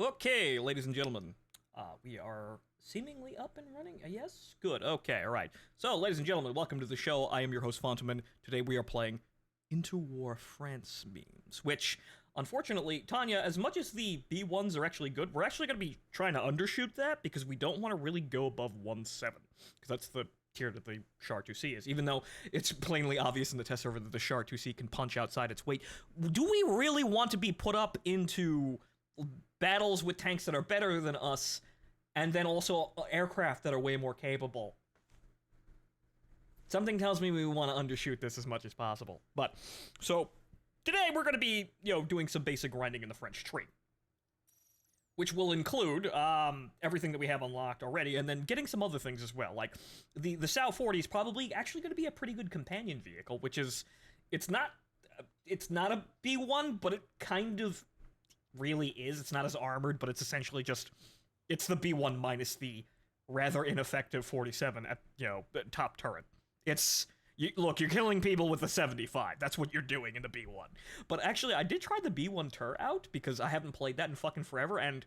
Okay, ladies and gentlemen, we are seemingly up and running. Yes? Good. Okay, alright. So, ladies and gentlemen, welcome to the show. I am your host, Phontomen. Today we are playing Interwar France memes, which, unfortunately, Tanya, as much as the B1s are actually good, we're actually going to be trying to undershoot that because we don't want to really go above 1.7, because that's the tier that the Char 2C is, even though it's plainly obvious in the test server that the Char 2C can punch outside its weight. Do we really want to be put up into battles with tanks that are better than us, and then also aircraft that are way more capable? Something tells me we want to undershoot this as much as possible. But, so, today we're going to be, doing some basic grinding in the French tree. Which will include, everything that we have unlocked already, and then getting some other things as well. Like, the Sao 40 is probably actually going to be a pretty good companion vehicle, which is, it's not a B1, but it kind of really is. It's not as armored, but it's essentially just, it's the B1 minus the rather ineffective 47 at, top turret. It's, look, you're killing people with the 75. That's what you're doing in the B1. But actually, I did try the B1 turret out, because I haven't played that in fucking forever, and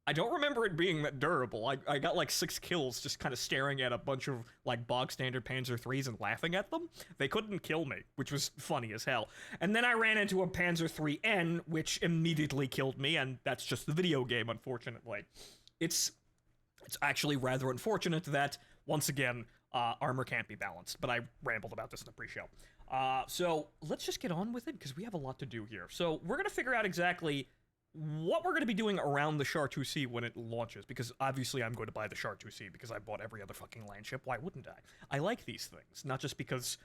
I don't remember it being that durable. I got like 6 kills just kind of staring at a bunch of like bog standard Panzer IIIs and laughing at them. They couldn't kill me, which was funny as hell. And then I ran into a Panzer IIIN, which immediately killed me, and that's just the video game, unfortunately. It's actually rather unfortunate that, once again, armor can't be balanced, but I rambled about this in the pre-show. So let's just get on with it, because we have a lot to do here. So we're going to figure out exactly what we're going to be doing around the Char 2C when it launches, because obviously I'm going to buy the Char 2C because I bought every other fucking land ship. Why wouldn't I? I like these things, not just because,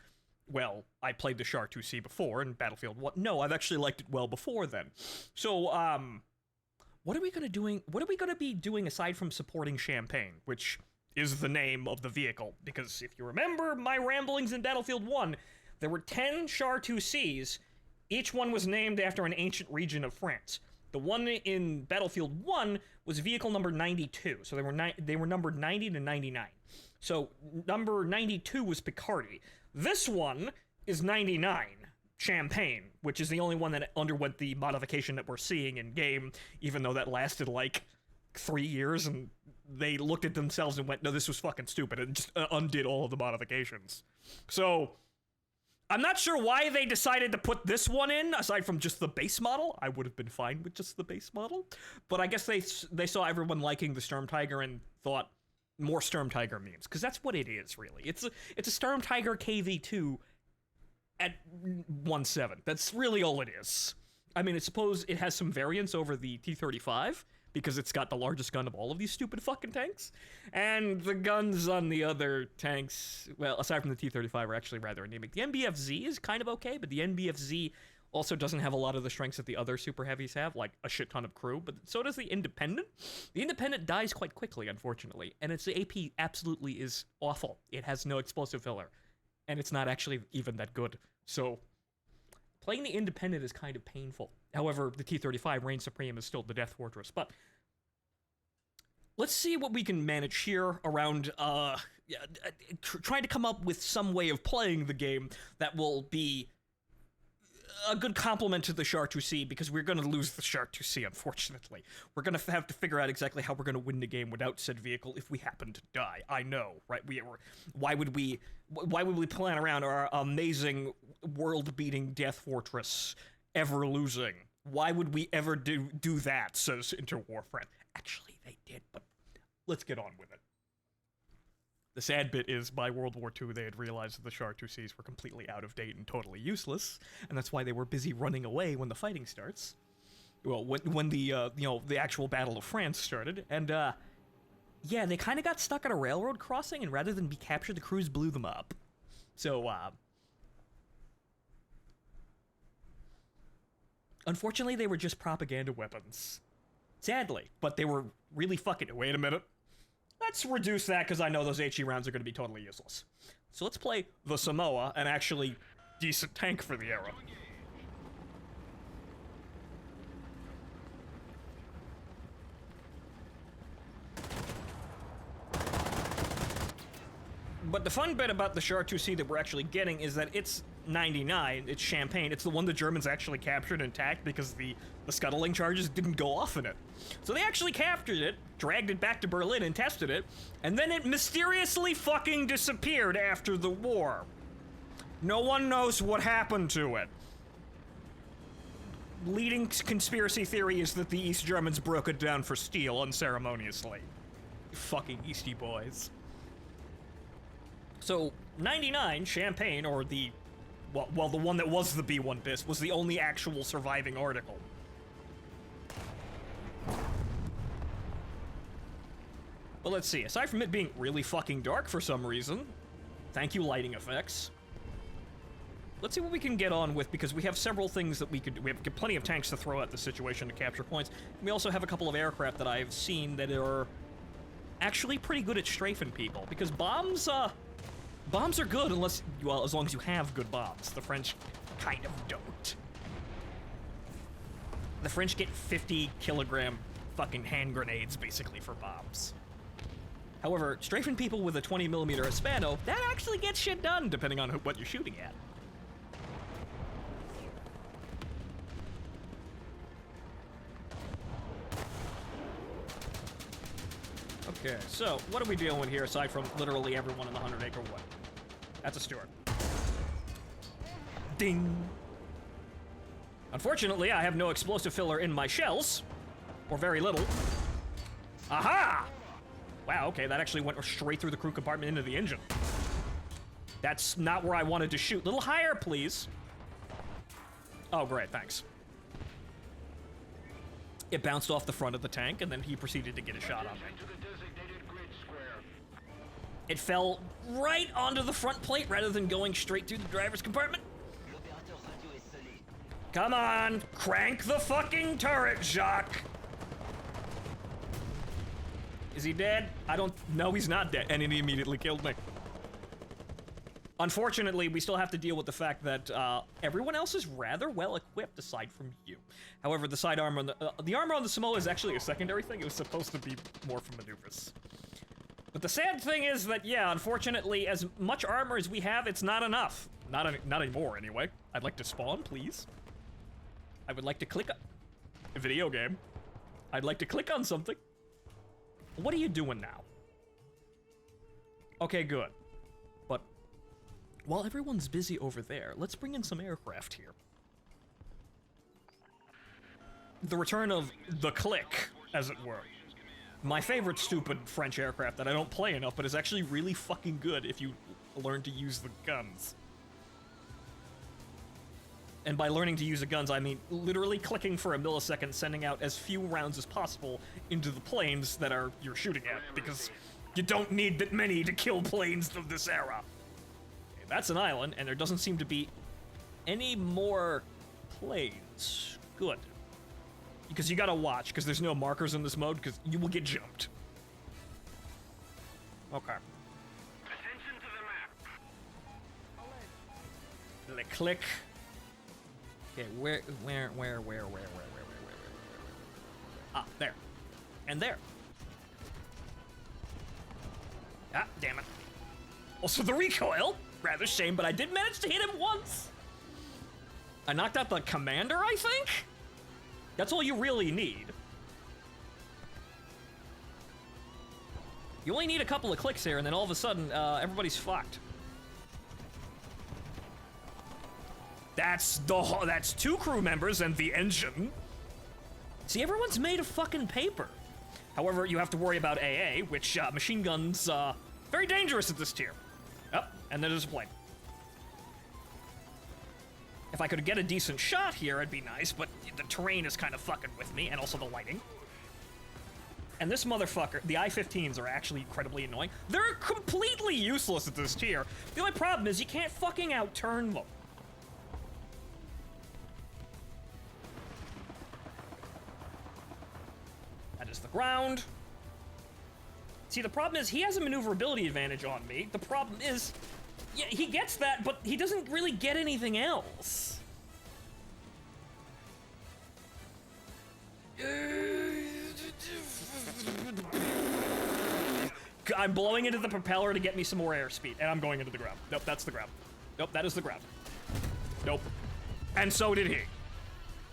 well, I played the Char 2C before in Battlefield 1. No, I've actually liked it well before then. So, what are we going to be doing aside from supporting Champagne, which is the name of the vehicle? Because if you remember my ramblings in Battlefield 1, there were 10 Char 2Cs. Each one was named after an ancient region of France. The one in Battlefield 1 was vehicle number 92, so they were numbered 90 to 99. So number 92 was Picardy. This one is 99, Champagne, which is the only one that underwent the modification that we're seeing in game, even though that lasted like 3 years, and they looked at themselves and went, no, this was fucking stupid, and just undid all of the modifications. So I'm not sure why they decided to put this one in, aside from just the base model. I would have been fine with just the base model. But I guess they saw everyone liking the Sturm Tiger and thought more Sturm Tiger memes. Because that's what it is, really. It's a Sturm Tiger KV2 at 1.7. That's really all it is. I mean, I suppose it has some variance over the T-35, because it's got the largest gun of all of these stupid fucking tanks. And the guns on the other tanks, well, aside from the T-35, are actually rather anemic. The NBFZ is kind of okay, but the NBFZ also doesn't have a lot of the strengths that the other super heavies have, like a shit ton of crew, but so does the Independent. The Independent dies quite quickly, unfortunately, and its AP absolutely is awful. It has no explosive filler, and it's not actually even that good. So playing the Independent is kind of painful. However, the T-35 reigns supreme is still the Death Fortress. But let's see what we can manage here around trying to come up with some way of playing the game that will be a good complement to the Char 2C, because we're going to lose the Char 2C, unfortunately. We're going to have to figure out exactly how we're going to win the game without said vehicle if we happen to die. I know, right? Why would we plan around our amazing world-beating Death Fortress ever losing? Why would we ever do that, says Interwar France. Actually, they did, but let's get on with it. The sad bit is, by World War II, they had realized that the Char 2Cs were completely out of date and totally useless, and that's why they were busy running away when the fighting starts. Well, when the actual Battle of France started, and, yeah, they kind of got stuck at a railroad crossing, and rather than be captured, the crews blew them up. So, unfortunately, they were just propaganda weapons. Sadly, but they were really fucking... Wait a minute. Let's reduce that, because I know those HE rounds are going to be totally useless. So let's play the Samoa, an actually decent tank for the era. But the fun bit about the Char 2C that we're actually getting is that it's 99, it's Champagne. It's the one the Germans actually captured intact because the scuttling charges didn't go off in it. So they actually captured it, dragged it back to Berlin and tested it, and then it mysteriously fucking disappeared after the war. No one knows what happened to it. Leading conspiracy theory is that the East Germans broke it down for steel unceremoniously. Fucking Eastie boys. So, 99, Champagne, or the... Well, the one that was the B-1 BIS, was the only actual surviving article. But let's see, aside from it being really fucking dark for some reason, thank you lighting effects, let's see what we can get on with, because we have several things that we could do. We have plenty of tanks to throw at the situation to capture points. We also have a couple of aircraft that I've seen that are actually pretty good at strafing people, because bombs are good unless, well, as long as you have good bombs. The French kind of don't. The French get 50-kilogram fucking hand grenades, basically, for bombs. However, strafing people with a 20mm Hispano, that actually gets shit done, depending on what you're shooting at. Okay, so what are we dealing with here aside from literally everyone in the 100-acre wood? That's a Stuart. Ding! Unfortunately, I have no explosive filler in my shells. Or very little. Aha! Wow, okay, that actually went straight through the crew compartment into the engine. That's not where I wanted to shoot. Little higher, please. Oh, great, thanks. It bounced off the front of the tank, and then he proceeded to get a shot on me. It fell right onto the front plate rather than going straight through the driver's compartment. Come on, crank the fucking turret, Jacques. Is he dead? No, he's not dead, and it immediately killed me. Unfortunately, we still have to deal with the fact that everyone else is rather well equipped aside from you. However, the side armor on the armor on the Samoa is actually a secondary thing. It was supposed to be more for maneuvers. But the sad thing is that, yeah, unfortunately, as much armor as we have, it's not enough. Not anymore, anyway. I'd like to spawn, please. I would like to click a video game. I'd like to click on something. What are you doing now? Okay, good. But while everyone's busy over there, let's bring in some aircraft here. The return of the Click, as it were. My favorite stupid French aircraft that I don't play enough, but is actually really fucking good if you learn to use the guns. And by learning to use the guns, I mean literally clicking for a millisecond, sending out as few rounds as possible into the planes that you're shooting at, because you don't need that many to kill planes of this era. Okay, that's an island, and there doesn't seem to be any more planes. Good. Because you gotta watch, because there's no markers in this mode, because you will get jumped. Okay. Attention to the map. Click. Okay, where? Ah, there. And there. Ah, damn it. Also, the recoil. Rather shame, but I did manage to hit him once. I knocked out the commander, I think? That's all you really need. You only need a couple of clicks here, and then all of a sudden, everybody's fucked. That's two crew members and the engine. See, everyone's made of fucking paper. However, you have to worry about AA, which machine guns, very dangerous at this tier. Oh, and there's a plane. If I could get a decent shot here, it'd be nice, but the terrain is kind of fucking with me, and also the lighting. And this motherfucker, the I-15s are actually incredibly annoying. They're completely useless at this tier. The only problem is you can't fucking outturn them. That is the ground. See, the problem is he has a maneuverability advantage on me. The problem is, yeah, he gets that, but he doesn't really get anything else. I'm blowing into the propeller to get me some more airspeed, and I'm going into the ground. Nope, that's the ground. Nope, that is the ground. Nope. And so did he.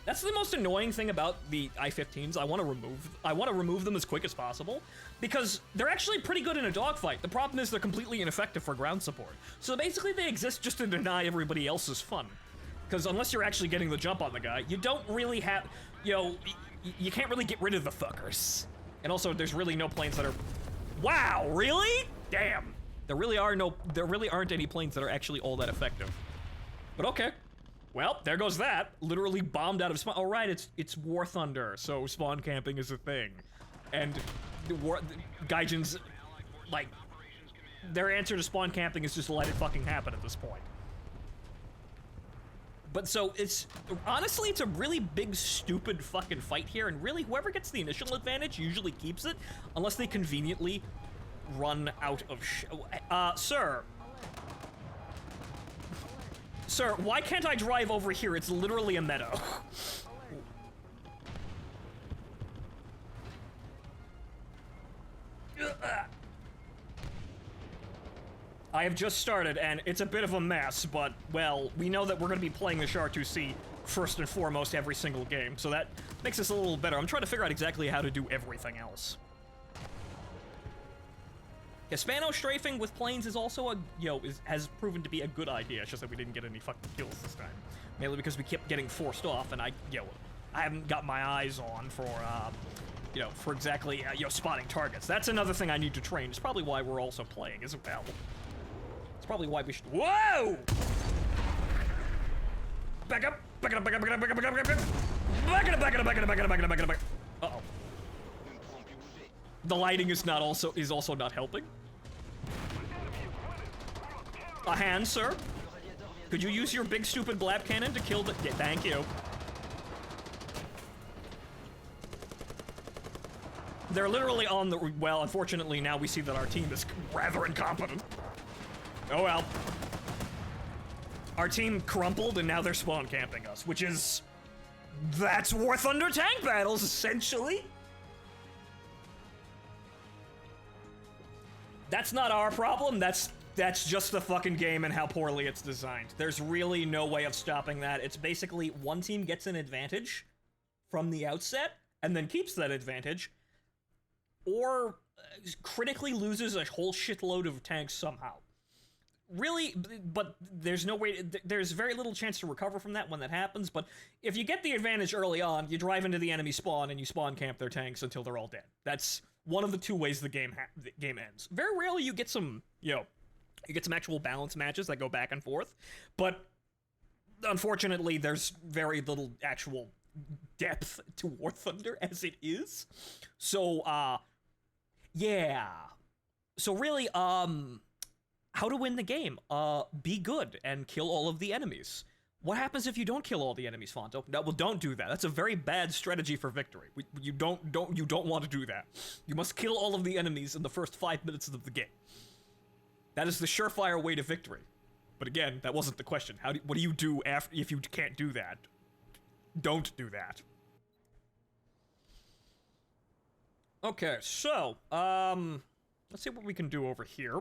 That's the most annoying thing about the I-15s. I want to remove them as quick as possible because they're actually pretty good in a dogfight. The problem is they're completely ineffective for ground support. So basically they exist just to deny everybody else's fun. Because unless you're actually getting the jump on the guy, you don't really have, you can't really get rid of the fuckers. And also there's really no planes that are, wow, really? Damn. There really aren't any planes that are actually all that effective. But okay. Well, there goes that. Literally bombed out of spawn. Oh, right, it's War Thunder, so spawn camping is a thing. And the Gaijins, like, their answer to spawn camping is just let it fucking happen at this point. But so, honestly, it's a really big, stupid fucking fight here, and really, whoever gets the initial advantage usually keeps it, unless they conveniently run out of sir. Sir, why can't I drive over here? It's literally a meadow. I have just started, and it's a bit of a mess, but, well, we know that we're going to be playing the Char-2C first and foremost every single game, so that makes us a little better. I'm trying to figure out exactly how to do everything else. Hispano strafing with planes is also has proven to be a good idea. It's just that we didn't get any fucking kills this time. Mainly because we kept getting forced off, and I haven't got my eyes on for, for exactly, spotting targets. That's another thing I need to train. It's probably why we're also playing as well. It's probably why we should, whoa! Back up! Back it up, back it up, back it up, back it up, back it up, back it up! Back it up, back it up, back it up, back it up, back it up, back it up, back it up. Uh-oh. The lighting is also not helping. A hand, sir. Could you use your big stupid blap cannon to kill the? Yeah, thank you. They're literally on the. Well, unfortunately, now we see that our team is rather incompetent. Oh well. Our team crumpled, and now they're spawn camping us, which is. That's War Thunder tank battles, essentially. That's not our problem, that's just the fucking game and how poorly it's designed. There's really no way of stopping that. It's basically one team gets an advantage from the outset and then keeps that advantage, or critically loses a whole shitload of tanks somehow. Really, but there's no way, there's very little chance to recover from that when that happens, but if you get the advantage early on, you drive into the enemy spawn and you spawn camp their tanks until they're all dead. That's one of the two ways the game ends. Very rarely you get some, you get some actual balance matches that go back and forth, but unfortunately there's very little actual depth to War Thunder as it is. So, yeah. So really, how to win the game? Be good and kill all of the enemies. What happens if you don't kill all the enemies, Phonto? No, well, don't do that. That's a very bad strategy for victory. You don't want to do that. You must kill all of the enemies in the first 5 minutes of the game. That is the surefire way to victory. But again, that wasn't the question. What do you do if you can't do that? Don't do that. Okay, so, let's see what we can do over here.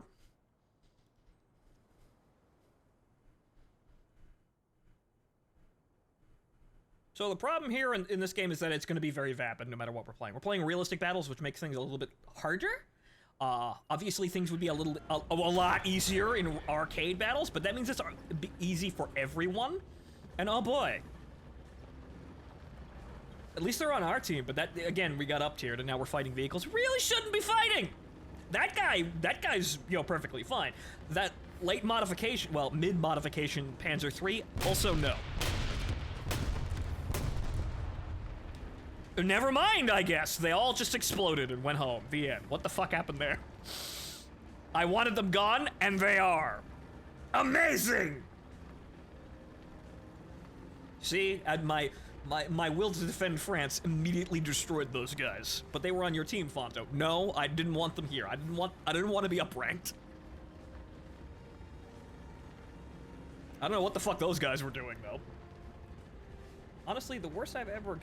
So the problem here in this game is that it's going to be very vapid no matter what we're playing. We're playing realistic battles, which makes things a little bit harder. Obviously things would be a lot easier in arcade battles, but that means it's easy for everyone. And oh boy. At least they're on our team, but that, again, we got up-tiered and now we're fighting vehicles. Really shouldn't be fighting! That guy's, perfectly fine. That late modification, well, mid-modification Panzer III, also no. Never mind, I guess. They all just exploded and went home. The end. What the fuck happened there? I wanted them gone, and they are. Amazing! See, my will to defend France immediately destroyed those guys. But they were on your team, Phonto. No, I didn't want them here. I didn't want to be upranked. I don't know what the fuck those guys were doing, though. Honestly, the worst I've ever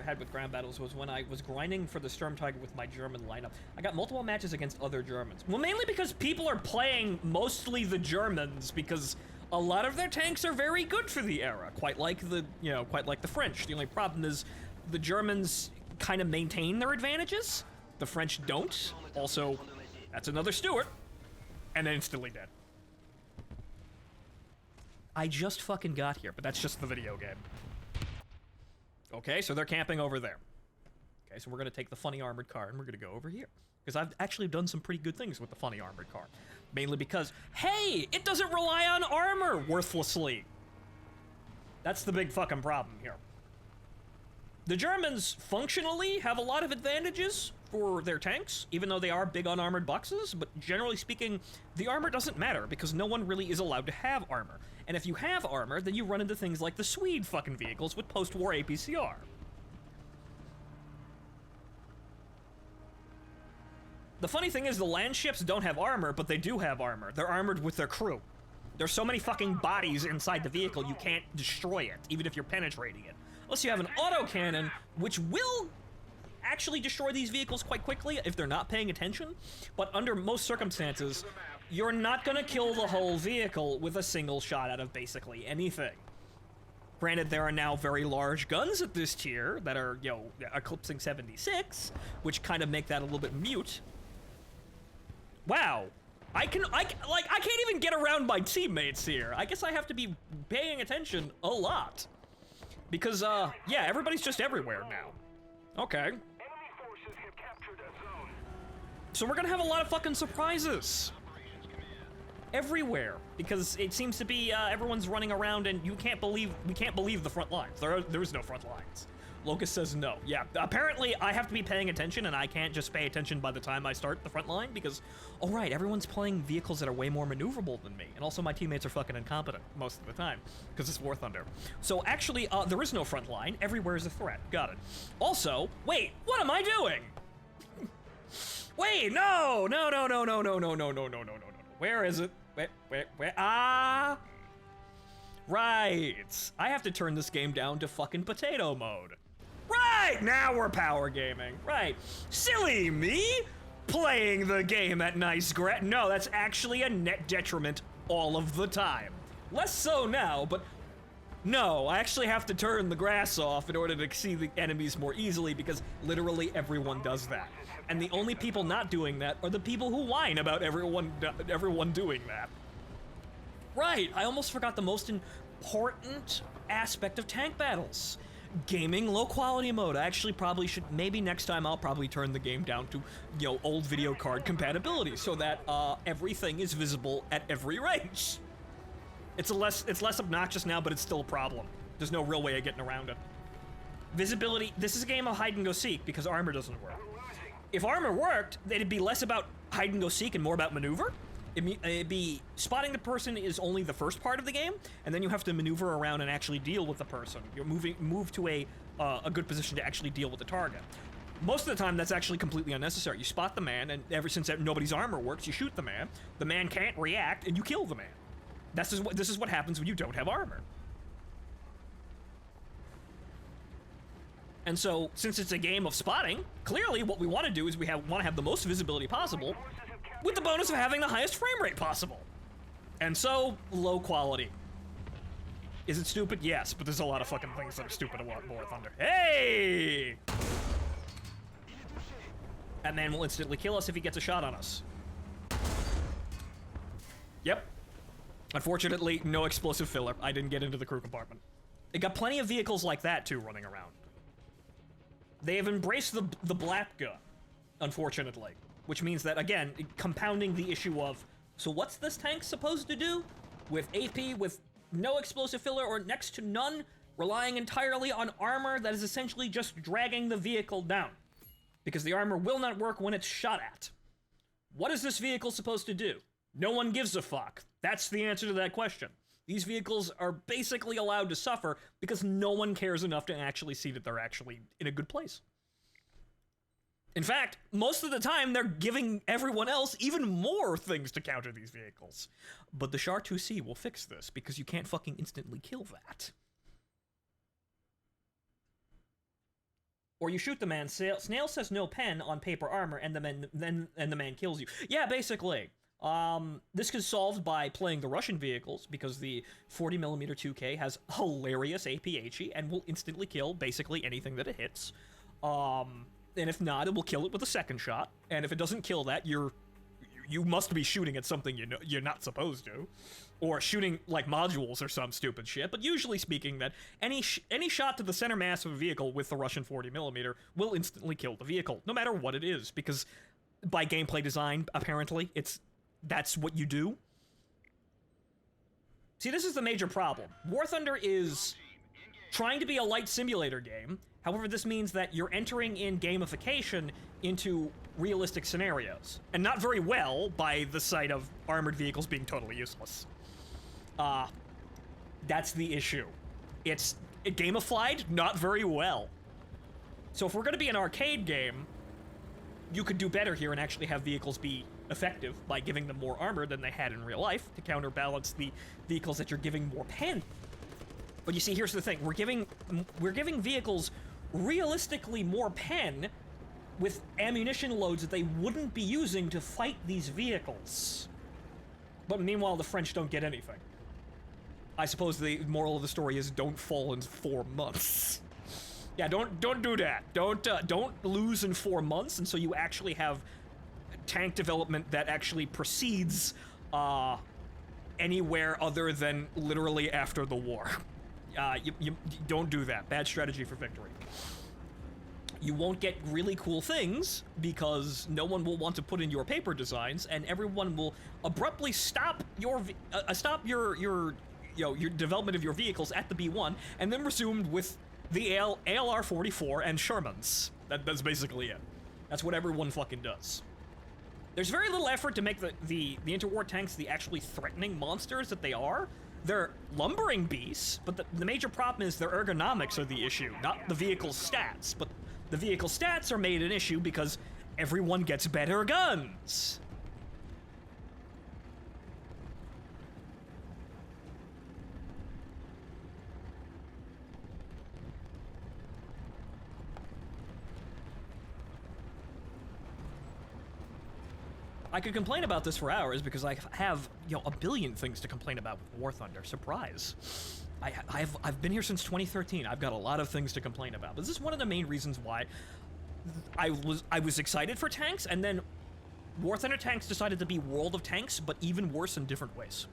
had with ground battles was when I was grinding for the Sturmtiger with my German lineup. I got multiple matches against other Germans. Well, mainly because people are playing mostly the Germans because A lot of their tanks are very good for the era, quite like the French. The only problem is the Germans kind of maintain their advantages. The French don't. Also, that's another Stuart, and then instantly dead. I just fucking got here, but that's just the video game. Okay, so they're camping over there. Okay, so we're gonna take the funny armored car and we're gonna go over here. Because I've actually done some pretty good things with the funny armored car. Mainly because, hey, it doesn't rely on armor worthlessly. That's the big fucking problem here. The Germans functionally have a lot of advantages for their tanks, even though they are big unarmored boxes, but generally speaking, the armor doesn't matter because no one really is allowed to have armor. And if you have armor, then you run into things like the Swede fucking vehicles with post-war APCR. The funny thing is the land ships don't have armor, but they do have armor. They're armored with their crew. There's so many fucking bodies inside the vehicle you can't destroy it, even if you're penetrating it. Unless you have an autocannon, which will actually destroy these vehicles quite quickly if they're not paying attention, but under most circumstances, you're not gonna kill the whole vehicle with a single shot out of basically anything. Granted, there are now very large guns at this tier that are, eclipsing 76, which kind of make that a little bit mute. Wow. I can't even get around my teammates here. I guess I have to be paying attention a lot. Because, yeah, everybody's just everywhere now. Okay. So we're gonna have a lot of fucking surprises. Everywhere. Because it seems to be, everyone's running around and we can't believe the front lines. There is no front lines. Locust says no. Yeah, apparently I have to be paying attention and I can't just pay attention by the time I start the front line because, oh right, everyone's playing vehicles that are way more maneuverable than me. And also my teammates are fucking incompetent most of the time because it's War Thunder. So actually, there is no front line. Everywhere is a threat. Got it. Also, wait, what am I doing? Wait, no. Where is it? Where? Ah! Right. I have to turn this game down to fucking potato mode. Right, now we're power gaming. Right. Silly me! Playing the game at nice no, that's actually a net detriment all of the time. Less so now, but no, I actually have to turn the grass off in order to see the enemies more easily because literally everyone does that. And the only people not doing that are the people who whine about everyone doing that. Right, I almost forgot the most important aspect of tank battles. Gaming low quality mode. I actually probably should, maybe next time I'll probably turn the game down to, old video card compatibility so that everything is visible at every range. It's less obnoxious now, but it's still a problem. There's no real way of getting around it. Visibility, this is a game of hide and go seek because armor doesn't work. If armor worked, it'd be less about hide and go seek and more about maneuver. It'd be spotting the person is only the first part of the game, and then you have to maneuver around and actually deal with the person. You're move to a good position to actually deal with the target. Most of the time, that's actually completely unnecessary. You spot the man, and since nobody's armor works, you shoot the man. The man can't react, and you kill the man. This is what happens when you don't have armor. And so, since it's a game of spotting, clearly what we want to do is want to have the most visibility possible, with the bonus of having the highest frame rate possible. And so, low quality. Is it stupid? Yes, but there's a lot of fucking things that are stupid about War Thunder. Hey! That man will instantly kill us if he gets a shot on us. Yep. Unfortunately, no explosive filler. I didn't get into the crew compartment. It got plenty of vehicles like that, too, running around. They have embraced the black gun, unfortunately. Which means that, again, compounding the issue of, so what's this tank supposed to do? With AP, with no explosive filler or next to none, relying entirely on armor that is essentially just dragging the vehicle down. Because the armor will not work when it's shot at. What is this vehicle supposed to do? No one gives a fuck. That's the answer to that question. These vehicles are basically allowed to suffer because no one cares enough to actually see that they're actually in a good place. In fact, most of the time, they're giving everyone else even more things to counter these vehicles. But the Char 2C will fix this, because you can't fucking instantly kill that. Or you shoot the man, Snail says no pen on paper armor, and the man kills you. Yeah, basically. This is solved by playing the Russian vehicles, because the 40mm 2K has hilarious APHE and will instantly kill basically anything that it hits. And if not, it will kill it with a second shot. And if it doesn't kill that, you must be shooting at something you're not supposed to, or shooting like modules or some stupid shit. But usually speaking, that any shot to the center mass of a vehicle with the Russian 40mm will instantly kill the vehicle, no matter what it is, because by gameplay design, apparently, that's what you do. See, this is the major problem. War Thunder is trying to be a light simulator game. However, this means that you're entering in gamification into realistic scenarios. And not very well, by the sight of armored vehicles being totally useless. That's the issue. It's gamified not very well. So if we're gonna be an arcade game, you could do better here and actually have vehicles be effective by giving them more armor than they had in real life to counterbalance the vehicles that you're giving more pen. But you see, here's the thing: we're giving vehicles realistically more pen with ammunition loads that they wouldn't be using to fight these vehicles. But meanwhile, the French don't get anything. I suppose the moral of the story is don't fall in 4 months. Yeah, don't do that. Don't lose in 4 months, and so you actually have tank development that actually proceeds anywhere other than literally after the war. You don't do that. Bad strategy for victory. You won't get really cool things because no one will want to put in your paper designs, and everyone will abruptly stop your development of your vehicles at the B1, and then resumed with the ALR-44 and Shermans. That's basically it. That's what everyone fucking does. There's very little effort to make the interwar tanks the actually threatening monsters that they are. They're lumbering beasts, but the major problem is their ergonomics are the issue, not the vehicle's stats. But the vehicle stats are made an issue because everyone gets better guns. I could complain about this for hours because I have, a billion things to complain about with War Thunder. Surprise. I've been here since 2013. I've got a lot of things to complain about. But this is one of the main reasons why I was excited for tanks, and then War Thunder tanks decided to be World of Tanks, but even worse in different ways.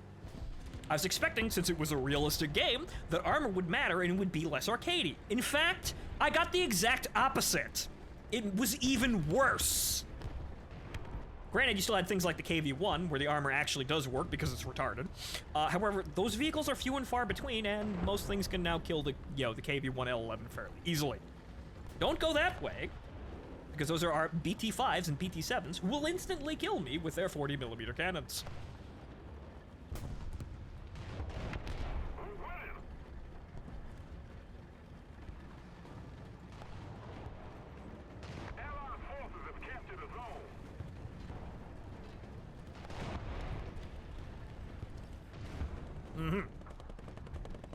I was expecting, since it was a realistic game, that armor would matter and it would be less arcadey. In fact, I got the exact opposite. It was even worse. Granted, you still had things like the KV-1, where the armor actually does work because it's retarded. However, those vehicles are few and far between, and most things can now kill the KV-1L11 fairly easily. Don't go that way, because those are our BT-5s and BT-7s who will instantly kill me with their 40mm cannons.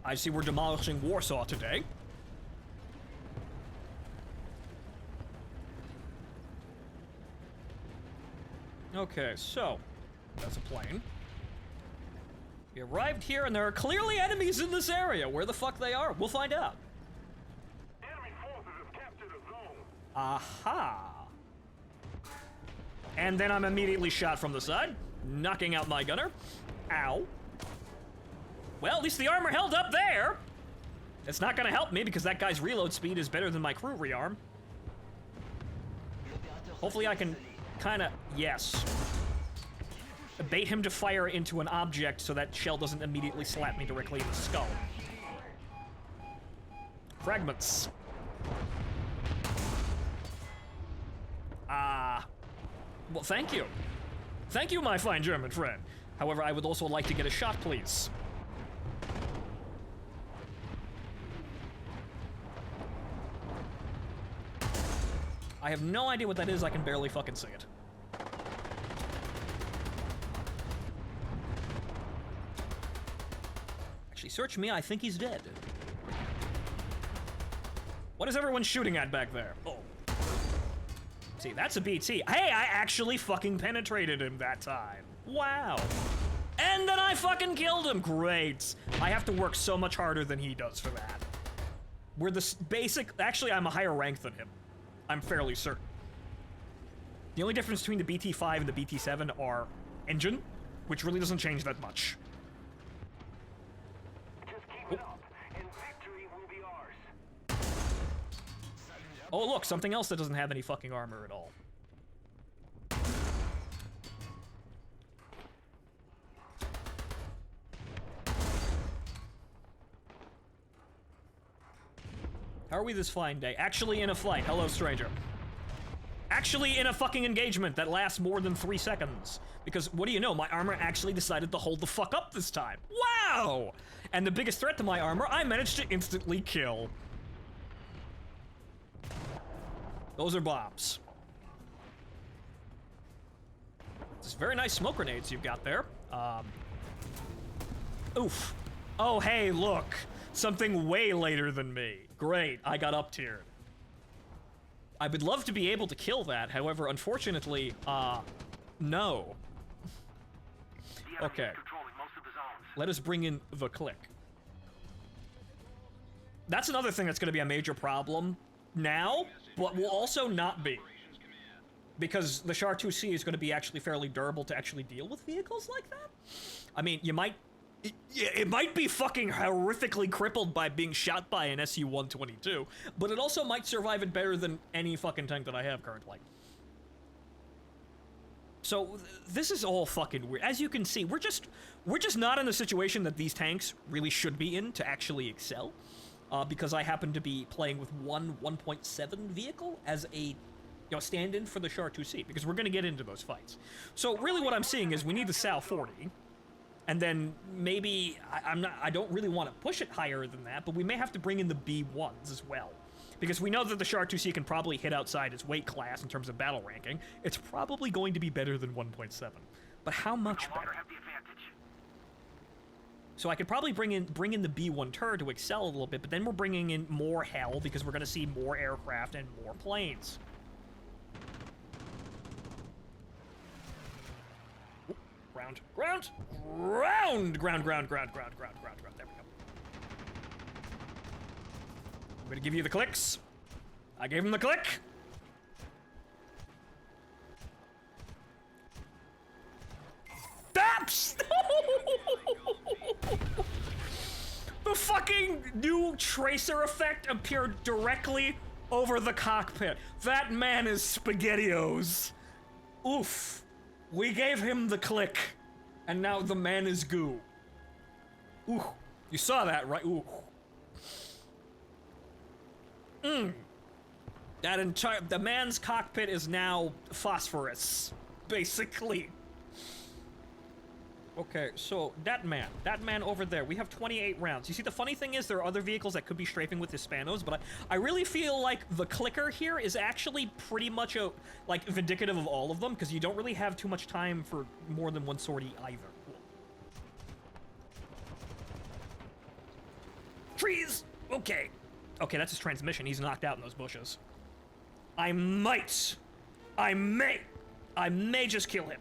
I see we're demolishing Warsaw today. Okay, so that's a plane. We arrived here and there are clearly enemies in this area. Where the fuck they are, we'll find out. Enemy forces have captured a zone. Aha. And then I'm immediately shot from the side, knocking out my gunner. Ow. Well, at least the armor held up there. It's not gonna help me because that guy's reload speed is better than my crew rearm. Hopefully I can kinda, yes, bait him to fire into an object so that shell doesn't immediately slap me directly in the skull. Fragments. Well, thank you. Thank you, my fine German friend. However, I would also like to get a shot, please. I have no idea what that is. I can barely fucking see it. Actually, search me. I think he's dead. What is everyone shooting at back there? Oh. See, that's a BT. Hey, I actually fucking penetrated him that time. Wow. And then I fucking killed him. Great. I have to work so much harder than he does for that. We're the basic... Actually, I'm a higher rank than him. I'm fairly certain. The only difference between the BT-5 and the BT-7 are engine, which really doesn't change that much. Just keep it up, and victory will be ours. Oh, look, something else that doesn't have any fucking armor at all. How are we this fine day? Actually in a flight. Hello, stranger. Actually in a fucking engagement that lasts more than 3 seconds. Because, what do you know, my armor actually decided to hold the fuck up this time. Wow! And the biggest threat to my armor, I managed to instantly kill. Those are bombs. It's very nice smoke grenades you've got there. Oof. Oh, hey, look. Something way later than me. Great, I got up tiered. I would love to be able to kill that, however, unfortunately, no. Okay. Let us bring in the click. That's another thing that's going to be a major problem now, but will also not be. Because the Char 2C is going to be actually fairly durable to actually deal with vehicles like that. I mean, you might... It might be fucking horrifically crippled by being shot by an SU-122, but it also might survive it better than any fucking tank that I have currently. So, this is all fucking weird. As you can see, we're just not in the situation that these tanks really should be in to actually excel. Because I happen to be playing with one 1.7 vehicle as a stand-in for the Char 2C, because we're gonna get into those fights. So really what I'm seeing is we need the Sal 40, and then maybe, I don't really want to push it higher than that, but we may have to bring in the B1s as well. Because we know that the Char 2C can probably hit outside its weight class in terms of battle ranking. It's probably going to be better than 1.7. But how much better? So I could probably bring in the B1 turret to excel a little bit, but then we're bringing in more hell because we're going to see more aircraft and more planes. Ground. There we go. I'm gonna give you the clicks. I gave him the click. That's the fucking new tracer effect appeared directly over the cockpit. That man is SpaghettiOs. Oof. We gave him the click, and now the man is goo. Ooh, you saw that, right? Ooh. The man's cockpit is now phosphorus, basically. Okay, so that man over there, we have 28 rounds. You see, the funny thing is there are other vehicles that could be strafing with Hispanos, but I really feel like the clicker here is actually pretty much vindicative of all of them, because you don't really have too much time for more than one sortie either. Trees! Okay. Okay, that's his transmission. He's knocked out in those bushes. I may just kill him.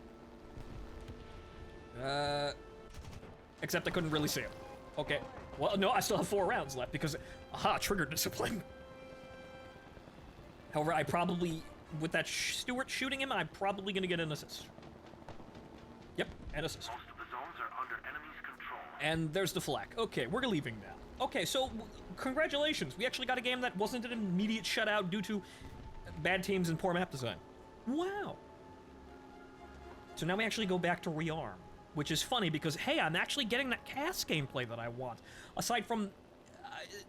Except I couldn't really see him. Okay. Well, no, I still have 4 rounds left because, trigger discipline. However, I probably, with that Stewart shooting him, I'm probably gonna get an assist. Yep, an assist. Most of the zones are under enemy's control. And there's the flak. Okay, we're leaving now. Okay, so, congratulations. We actually got a game that wasn't an immediate shutout due to bad teams and poor map design. Wow. So now we actually go back to rearm. Which is funny because, hey, I'm actually getting that cast gameplay that I want. Aside from,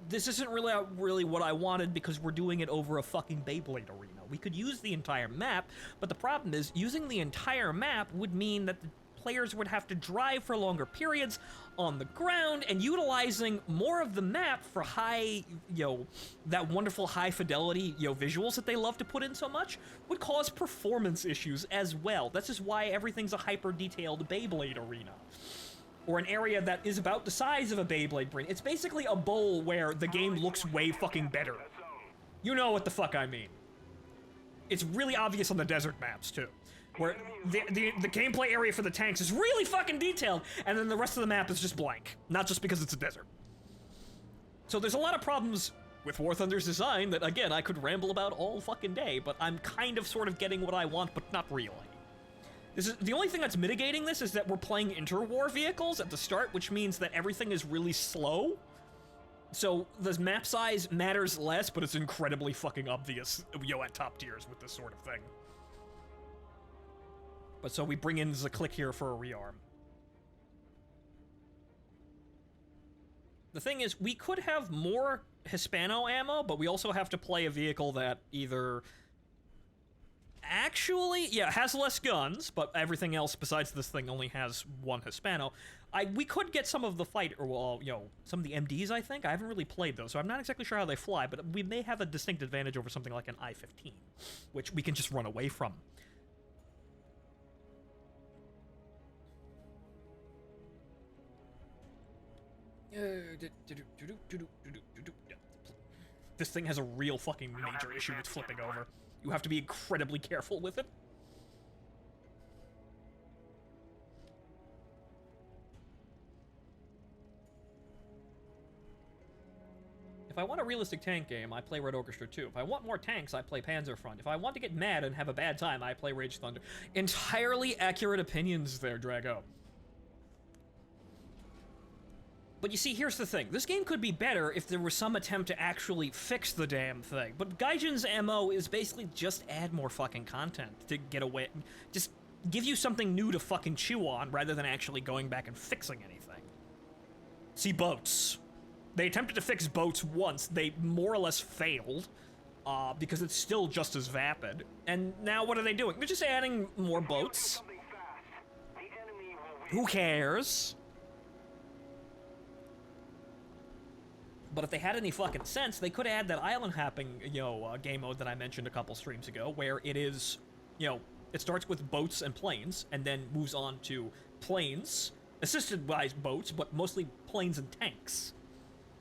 this isn't really what I wanted because we're doing it over a fucking Beyblade arena. We could use the entire map, but the problem is, using the entire map would mean that the players would have to drive for longer periods on the ground, and utilizing more of the map for high, that wonderful high fidelity, visuals that they love to put in so much, would cause performance issues as well. This is why everything's a hyper-detailed Beyblade arena. Or an area that is about the size of a Beyblade arena. It's basically a bowl where the game looks way fucking better. You know what the fuck I mean. It's really obvious on the desert maps, too. where the gameplay area for the tanks is really fucking detailed, and then the rest of the map is just blank. Not just because it's a desert. So there's a lot of problems with War Thunder's design that, again, I could ramble about all fucking day, but I'm kind of sort of getting what I want, but not really. This is the only thing that's mitigating this is that we're playing interwar vehicles at the start, which means that everything is really slow. So the map size matters less, but it's incredibly fucking obvious, at top tiers with this sort of thing. But so we bring in the click here for a rearm. The thing is, we could have more Hispano ammo, but we also have to play a vehicle that either actually, has less guns, but everything else besides this thing only has one Hispano. We could get some of the some of the MDs, I think. I haven't really played those, so I'm not exactly sure how they fly, but we may have a distinct advantage over something like an I-15, which we can just run away from. This thing has a real fucking major issue with flipping over. You have to be incredibly careful with it. If I want a realistic tank game, I play Red Orchestra 2. If I want more tanks, I play Panzerfront. If I want to get mad and have a bad time, I play Rage Thunder. Entirely accurate opinions there, Drago. But you see, here's the thing. This game could be better if there was some attempt to actually fix the damn thing. But Gaijin's MO is basically just add more fucking content to get away. Just give you something new to fucking chew on rather than actually going back and fixing anything. See, boats. They attempted to fix boats once. They more or less failed because it's still just as vapid. And now what are they doing? They're just adding more boats. Who cares? But if they had any fucking sense, they could add that island hopping, game mode that I mentioned a couple streams ago, where it is, it starts with boats and planes, and then moves on to planes, assisted by boats, but mostly planes and tanks.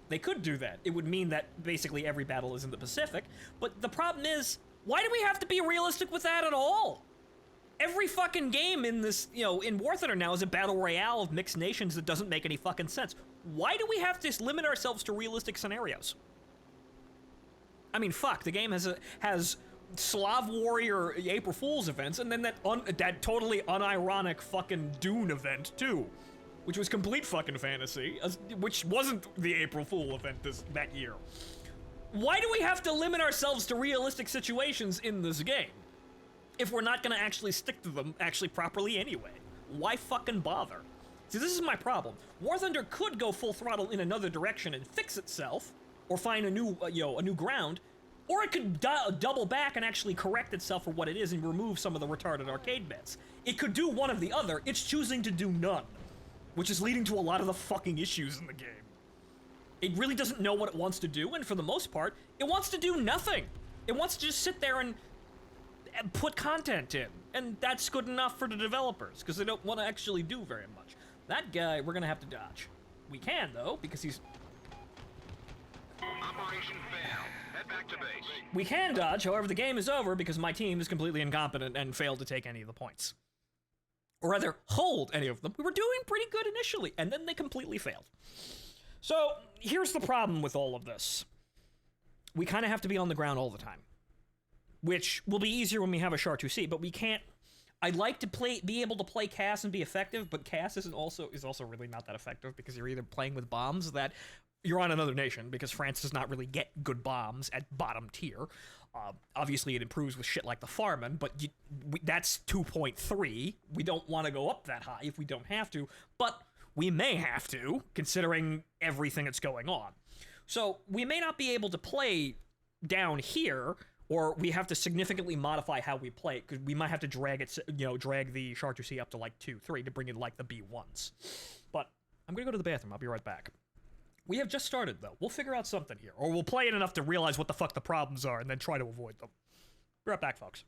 They could do that. It would mean that basically every battle is in the Pacific, but the problem is, why do we have to be realistic with that at all? Every fucking game in this, in War Thunder now is a battle royale of mixed nations that doesn't make any fucking sense. Why do we have to limit ourselves to realistic scenarios? I mean, fuck, the game has Slav Warrior April Fool's events, and then that totally unironic fucking Dune event, too. Which was complete fucking fantasy, which wasn't the April Fool event that year. Why do we have to limit ourselves to realistic situations in this game? If we're not gonna actually stick to them properly anyway. Why fucking bother? See, this is my problem. War Thunder could go full throttle in another direction and fix itself, or find a new, a new ground, or it could double back and actually correct itself for what it is and remove some of the retarded arcade bits. It could do one or the other. It's choosing to do none, which is leading to a lot of the fucking issues in the game. It really doesn't know what it wants to do, and for the most part, it wants to do nothing. It wants to just sit there and put content in, and that's good enough for the developers, because they don't want to actually do very much. That guy, we're gonna have to dodge. We can, though, because he's... Operation failed. Head back to base. We can dodge, however, the game is over because my team is completely incompetent and failed to take any of the points. Or rather, hold any of them. We were doing pretty good initially, and then they completely failed. So, here's the problem with all of this. We kind of have to be on the ground all the time. Which will be easier when we have a Char 2C, but we can't... I'd like to be able to play CAS and be effective, but CAS is also really not that effective because you're either playing with bombs that... You're on another nation, because France does not really get good bombs at bottom tier. Obviously, it improves with shit like the Farman, but that's 2.3. We don't want to go up that high if we don't have to, but we may have to, considering everything that's going on. So, we may not be able to play down here, or we have to significantly modify how we play it, because we might have to drag it, drag the Char 2C up to like 2, 3 to bring in like the B1s. But I'm gonna go to the bathroom. I'll be right back. We have just started, though. We'll figure out something here. Or we'll play it enough to realize what the fuck the problems are and then try to avoid them. Be right back, folks.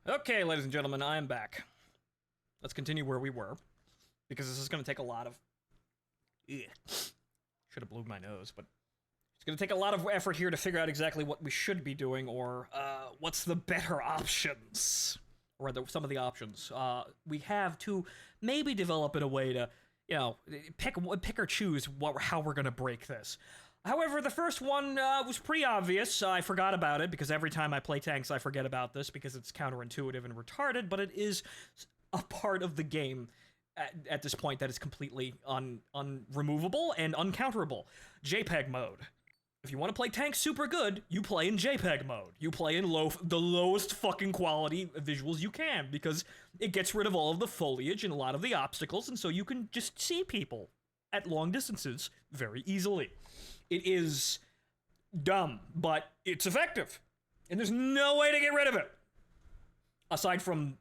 Okay, ladies and gentlemen, I am back. Let's continue where we were, because this is going to take a lot of... Should have blew my nose, but... It's going to take a lot of effort here to figure out exactly what we should be doing, or what's the better options. Or some of the options. We have to maybe develop in a way to, you know, pick or choose how we're going to break this. However, the first one was pretty obvious. I forgot about it, because every time I play tanks, I forget about this, because it's counterintuitive and retarded, but it is a part of the game at this point that is completely unremovable and uncounterable. JPEG mode. If you want to play tanks super good, you play in JPEG mode. You play in the lowest fucking quality visuals you can, because it gets rid of all of the foliage and a lot of the obstacles, and so you can just see people at long distances very easily. It is dumb, but it's effective. And there's no way to get rid of it. Aside from,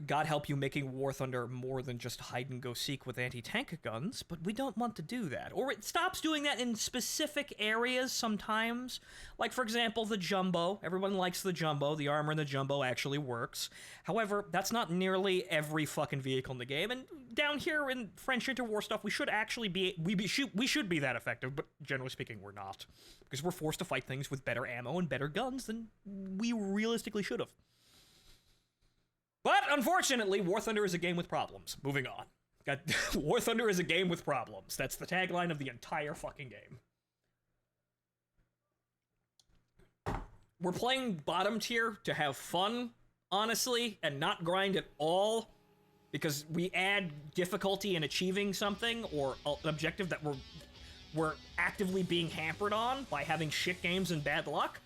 God help you, making War Thunder more than just hide-and-go-seek with anti-tank guns, but we don't want to do that. Or it stops doing that in specific areas sometimes. Like, for example, the Jumbo. Everyone likes the Jumbo. The armor in the Jumbo actually works. However, that's not nearly every fucking vehicle in the game, and down here in French Interwar stuff, we should actually be... We should be that effective, but generally speaking, we're not. Because we're forced to fight things with better ammo and better guns than we realistically should have. But, unfortunately, War Thunder is a game with problems. Moving on. War Thunder is a game with problems. That's the tagline of the entire fucking game. We're playing bottom tier to have fun, honestly, and not grind at all, because we add difficulty in achieving something, or an objective that we're actively being hampered on by having shit games and bad luck.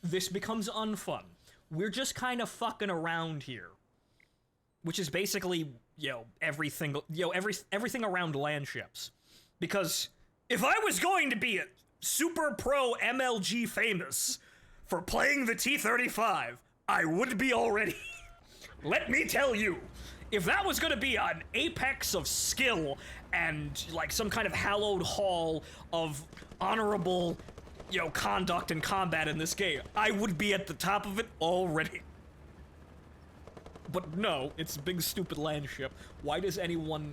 This becomes unfun. We're just kind of fucking around here. Which is basically, everything around land ships. Because if I was going to be a super pro MLG famous for playing the T-35, I would be already. Let me tell you, if that was going to be an apex of skill and like some kind of hallowed hall of honorable, conduct and combat in this game, I would be at the top of it already. But no, it's a big stupid land ship. Why does anyone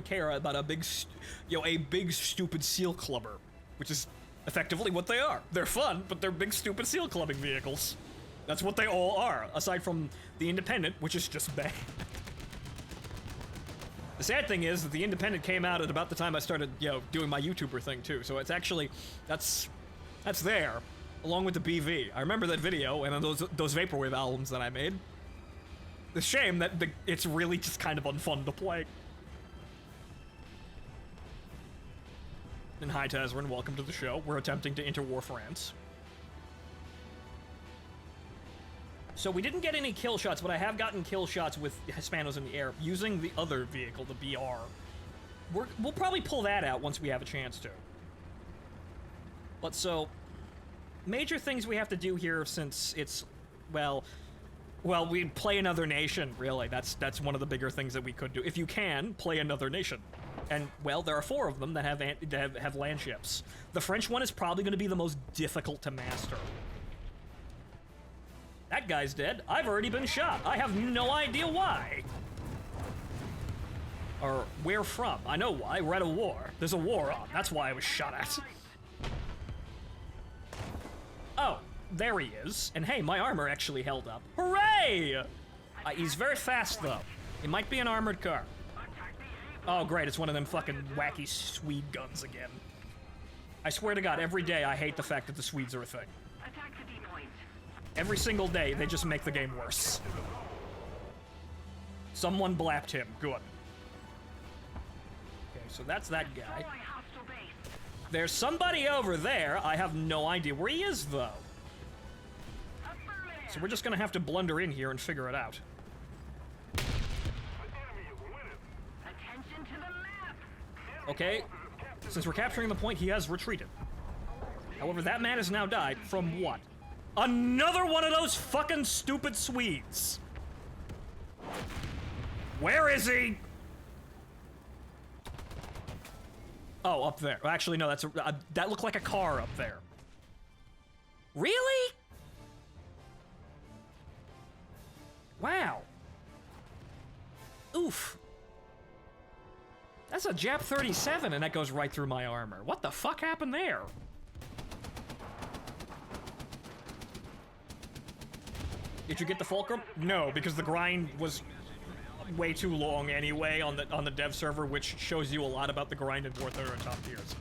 care about a big stupid seal clubber? Which is effectively what they are. They're fun, but they're big stupid seal clubbing vehicles. That's what they all are, aside from the Independent, which is just bad. The sad thing is that the Independent came out at about the time I started, doing my YouTuber thing too. So it's actually, that's there, along with the BV. I remember that video and those Vaporwave albums that I made. The shame that it's really just kind of unfun to play. And hi, Tazrin, welcome to the show. We're attempting to interwar France. So we didn't get any kill shots, but I have gotten kill shots with Hispanos in the air using the other vehicle, the BR. We'll probably pull that out once we have a chance to. But so, major things we have to do here since it's, well, we play another nation, really. That's one of the bigger things that we could do. If you can, play another nation. And, well, there are 4 of them that have land ships. The French one is probably going to be the most difficult to master. That guy's dead. I've already been shot. I have no idea why. Or where from. I know why. We're at a war. There's a war on. That's why I was shot at. Oh. There he is. And hey, my armor actually held up. Hooray! He's very fast, though. It might be an armored car. Oh, great. It's one of them fucking wacky Swede guns again. I swear to God, every day I hate the fact that the Swedes are a thing. Every single day, they just make the game worse. Someone blapped him. Good. Okay, so that's that guy. There's somebody over there. I have no idea where he is, though. So we're just gonna have to blunder in here and figure it out. Okay, since we're capturing the point, he has retreated. However, that man has now died from what? Another one of those fucking stupid Swedes! Where is he? Oh, up there. Actually, no, that's that looked like a car up there. Really? Wow. Oof. That's a Jap 37, and that goes right through my armor. What the fuck happened there? Did you get the fulcrum? No, because the grind was way too long anyway on the dev server, which shows you a lot about the grind in Warthog and top tiers.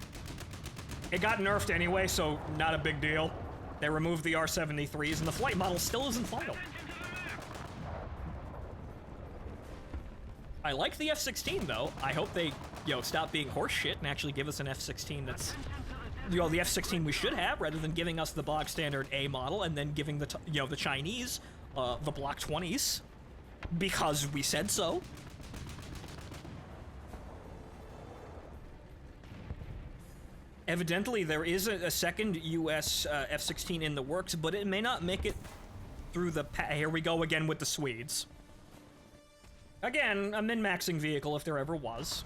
It got nerfed anyway, so not a big deal. They removed the R-73s, and the flight model still isn't final. I like the F-16, though. I hope they, stop being horse shit and actually give us an F-16 that's, the F-16 we should have, rather than giving us the bog standard A model and then giving the, the Chinese, the Block 20s, because we said so. Evidently, there is a second U.S. F-16 in the works, but it may not make it through the here we go again with the Swedes. Again, a min-maxing vehicle if there ever was.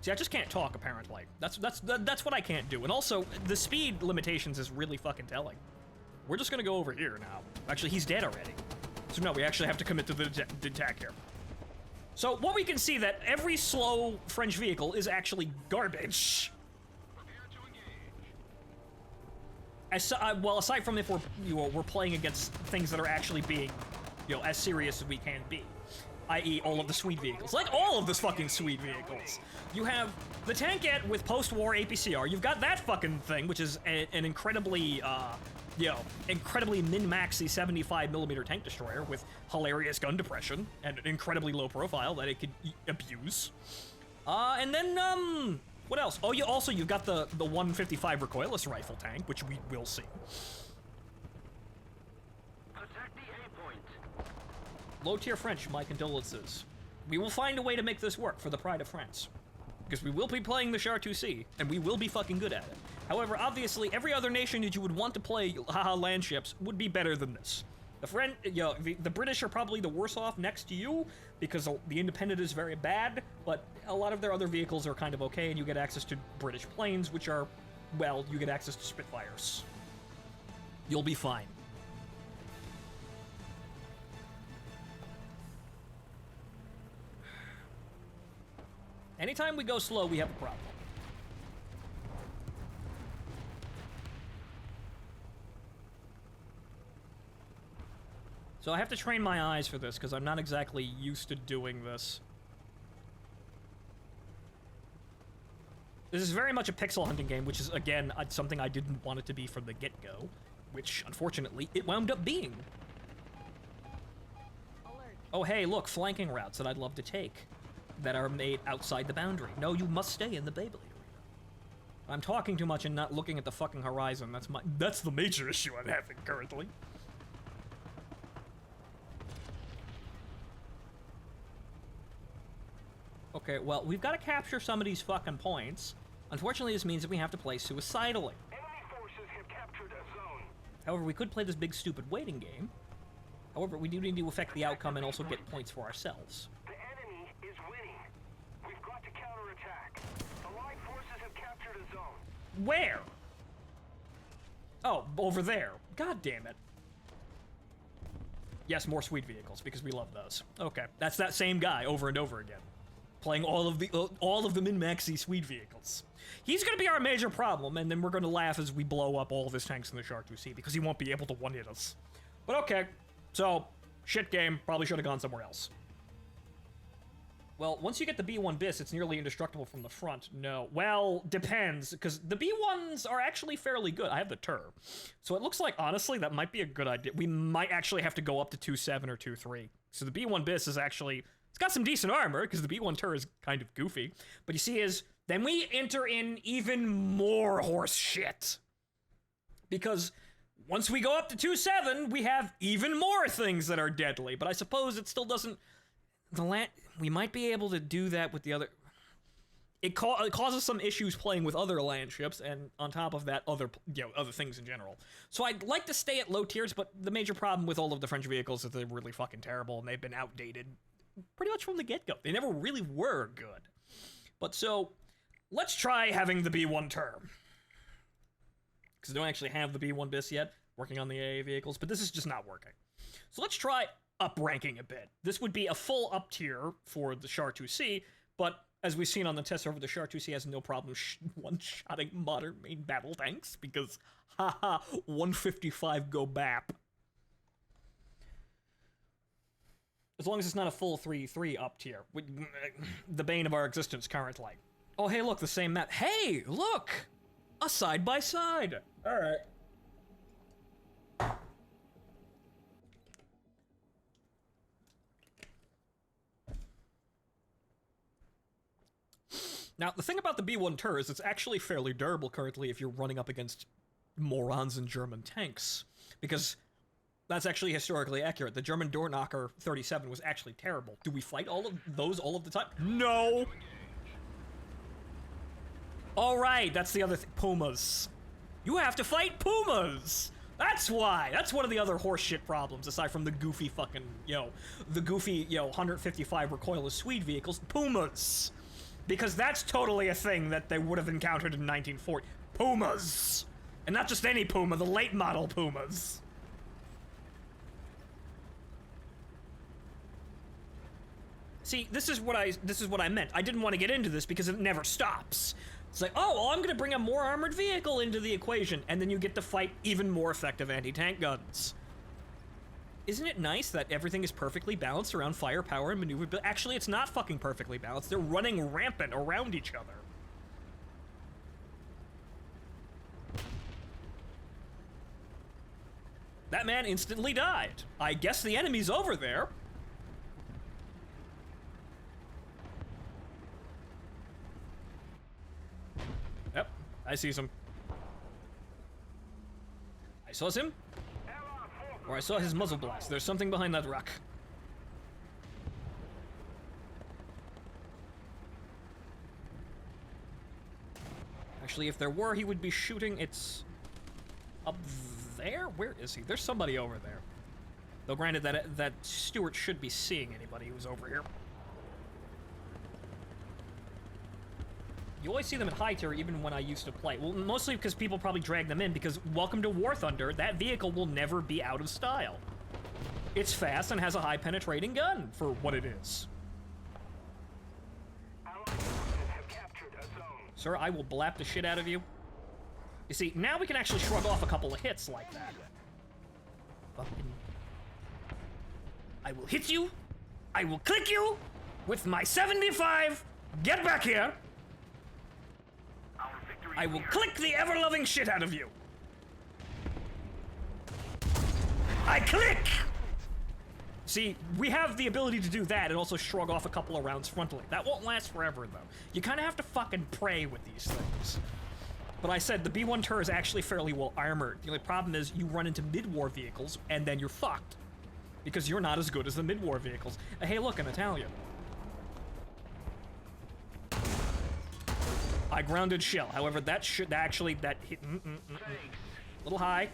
See, I just can't talk, apparently. That's what I can't do. And also, the speed limitations is really fucking telling. We're just gonna go over here now. Actually, he's dead already. So no, we actually have to commit to the attack here. So, what we can see that every slow French vehicle is actually garbage. Well, aside from if we're playing against things that are actually being, as serious as we can be. I.e. all of the Swede vehicles. Like all of the fucking Swede vehicles. You have the Tankette with post-war APCR. You've got that fucking thing, which is an incredibly, incredibly min-maxy 75mm tank destroyer with hilarious gun depression and an incredibly low profile that it could abuse. And then, what else? Oh, you've got the 155 recoilless rifle tank, which we will see. Low-tier French, my condolences. We will find a way to make this work for the pride of France. Because we will be playing the Char 2C, and we will be fucking good at it. However, obviously, every other nation that you would want to play land ships would be better than this. The British are probably the worse off next to you, because the Independent is very bad, but a lot of their other vehicles are kind of okay, and you get access to British planes, which are, well, you get access to Spitfires. You'll be fine. Anytime we go slow, we have a problem. So I have to train my eyes for this, because I'm not exactly used to doing this. This is very much a pixel hunting game, which is, again, something I didn't want it to be from the get-go, which, unfortunately, it wound up being. Alert. Oh, hey, look, flanking routes that I'd love to take. That are made outside the boundary. No, you must stay in the Beyblade arena. I'm talking too much and not looking at the fucking horizon. That's the major issue I'm having currently. Okay, well, we've got to capture some of these fucking points. Unfortunately, this means that we have to play suicidally. Enemy forces have captured a zone. However, we could play this big stupid waiting game. However, we do need to affect the outcome and also get points for ourselves. Where? Oh, over there. God damn it. Yes, more Swede vehicles, because we love those. Okay, that's that same guy over and over again. Playing all of the min-maxy Swede vehicles. He's gonna be our major problem, and then we're gonna laugh as we blow up all of his tanks in the Char 2C, because he won't be able to one-hit us. But okay, so, shit game, probably should have gone somewhere else. Well, once you get the B1 BIS, it's nearly indestructible from the front. No. Well, depends, because the B1s are actually fairly good. I have the TUR. So it looks like, honestly, that might be a good idea. We might actually have to go up to 2.7 or 2.3. So the B1 BIS is actually... It's got some decent armor, because the B1 TUR is kind of goofy. But you see then we enter in even more horse shit. Because once we go up to 2.7, we have even more things that are deadly. But I suppose it still doesn't... We might be able to do that with the other... It causes some issues playing with other land ships, and on top of that, other things in general. So I'd like to stay at low tiers, but the major problem with all of the French vehicles is they're really fucking terrible, and they've been outdated pretty much from the get-go. They never really were good. But so, let's try having the B1 term. Because I don't actually have the B1 BIS yet, working on the AA vehicles, but this is just not working. So let's try up ranking a bit. This would be a full up tier for the Char 2C, but as we've seen on the test server, the Char 2C has no problem one-shotting modern main battle tanks, because, haha, 155 go bap. As long as it's not a full 3-3 up tier. The bane of our existence currently. Oh, hey, look, the same map. Hey, look! A side-by-side! Alright. Now, the thing about the B1 Tur is it's actually fairly durable currently if you're running up against morons in German tanks. Because that's actually historically accurate. The German Door Knocker 37 was actually terrible. Do we fight all of those all of the time? No! Alright, that's the other thing. Pumas. You have to fight Pumas! That's why! That's one of the other horseshit problems, aside from the goofy fucking, the goofy, 155 recoilless Swede vehicles. Pumas! Because that's totally a thing that they would have encountered in 1940. Pumas! And not just any Puma, the late model Pumas. See, this is what I meant. I didn't want to get into this because it never stops. It's like, oh, well, I'm gonna bring a more armored vehicle into the equation, and then you get to fight even more effective anti-tank guns. Isn't it nice that everything is perfectly balanced around firepower and maneuverability? Actually, it's not fucking perfectly balanced. They're running rampant around each other. That man instantly died. I guess the enemy's over there. Yep, I see some. I saw him. Or I saw his muzzle blast. There's something behind that rock. Actually, if there were, he would be shooting. It's up there? Where is he? There's somebody over there. Though granted, that Stuart should be seeing anybody who's over here. You always see them in high tier even when I used to play. Well, mostly because people probably drag them in, because welcome to War Thunder, that vehicle will never be out of style. It's fast and has a high penetrating gun for what it is. Sir, I will blap the shit out of you. You see, now we can actually shrug off a couple of hits like that. Fucking... I will hit you. I will click you with my 75. Get back here. I will click the ever-loving shit out of you. I click! See, we have the ability to do that and also shrug off a couple of rounds frontally. That won't last forever, though. You kind of have to fucking pray with these things. But I said, the B1 Tur is actually fairly well armored. The only problem is you run into mid-war vehicles, and then you're fucked. Because you're not as good as the mid-war vehicles. Hey, look, an Italian. I grounded shell. However, that should actually that hit little high.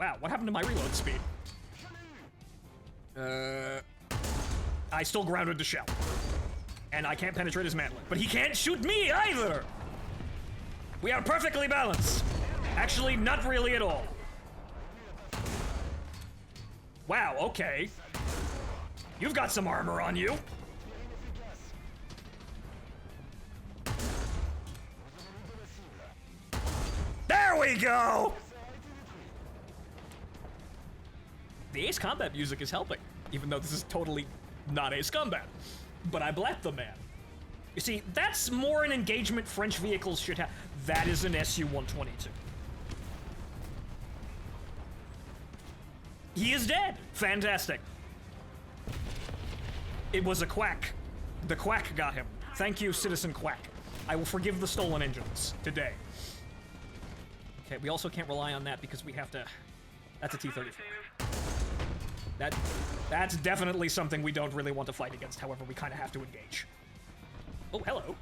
Wow, what happened to my reload speed? I still grounded the shell, and I can't penetrate his mantlet, but he can't shoot me either. We are perfectly balanced. Actually, not really at all. Wow. Okay. You've got some armor on you. There we go! The Ace Combat music is helping, even though this is totally not Ace Combat. But I blapped the man. You see, that's more an engagement French vehicles should have. That is an Su-122. He is dead! Fantastic. It was a quack. The quack got him. Thank you, Citizen Quack. I will forgive the stolen engines today. Okay, we also can't rely on that because we have to... That's a T-34. That's definitely something we don't really want to fight against, however, we kind of have to engage. Oh, hello.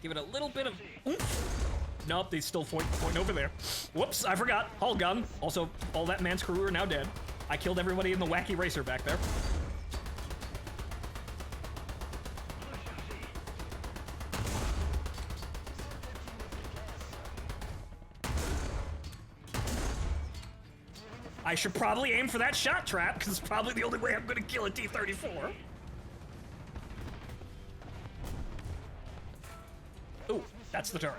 Give it a little bit of oomph. Nope, they still pointing over there. Whoops, I forgot. Hull gun. Also, all that man's crew are now dead. I killed everybody in the wacky racer back there. I should probably aim for that shot trap, because it's probably the only way I'm gonna kill a T-34. Ooh, that's the turret.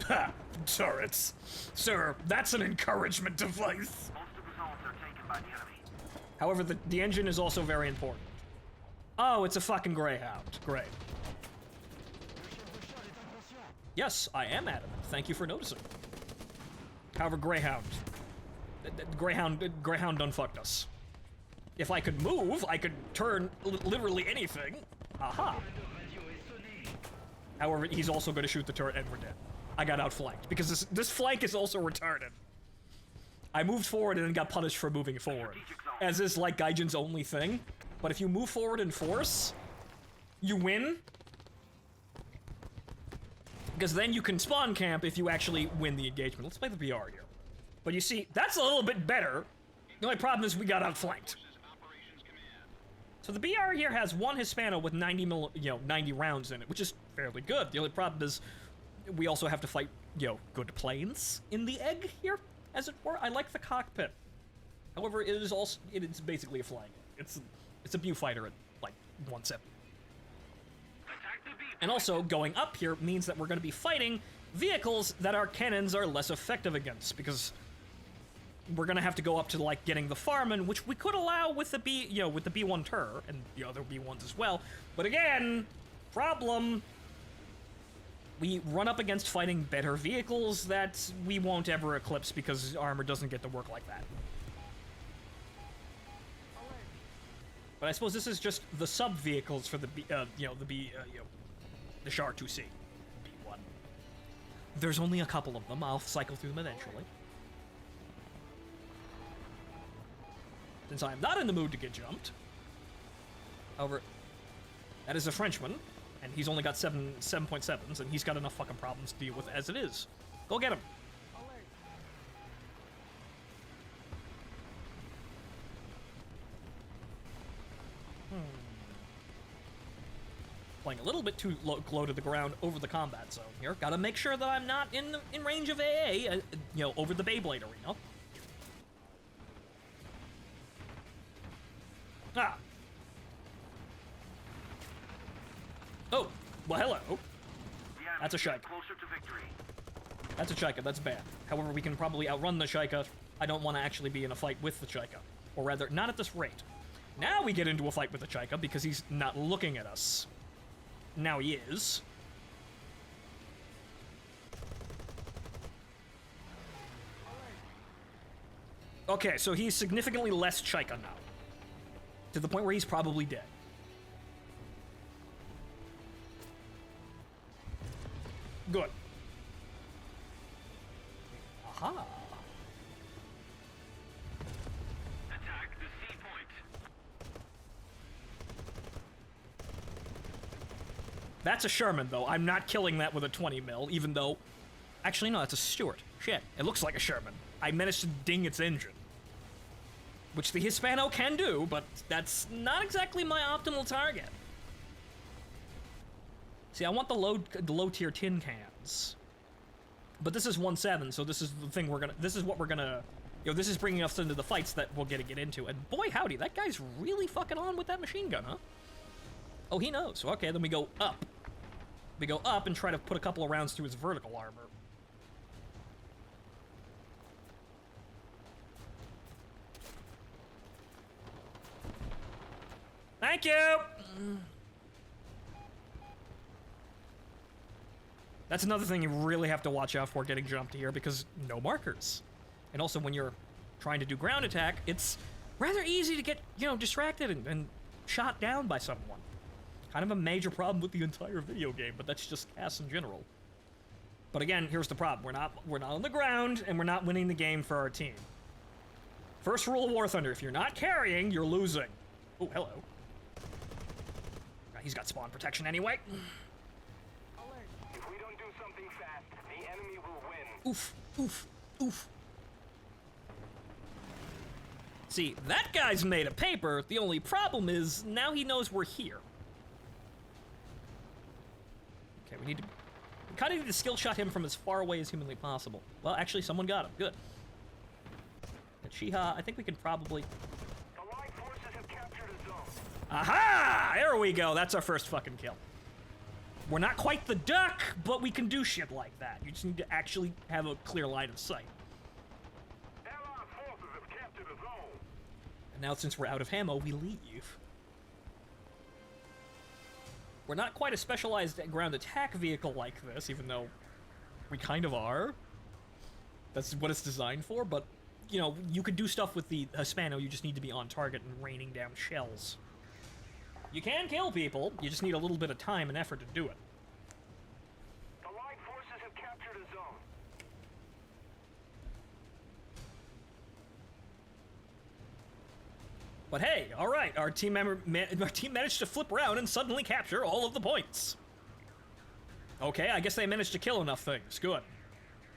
Ha! Turrets. Sir, that's an encouragement device. Most of the zones are taken by the enemy. However, the engine is also very important. Oh, it's a fucking Greyhound. Great. Yes, I am adamant. Thank you for noticing. However, Greyhound done fucked us. If I could move, I could turn literally anything. Aha. However, he's also going to shoot the turret and we're dead. I got outflanked because this flank is also retarded. I moved forward and then got punished for moving forward, as is like Gaijin's only thing. But if you move forward in force, you win. Because then you can spawn camp if you actually win the engagement. Let's play the BR here. But you see, that's a little bit better. The only problem is we got outflanked. So the BR here has one Hispano with 90 rounds in it, which is fairly good. The only problem is we also have to fight, good planes in the egg here, as it were. I like the cockpit. However, it is basically a flying egg. It's a viewfighter at like 170. And also, going up here means that we're going to be fighting vehicles that our cannons are less effective against, because we're going to have to go up to, like, getting the Farman, which we could allow with the with the B1 Tur, and the other B1s as well. But again, problem, we run up against fighting better vehicles that we won't ever eclipse because armor doesn't get to work like that. But I suppose this is just the sub-vehicles for the the Char 2C. B1. There's only a couple of them. I'll cycle through them eventually. Since I'm not in the mood to get jumped. However, that is a Frenchman, and he's only got 7.7s, and he's got enough fucking problems to deal with as it is. Go get him. Playing a little bit too low to the ground over the combat zone here. Gotta make sure that I'm not in range of AA, over the Beyblade arena. Ah. Oh, well, hello. That's a Shaika. That's a Shaika, that's bad. However, we can probably outrun the Shaika. I don't want to actually be in a fight with the Shaika. Or rather, not at this rate. Now we get into a fight with the Shaika because he's not looking at us. Now he is. Okay, so he's significantly less Shaika now. To the point where he's probably dead. Good. Aha. Attack the C point. That's a Sherman, though. I'm not killing that with a 20 mil, even though... Actually, no, that's a Stuart. Shit, it looks like a Sherman. I managed to ding its engine. Which the Hispano can do, but that's not exactly my optimal target. See, I want the low-tier tin cans. But this is 1.7, so this is the thing this is what we're gonna... this is bringing us into the fights that we're gonna get into. And boy howdy, that guy's really fucking on with that machine gun, huh? Oh, he knows. Okay, then we go up. We go up and try to put a couple of rounds through his vertical armor. Thank you! That's another thing you really have to watch out for getting jumped here, because no markers. And also when you're trying to do ground attack, it's rather easy to get, distracted and shot down by someone. Kind of a major problem with the entire video game, but that's just CAS in general. But again, here's the problem. We're not on the ground, and we're not winning the game for our team. First rule of War Thunder, if you're not carrying, you're losing. Oh, hello. He's got spawn protection anyway. If we don't do something fast, the enemy will win. Oof, oof, oof. See, that guy's made of paper. The only problem is, now he knows we're here. Okay, we kind of need to skill shot him from as far away as humanly possible. Well, actually, someone got him. Good. Chiha, I think we can probably... The Allied forces have captured a zone. Aha! There we go. That's our first fucking kill. We're not quite the duck, but we can do shit like that. You just need to actually have a clear line of sight. Allied forces have captured a zone. And now since we're out of ammo, we leave. We're not quite a specialized ground attack vehicle like this, even though we kind of are. That's what it's designed for, but, you know, you could do stuff with the Hispano, you just need to be on target and raining down shells. You can kill people, you just need a little bit of time and effort to do it. The Allied forces have captured a zone. But hey, alright, our team managed to flip around and suddenly capture all of the points. Okay, I guess they managed to kill enough things. Good.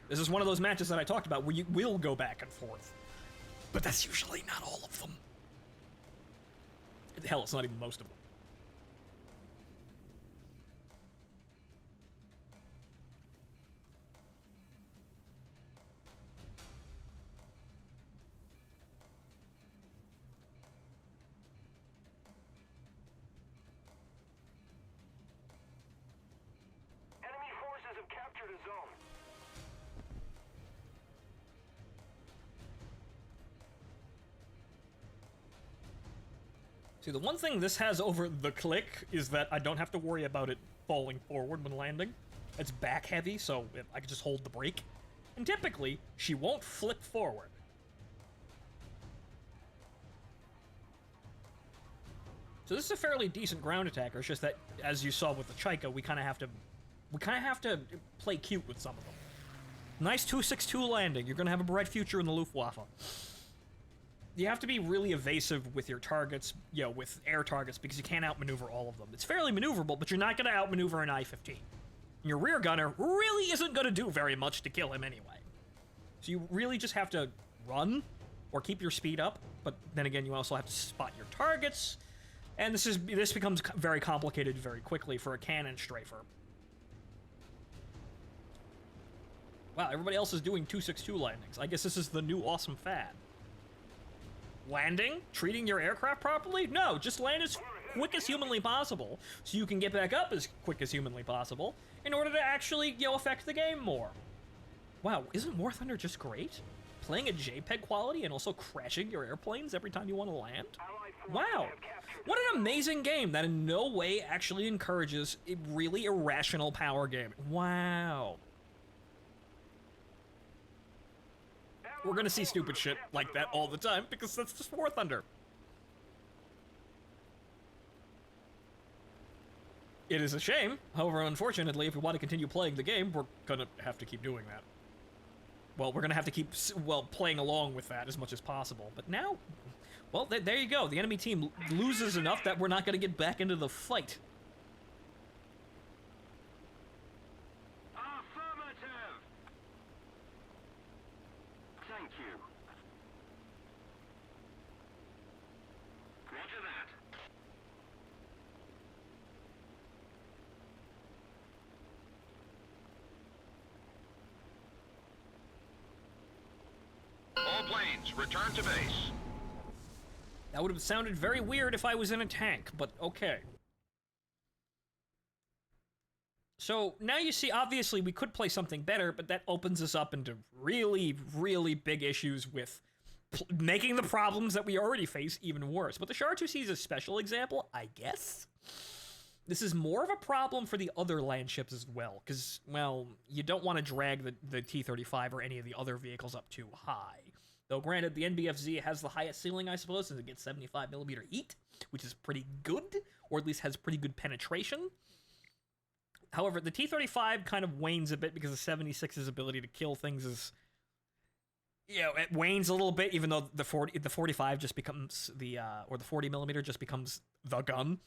This is one of those matches that I talked about where you will go back and forth. But that's usually not all of them. Hell, it's not even most of them. Enemy forces have captured a zone. See, the one thing this has over the click is that I don't have to worry about it falling forward when landing. It's back heavy, so I can just hold the brake. And typically, she won't flip forward. So this is a fairly decent ground attacker. It's just that, as you saw with the Chaika, we kind of have to play cute with some of them. Nice 262 landing. You're gonna have a bright future in the Luftwaffe. You have to be really evasive with your targets, you know, with air targets, because you can't outmaneuver all of them. It's fairly maneuverable, but you're not gonna outmaneuver an I-15. And your rear gunner really isn't gonna do very much to kill him anyway. So you really just have to run, or keep your speed up, but then again, you also have to spot your targets. And this becomes very complicated very quickly for a cannon strafer. Wow, everybody else is doing 262 landings. I guess this is the new awesome fad. Landing? Treating your aircraft properly? No, just land as quick as humanly possible, so you can get back up as quick as humanly possible, in order to actually, you know, affect the game more. Wow, isn't War Thunder just great? Playing at JPEG quality and also crashing your airplanes every time you want to land? Wow, what an amazing game that in no way actually encourages a really irrational power game. Wow. We're gonna see stupid shit like that all the time, because that's just War Thunder. It is a shame. However, unfortunately, if we want to continue playing the game, we're gonna have to keep doing that. Well, we're gonna have to keep, well, playing along with that as much as possible. But now, well, there you go. The enemy team loses enough that we're not gonna get back into the fight. Affirmative. Thank you. Roger that. All planes, return to base. That would have sounded very weird if I was in a tank, but okay. So now you see, obviously we could play something better, but that opens us up into really, really big issues with making the problems that we already face even worse. But the Char 2C is a special example, I guess. This is more of a problem for the other land ships as well, because, well, you don't want to drag the T-35 or any of the other vehicles up too high. Though granted, the NBFZ has the highest ceiling, I suppose, since it gets 75mm heat, which is pretty good, or at least has pretty good penetration. However, the T-35 kind of wanes a bit because of 76's ability to kill things is, you know, it wanes a little bit, even though the 45 just becomes or the 40mm just becomes the gun.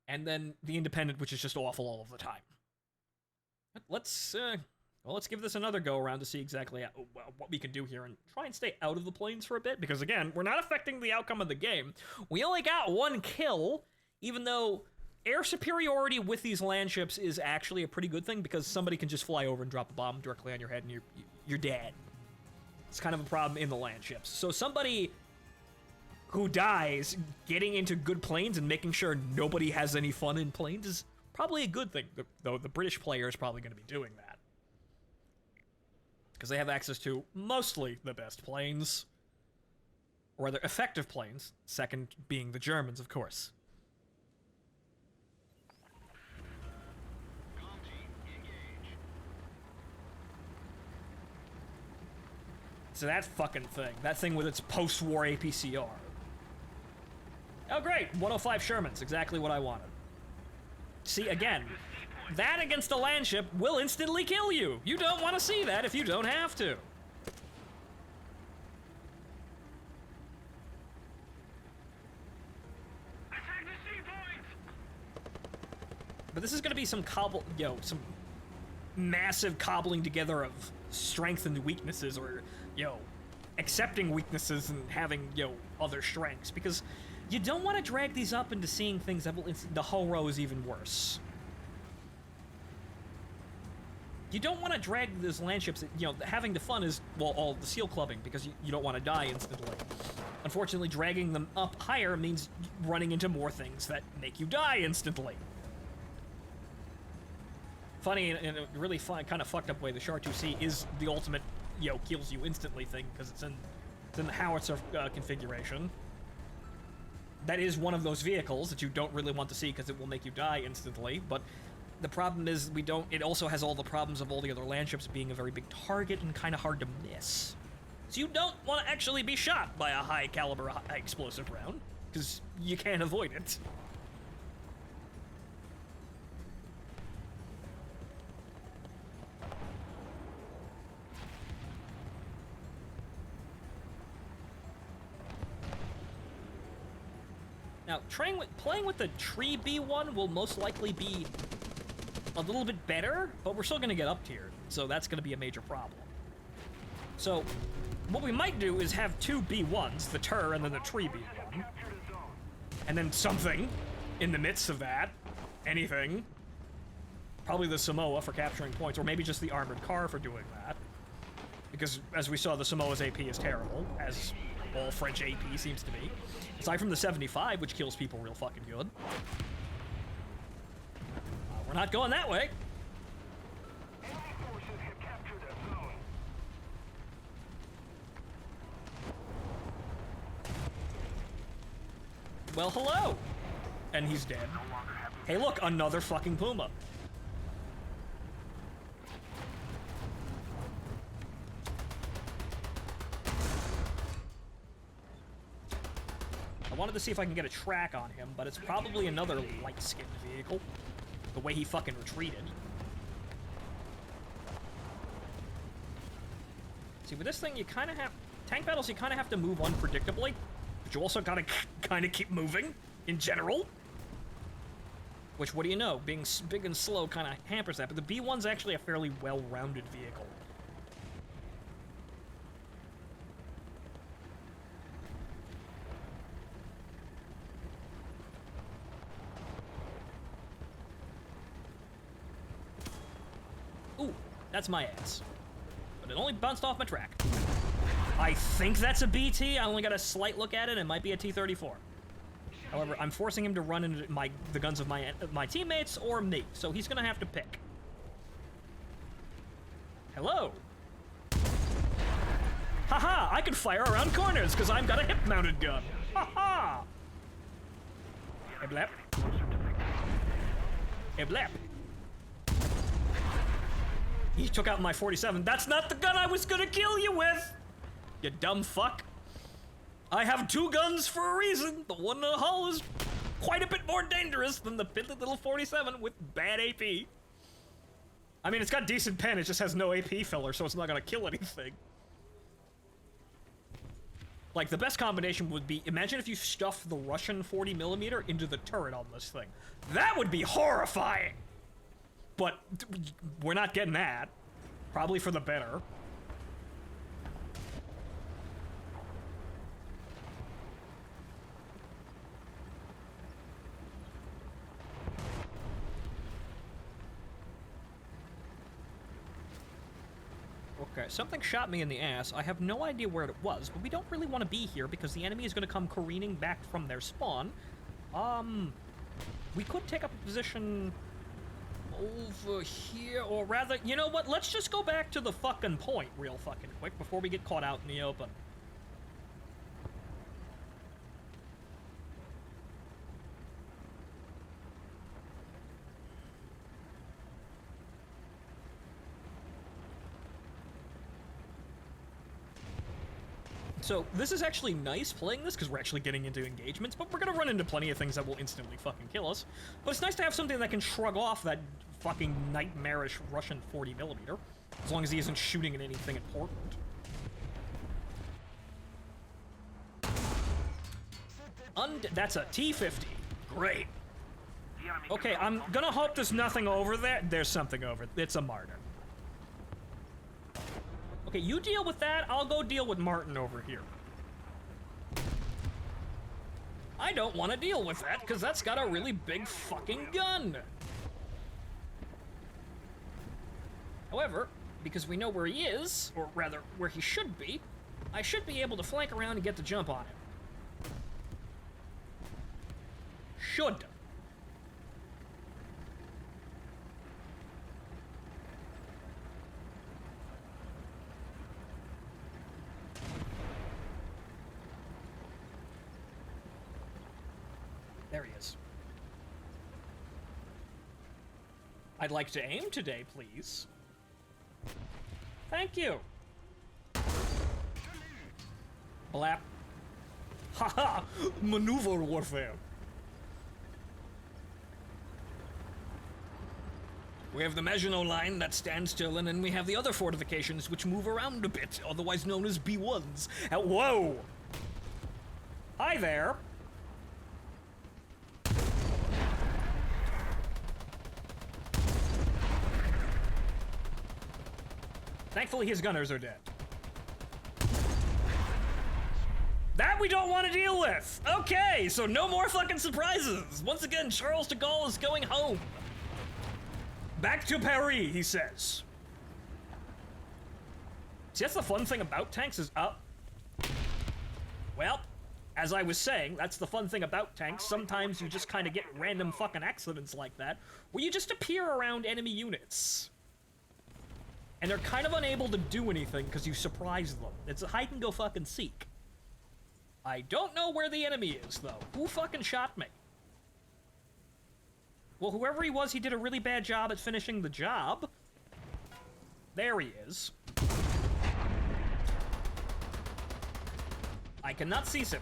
And then the Independent, which is just awful all of the time. Let's give this another go around to see exactly what we can do here and try and stay out of the planes for a bit, because again, we're not affecting the outcome of the game. We only got one kill, even though air superiority with these land ships is actually a pretty good thing, because somebody can just fly over and drop a bomb directly on your head and you're dead. It's kind of a problem in the land ships. So somebody who dies getting into good planes and making sure nobody has any fun in planes is probably a good thing, though the British player is probably going to be doing that. Because they have access to mostly the best planes, or rather effective planes, second being the Germans, of course. So that fucking thing, that thing with its post-war APCR. Oh great, 105 Shermans, exactly what I wanted. See, again, that against a land ship will instantly kill you. You don't want to see that if you don't have to. Attack the sea point! But this is going to be some some massive cobbling together of strengths and weaknesses, or, accepting weaknesses and having, other strengths, because you don't want to drag these up into seeing things that will the whole row is even worse. You don't want to drag those land ships, having the fun is, well, all the seal clubbing, because you don't want to die instantly. Unfortunately, dragging them up higher means running into more things that make you die instantly. Funny, in a really fun, kind of fucked up way, the Char 2C is the ultimate, kills you instantly thing, because it's in the howitzer configuration. That is one of those vehicles that you don't really want to see because it will make you die instantly, but the problem is it also has all the problems of all the other land ships being a very big target and kind of hard to miss. So you don't want to actually be shot by a high caliber, high explosive round, because you can't avoid it. Now, playing with the tree B1 will most likely be a little bit better, but we're still going to get up tiered, so that's going to be a major problem. So, what we might do is have two B1s, the Tur and then the tree B1, and then something in the midst of that, anything, probably the Samoa for capturing points, or maybe just the armored car for doing that, because as we saw, the Samoa's AP is terrible, as all French AP seems to be. Aside from the 75, which kills people real fucking good. We're not going that way. Enemy forces have captured a zone. Well, hello. And he's dead. Hey, look, another fucking Puma. I wanted to see if I can get a track on him, but it's probably another light-skinned vehicle. The way he fucking retreated. See, with this thing, you kind of have... Tank battles, you kind of have to move unpredictably, but you also gotta kind of keep moving, in general. Which, what do you know? Being big and slow kind of hampers that, but the B1's actually a fairly well-rounded vehicle. Ooh, that's my ass. But it only bounced off my track. I think that's a BT. I only got a slight look at it. It might be a T-34. However, I'm forcing him to run into the guns of my teammates or me, so he's gonna have to pick. Hello. Haha! I can fire around corners because I've got a hip-mounted gun. Haha! Hey, blap. Hey, blap. He took out my 47. That's not the gun I was gonna kill you with! You dumb fuck. I have two guns for a reason. The one in the hull is quite a bit more dangerous than the piddly little 47 with bad AP. I mean, it's got decent pen, it just has no AP filler, so it's not gonna kill anything. Like, the best combination would be, imagine if you stuffed the Russian 40mm into the turret on this thing. That would be horrifying! But we're not getting that. Probably for the better. Okay, something shot me in the ass. I have no idea where it was, but we don't really want to be here because the enemy is going to come careening back from their spawn. We could take up a position over here, or rather, you know what? Let's just go back to the fucking point real fucking quick before we get caught out in the open. So, this is actually nice playing this, because we're actually getting into engagements, but we're gonna run into plenty of things that will instantly fucking kill us. But it's nice to have something that can shrug off that fucking nightmarish Russian 40mm, as long as he isn't shooting at anything important. That's a T-50. Great. Okay, I'm gonna hope there's nothing over there. There's something over. It's a Martin. Okay, you deal with that, I'll go deal with Martin over here. I don't want to deal with that, because that's got a really big fucking gun. However, because we know where he is, or rather, where he should be, I should be able to flank around and get the jump on him. Should. There he is. I'd like to aim today, please. Thank you. Blap. Haha! Maneuver warfare. We have the Maginot Line that stands still, and then we have the other fortifications which move around a bit, otherwise known as B1s. Whoa! Hi there. Thankfully, his gunners are dead. That we don't want to deal with! Okay, so no more fucking surprises! Once again, Charles de Gaulle is going home. Back to Paris, he says. See, that's the fun thing about tanks is, well, as I was saying, that's the fun thing about tanks. Sometimes you just kind of get random fucking accidents like that, where you just appear around enemy units. And they're kind of unable to do anything because you surprise them. It's a hide and go fucking seek. I don't know where the enemy is, though. Who fucking shot me? Well, whoever he was, he did a really bad job at finishing the job. There he is. I cannot seize him.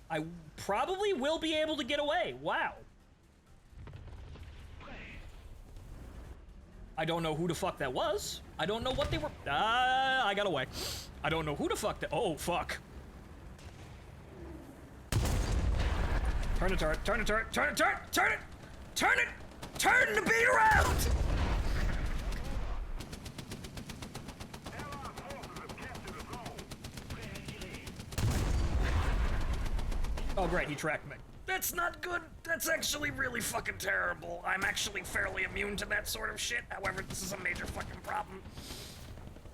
I probably will be able to get away. Wow. I don't know who the fuck that was. I don't know what they were. I got away. I don't know who the fuck that. Oh, fuck. Turn the turret, turn the turret, turn it, turn it, turn it, turn it, turn the beat around! Oh, great, he tracked me. That's not good. That's actually really fucking terrible. I'm actually fairly immune to that sort of shit. However, this is a major fucking problem.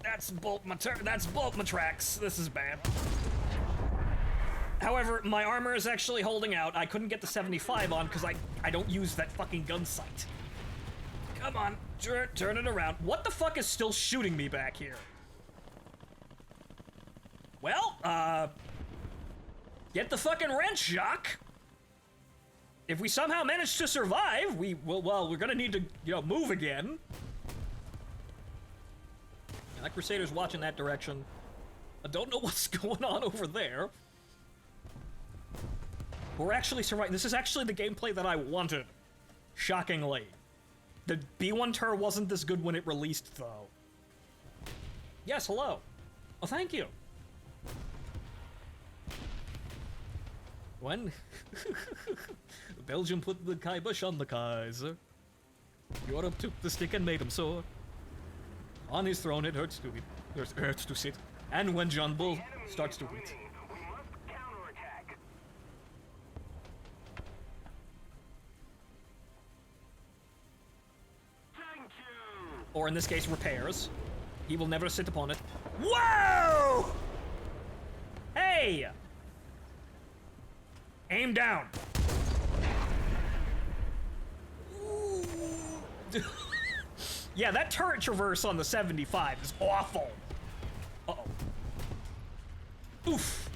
That's bolt my tracks. This is bad. However, my armor is actually holding out. I couldn't get the 75 on because I don't use that fucking gun sight. Come on, turn it around. What the fuck is still shooting me back here? Well, get the fucking wrench, Jacques. If we somehow manage to survive, well, we're gonna need to, you know, move again. And that Crusader's watching that direction. I don't know what's going on over there. We're actually surviving. This is actually the gameplay that I wanted. Shockingly. The B1 turret wasn't this good when it released, though. Yes, hello. Oh, thank you. When? Belgium put the kibosh on the Kaiser. Europe took the stick and made him sore. On his throne it hurts to sit. And when John Bull starts to wit. We must counterattack. Or in this case, repairs. He will never sit upon it. Whoa! Hey! Aim down. Yeah, that turret traverse on the 75 is awful. Uh-oh. Oof.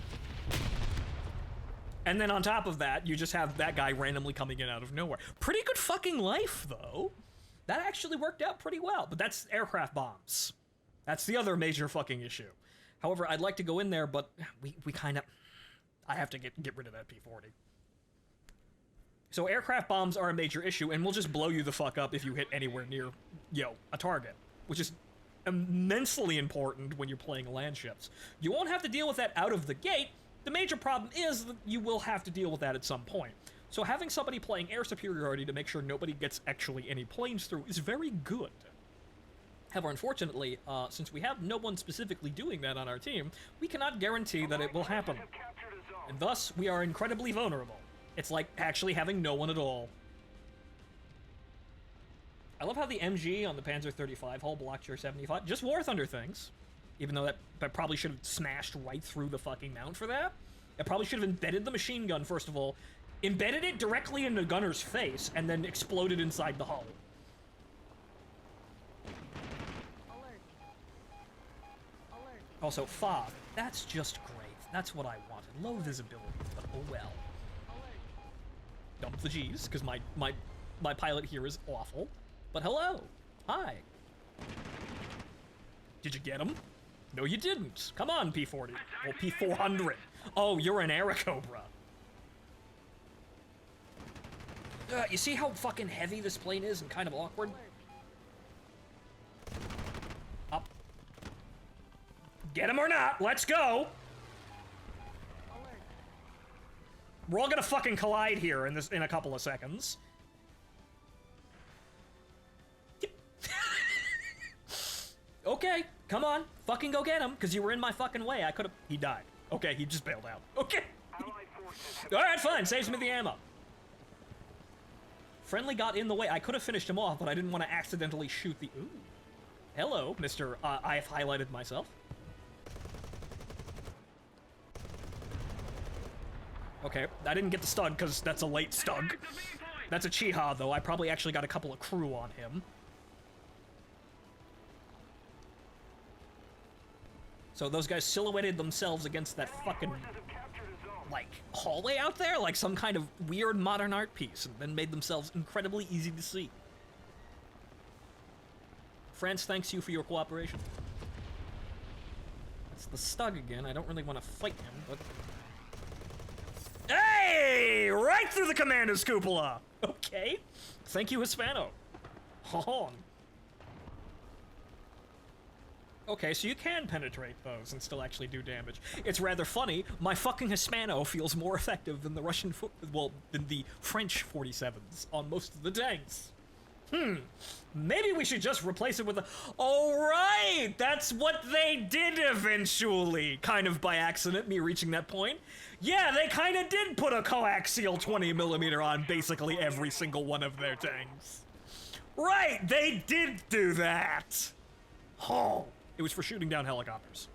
And then on top of that, you just have that guy randomly coming in out of nowhere. Pretty good fucking life, though. That actually worked out pretty well, but that's aircraft bombs. That's the other major fucking issue. However, I'd like to go in there, but we kind of... I have to get rid of that P-40. So aircraft bombs are a major issue, and will just blow you the fuck up if you hit anywhere near, a target, which is immensely important when you're playing land ships. You won't have to deal with that out of the gate. The major problem is that you will have to deal with that at some point. So having somebody playing air superiority to make sure nobody gets actually any planes through is very good. However, unfortunately, since we have no one specifically doing that on our team, we cannot guarantee that it will happen. And thus, we are incredibly vulnerable. It's like actually having no one at all. I love how the MG on the Panzer 35 hull blocked your 75. Just War Thunder things. Even though that probably should have smashed right through the fucking mount for that. It probably should have embedded the machine gun, first of all. Embedded it directly in the gunner's face, and then exploded inside the hull. Also, fog. That's just great. That's what I wanted. Low visibility, but oh well. Dump the G's, because my pilot here is awful. But hello. Hi. Did you get him? No, you didn't. Come on, P-40. Well, P-400. Oh, you're an Airacobra. You see how fucking heavy this plane is and kind of awkward? Up. Get him or not, let's go! We're all gonna fucking collide here in a couple of seconds. Okay, come on, fucking go get him, because you were in my fucking way. I could've... He died. Okay, he just bailed out. Okay. Alright, fine, saves me the ammo. Friendly got in the way. I could have finished him off, but I didn't want to accidentally shoot the... Ooh. Hello, Mr. I have highlighted myself. Okay, I didn't get the stun because that's a late stun. That's a Chiha, though. I probably actually got a couple of crew on him. So those guys silhouetted themselves against that fucking, like, hallway out there? Like some kind of weird modern art piece, and then made themselves incredibly easy to see. France thanks you for your cooperation. That's the Stug again. I don't really want to fight him, but... Hey! Right through the commander's cupola! Okay. Thank you, Hispano. Hon. Okay, so you can penetrate those and still actually do damage. It's rather funny. My fucking Hispano feels more effective than the than the French 47s on most of the tanks. Maybe we should just replace it with a... Oh, right! That's what they did eventually! Kind of by accident, me reaching that point. Yeah, they kind of did put a coaxial 20mm on basically every single one of their tanks. Right, they did do that! Oh, it was for shooting down helicopters.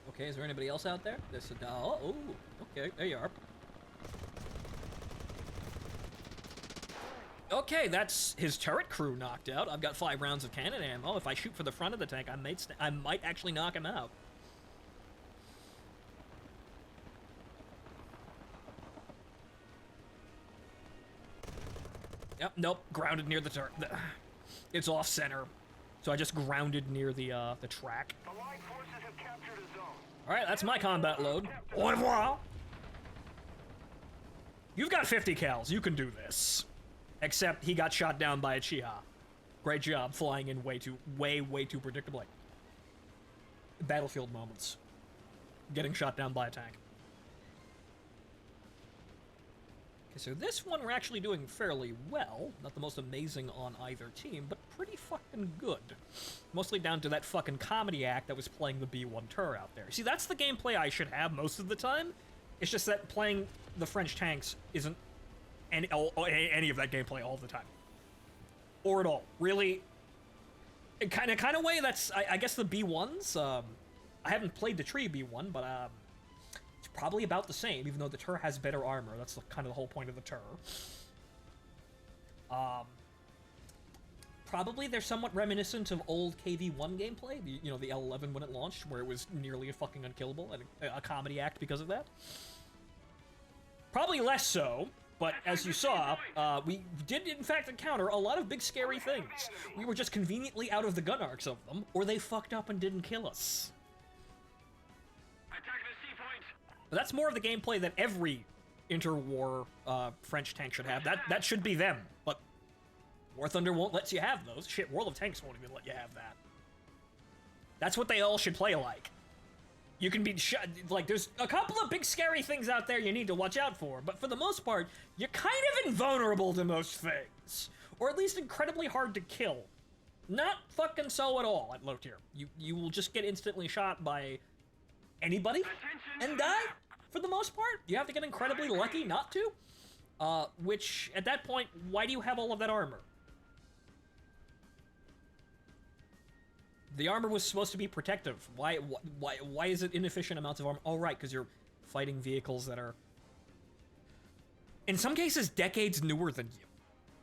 Okay, is there anybody else out there? There's a... Oh, okay, there you are. Okay, that's his turret crew knocked out. I've got 5 rounds of cannon ammo. If I shoot for the front of the tank, I might actually knock him out. Yep, nope, grounded near the turret. It's off center, so I just grounded near the track. All right, that's my combat load. Au revoir. You've got 50 cals. You can do this. Except he got shot down by a Chiha. Great job flying in way too predictably. Battlefield moments. Getting shot down by a tank. Okay, so this one we're actually doing fairly well. Not the most amazing on either team, but pretty fucking good. Mostly down to that fucking comedy act that was playing the B-1 turret out there. See, that's the gameplay I should have most of the time. It's just that playing the French tanks isn't any of that gameplay all the time. Or at all. Really, in kind of way, that's, I guess the B1s, I haven't played the tree B1, but it's probably about the same, even though the Tur has better armor. That's kind of the whole point of the Tur. Probably they're somewhat reminiscent of old KV1 gameplay, the L11 when it launched, where it was nearly fucking unkillable, and a comedy act because of that. Probably less so, but as you saw, we did in fact encounter a lot of big scary things. We were just conveniently out of the gun arcs of them, or they fucked up and didn't kill us. But that's more of the gameplay that every interwar French tank should have. That should be them, but War Thunder won't let you have those. Shit, World of Tanks won't even let you have that. That's what they all should play like. You can be like, there's a couple of big scary things out there you need to watch out for, but for the most part, you're kind of invulnerable to most things. Or at least incredibly hard to kill. Not fucking so at all at low tier. You will just get instantly shot by anybody and die, for the most part. You have to get incredibly lucky not to. Which, at that point, why do you have all of that armor? The armor was supposed to be protective. Why is it inefficient amounts of armor? Oh, right, because you're fighting vehicles that are, in some cases, decades newer than you.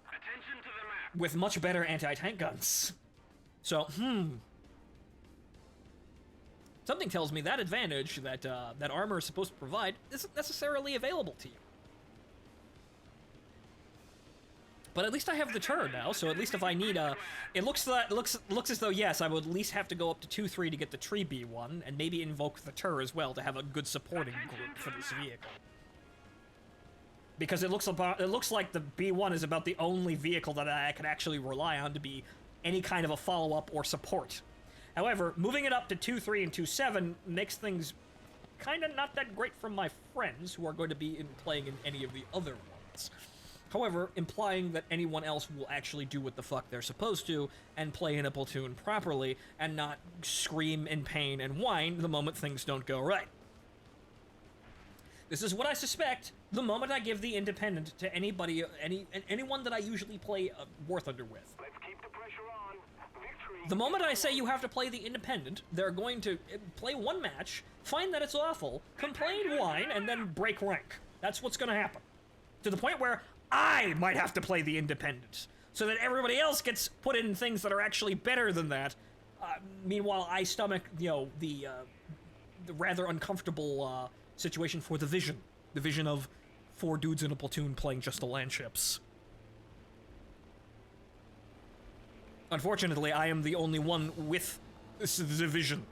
Attention to the map. With much better anti-tank guns. So, something tells me that advantage that that armor is supposed to provide isn't necessarily available to you. But at least I have the Tur now, so at least if I need it looks as though, yes, I would at least have to go up to 2-3 to get the tree B1, and maybe invoke the Tur as well to have a good supporting group for this vehicle. Because it looks like the B1 is about the only vehicle that I can actually rely on to be any kind of a follow-up or support. However, moving it up to 2-3 and 2-7 makes things kind of not that great for my friends who are going to be playing in any of the other ones. However, implying that anyone else will actually do what the fuck they're supposed to and play in a platoon properly and not scream in pain and whine the moment things don't go right. This is what I suspect the moment I give the Independent to anybody, anyone that I usually play War Thunder with. Let's keep the pressure on. Victory. The moment I say you have to play the Independent, they're going to play one match, find that it's awful, complain, whine, and then break rank. That's what's gonna happen. To the point where I might have to play the Independent, so that everybody else gets put in things that are actually better than that. Meanwhile, I stomach, the rather uncomfortable situation for the Vision. The Vision of 4 dudes in a platoon playing just the land ships. Unfortunately, I am the only one with this division.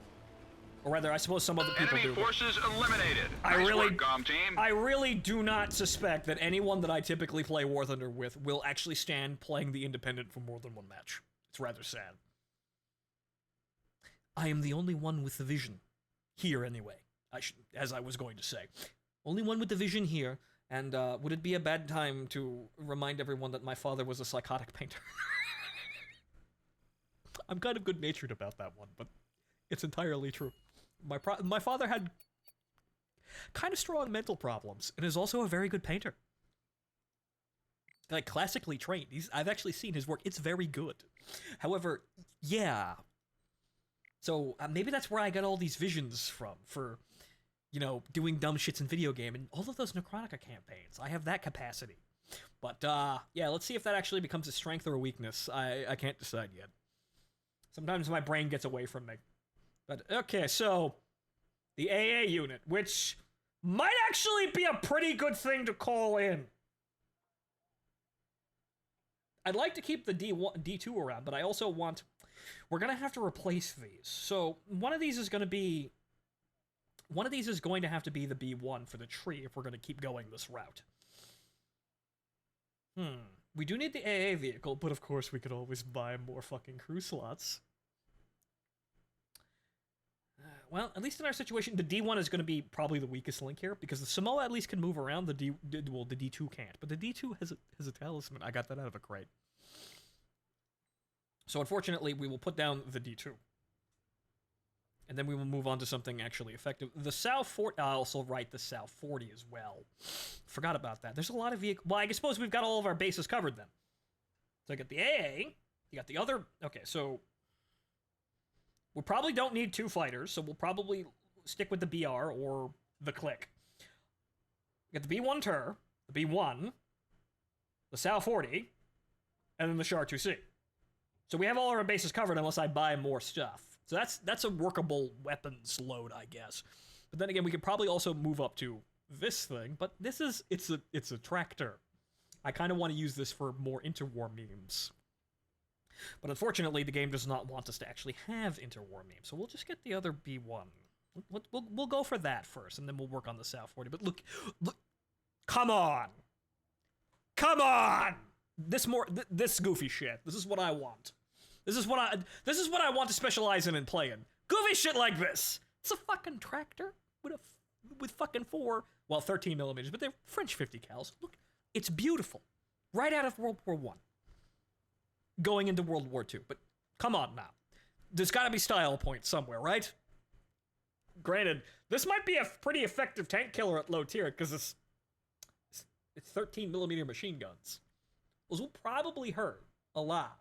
Or rather, I suppose some other people Enemy do. forces eliminated. I Nice really- work, Comm Team. I really do not suspect that anyone that I typically play War Thunder with will actually stand playing the Independent for more than one match. It's rather sad. I am the only one with the vision. Here, anyway. As I was going to say. Only one with the vision here, and would it be a bad time to remind everyone that my father was a psychotic painter? I'm kind of good-natured about that one, but it's entirely true. My father had kind of strong mental problems, and is also a very good painter. Like, classically trained. I've actually seen his work. It's very good. However, yeah. So, maybe that's where I got all these visions from, for, doing dumb shits in video game, and all of those Necronica campaigns. I have that capacity. But, yeah, let's see if that actually becomes a strength or a weakness. I can't decide yet. Sometimes my brain gets away from me. But, okay, so, the AA unit, which might actually be a pretty good thing to call in. I'd like to keep the D2 around, but I also want... We're going to have to replace these. So, one of these is going to have to be the B1 for the tree if we're going to keep going this route. We do need the AA vehicle, but of course we could always buy more fucking crew slots. Well, at least in our situation, the D1 is going to be probably the weakest link here, because the Samoa at least can move around, the D2 can't. But the D2 has a talisman. I got that out of a crate. So unfortunately, we will put down the D2. And then we will move on to something actually effective. The South 40, I also write the South 40 as well. Forgot about that. There's a lot of vehicles. Well, I suppose we've got all of our bases covered then. So I got the AA, you got the other, okay, so we probably don't need 2 fighters, so we'll probably stick with the BR or the Click. We got the B1 Tur, the B1, the South 40, and then the Char 2C. So we have all our bases covered unless I buy more stuff. So that's a workable weapons load, I guess. But then again, we could probably also move up to this thing, but this is, it's a tractor. I kind of want to use this for more interwar memes. But unfortunately, the game does not want us to actually have interwar memes, so we'll just get the other B1. We'll go for that first, and then we'll work on the South 40. But look, come on! Come on! This goofy shit. This is what I want. This is what I want to specialize in play in. Goofy shit like this. It's a fucking tractor with fucking 13 millimeters, but they're French 50 cals. Look, it's beautiful. Right out of World War I. Going into World War II. But come on now. There's gotta be style points somewhere, right? Granted, this might be a pretty effective tank killer at low tier, because it's 13 millimeter machine guns. Those will probably hurt a lot.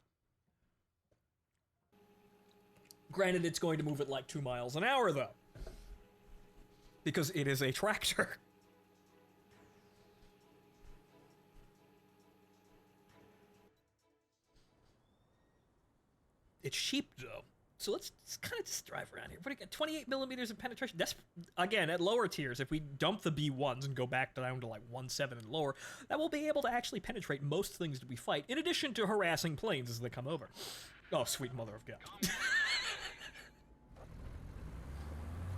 Granted, it's going to move at like 2 miles an hour, though. Because it is a tractor. It's cheap, though. So let's kind of just drive around here. What do you got? 28 millimeters of penetration. That's, again, at lower tiers, if we dump the B1s and go back down to like 1.7 and lower, that will be able to actually penetrate most things that we fight, in addition to harassing planes as they come over. Oh, sweet mother of God.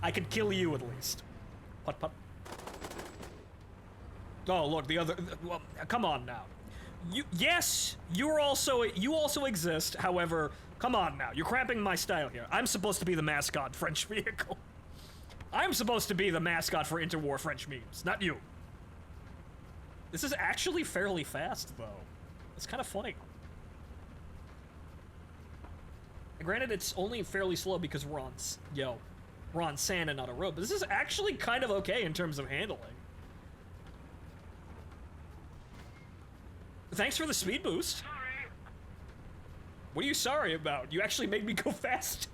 I could kill you at least. Put. Oh, look, the other. Well, come on now. You also exist. However, come on now. You're cramping my style here. I'm supposed to be the mascot French vehicle. I'm supposed to be the mascot for interwar French memes, not you. This is actually fairly fast, though. It's kind of funny. Granted, it's only fairly slow because we're on sand and not a road, but this is actually kind of okay in terms of handling. Thanks for the speed boost. Sorry. What are you sorry about? You actually made me go faster.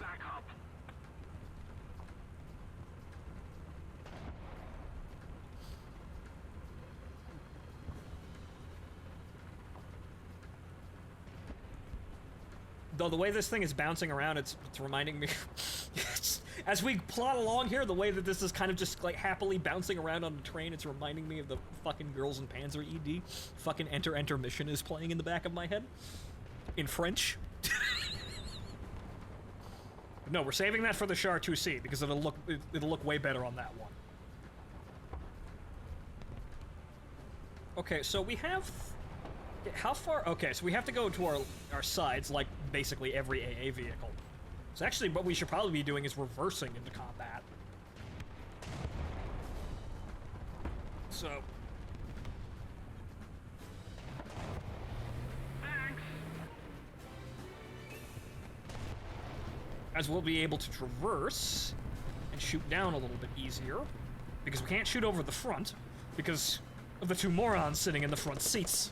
Back up. Though the way this thing is bouncing around, it's reminding me... As we plot along here, the way that this is kind of just, like, happily bouncing around on the train, it's reminding me of the fucking Girls in Panzer ED. Fucking Enter Enter Mission is playing in the back of my head. In French. No, we're saving that for the Char 2C, because it'll look way better on that one. Okay, so we have... How far? Okay, so we have to go to our sides, like basically every AA vehicle. So actually, what we should probably be doing is reversing into combat. So... Thanks. As we'll be able to traverse and shoot down a little bit easier, because we can't shoot over the front, because of the 2 morons sitting in the front seats.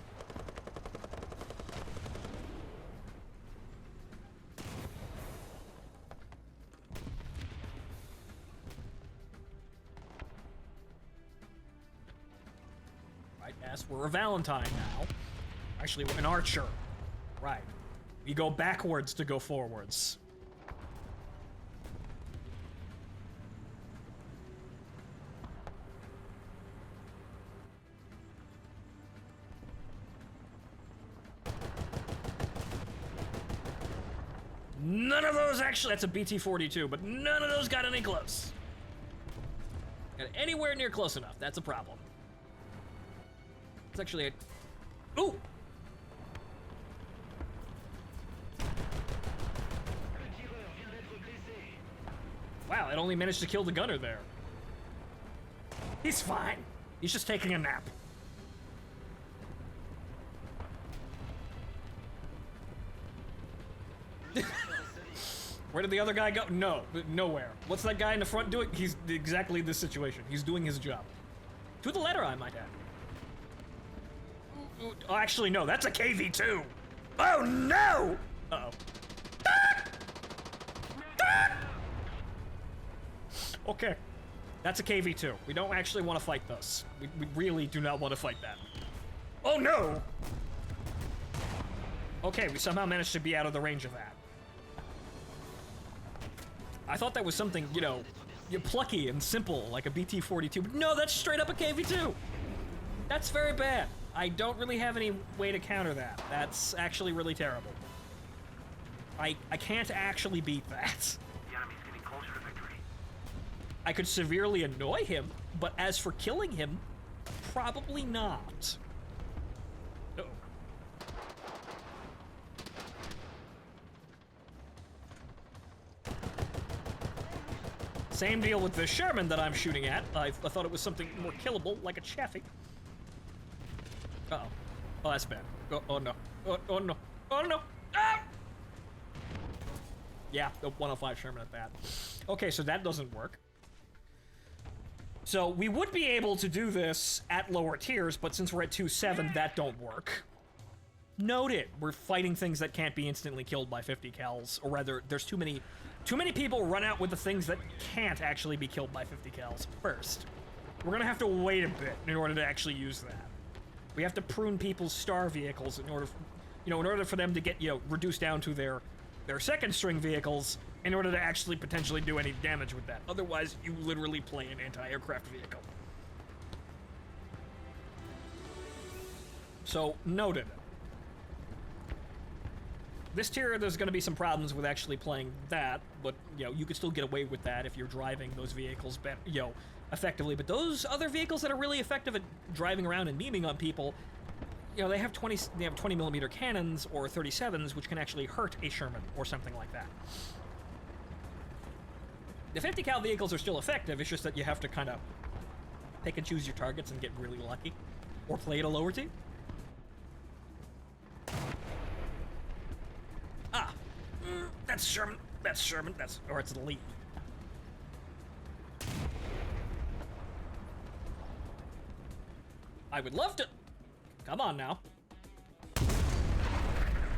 Yes, we're a Valentine now. Actually, we're an archer. Right. We go backwards to go forwards. None of those actually, that's a BT-42, but none of those got any close. Got anywhere near close enough, that's a problem. It's actually a... Ooh! Wow, it only managed to kill the gunner there. He's fine. He's just taking a nap. Where did the other guy go? No, nowhere. What's that guy in the front doing? He's exactly this situation. He's doing his job. To the letter, I might add. Oh, actually, no, that's a KV-2. Oh, no! Uh-oh. Okay. That's a KV-2. We don't actually want to fight those. We really do not want to fight that. Oh, no! Okay, we somehow managed to be out of the range of that. I thought that was something, you know, plucky and simple, like a BT-42, but no, that's straight up a KV-2! That's very bad. I don't really have any way to counter that. That's actually really terrible. I can't actually beat that. The enemy's getting closer to victory. I could severely annoy him, but as for killing him, probably not. Uh-oh. Same deal with the Sherman that I'm shooting at. I thought it was something more killable, like a Chaffee. Uh-oh. Oh, that's bad. Oh no. Oh no. Oh no. Ah! Yeah, the 105 Sherman at that. Okay, so that doesn't work. So we would be able to do this at lower tiers, but since we're at 2.7, that don't work. Noted. We're fighting things that can't be instantly killed by 50 cals, or rather, there's too many people run out with the things that can't actually be killed by 50 cals first. We're gonna have to wait a bit in order to actually use that. We have to prune people's star vehicles in order, in order for them to get, reduced down to their second string vehicles in order to actually potentially do any damage with that. Otherwise, you literally play an anti-aircraft vehicle. So, noted. This tier, there's going to be some problems with actually playing that, but, you can still get away with that if you're driving those vehicles, effectively. But those other vehicles that are really effective at driving around and beaming on people, they have 20 millimeter cannons or 37s, which can actually hurt a Sherman or something like that. The 50 cal vehicles are still effective. It's just that you have to kind of pick and choose your targets and get really lucky, or play at a lower tier. Ah, that's Sherman. That's Sherman. Or it's Lee. I would love to. Come on now.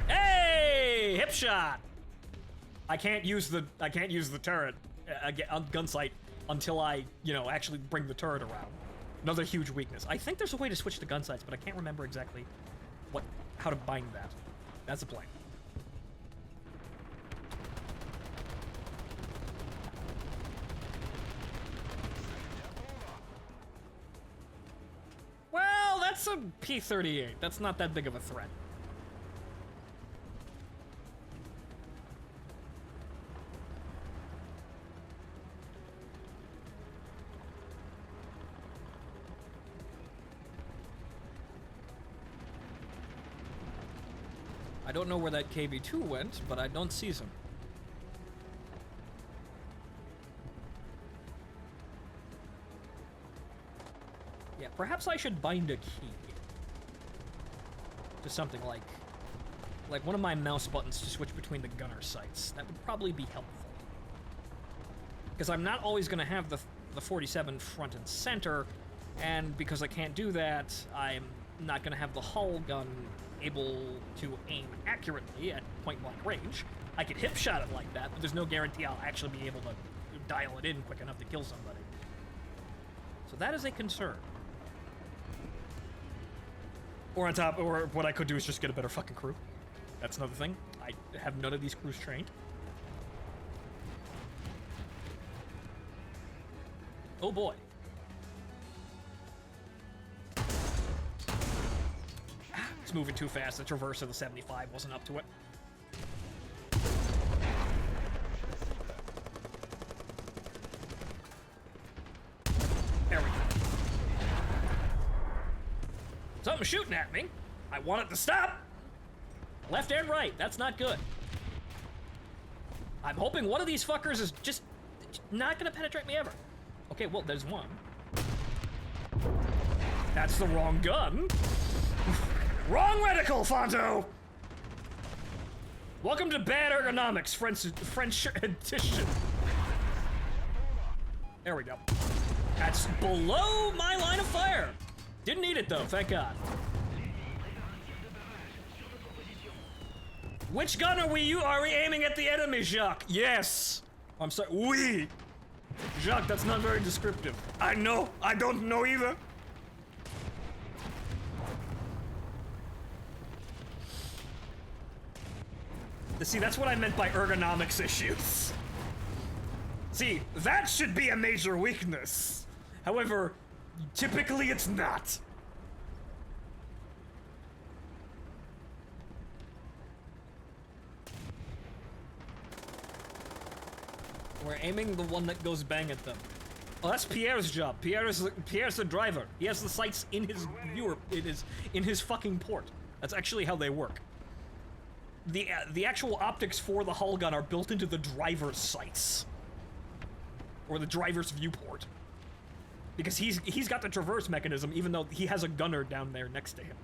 Hey, hip shot. I can't use the turret on gun sight until I, actually bring the turret around. Another huge weakness. I think there's a way to switch the gun sights, but I can't remember exactly how to bind that. That's the plan. Well, that's a P-38. That's not that big of a threat. I don't know where that KV-2 went, but I don't see some. Yeah, perhaps I should bind a key to something like one of my mouse buttons to switch between the gunner sights. That would probably be helpful. Because I'm not always going to have the 47 front and center, and because I can't do that, I'm not going to have the hull gun able to aim accurately at point-blank range. I could hip shot it like that, but there's no guarantee I'll actually be able to dial it in quick enough to kill somebody. So that is a concern. Or what I could do is just get a better fucking crew. That's another thing. I have none of these crews trained. Oh boy. It's moving too fast. The traverse of the 75 wasn't up to it. There we go. Something's shooting at me. I want it to stop. Left and right. That's not good. I'm hoping one of these fuckers is just not gonna penetrate me ever. Okay, well, there's one. That's the wrong gun. Wrong reticle, Phonto! Welcome to Bad Ergonomics, French edition. There we go. That's below my line of fire. Didn't need it though, thank God. Which gun are we aiming at the enemy, Jacques? Yes. I'm sorry. Oui. Jacques, that's not very descriptive. I know. I don't know either. See, that's what I meant by ergonomics issues. See, that should be a major weakness. However, typically it's not. We're aiming the one that goes bang at them. Oh, that's Pierre's job. Pierre's the driver. He has the sights in his viewer. It is in his fucking port. That's actually how they work. The actual optics for the hull gun are built into the driver's sights. Or the driver's viewport. Because he's got the traverse mechanism, even though he has a gunner down there next to him.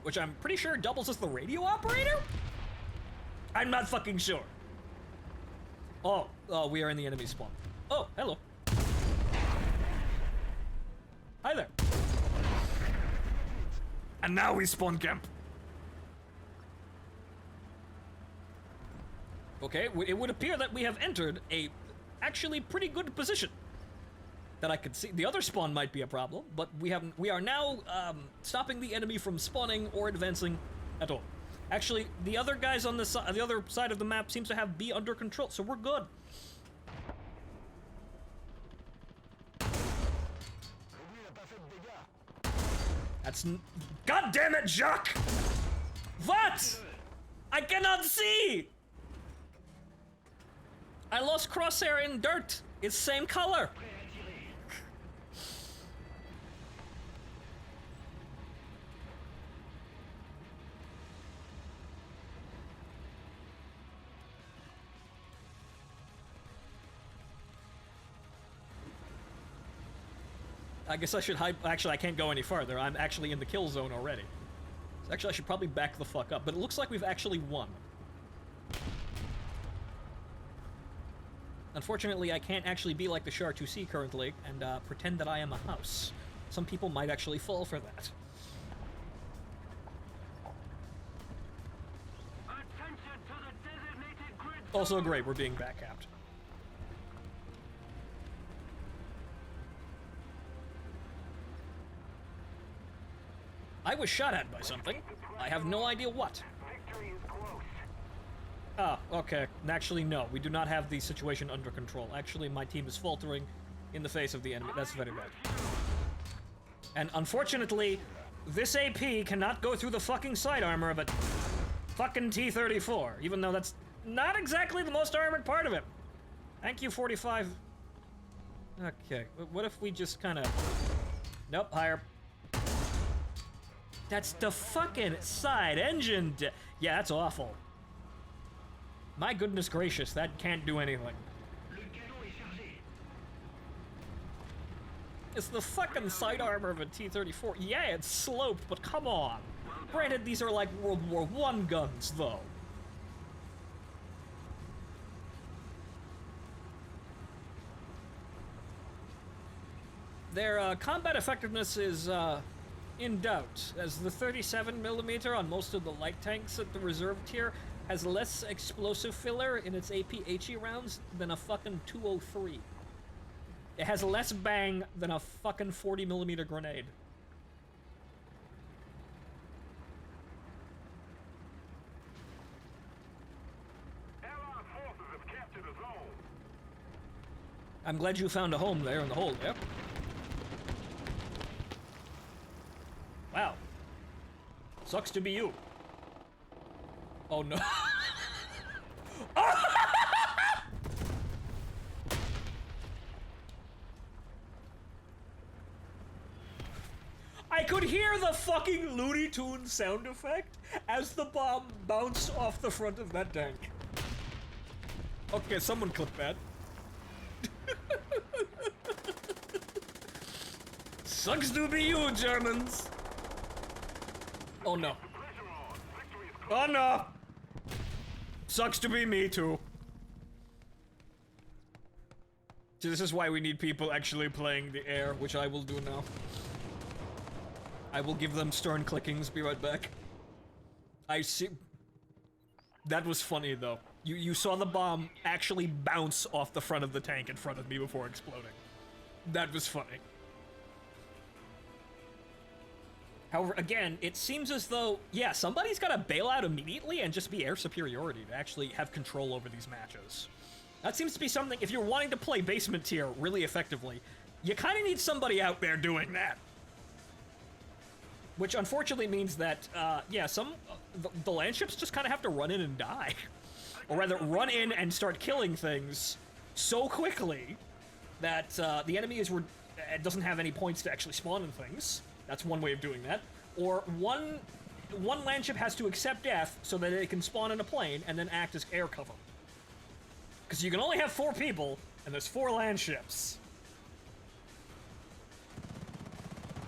Which I'm pretty sure doubles as the radio operator? I'm not fucking sure. Oh, we are in the enemy spawn. Oh, hello. Hi there. And now we spawn camp. Okay, it would appear that we have entered a actually pretty good position that I could see. The other spawn might be a problem, but we are now stopping the enemy from spawning or advancing at all. Actually, the other guys on the other side of the map seems to have B under control, so we're good. That's God damn it, Jacques! What? I cannot see! I lost crosshair in dirt. It's same color. I guess I should hide. Actually, I can't go any farther. I'm actually in the kill zone already. So actually, I should probably back the fuck up. But it looks like we've actually won. Unfortunately, I can't actually be like the Char 2C currently and pretend that I am a house. Some people might actually fall for that. Also great, we're being backcapped. I was shot at by something. I have no idea what. Ah, okay. Actually, no. We do not have the situation under control. Actually, my team is faltering in the face of the enemy. That's very bad. And unfortunately, this AP cannot go through the fucking side armor of a fucking T-34, even though that's not exactly the most armored part of it. Thank you, 45. Okay, what if we just kind of... Nope, higher. That's the fucking side engine. Yeah, that's awful. My goodness gracious, that can't do anything. It's the fucking side armor of a T-34. Yeah, it's sloped, but come on. Granted, these are like World War I guns, though. Their combat effectiveness is in doubt, as the 37mm on most of the light tanks at the reserve tier has less explosive filler in its AP-HE rounds than a fucking 203. It has less bang than a fucking 40mm grenade. Allied forces have captured a zone. I'm glad you found a home there in the hole, yep. Wow. Sucks to be you. Oh no. I could hear the fucking Looney Tunes sound effect as the bomb bounced off the front of that tank. Okay, someone clip that. Sucks to be you, Germans. Oh no. Pressure on. Victory is Oh no! Sucks to be me too. So this is why we need people actually playing the air, which I will do now. I will give them stern clickings, be right back. I see... That was funny though. You saw the bomb actually bounce off the front of the tank in front of me before exploding. That was funny. However, again, it seems as though, yeah, somebody's gotta bail out immediately and just be air superiority to actually have control over these matches. That seems to be something, if you're wanting to play basement tier really effectively, you kinda need somebody out there doing that. Which unfortunately means that, yeah, the land ships just kinda have to run in and die. Or rather, run in and start killing things so quickly that, the enemy doesn't have any points to actually spawn in things. That's one way of doing that. Or one land ship has to accept death so that it can spawn in a plane and then act as air cover. Because you can only have 4 people, and there's 4 land ships.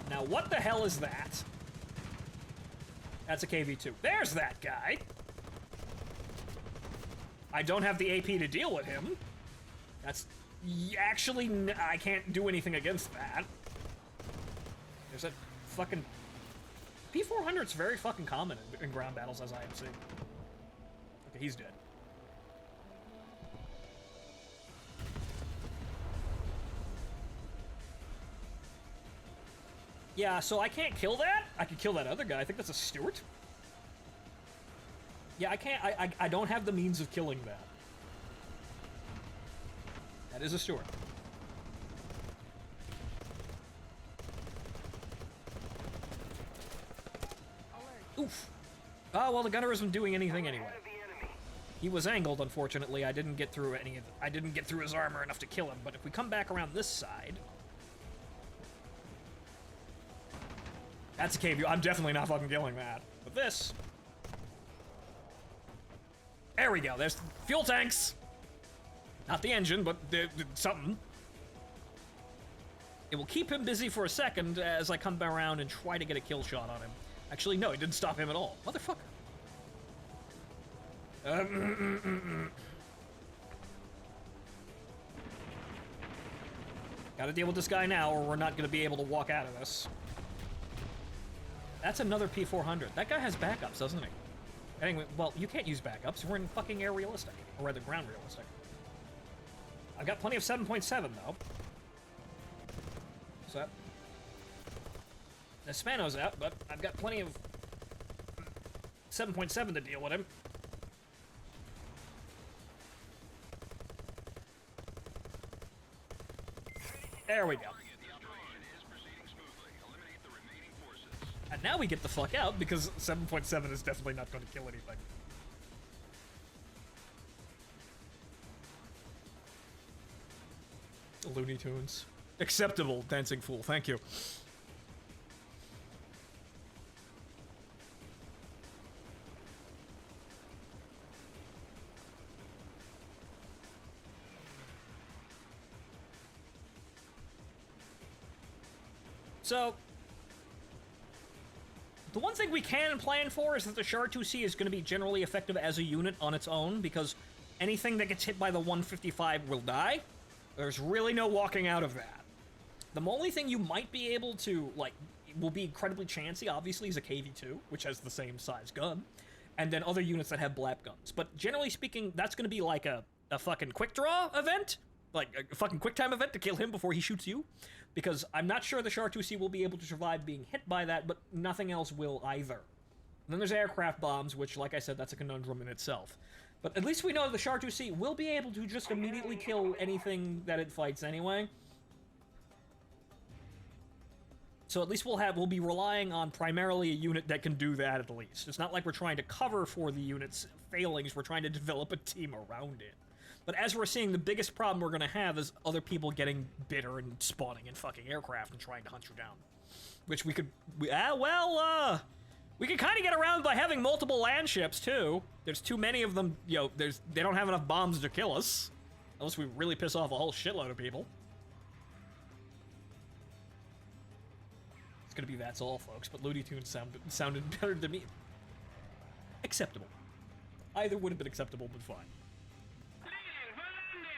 Now, what the hell is that? That's a KV-2. There's that guy! I don't have the AP to deal with him. That's... Actually, I can't do anything against that. There's a fucking... P-400's very fucking common in ground battles, as I have seen. Okay, he's dead. Yeah, so I can't kill that? I could kill that other guy. I think that's a Stewart. Yeah, I can't... I don't have the means of killing that. That is a Stewart. Oof. Oh, well, the gunner isn't doing anything anyway. He was angled, unfortunately. I didn't get through I didn't get through his armor enough to kill him, but if we come back around this side... That's a KV. I'm definitely not fucking killing that. But this... There we go. There's fuel tanks! Not the engine, but something. It will keep him busy for a second as I come around and try to get a kill shot on him. Actually, no, it didn't stop him at all. Motherfucker. Gotta deal with this guy now, or we're not gonna be able to walk out of this. That's another P-400. That guy has backups, doesn't he? Anyway, well, you can't use backups. We're in fucking air realistic. Or rather, ground realistic. I've got plenty of 7.7, though. So... The Spano's out, but I've got plenty of 7.7 to deal with him. There we go. And now we get the fuck out, because 7.7 is definitely not going to kill anything. Looney Tunes. Acceptable, Dancing Fool, thank you. So, the one thing we can plan for is that the Char 2C is going to be generally effective as a unit on its own, because anything that gets hit by the 155 will die. There's really no walking out of that. The only thing you might be able to, like, will be incredibly chancy, obviously, is a KV-2, which has the same size gun, and then other units that have blap guns. But generally speaking, that's going to be like a fucking quick draw event, like a fucking quick time event to kill him before he shoots you. Because I'm not sure the Char 2C will be able to survive being hit by that, but nothing else will either. And then there's aircraft bombs, which, like I said, that's a conundrum in itself. But at least we know the Char 2C will be able to just immediately kill anything that it fights anyway. So at least we'll be relying on primarily a unit that can do that at least. It's not like we're trying to cover for the unit's failings, we're trying to develop a team around it. But as we're seeing, the biggest problem we're gonna have is other people getting bitter and spawning in fucking aircraft and trying to hunt you down. Which we could, we could kind of get around by having multiple land ships, too. There's too many of them, you know, they don't have enough bombs to kill us. Unless we really piss off a whole shitload of people. It's gonna be that's all, folks, but Looney Tunes sounded better to me. acceptable. Either would have been acceptable, but fine. Leading for landing!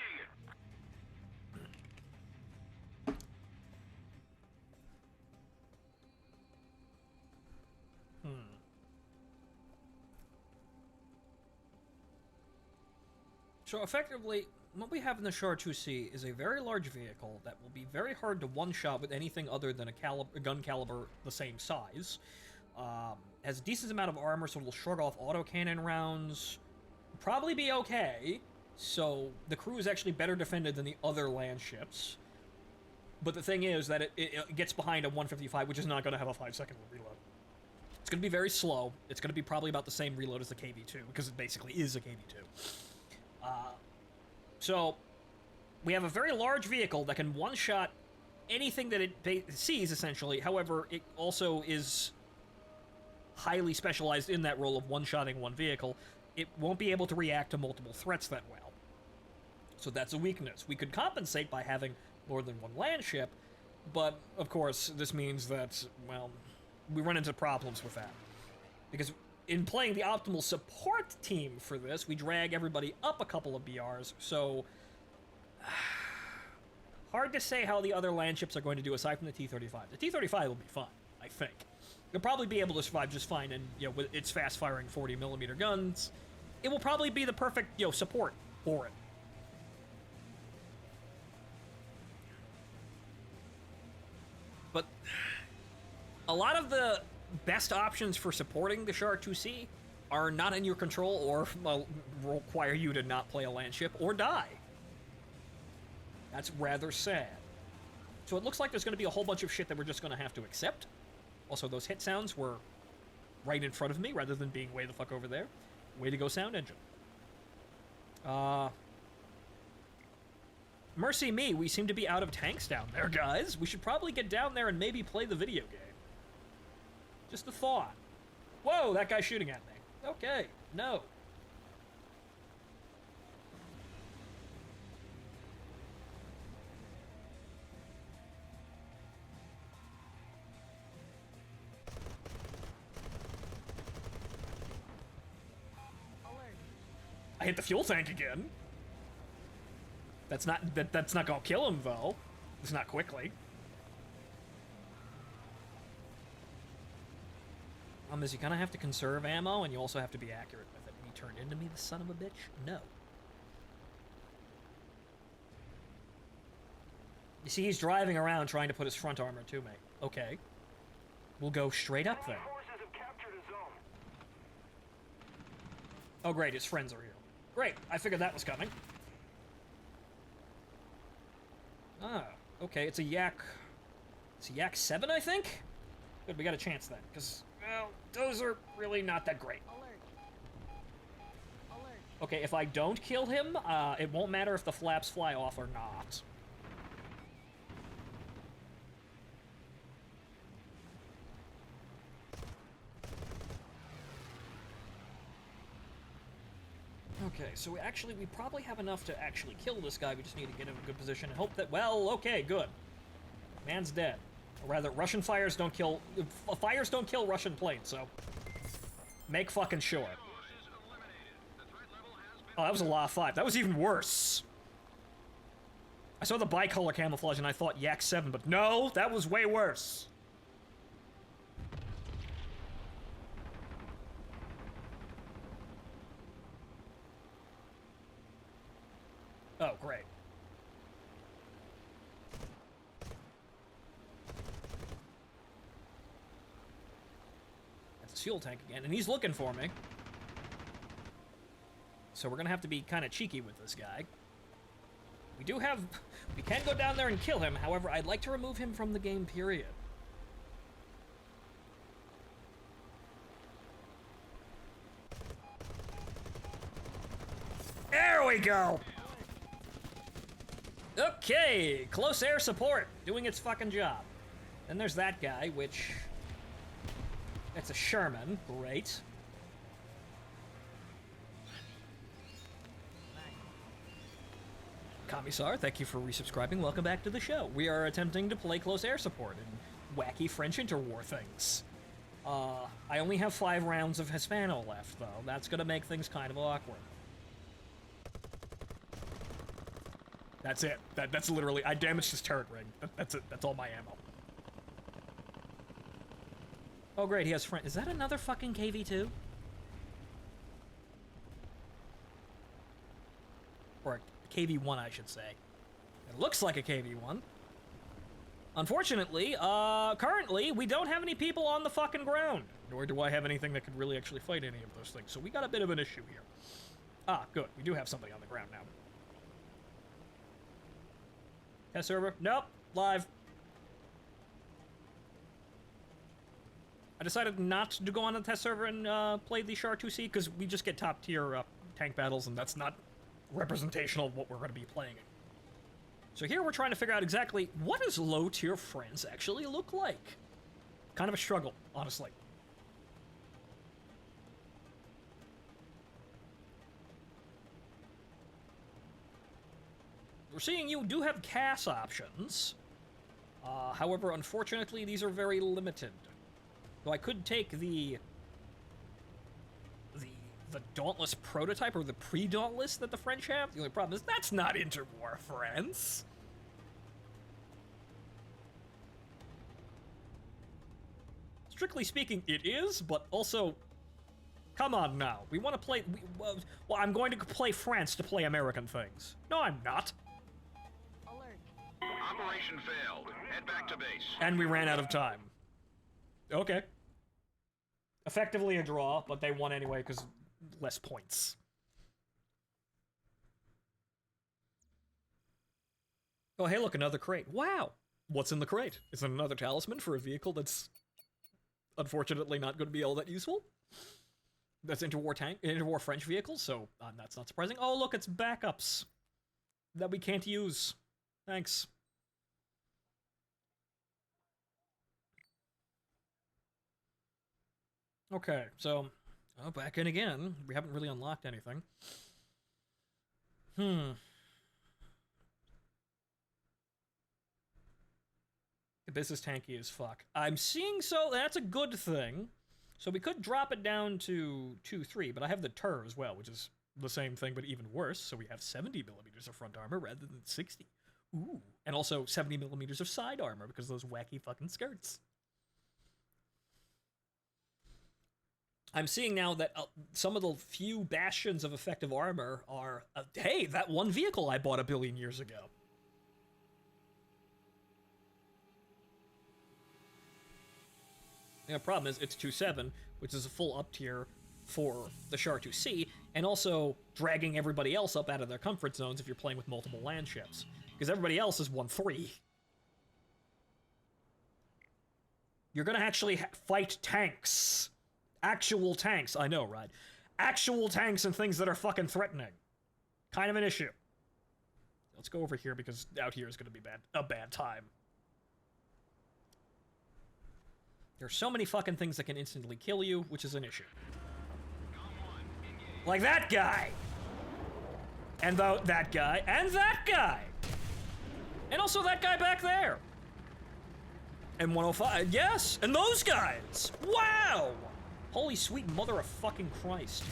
So effectively, what we have in the Char 2C is a very large vehicle that will be very hard to one-shot with anything other than a gun caliber the same size. Has a decent amount of armor, so it'll shrug off autocannon rounds. Probably be okay. So the crew is actually better defended than the other land ships. But the thing is that it gets behind a 155, which is not going to have a 5-second reload. It's going to be very slow. It's going to be probably about the same reload as the KV-2, because it basically is a KV-2. So, we have a very large vehicle that can one-shot anything that it sees, essentially. However, it also is highly specialized in that role of one-shotting one vehicle. It won't be able to react to multiple threats that well. So that's a weakness. We could compensate by having more than one land ship, but, of course, this means that, well, we run into problems with that. Because in playing the optimal support team for this, we drag everybody up a couple of BRs, so hard to say how the other land ships are going to do aside from the T-35. The T-35 will be fine, I think. It'll probably be able to survive just fine, and, you know, with its fast-firing 40mm guns, it will probably be the perfect, you know, support for it. But a lot of the best options for supporting the Char 2C are not in your control or require you to not play a land ship or die. That's rather sad. So it looks like there's going to be a whole bunch of shit that we're just going to have to accept. Also, those hit sounds were right in front of me rather than being way the fuck over there. Way to go, sound engine. Mercy me, we seem to be out of tanks down there, guys. We should probably get down there and maybe play the video game. Just a thought. Whoa, that guy's shooting at me. Okay, no. I hit the fuel tank again. That's not gonna kill him though. It's not quickly. Is you kind of have to conserve ammo, and you also have to be accurate with it. And he turned into me, the son of a bitch? No. You see, he's driving around trying to put his front armor to me. Okay. We'll go straight up then. Forces have captured a zone. Oh great, his friends are here. Great, I figured that was coming. Ah, okay, it's a Yak... It's a Yak 7, I think? Good, we got a chance then, because... Well, those are really not that great. Okay, if I don't kill him, it won't matter if the flaps fly off or not. Okay, so we probably have enough to actually kill this guy. We just need to get in a good position and hope that, well, okay, good. Man's dead. Or rather, Russian fires don't kill Russian planes, so make fucking sure. Oh, that was a Law 5. That was even worse. I saw the bicolor camouflage and I thought Yak 7, but no, that was way worse. Oh, great. That's a fuel tank again, and he's looking for me. So we're gonna have to be kind of cheeky with this guy. We can go down there and kill him, however, I'd like to remove him from the game, period. There we go! Okay, close air support, doing its fucking job. Then there's that guy, which... That's a Sherman, great. Commissar, thank you for resubscribing, welcome back to the show. We are attempting to play close air support and wacky French interwar things. I only have 5 rounds of Hispano left, though. That's gonna make things kind of awkward. That's it. That's literally... I damaged his turret ring. That's it. That's all my ammo. Oh, great. He has friend... Is that another fucking KV-2? Or a KV-1, I should say. It looks like a KV-1. Unfortunately, currently, we don't have any people on the fucking ground. Nor do I have anything that could really actually fight any of those things. So we got a bit of an issue here. Ah, good. We do have somebody on the ground now. Test server? Nope. Live. I decided not to go on the test server and play the Char 2C because we just get top tier tank battles, and that's not representational of what we're going to be playing. So here we're trying to figure out exactly what does low tier France actually look like. Kind of a struggle, honestly. We're seeing you do have CAS options. However, unfortunately, these are very limited. So I could take the Dauntless prototype, or the pre-Dauntless that the French have. The only problem is that's not Interwar France. Strictly speaking, it is, but also, come on now. We want to play... well, I'm going to play France to play American things. No, I'm not. Operation failed. Head back to base. And we ran out of time. Okay. Effectively a draw, but they won anyway because less points. Oh, hey, look, another crate. Wow! What's in the crate? Is it another talisman for a vehicle that's unfortunately not going to be all that useful? That's interwar French vehicles, so that's not surprising. Oh, look, it's backups that we can't use. Thanks. Okay, so, back in again. We haven't really unlocked anything. The business tanky as fuck. I'm seeing, so that's a good thing. So we could drop it down to 2-3, but I have the Tur as well, which is the same thing, but even worse. So we have 70 millimeters of front armor rather than 60. Ooh. And also 70 millimeters of side armor because of those wacky fucking skirts. I'm seeing now that some of the few bastions of effective armor are, hey, that one vehicle I bought 1 billion years ago. The problem is it's 2.7, which is a full up tier for the Char 2C, and also dragging everybody else up out of their comfort zones if you're playing with multiple land ships. Because everybody else is 1.3. You're gonna actually fight tanks. Actual tanks. I know, right? Actual tanks and things that are fucking threatening. Kind of an issue. Let's go over here because out here is gonna be a bad time. There's so many fucking things that can instantly kill you, which is an issue. Like that guy! And that guy, and that guy! And also that guy back there! And 105, yes! And those guys! Wow! Holy sweet mother of fucking Christ.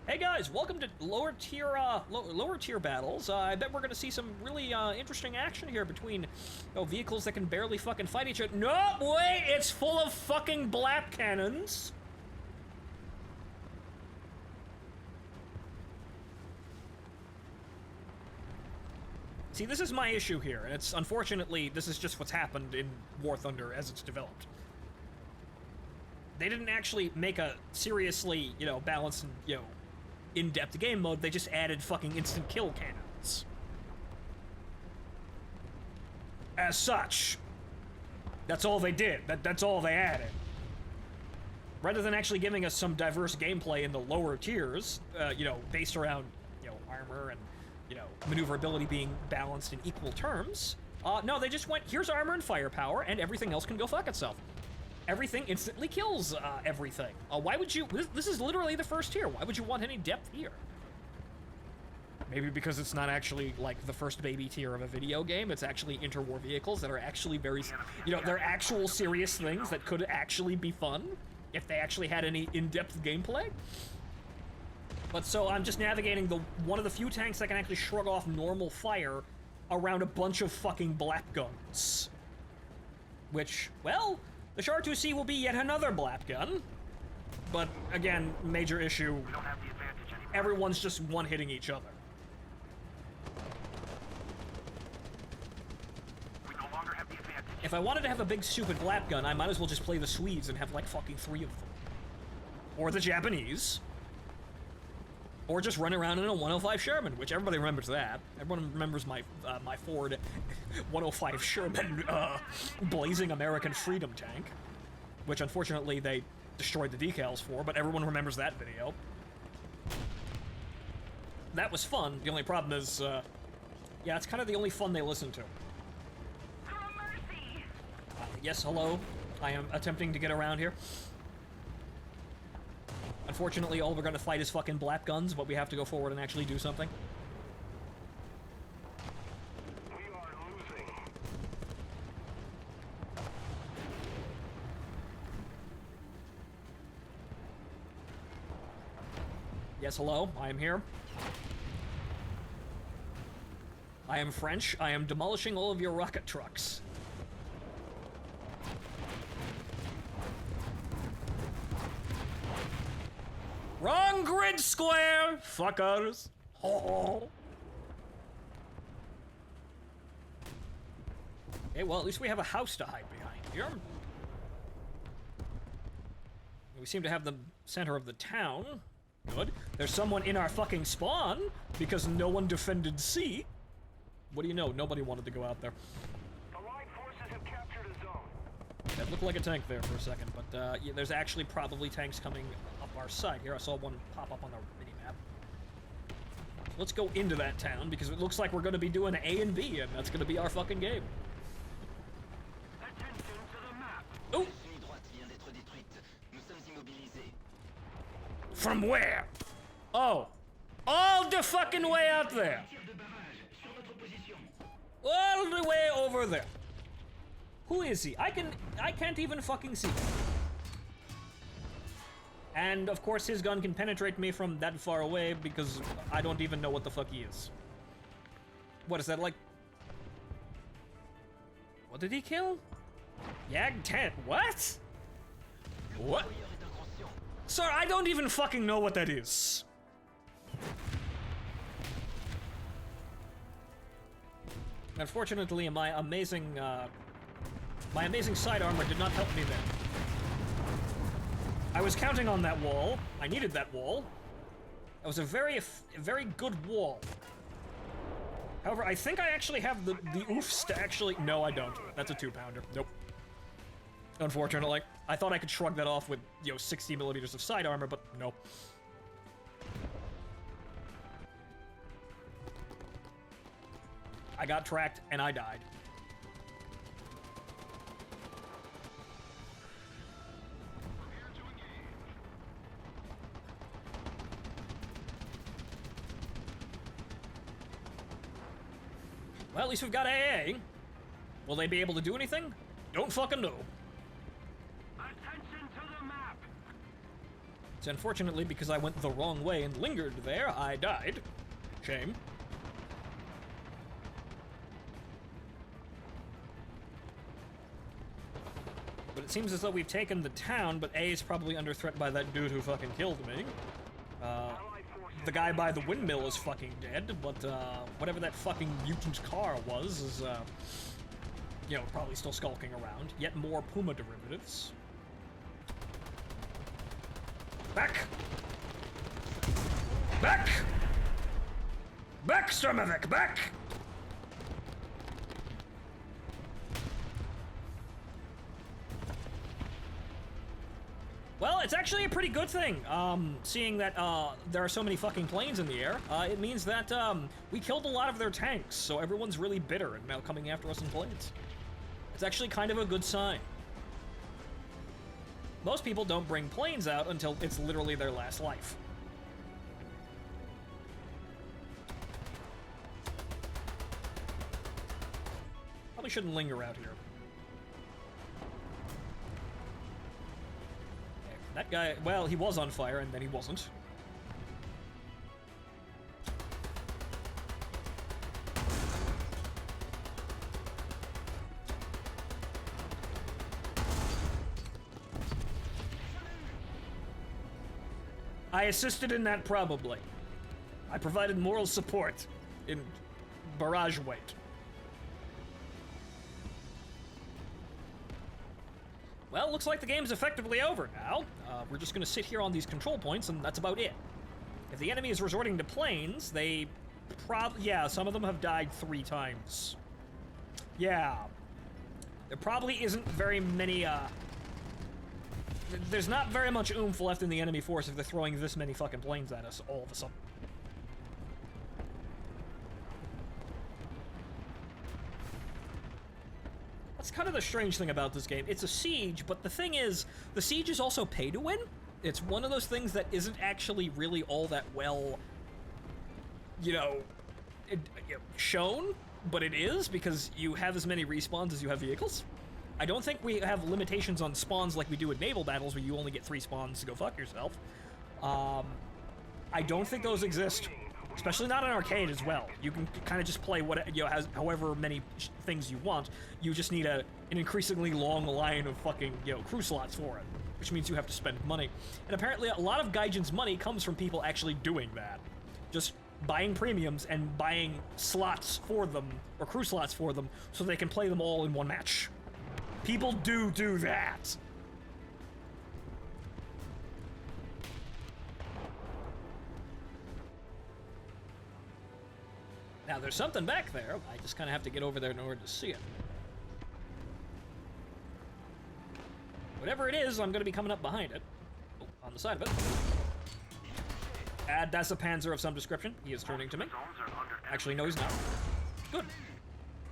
Hey guys, welcome to lower tier battles. I bet we're gonna see some really interesting action here between vehicles that can barely fucking fight each other. No, wait, it's full of fucking black cannons. See, this is my issue here, and it's unfortunately this is just what's happened in War Thunder as it's developed. They didn't actually make a seriously, balanced and, in-depth game mode. They just added fucking instant kill cannons. As such, that's all they did. That's all they added. Rather than actually giving us some diverse gameplay in the lower tiers, based around, armor and, maneuverability being balanced in equal terms, no, they just went, here's armor and firepower, and everything else can go fuck itself. Everything instantly kills everything. Why would you... This is literally the first tier. Why would you want any depth here? Maybe because it's not actually, like, the first baby tier of a video game. It's actually interwar vehicles that are actually very... You know, they're actual serious things that could actually be fun if they actually had any in-depth gameplay. But so I'm just navigating one of the few tanks that can actually shrug off normal fire around a bunch of fucking blap guns. Which, well, the Char 2C will be yet another blap gun. But, again, major issue, everyone's just one-hitting each other. If I wanted to have a big stupid blap gun, I might as well just play the Swedes and have like fucking 3 of them. Or the Japanese. Or just run around in a 105 Sherman, which everybody remembers that. Everyone remembers my my Ford 105 Sherman blazing American freedom tank. Which unfortunately they destroyed the decals for, but everyone remembers that video. That was fun. The only problem is, yeah, it's kind of the only fun they listen to. Yes, hello. I am attempting to get around here. Unfortunately, all we're gonna fight is fucking blap guns, but we have to go forward and actually do something. We are losing. Yes, hello. I am here. I am French. I am demolishing all of your rocket trucks. Wrong grid square, fuckers. Oh. Okay, well, at least we have a house to hide behind here. We seem to have the center of the town. Good. There's someone in our fucking spawn because no one defended C. What do you know? Nobody wanted to go out there. Allied forces have captured a zone. That looked like a tank there for a second, but yeah, there's actually probably tanks coming up our side here. I saw one pop up on the mini-map. Let's go into that town, because it looks like we're going to be doing A and B, and that's going to be our fucking game. Attention to the map. Oh! From where? Oh. All the fucking way out there. All the way over there. Who is he? I can't even fucking see him. And of course his gun can penetrate me from that far away because I don't even know what the fuck he is. What is that, like? What did he kill? Yag 10. What? What? Sir, I don't even fucking know what that is. Unfortunately, my amazing side armor did not help me there. I was counting on that wall. I needed that wall. That was a very good wall. However, I think I actually have the oofs to actually... No, I don't. That's a 2-pounder. Nope. Unfortunately. I thought I could shrug that off with, 60 millimeters of side armor, but nope. I got tracked, and I died. Well, at least we've got AA. Will they be able to do anything? Don't fucking know. Attention to the map. So unfortunately, because I went the wrong way and lingered there, I died. Shame. But it seems as though we've taken the town, but A is probably under threat by that dude who fucking killed me. The guy by the windmill is fucking dead, but whatever that fucking mutant car was is, probably still skulking around. Yet more Puma derivatives. Back! Back! Back, Sturmovik, back! Well, it's actually a pretty good thing, seeing that there are so many fucking planes in the air. It means that we killed a lot of their tanks, so everyone's really bitter and now coming after us in planes. It's actually kind of a good sign. Most people don't bring planes out until it's literally their last life. probably shouldn't linger out here. Okay, that guy, well, he was on fire, and then he wasn't. I assisted in that, probably. I provided moral support in barrage weight. Well, looks like the game's effectively over now. We're just gonna sit here on these control points, and that's about it. If the enemy is resorting to planes, they yeah, some of them have died 3 times. Yeah. There probably isn't very many, there's not very much oomph left in the enemy force if they're throwing this many fucking planes at us all of a sudden. That's kind of the strange thing about this game. It's a siege, but the thing is, the siege is also pay to win. It's one of those things that isn't actually really all that well, shown, but it is, because you have as many respawns as you have vehicles. I don't think we have limitations on spawns like we do in naval battles, where you only get 3 spawns to go fuck yourself. I don't think those exist, especially not in arcade as well. You can kind of just play however many things you want. You just need an increasingly long line of fucking crew slots for it, which means you have to spend money. And apparently, a lot of Gaijin's money comes from people actually doing that, just buying premiums and buying slots for them, or crew slots for them, so they can play them all in one match. People do that. Now, there's something back there. I just kind of have to get over there in order to see it. Whatever it is, I'm going to be coming up behind it. Oh, on the side of it. That's a Panzer of some description. He is turning to me. Actually, no, he's not. Good.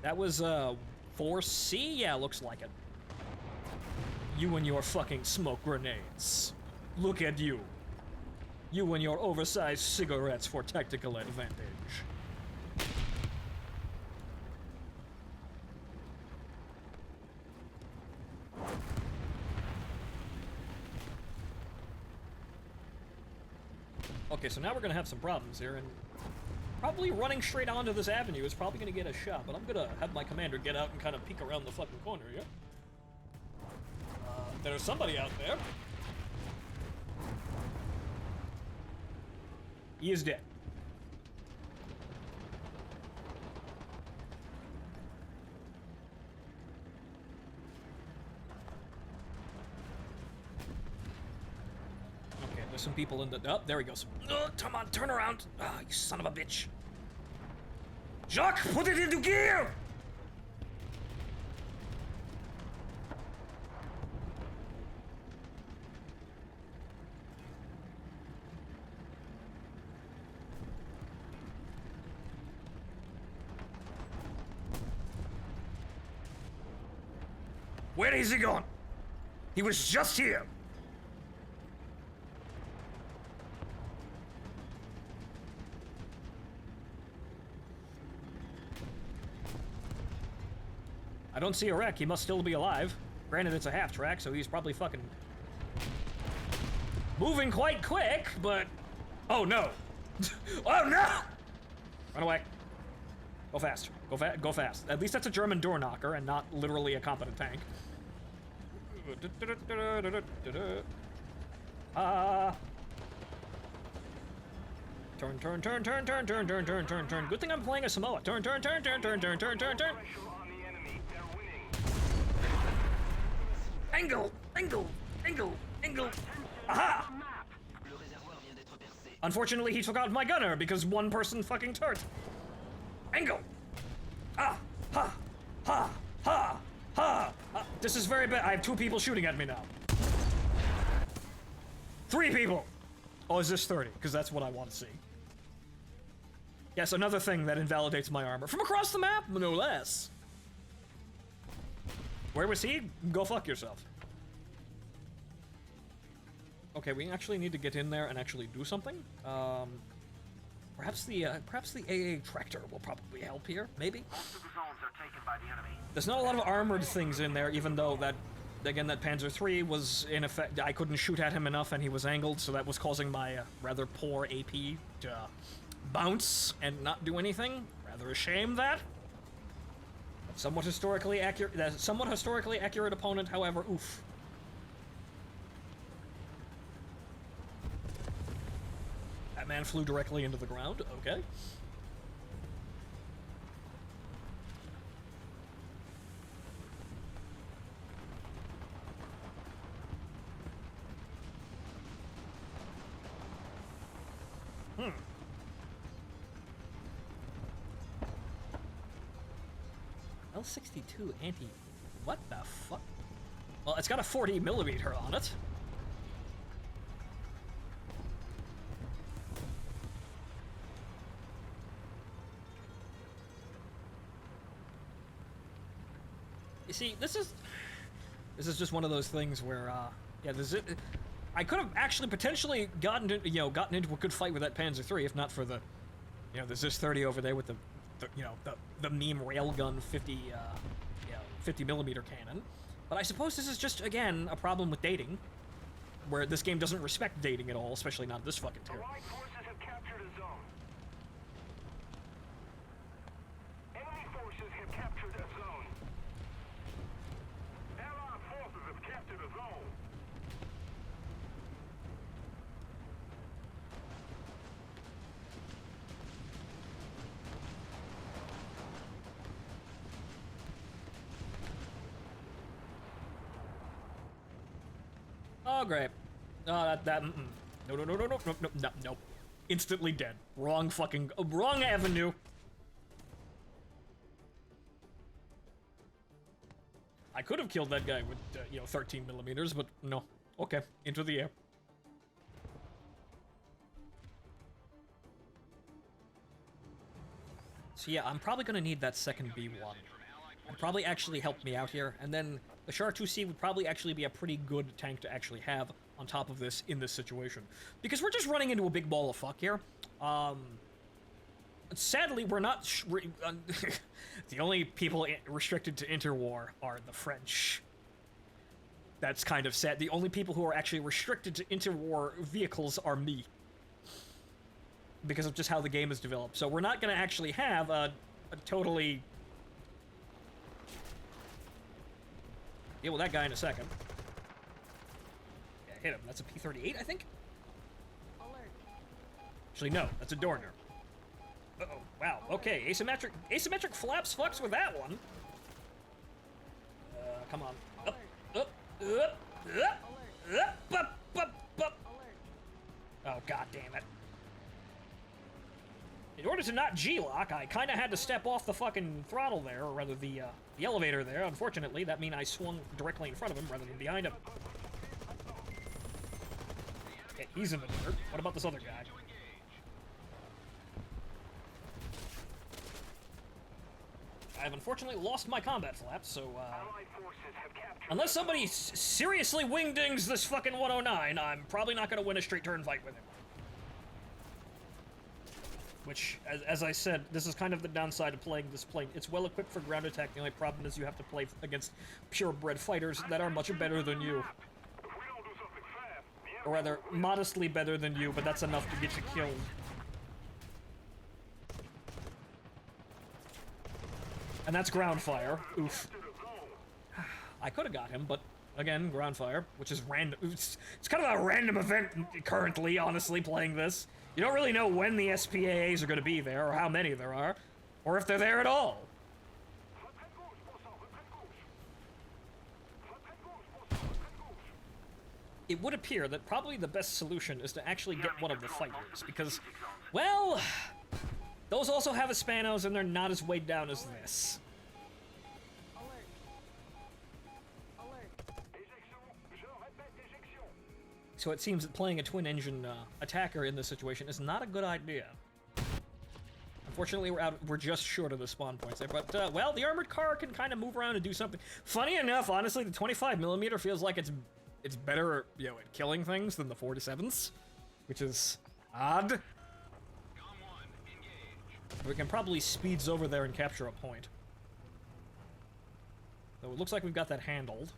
That was, 4C? Yeah, looks like it. You and your fucking smoke grenades. Look at you. You and your oversized cigarettes for tactical advantage. Okay, so now we're gonna have some problems here, and probably running straight onto this avenue is probably gonna get a shot, but I'm gonna have my commander get out and kind of peek around the fucking corner here. There's somebody out there. He is dead. Okay, there's some people in the... Oh, there he goes. Come on, turn around. Ah, you son of a bitch. Jacques, put it into gear! Where is he gone? He was just here. I don't see a wreck. He must still be alive. Granted, it's a half track, so he's probably fucking moving quite quick, but... Oh, no. Oh, no! Run away. Go fast. Go fast. At least that's a German door knocker and not literally a competent tank. Turn. Good thing I'm playing a Samoa. Turn. Angle. Aha! Unfortunately, he took out my gunner because one person fucking turned. Angle. Ha. This is very bad. I have 2 people shooting at me now. 3 people. Oh, is this 30? Because that's what I want to see. Yes, another thing that invalidates my armor. From across the map, no less. Where was he? Go fuck yourself. Okay, we actually need to get in there and actually do something. Perhaps the AA tractor will probably help here, maybe? Most of the zones are taken by the enemy. There's not a lot of armored things in there, even though that, again, that Panzer III was, in effect, I couldn't shoot at him enough and he was angled, so that was causing my rather poor AP to bounce and not do anything. Rather a shame that. Somewhat historically accurate opponent, however, oof. That man flew directly into the ground, okay. L62 anti... What the fuck? Well, it's got a 40mm on it. You see, this is just one of those things where, yeah, I could have actually potentially gotten into a good fight with that Panzer III if not for the, the ZIS-30 over there with the meme railgun 50mm cannon. But I suppose this is just, again, a problem with dating, where this game doesn't respect dating at all, especially not this fucking tier. Allied forces have captured a zone. Enemy forces have captured a zone. Allied forces have captured a zone. Oh, great. Oh, no. Instantly dead. Wrong fucking, wrong avenue. I could have killed that guy with, 13mm, but no. Okay, into the air. So yeah, I'm probably gonna need that second B1. It'd probably actually help me out here, and then the Char 2C would probably actually be a pretty good tank to actually have on top of this in this situation. Because we're just running into a big ball of fuck here. Sadly, we're not... the only people restricted to interwar are the French. That's kind of sad. The only people who are actually restricted to interwar vehicles are me. Because of just how the game is developed. So we're not going to actually have a totally... Deal with that guy in a second. Yeah, hit him. That's a P-38, I think? Alert. Actually, no. That's a Dorner. Uh-oh. Wow. Okay. Asymmetric flaps fucks with that one. Come on. Up. Up. Up. Up. Up. Oh, god damn it. In order to not G-lock, I kind of had to step off the fucking throttle there, or rather the elevator there. Unfortunately, that means I swung directly in front of him rather than behind him. Okay, he's in the dirt. What about this other guy? I've unfortunately lost my combat flaps, so, Allied forces have captured unless somebody seriously wingdings this fucking 109, I'm probably not going to win a straight turn fight with him. Which, as I said, this is kind of the downside of playing this plane. It's well equipped for ground attack. The only problem is you have to play against purebred fighters that are much better than you. If we don't do something fast, the enemy Or rather, modestly better than you, but that's enough to get you killed. And that's ground fire. Oof. captured a zone. I could have got him, but again, ground fire, which is random. It's kind of a random event currently, honestly, playing this. You don't really know when the SPAAs are going to be there, or how many there are, or if they're there at all. It would appear that probably the best solution is to actually get one of the fighters, because, well, those also have Hispanos and they're not as weighed down as this. Alert. Alert. So it seems that playing a twin-engine attacker in this situation is not a good idea. Unfortunately, we're just short of the spawn points there, but, well, the armored car can kind of move around and do something. Funny enough, honestly, the 25mm feels like it's better, at killing things than the 47s, which is odd. We can probably speeds over there and capture a point. So it looks like we've got that handled.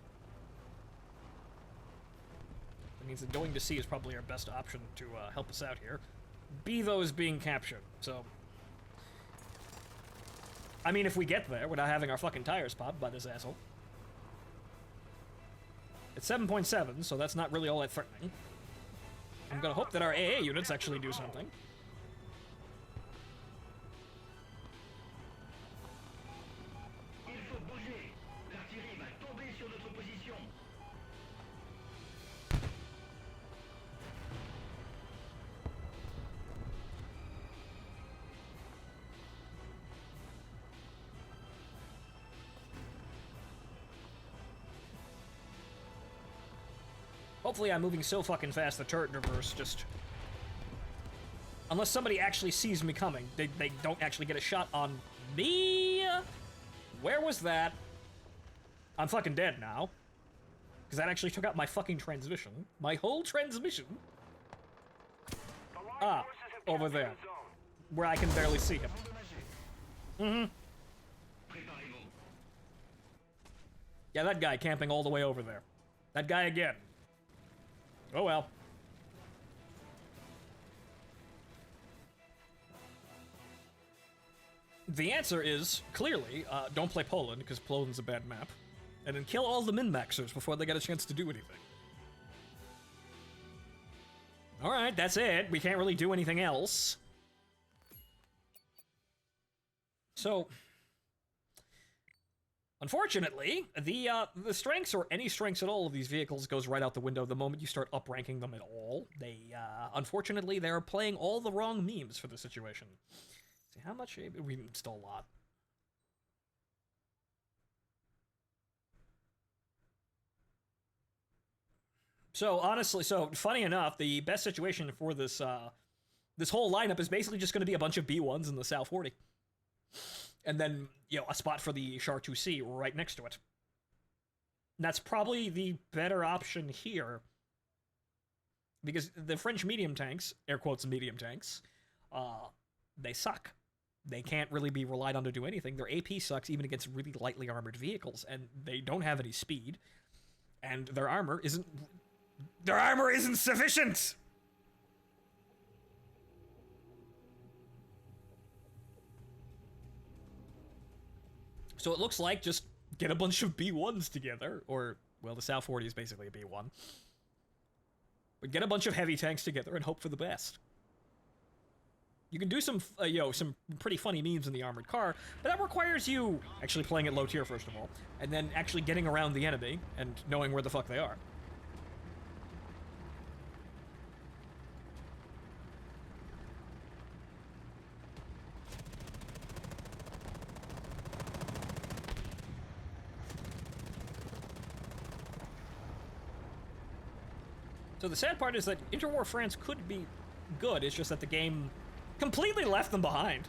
That means that going to sea is probably our best option to help us out here. Bevo is being captured, so... I mean, if we get there without having our fucking tires popped by this asshole. It's 7.7, so that's not really all that threatening. I'm gonna hope that our AA units actually do something. Il faut bouger. L'artillerie va tomber sur notre position. Hopefully I'm moving so fucking fast the turret reverse just... Unless somebody actually sees me coming, they don't actually get a shot on me? Where was that? I'm fucking dead now. Because that actually took out my fucking transmission. My whole transmission. Ah, over there. Where I can barely see him. Yeah, that guy camping all the way over there. That guy again. Oh well. The answer is, clearly, don't play Poland, because Poland's a bad map. And then kill all the min-maxers before they get a chance to do anything. Alright, that's it. We can't really do anything else. So... Unfortunately, the strengths, or any strengths at all, of these vehicles goes right out the window the moment you start up-ranking them at all. They, unfortunately, they're playing all the wrong memes for the situation. See, how much... We still a lot. So, honestly, funny enough, the best situation for this, this whole lineup is basically just going to be a bunch of B1s in the South 40. And then, you know, a spot for the Char 2C right next to it. And that's probably the better option here. Because the French medium tanks, air quotes medium tanks, they suck. They can't really be relied on to do anything. Their AP sucks even against really lightly armored vehicles, and they don't have any speed. And their armor isn't... Their armor isn't sufficient! So it looks like just get a bunch of B1s together, or, well, the South 40 is basically a B1. But get a bunch of heavy tanks together and hope for the best. You can do some, some pretty funny memes in the armored car, but that requires you actually playing it low tier, first of all, and then actually getting around the enemy and knowing where the fuck they are. So the sad part is that Interwar France could be good, it's just that the game completely left them behind.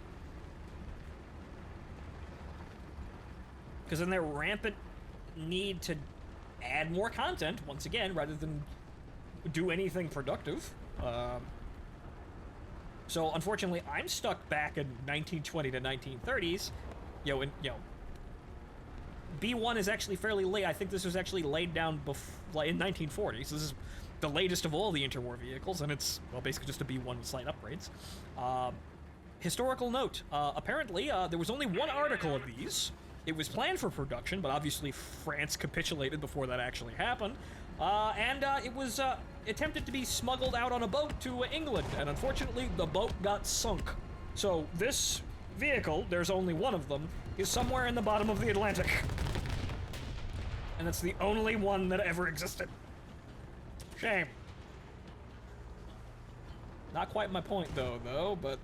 Because in their rampant need to add more content, once again, rather than do anything productive. So unfortunately, I'm stuck back in 1920 to 1930s. B1 is actually fairly late. I think this was actually laid down in 1940, so this is the latest of all the interwar vehicles, and it's, well, basically just a B1 with slight upgrades. Historical note, apparently, there was only one article of these. It was planned for production, but obviously France capitulated before that actually happened. And it was attempted to be smuggled out on a boat to England, and unfortunately, the boat got sunk. So this vehicle, there's only one of them, is somewhere in the bottom of the Atlantic. And it's the only one that ever existed. Shame. Not quite my point, though, but...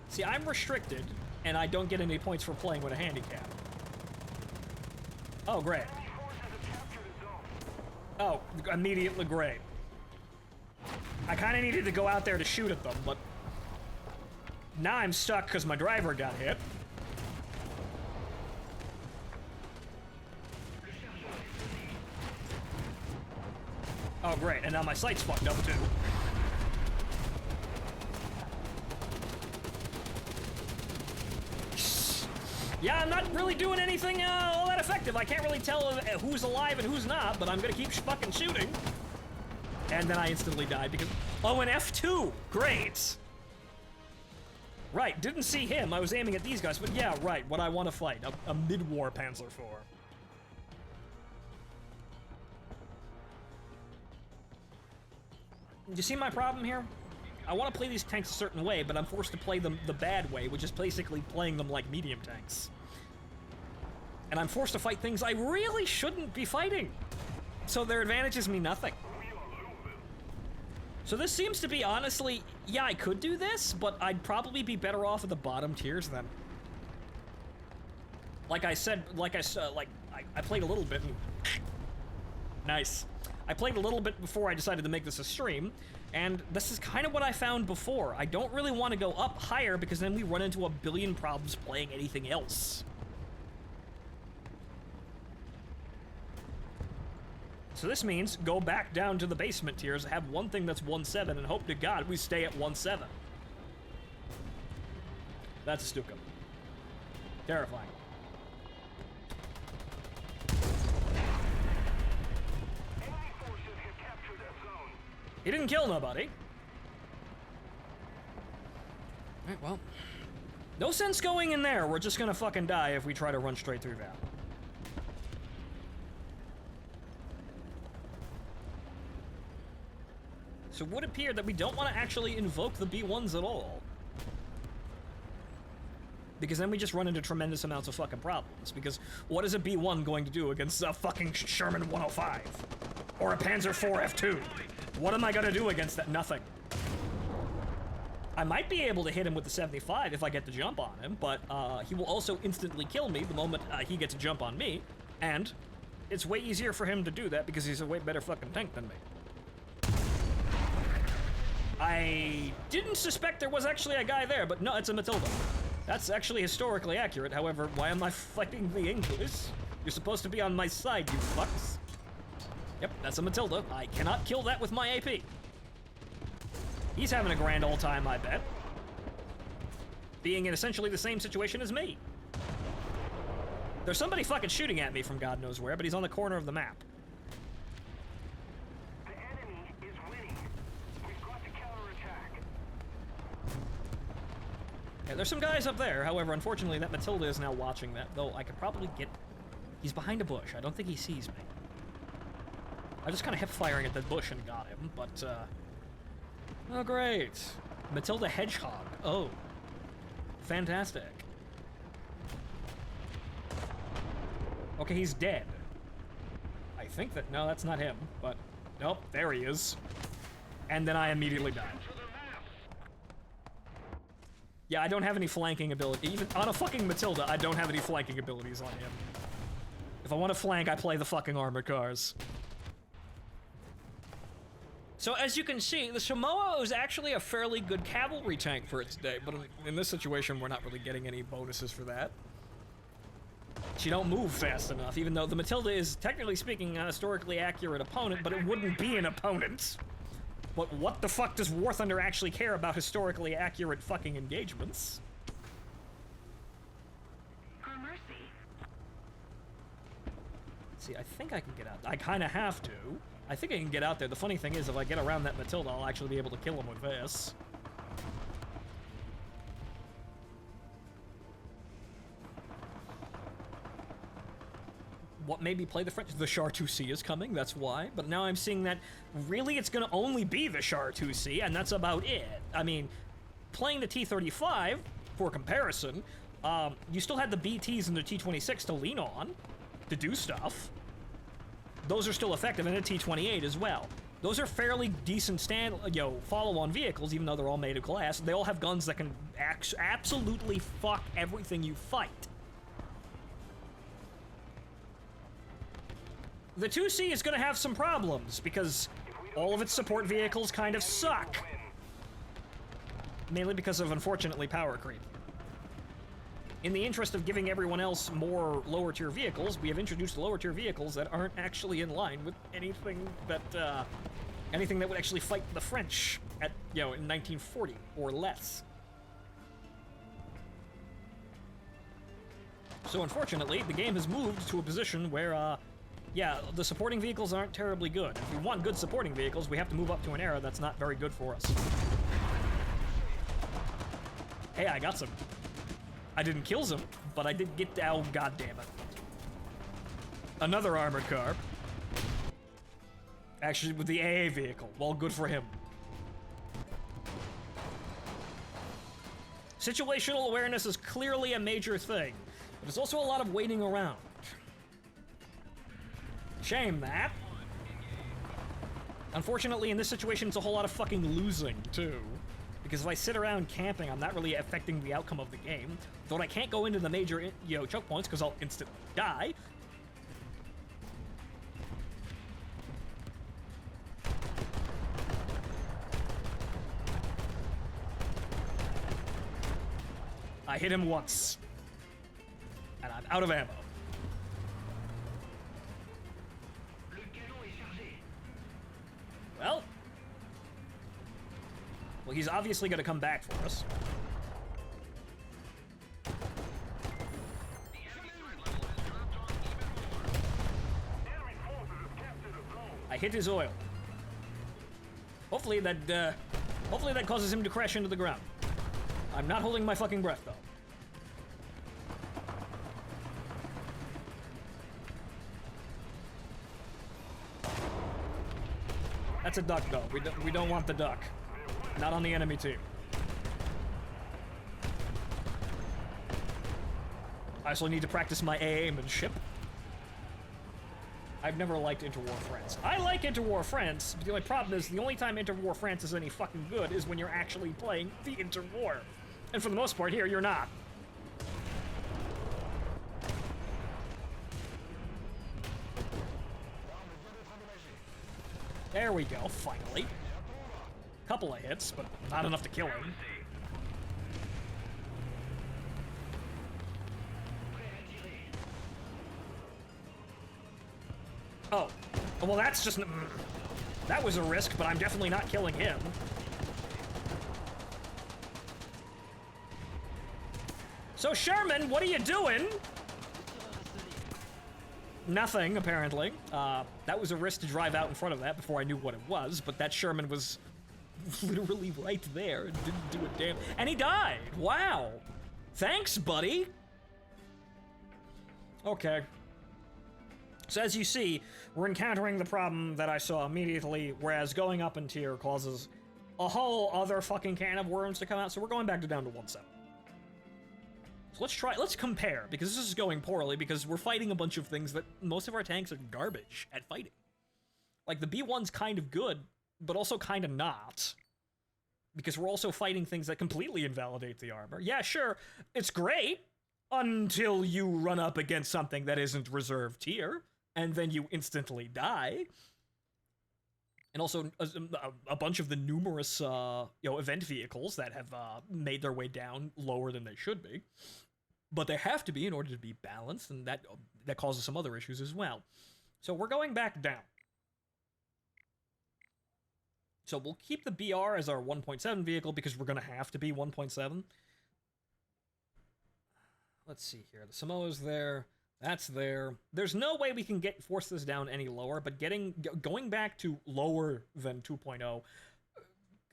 See, I'm restricted, and I don't get any points for playing with a handicap. Oh, great. Oh, immediately great. I kind of needed to go out there to shoot at them, but... Now I'm stuck because my driver got hit. Oh, great, and now my sight's fucked up, too. Yeah, I'm not really doing anything all that effective. I can't really tell who's alive and who's not, but I'm gonna keep fucking shooting. And then I instantly died because... Oh, an F2! Great! Right, didn't see him. I was aiming at these guys, but yeah, right, what I want to fight. A mid-war Panzer IV. You see my problem here? I want to play these tanks a certain way, but I'm forced to play them the bad way, which is basically playing them like medium tanks. And I'm forced to fight things I really shouldn't be fighting. So their advantages mean nothing. So this seems to be, honestly, yeah, I could do this, but I'd probably be better off at the bottom tiers then. Like I said, I played a little bit and... Nice. I played a little bit before I decided to make this a stream, and this is kind of what I found before. I don't really want to go up higher because then we run into a billion problems playing anything else. So this means go back down to the basement tiers, have one thing that's 1.7, and hope to God we stay at 1.7. That's a Stuka. Terrifying. He didn't kill nobody. Alright, well. No sense going in there. We're just gonna fucking die if we try to run straight through that. So it would appear that we don't want to actually invoke the B1s at all. Because then we just run into tremendous amounts of fucking problems. Because what is a B1 going to do against a fucking Sherman 105? Or a Panzer IV F2? What am I gonna do against that? Nothing. I might be able to hit him with the 75 if I get the jump on him, but he will also instantly kill me the moment he gets a jump on me, and it's way easier for him to do that because he's a way better fucking tank than me. I didn't suspect there was actually a guy there, but no, it's a Matilda. That's actually historically accurate. However, why am I fighting the English? You're supposed to be on my side, you fucks. Yep, that's a Matilda. I cannot kill that with my AP. He's having a grand old time, I bet. Being in essentially the same situation as me. There's somebody fucking shooting at me from God knows where, but he's on the corner of the map. The enemy is winning. We've got to counterattack. Yeah, there's some guys up there. However, unfortunately, that Matilda is now watching that, though I could probably get... He's behind a bush. I don't think he sees me. I just kind of hip firing at the bush and got him, but, oh, great. Matilda Hedgehog. Oh. Fantastic. Okay, he's dead. I think that... No, that's not him, but... Nope, there he is. And then I immediately died. Yeah, I don't have any flanking ability. Even on a fucking Matilda, I don't have any flanking abilities on him. If I want to flank, I play the fucking armored cars. So as you can see, the Samoa is actually a fairly good cavalry tank for its day, but in this situation, we're not really getting any bonuses for that. She don't move fast enough, even though the Matilda is, technically speaking, a historically accurate opponent, but it wouldn't be an opponent. But what the fuck does War Thunder actually care about historically accurate fucking engagements? For mercy. See, I think I can get out. I kind of have to. I think I can get out there. The funny thing is, if I get around that Matilda, I'll actually be able to kill him with this. What made me play the French? The Char 2C is coming, that's why. But now I'm seeing that, really, it's gonna only be the Char 2C, and that's about it. I mean, playing the T-35, for comparison, you still had the BTs and the T-26 to lean on, to do stuff. Those are still effective, and a T-28 as well. Those are fairly decent follow-on vehicles, even though they're all made of glass. They all have guns that can absolutely fuck everything you fight. The 2C is going to have some problems, because all of its support vehicles kind of suck. Mainly because of, unfortunately, power creep. In the interest of giving everyone else more lower-tier vehicles, we have introduced lower-tier vehicles that aren't actually in line with anything that would actually fight the French at, in 1940 or less. So unfortunately, the game has moved to a position where, yeah, the supporting vehicles aren't terribly good. If we want good supporting vehicles, we have to move up to an era that's not very good for us. Hey, I got some. I didn't kill some, but I did get... Oh, goddammit. Another armored car. Actually, with the AA vehicle. Well, good for him. Situational awareness is clearly a major thing, but there's also a lot of waiting around. Shame that. Unfortunately, in this situation, it's a whole lot of fucking losing, too. Because if I sit around camping, I'm not really affecting the outcome of the game. Though I can't go into the major, choke points, because I'll instantly die. I hit him once. And I'm out of ammo. Le canon est chargé. Well, he's obviously going to come back for us. I hit his oil. Hopefully that causes him to crash into the ground. I'm not holding my fucking breath, though. That's a duck, though. We don't want the duck. Not on the enemy team. I also need to practice my aimmanship. I've never liked Interwar France. I like Interwar France, but the only problem is the only time Interwar France is any fucking good is when you're actually playing the Interwar. And for the most part here, you're not. There we go, finally. Couple of hits, but not enough to kill him. Oh. Well, that's just... That was a risk, but I'm definitely not killing him. So, Sherman, what are you doing? Nothing, apparently. That was a risk to drive out in front of that before I knew what it was, but that Sherman was literally right there and didn't do a damn... And he died! Wow! Thanks, buddy! Okay. So as you see, we're encountering the problem that I saw immediately, whereas going up in tier causes a whole other fucking can of worms to come out, so we're going back to down to 1-7. So let's compare, because this is going poorly, because we're fighting a bunch of things that most of our tanks are garbage at fighting. Like, the B1's kind of good, but also kind of not. Because we're also fighting things that completely invalidate the armor. Yeah, sure, it's great, until you run up against something that isn't reserve tier, and then you instantly die. And also, a bunch of the numerous, event vehicles that have made their way down lower than they should be. But they have to be in order to be balanced, and that causes some other issues as well. So we're going back down. So we'll keep the BR as our 1.7 vehicle, because we're going to have to be 1.7. Let's see here. The Samoa's there. That's there. There's no way we can force this down any lower, but going back to lower than 2.0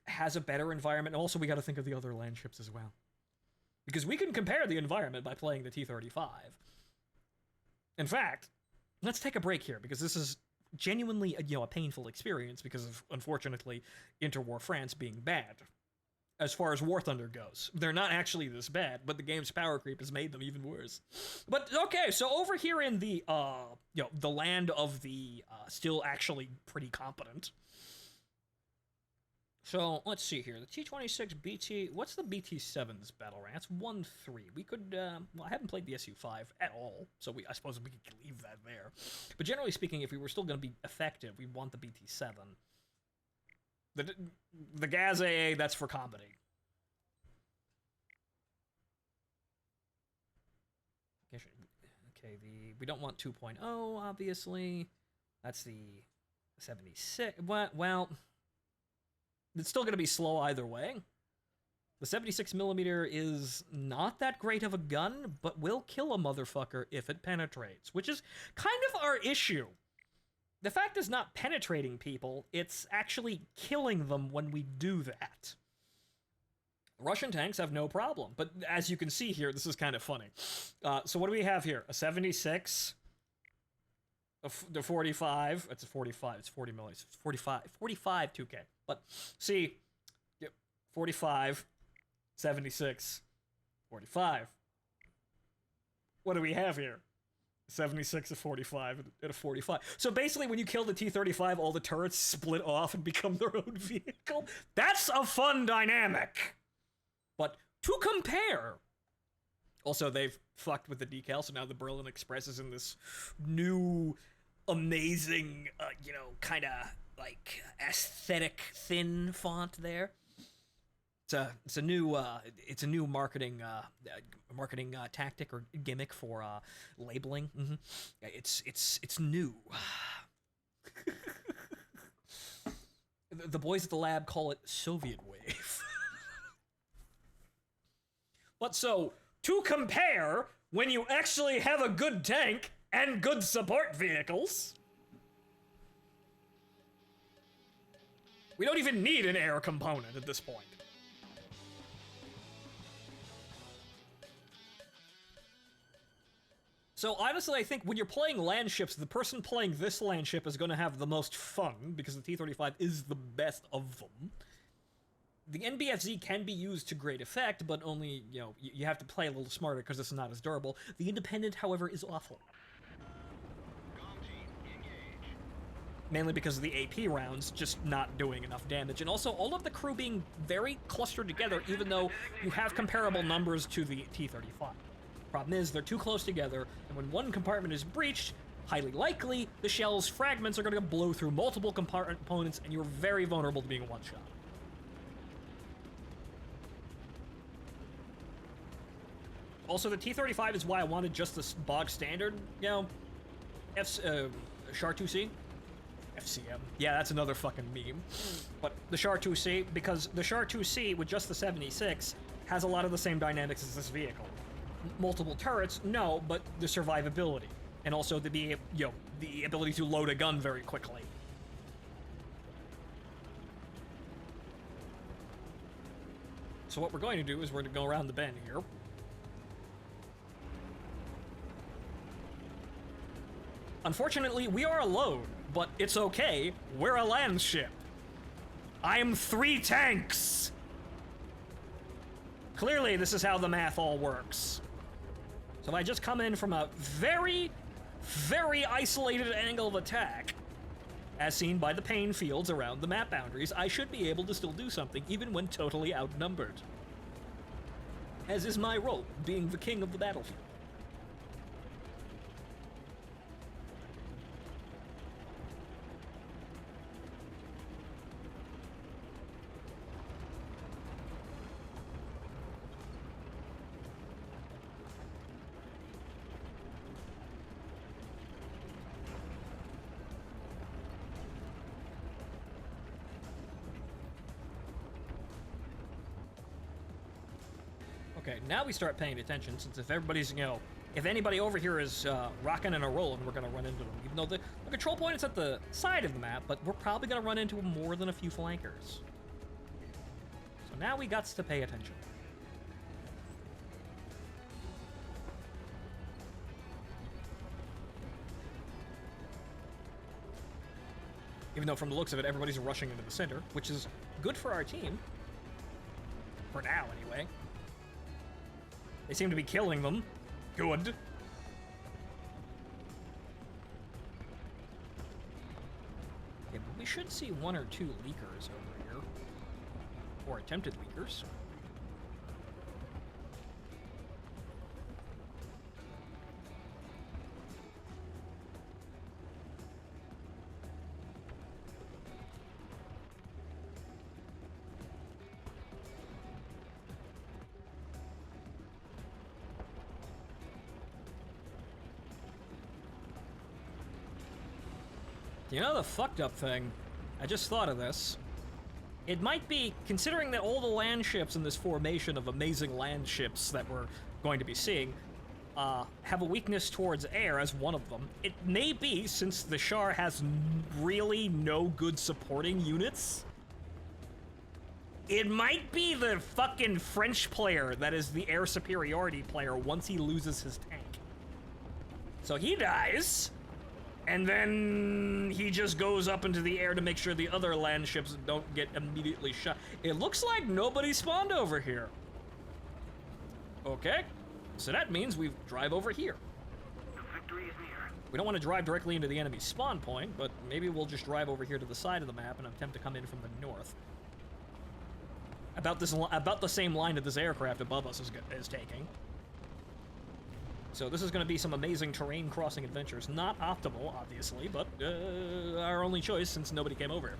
has a better environment. And also, we got to think of the other land ships as well. Because we can compare the environment by playing the T-35. In fact, let's take a break here, because this is genuinely, a painful experience because of, unfortunately, Interwar France being bad. As far as War Thunder goes. They're not actually this bad, but the game's power creep has made them even worse. But, okay, so over here in the, the land of the, still actually pretty competent. So, let's see here. The T-26 BT... What's the BT-7's battle rank? That's 1-3. We could, well, I haven't played the Su-5 at all, so I suppose we could leave that there. But generally speaking, if we were still going to be effective, we want the BT-7. The Gaz AA, that's for comedy. Okay, we don't want 2.0, obviously. That's the 76. Well, it's still going to be slow either way. The 76mm is not that great of a gun, but will kill a motherfucker if it penetrates, which is kind of our issue. The fact is not penetrating people, it's actually killing them when we do that. Russian tanks have no problem, but as you can see here, this is kind of funny. So what do we have here? A 76, the 45, it's a 45, it's 40 millis, 45 2K. But see, 45, 76, 45. What do we have here? 76, a 45, and a 45. So basically, when you kill the T-35, all the turrets split off and become their own vehicle. That's a fun dynamic! But to compare... Also, they've fucked with the decal, so now the Berlin Express is in this new, amazing, kind of, like, aesthetic, thin font there. It's a new marketing tactic or gimmick for labeling. Mm-hmm. It's new. The boys at the lab call it Soviet wave. But so to compare, when you actually have a good tank and good support vehicles, we don't even need an air component at this point. So honestly, I think when you're playing land ships, the person playing this land ship is going to have the most fun, because the T-35 is the best of them. The NBFZ can be used to great effect, but only, you have to play a little smarter because it's not as durable. The Independent, however, is awful. Mainly because of the AP rounds just not doing enough damage, and also all of the crew being very clustered together, even though you have comparable numbers to the T-35. Problem is, they're too close together, and when one compartment is breached, highly likely, the shell's fragments are going to blow through multiple components, and you're very vulnerable to being one-shot. Also, the T-35 is why I wanted just this bog standard, Char 2C? FCM. Yeah, that's another fucking meme. But the Char 2C, because the Char 2C, with just the 76, has a lot of the same dynamics as this vehicle. Multiple turrets, no, but the survivability. And also the ability to load a gun very quickly. So what we're going to do is we're going to go around the bend here. Unfortunately, we are alone, but it's okay. We're a land ship. I'm 3 tanks! Clearly, this is how the math all works. So if I just come in from a very, very isolated angle of attack, as seen by the pain fields around the map boundaries, I should be able to still do something, even when totally outnumbered. As is my role, being the king of the battlefield. Okay, now we start paying attention, since if everybody's, if anybody over here is rocking and a rolling, we're going to run into them. Even though the control point is at the side of the map, but we're probably going to run into more than a few flankers. So now we got to pay attention. Even though from the looks of it, everybody's rushing into the center, which is good for our team. For now, anyway. They seem to be killing them. Good. Yeah, but we should see 1 or 2 leakers over here. Or attempted leakers. You know the fucked up thing? I just thought of this. It might be, considering that all the land ships in this formation of amazing land ships that we're going to be seeing have a weakness towards air as one of them, it may be, since the Char has really no good supporting units, it might be the fucking French player that is the air superiority player once he loses his tank. So he dies, and then he just goes up into the air to make sure the other land ships don't get immediately shot. It looks like nobody spawned over here. Okay, so that means we drive over here. The victory is near. We don't want to drive directly into the enemy's spawn point, but maybe we'll just drive over here to the side of the map and attempt to come in from the north. About the same line that this aircraft above us is taking. So this is going to be some amazing terrain crossing adventures. Not optimal, obviously, but our only choice since nobody came over here.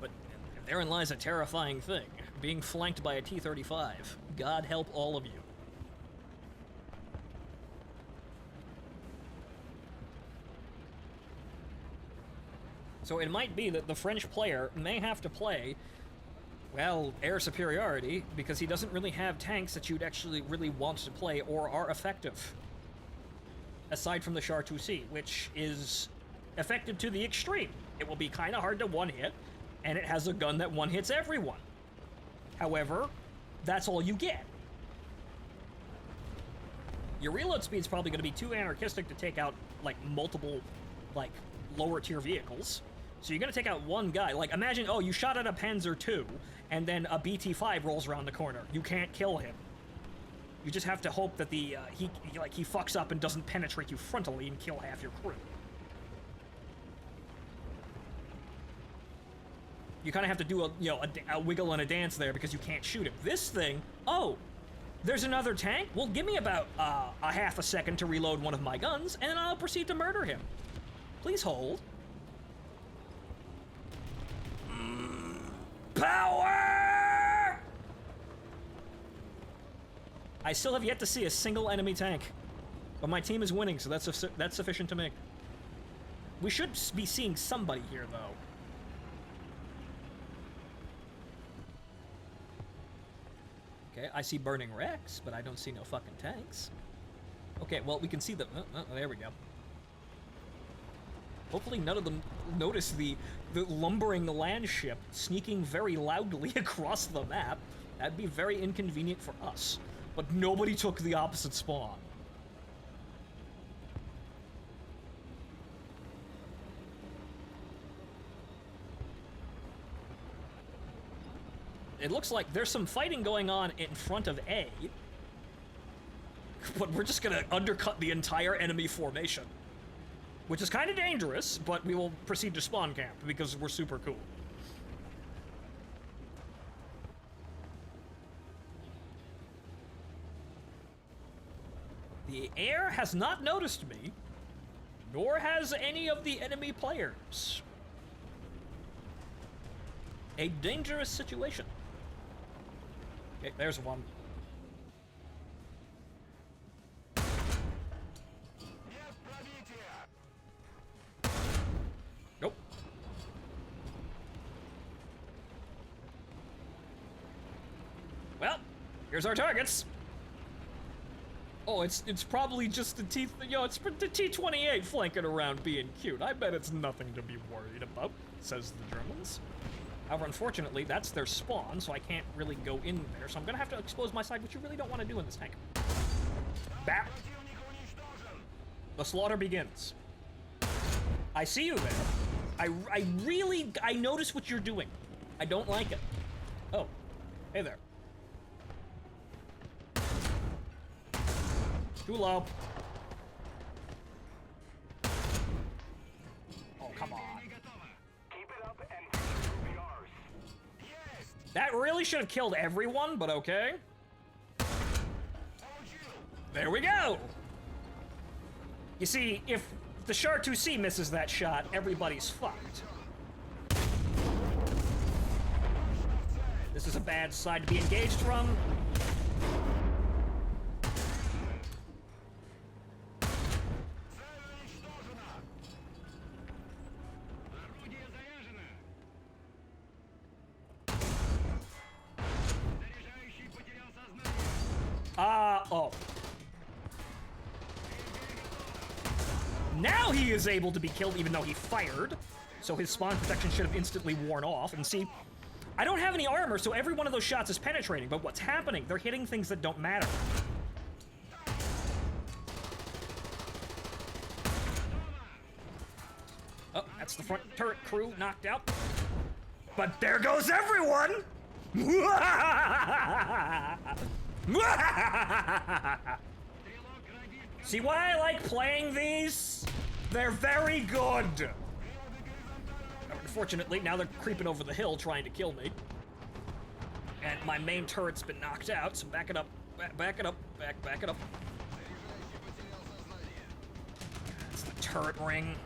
But therein lies a terrifying thing. Being flanked by a T-35. God help all of you. So it might be that the French player may have to play, well, air superiority, because he doesn't really have tanks that you'd actually really want to play or are effective. Aside from the Char 2C, which is effective to the extreme. It will be kind of hard to one-hit, and it has a gun that one-hits everyone. However, that's all you get. Your reload speed's probably going to be too anarchistic to take out, like, multiple, like, lower-tier vehicles. So you're going to take out one guy. Like, imagine, oh, you shot at a Panzer II, and then a BT-5 rolls around the corner. You can't kill him. You just have to hope that he fucks up and doesn't penetrate you frontally and kill half your crew. You kind of have to do a wiggle and a dance there because you can't shoot him. This thing, oh, there's another tank? Well, give me about a half a second to reload one of my guns, and then I'll proceed to murder him. Please hold. Power! I still have yet to see a single enemy tank, but my team is winning, so that's sufficient to me. We should be seeing somebody here, though. Okay, I see burning wrecks, but I don't see no fucking tanks. Okay, well, we can see them. Oh, there we go. Hopefully none of them notice the lumbering land ship sneaking very loudly across the map. That'd be very inconvenient for us. But nobody took the opposite spawn. It looks like there's some fighting going on in front of A. But we're just gonna undercut the entire enemy formation. Which is kind of dangerous, but we will proceed to spawn camp because we're super cool. The air has not noticed me, nor has any of the enemy players. A dangerous situation. Okay, there's one. Nope. Well, here's our targets. Oh, it's probably just the it's the T-28 flanking around being cute. I bet it's nothing to be worried about, says the Germans. However, unfortunately, that's their spawn, so I can't really go in there, so I'm gonna have to expose my side, which you really don't want to do in this tank. Bap! The slaughter begins. I see you there. I notice what you're doing. I don't like it. Oh, hey there. Too low. Oh, come on. Keep it up and prove yours. That really should have killed everyone, but okay. There we go. You see, if the Char 2C misses that shot, everybody's fucked. This is a bad side to be engaged from. Now he is able to be killed even though he fired. So his spawn protection should have instantly worn off. And see, I don't have any armor, so every one of those shots is penetrating. But what's happening? They're hitting things that don't matter. Oh, that's the front turret crew knocked out. But there goes everyone! See why I like playing these? They're very good. Unfortunately, now they're creeping over the hill trying to kill me. And my main turret's been knocked out, so back it up. Back it up. Back it up. That's the turret ring.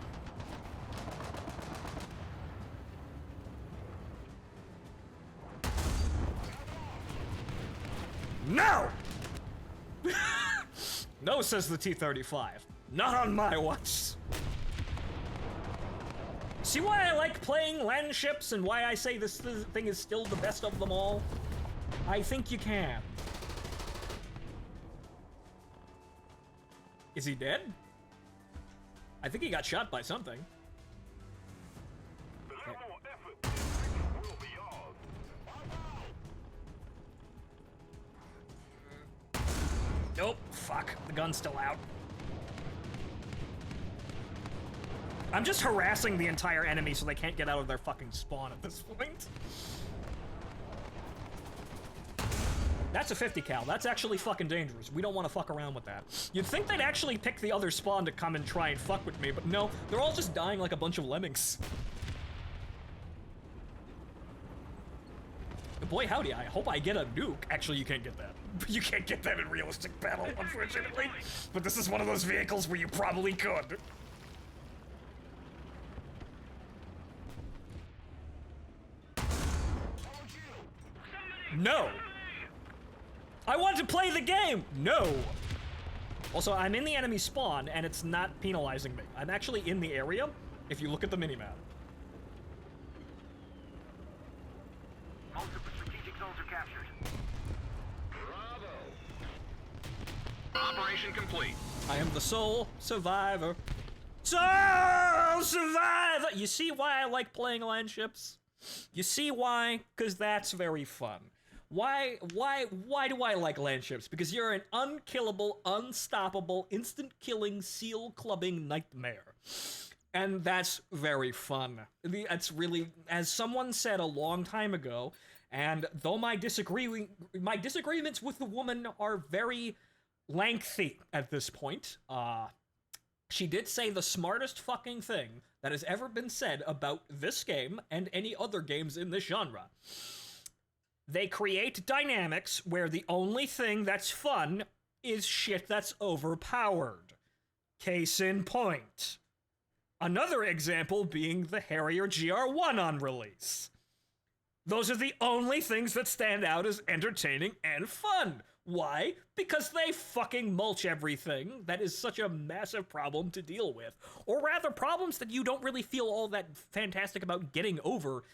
No! No, says the T-35. Not on my watch. See why I like playing land ships and why I say this thing is still the best of them all? I think you can. Is he dead? I think he got shot by something. Nope, fuck. The gun's still out. I'm just harassing the entire enemy so they can't get out of their fucking spawn at this point. That's a 50 cal. That's actually fucking dangerous. We don't want to fuck around with that. You'd think they'd actually pick the other spawn to come and try and fuck with me, but no, they're all just dying like a bunch of lemmings. Boy howdy, I hope I get a nuke. Actually, you can't get that. You can't get that in realistic battle, unfortunately. But this is one of those vehicles where you probably could. No. I want to play the game. No. Also, I'm in the enemy spawn, and it's not penalizing me. I'm actually in the area, if you look at the minimap. Most of the strategic zones are captured. Bravo. Operation complete. I am the sole survivor. Sole survivor! You see why I like playing land ships? You see why? Because that's very fun. Why do I like land ships? Because you're an unkillable, unstoppable, instant-killing, seal-clubbing nightmare. And that's very fun. That's really, as someone said a long time ago, and though my disagreements with the woman are very lengthy at this point, she did say the smartest fucking thing that has ever been said about this game and any other games in this genre. They create dynamics where the only thing that's fun is shit that's overpowered. Case in point. Another example being the Harrier GR1 on release. Those are the only things that stand out as entertaining and fun. Why? Because they fucking mulch everything. That is such a massive problem to deal with. Or rather, problems that you don't really feel all that fantastic about getting over,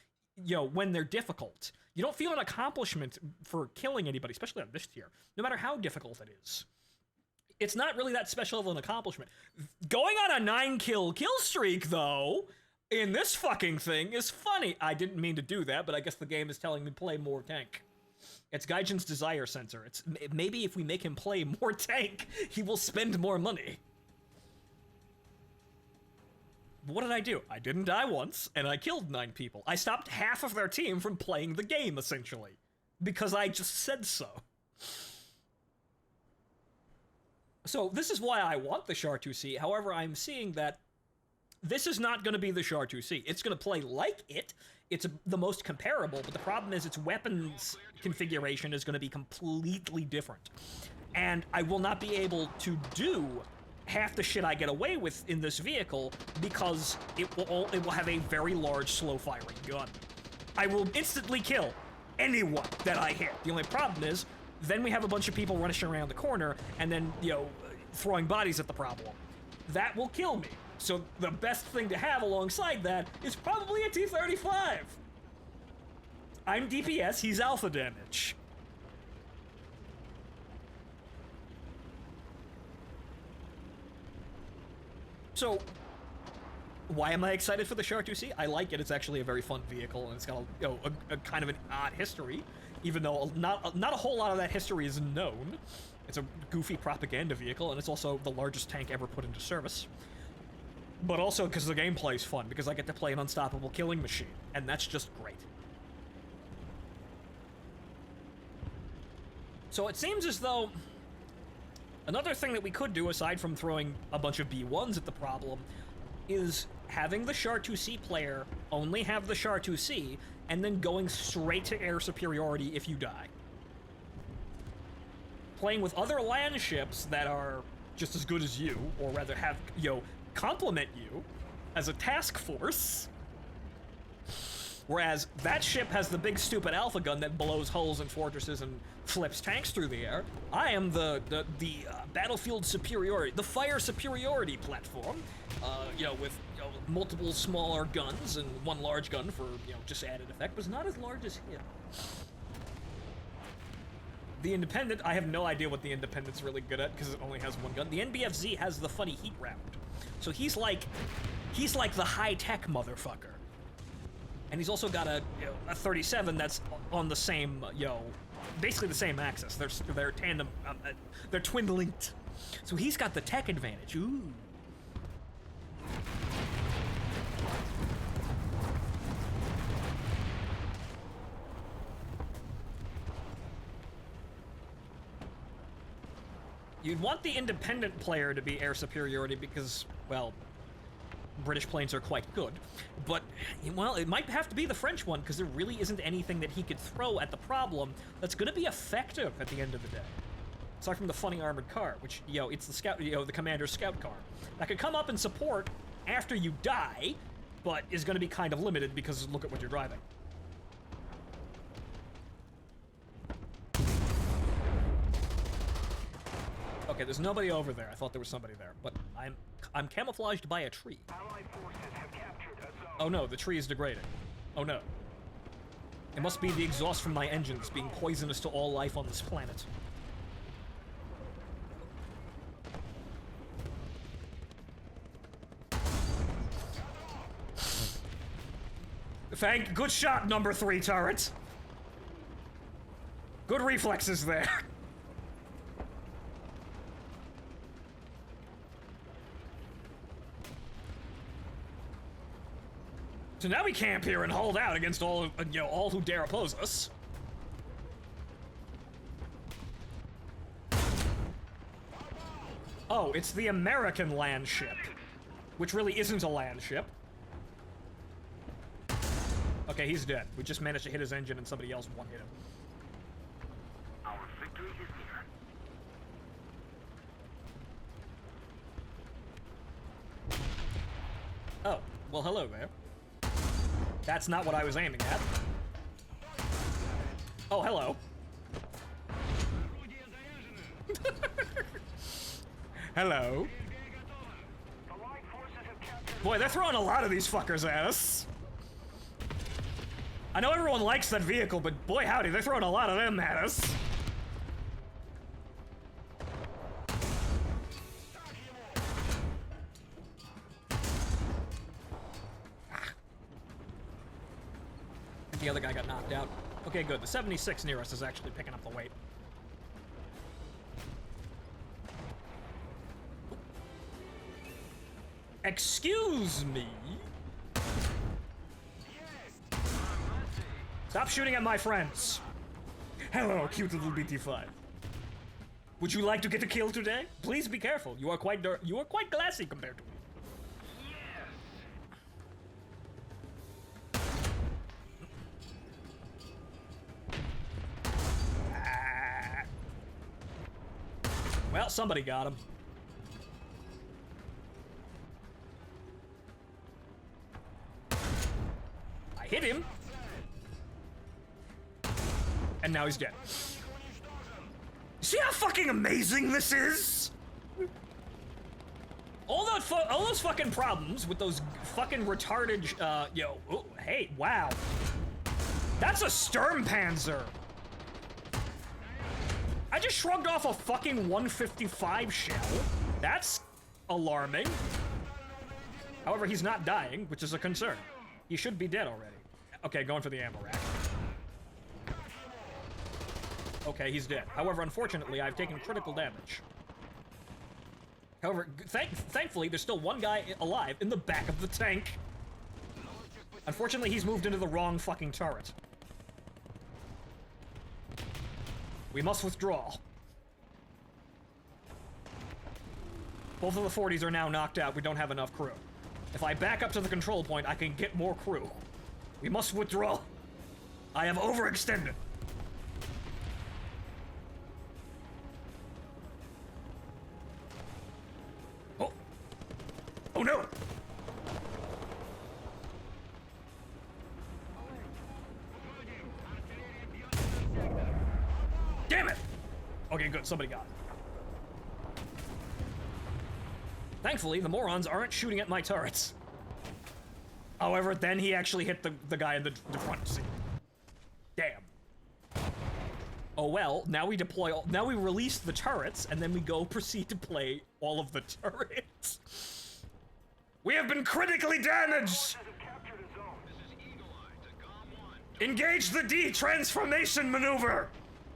you know, when they're difficult. You don't feel an accomplishment for killing anybody, especially on this tier, no matter how difficult it is. It's not really that special of an accomplishment. Going on a 9-kill streak, though, in this fucking thing is funny. I didn't mean to do that, but I guess the game is telling me to play more tank. It's Gaijin's desire sensor. It's maybe if we make him play more tank, he will spend more money. But what did I do? I didn't die once, and I killed 9 people. I stopped half of their team from playing the game, essentially. Because I just said so. So, this is why I want the Char 2C. However, I'm seeing that this is not going to be the Char 2C. It's going to play like it. It's the most comparable, but the problem is its weapons configuration is going to be completely different. And I will not be able to do half the shit I get away with in this vehicle because it will have a very large slow-firing gun. I will instantly kill anyone that I hit. The only problem is, then we have a bunch of people running around the corner and then, you know, throwing bodies at the problem. That will kill me. So the best thing to have alongside that is probably a T-35. I'm DPS, he's alpha damage. So, why am I excited for the Char 2C? I like it. It's actually a very fun vehicle, and it's got a kind of an odd history, even though not a whole lot of that history is known. It's a goofy propaganda vehicle, and it's also the largest tank ever put into service. But also because the gameplay is fun, because I get to play an unstoppable killing machine, and that's just great. So it seems as though another thing that we could do, aside from throwing a bunch of B1s at the problem, is having the Char 2C player only have the Char 2C, and then going straight to air superiority if you die. Playing with other land ships that are just as good as you, or rather have, complement you as a task force. Whereas that ship has the big stupid alpha gun that blows holes in fortresses and flips tanks through the air. I am the battlefield superiority, the fire superiority platform, with multiple smaller guns and one large gun for just added effect, but it's not as large as him. The Independent, I have no idea what the Independent's really good at because it only has one gun. The NBFZ has the funny heat round, so he's like the high-tech motherfucker. And he's also got a 37 that's on the same, basically the same axis. They're tandem, they're twin-linked. So he's got the tech advantage. Ooh. You'd want the independent player to be air superiority because, well, British planes are quite good, but, well, it might have to be the French one because there really isn't anything that he could throw at the problem that's going to be effective at the end of the day. Aside from the funny armored car, which, it's the scout, the commander's scout car. That could come up and support after you die, but is going to be kind of limited because look at what you're driving. Okay, there's nobody over there. I thought there was somebody there, but I'm camouflaged by a tree. Allied forces have captured a zone. Oh no, the tree is degrading. Oh no. It must be the exhaust from my engines being poisonous to all life on this planet. Good shot, number 3 turret. Good reflexes there. So now we camp here and hold out against all who dare oppose us. Oh, it's the American land ship, which really isn't a land ship. Okay, he's dead. We just managed to hit his engine and somebody else one-hit him. Our victory is near. Oh, well, hello there. That's not what I was aiming at. Oh, hello. Hello. Allied forces have captured. Boy, they're throwing a lot of these fuckers at us. I know everyone likes that vehicle, but boy howdy, they're throwing a lot of them at us. The other guy got knocked out. Okay, good. The 76 near us is actually picking up the weight. Excuse me? Stop shooting at my friends. Hello, cute little BT5. Would you like to get a kill today? Please be careful. You are quite glassy compared to me. Well, somebody got him. I hit him. And now he's dead. See how fucking amazing this is? All those fucking problems with those fucking retarded, oh, hey, wow. That's a Sturmpanzer. I just shrugged off a fucking 155 shell. That's alarming. However, he's not dying, which is a concern. He should be dead already. Okay, going for the ammo rack. Okay, he's dead. However, unfortunately, I've taken critical damage. However, thankfully, there's still one guy alive in the back of the tank. Unfortunately, he's moved into the wrong fucking turret. We must withdraw. Both of the 40s are now knocked out. We don't have enough crew. If I back up to the control point, I can get more crew. We must withdraw. I have overextended. Oh. Oh no! Damn it! Okay, good. Somebody got it. Thankfully, the morons aren't shooting at my turrets. However, then he actually hit the guy in the front seat. Damn. Oh well, now we deploy now we release the turrets, and then we go proceed to play all of the turrets. We have been critically damaged! Engage the D-transformation maneuver!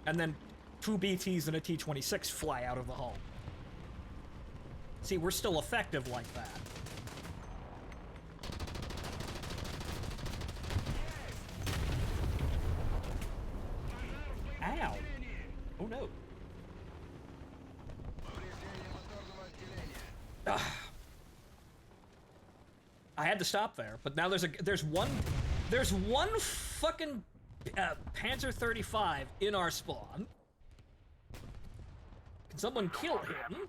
And then 2 BTs and a T-26 fly out of the hull. See, we're still effective like that. Ow! Oh no. Ugh. I had to stop there, but now there's one fucking Panzer 35 in our spawn. Can someone kill him?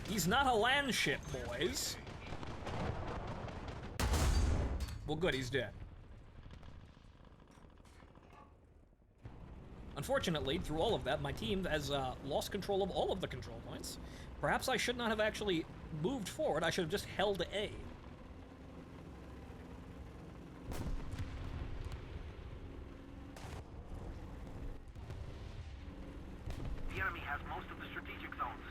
He's not a land ship, boys. Well, good, he's dead. Unfortunately, through all of that, my team has lost control of all of the control points. Perhaps I should not have actually moved forward. I should have just held A. The enemy has most of the strategic zones.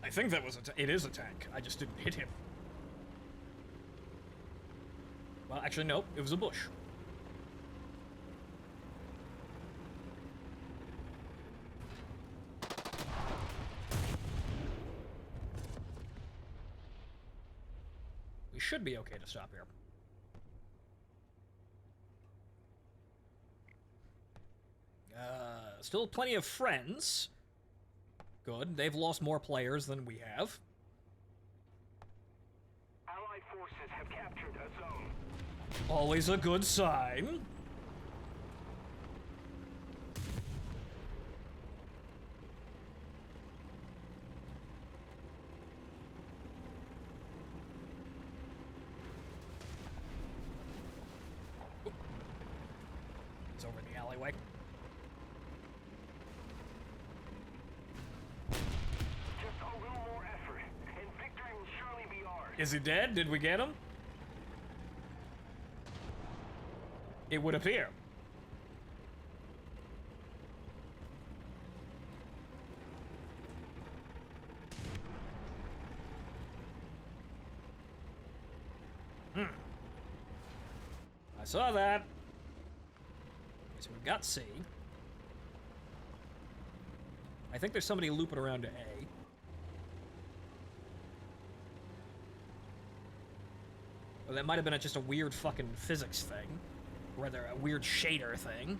I think that was it is a tank. I just didn't hit him. Well, actually, no. It was a bush. We should be okay to stop here. Still plenty of friends. Good. They've lost more players than we have. Allied forces have captured a zone. Always a good sign. It's over in the alleyway. Is he dead? Did we get him? It would appear. I saw that. So we've got C. I think there's somebody looping around to A. Or that might have been just a weird fucking physics thing. Or rather, a weird shader thing.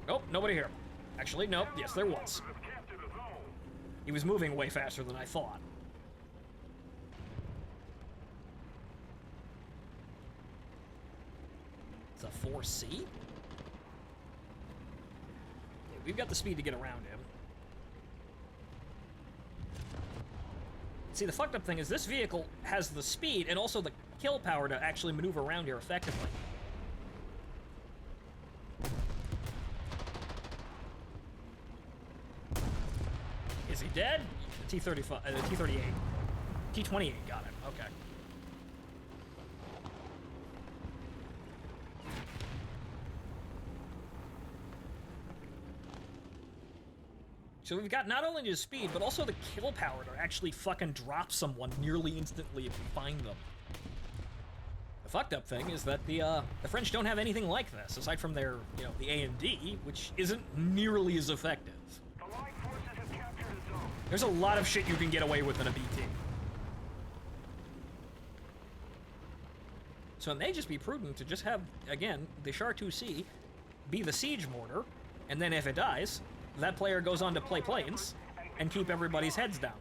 Nope, nobody here. Actually, nope, yes, there was. He was moving way faster than I thought. It's a 4C? Yeah, we've got the speed to get around him. See, the fucked up thing is this vehicle has the speed and also the kill power to actually maneuver around here effectively. dead? T-35, T-38. T-28, got it, okay. So we've got not only the speed, but also the kill power to actually fucking drop someone nearly instantly if we find them. The fucked up thing is that the French don't have anything like this, aside from their, you know, the A&D, which isn't nearly as effective. The Allied forces have captured a zone. There's a lot of shit you can get away with in a BT. So it may just be prudent to just have, again, the Char 2C be the siege mortar, and then if it dies, that player goes on to play planes and keep everybody's heads down.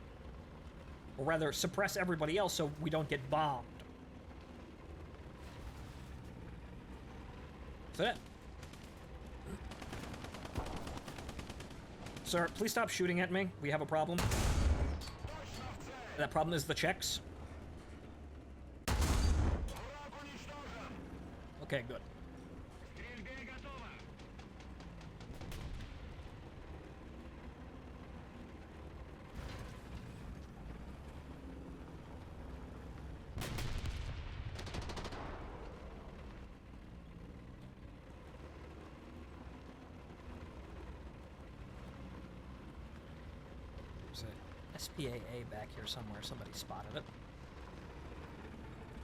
Or rather, suppress everybody else so we don't get bombed. So that... Sir, please stop shooting at me. We have a problem. That problem is the Czechs. Okay, good. SPAA back here somewhere. Somebody spotted it.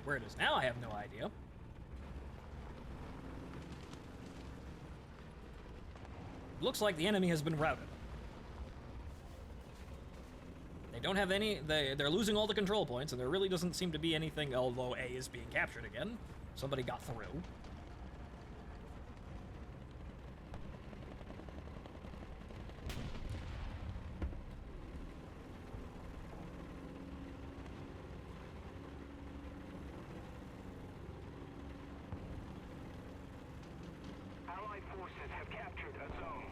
Where it is now, I have no idea. Looks like the enemy has been routed. They don't have any... They're losing all the control points, and there really doesn't seem to be anything, although A is being captured again. Somebody got through.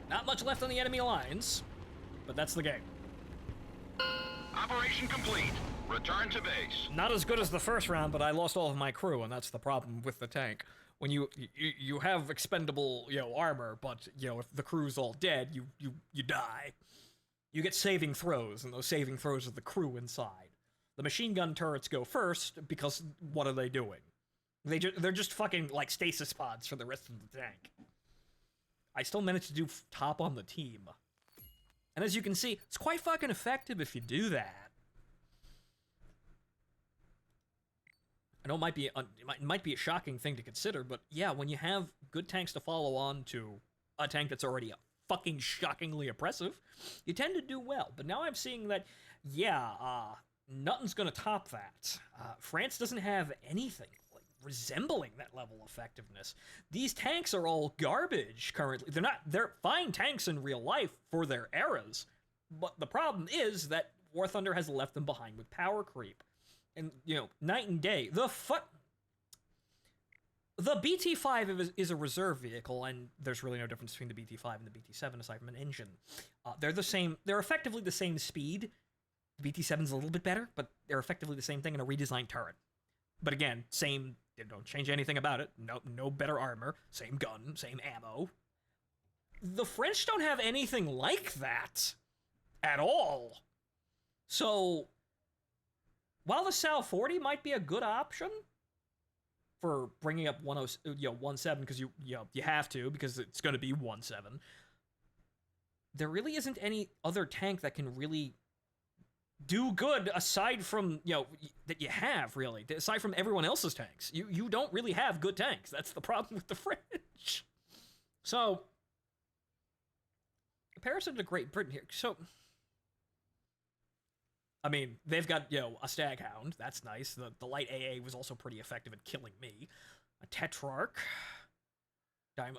Not much left on the enemy lines, but that's the game. Operation complete. Return to base. Not as good as the first round, but I lost all of my crew, and that's the problem with the tank. When you have expendable, you know, armor, but, you know, if the crew's all dead, you die. You get saving throws, and those saving throws are the crew inside. The machine gun turrets go first, because what are they doing? They're just fucking, like, stasis pods for the rest of the tank. I still managed to do top on the team. And as you can see, it's quite fucking effective if you do that. I know it might be a shocking thing to consider, but yeah, when you have good tanks to follow on to a tank that's already fucking shockingly oppressive, you tend to do well. But now I'm seeing that, yeah, nothing's gonna top that. France doesn't have anything resembling that level of effectiveness. These tanks are all garbage currently. They're fine tanks in real life for their eras, but the problem is that War Thunder has left them behind with power creep. And, you know, night and day. The BT-5 is a reserve vehicle, and there's really no difference between the BT-5 and the BT-7 aside from an engine. They're the same, they're effectively the same speed. The BT-7's a little bit better, but they're effectively the same thing in a redesigned turret. But again, same, they don't change anything about it. No better armor, same gun, same ammo. The French don't have anything like that at all. So, while the Sal 40 might be a good option for bringing up 17 because you have to, because it's going to be 17, there really isn't any other tank that can really do good aside from, that you have, really. Aside from everyone else's tanks. You don't really have good tanks. That's the problem with the French. So, comparison to Great Britain here. So, I mean, they've got, a Staghound. That's nice. The light AA was also pretty effective at killing me. A Tetrarch.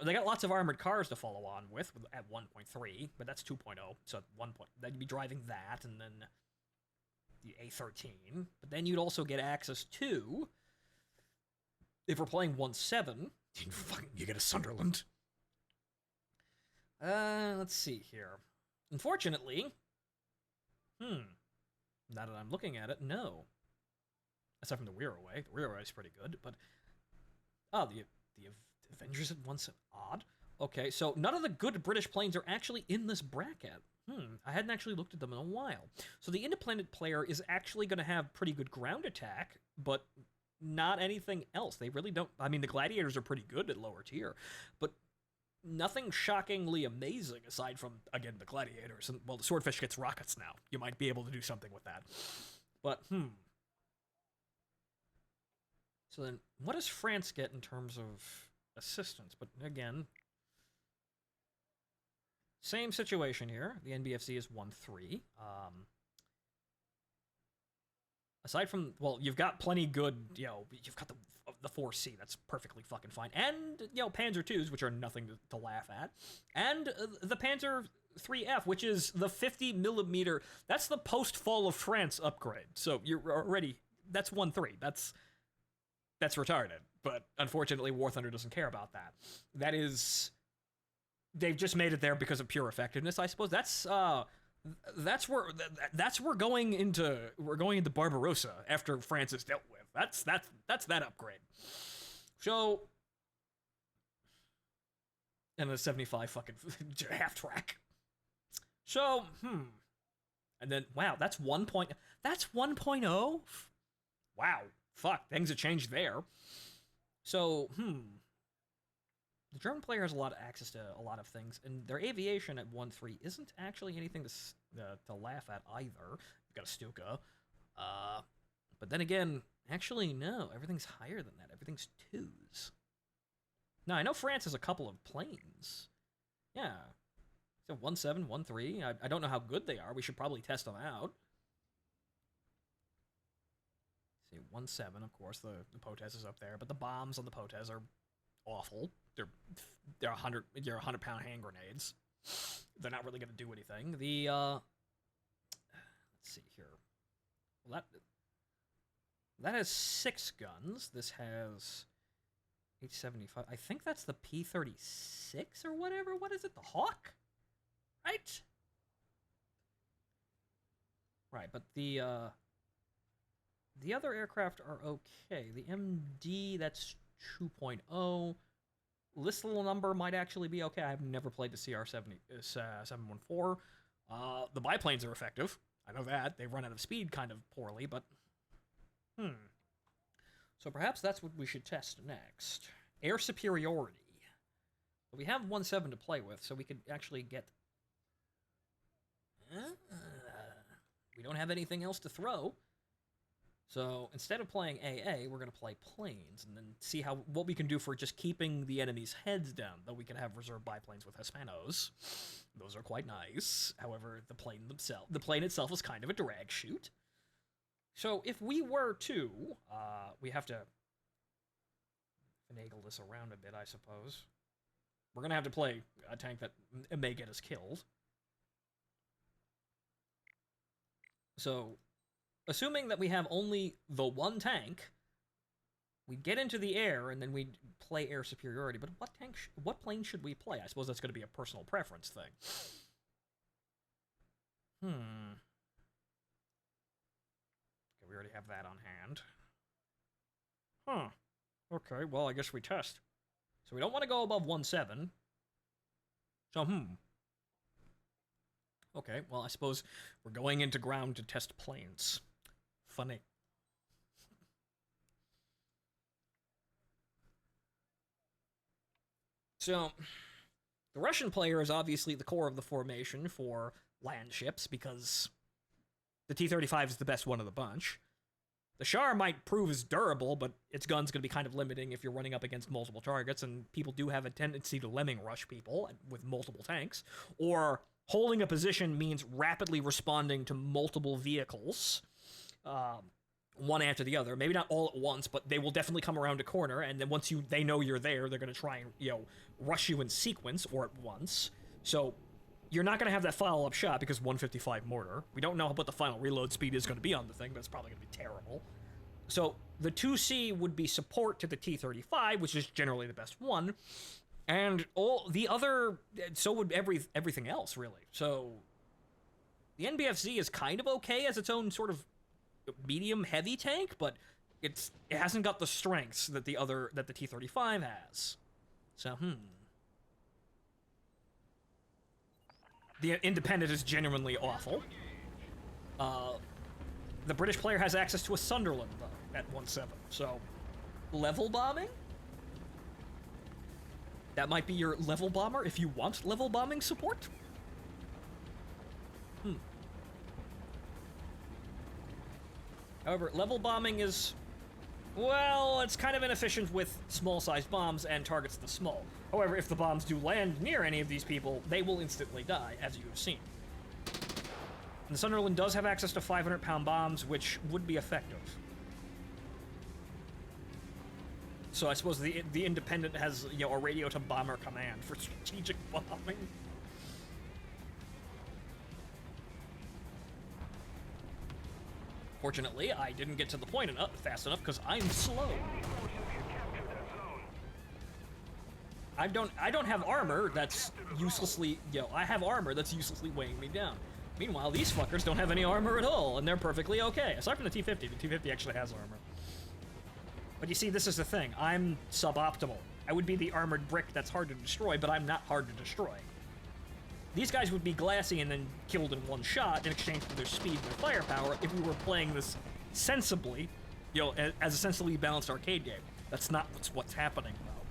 They got lots of armored cars to follow on with at 1.3, but that's 2.0. So at 1. Then you'd be driving that, and then the A13. But then you'd also get access to, if we're playing 1.7, you get a Sunderland. Let's see here. Unfortunately, now that I'm looking at it, no. Aside from the rear away. The rear away is pretty good, but the Avengers at once odd. Okay, so none of the good British planes are actually in this bracket. I hadn't actually looked at them in a while. So the independent player is actually going to have pretty good ground attack, but not anything else. They really don't. I mean, the gladiators are pretty good at lower tier, but nothing shockingly amazing aside from, again, the gladiators. And, well, the swordfish gets rockets now. You might be able to do something with that. But, So then, what does France get in terms of assistance? But again, same situation here. The NBFC is 1-3. Aside from, well, you've got plenty good, you've got the 4C, that's perfectly fucking fine. And, Panzer IIs, which are nothing to laugh at. And the Panzer 3F, which is the 50 millimeter, that's the post-fall of France upgrade. So you're already, that's 1-3. That's retarded. But unfortunately, War Thunder doesn't care about that. That is, they've just made it there because of pure effectiveness, I suppose. That's where we're going into Barbarossa after France is dealt with. That's that upgrade. So, and the 75 fucking half track. So, and then wow, that's 1.0. Wow, fuck, things have changed there. So, the German player has a lot of access to a lot of things, and their aviation at 1-3 isn't actually anything to laugh at either. You've got a Stuka. But then again, actually, no. Everything's higher than that. Everything's 2s. Now, I know France has a couple of planes. Yeah. So 1-7, 1-3. I don't know how good they are. We should probably test them out. See, 1-7, of course, the Potes is up there, but the bombs on the Potes are awful. They're 100-pound hand grenades. They're not really going to do anything. Let's see here. Well, that has 6 guns. This has 875. I think that's the P-36 or whatever. What is it? The Hawk? Right? Right, but the other aircraft are okay. The MD, that's 2.0. This little number might actually be okay. I've never played the CR-714. The biplanes are effective. I know that. They run out of speed kind of poorly, but... So perhaps that's what we should test next. Air superiority. We have 1-7 to play with, so we could actually get... we don't have anything else to throw. So instead of playing AA, we're going to play planes and then see what we can do for just keeping the enemy's heads down. Though we can have reserve biplanes with Hispanos. Those are quite nice. However, the plane itself is kind of a drag chute. So if we were to, we have to finagle this around a bit, I suppose. We're going to have to play a tank that may get us killed. So, assuming that we have only the one tank, we get into the air and then we play air superiority. But what plane should we play? I suppose that's going to be a personal preference thing. Okay, we already have that on hand. Okay, well, I guess we test. So we don't want to go above 1-7. So, Okay, well, I suppose we're going into ground to test planes. Funny. So, the Russian player is obviously the core of the formation for land ships, because the T-35 is the best one of the bunch. The Char might prove as durable, but its gun's going to be kind of limiting if you're running up against multiple targets, and people do have a tendency to lemming rush people with multiple tanks. Or holding a position means rapidly responding to multiple vehicles, one after the other. Maybe not all at once, but they will definitely come around a corner, and then once they know you're there, they're going to try and, rush you in sequence or at once. So you're not going to have that follow-up shot because 155 mortar. We don't know what the final reload speed is going to be on the thing, but it's probably going to be terrible. So the 2C would be support to the T-35, which is generally the best one, and all the other, so would everything else, really. So the NBFZ is kind of okay as its own sort of medium-heavy tank, but it hasn't got the strengths that the T-35 has. So, The Independent is genuinely awful. The British player has access to a Sunderland, though, at 1-7. So, level bombing? That might be your level bomber if you want level bombing support? However, level bombing is, well, it's kind of inefficient with small-sized bombs and targets the small. However, if the bombs do land near any of these people, they will instantly die, as you have seen. And the Sunderland does have access to 500-pound bombs, which would be effective. So I suppose the Independent has, you know, a radio-to-bomber command for strategic bombing. Fortunately, I didn't get to the point fast enough because I'm slow. I don't have armor that's uselessly, you know, I have armor that's uselessly weighing me down. Meanwhile, these fuckers don't have any armor at all, and they're perfectly okay. Aside from the T-50, the T-50 actually has armor. But you see, this is the thing. I'm suboptimal. I would be the armored brick that's hard to destroy, but I'm not hard to destroy. These guys would be glassy and then killed in one shot in exchange for their speed and their firepower if we were playing this sensibly, you know, as a sensibly balanced arcade game. That's not what's happening, though.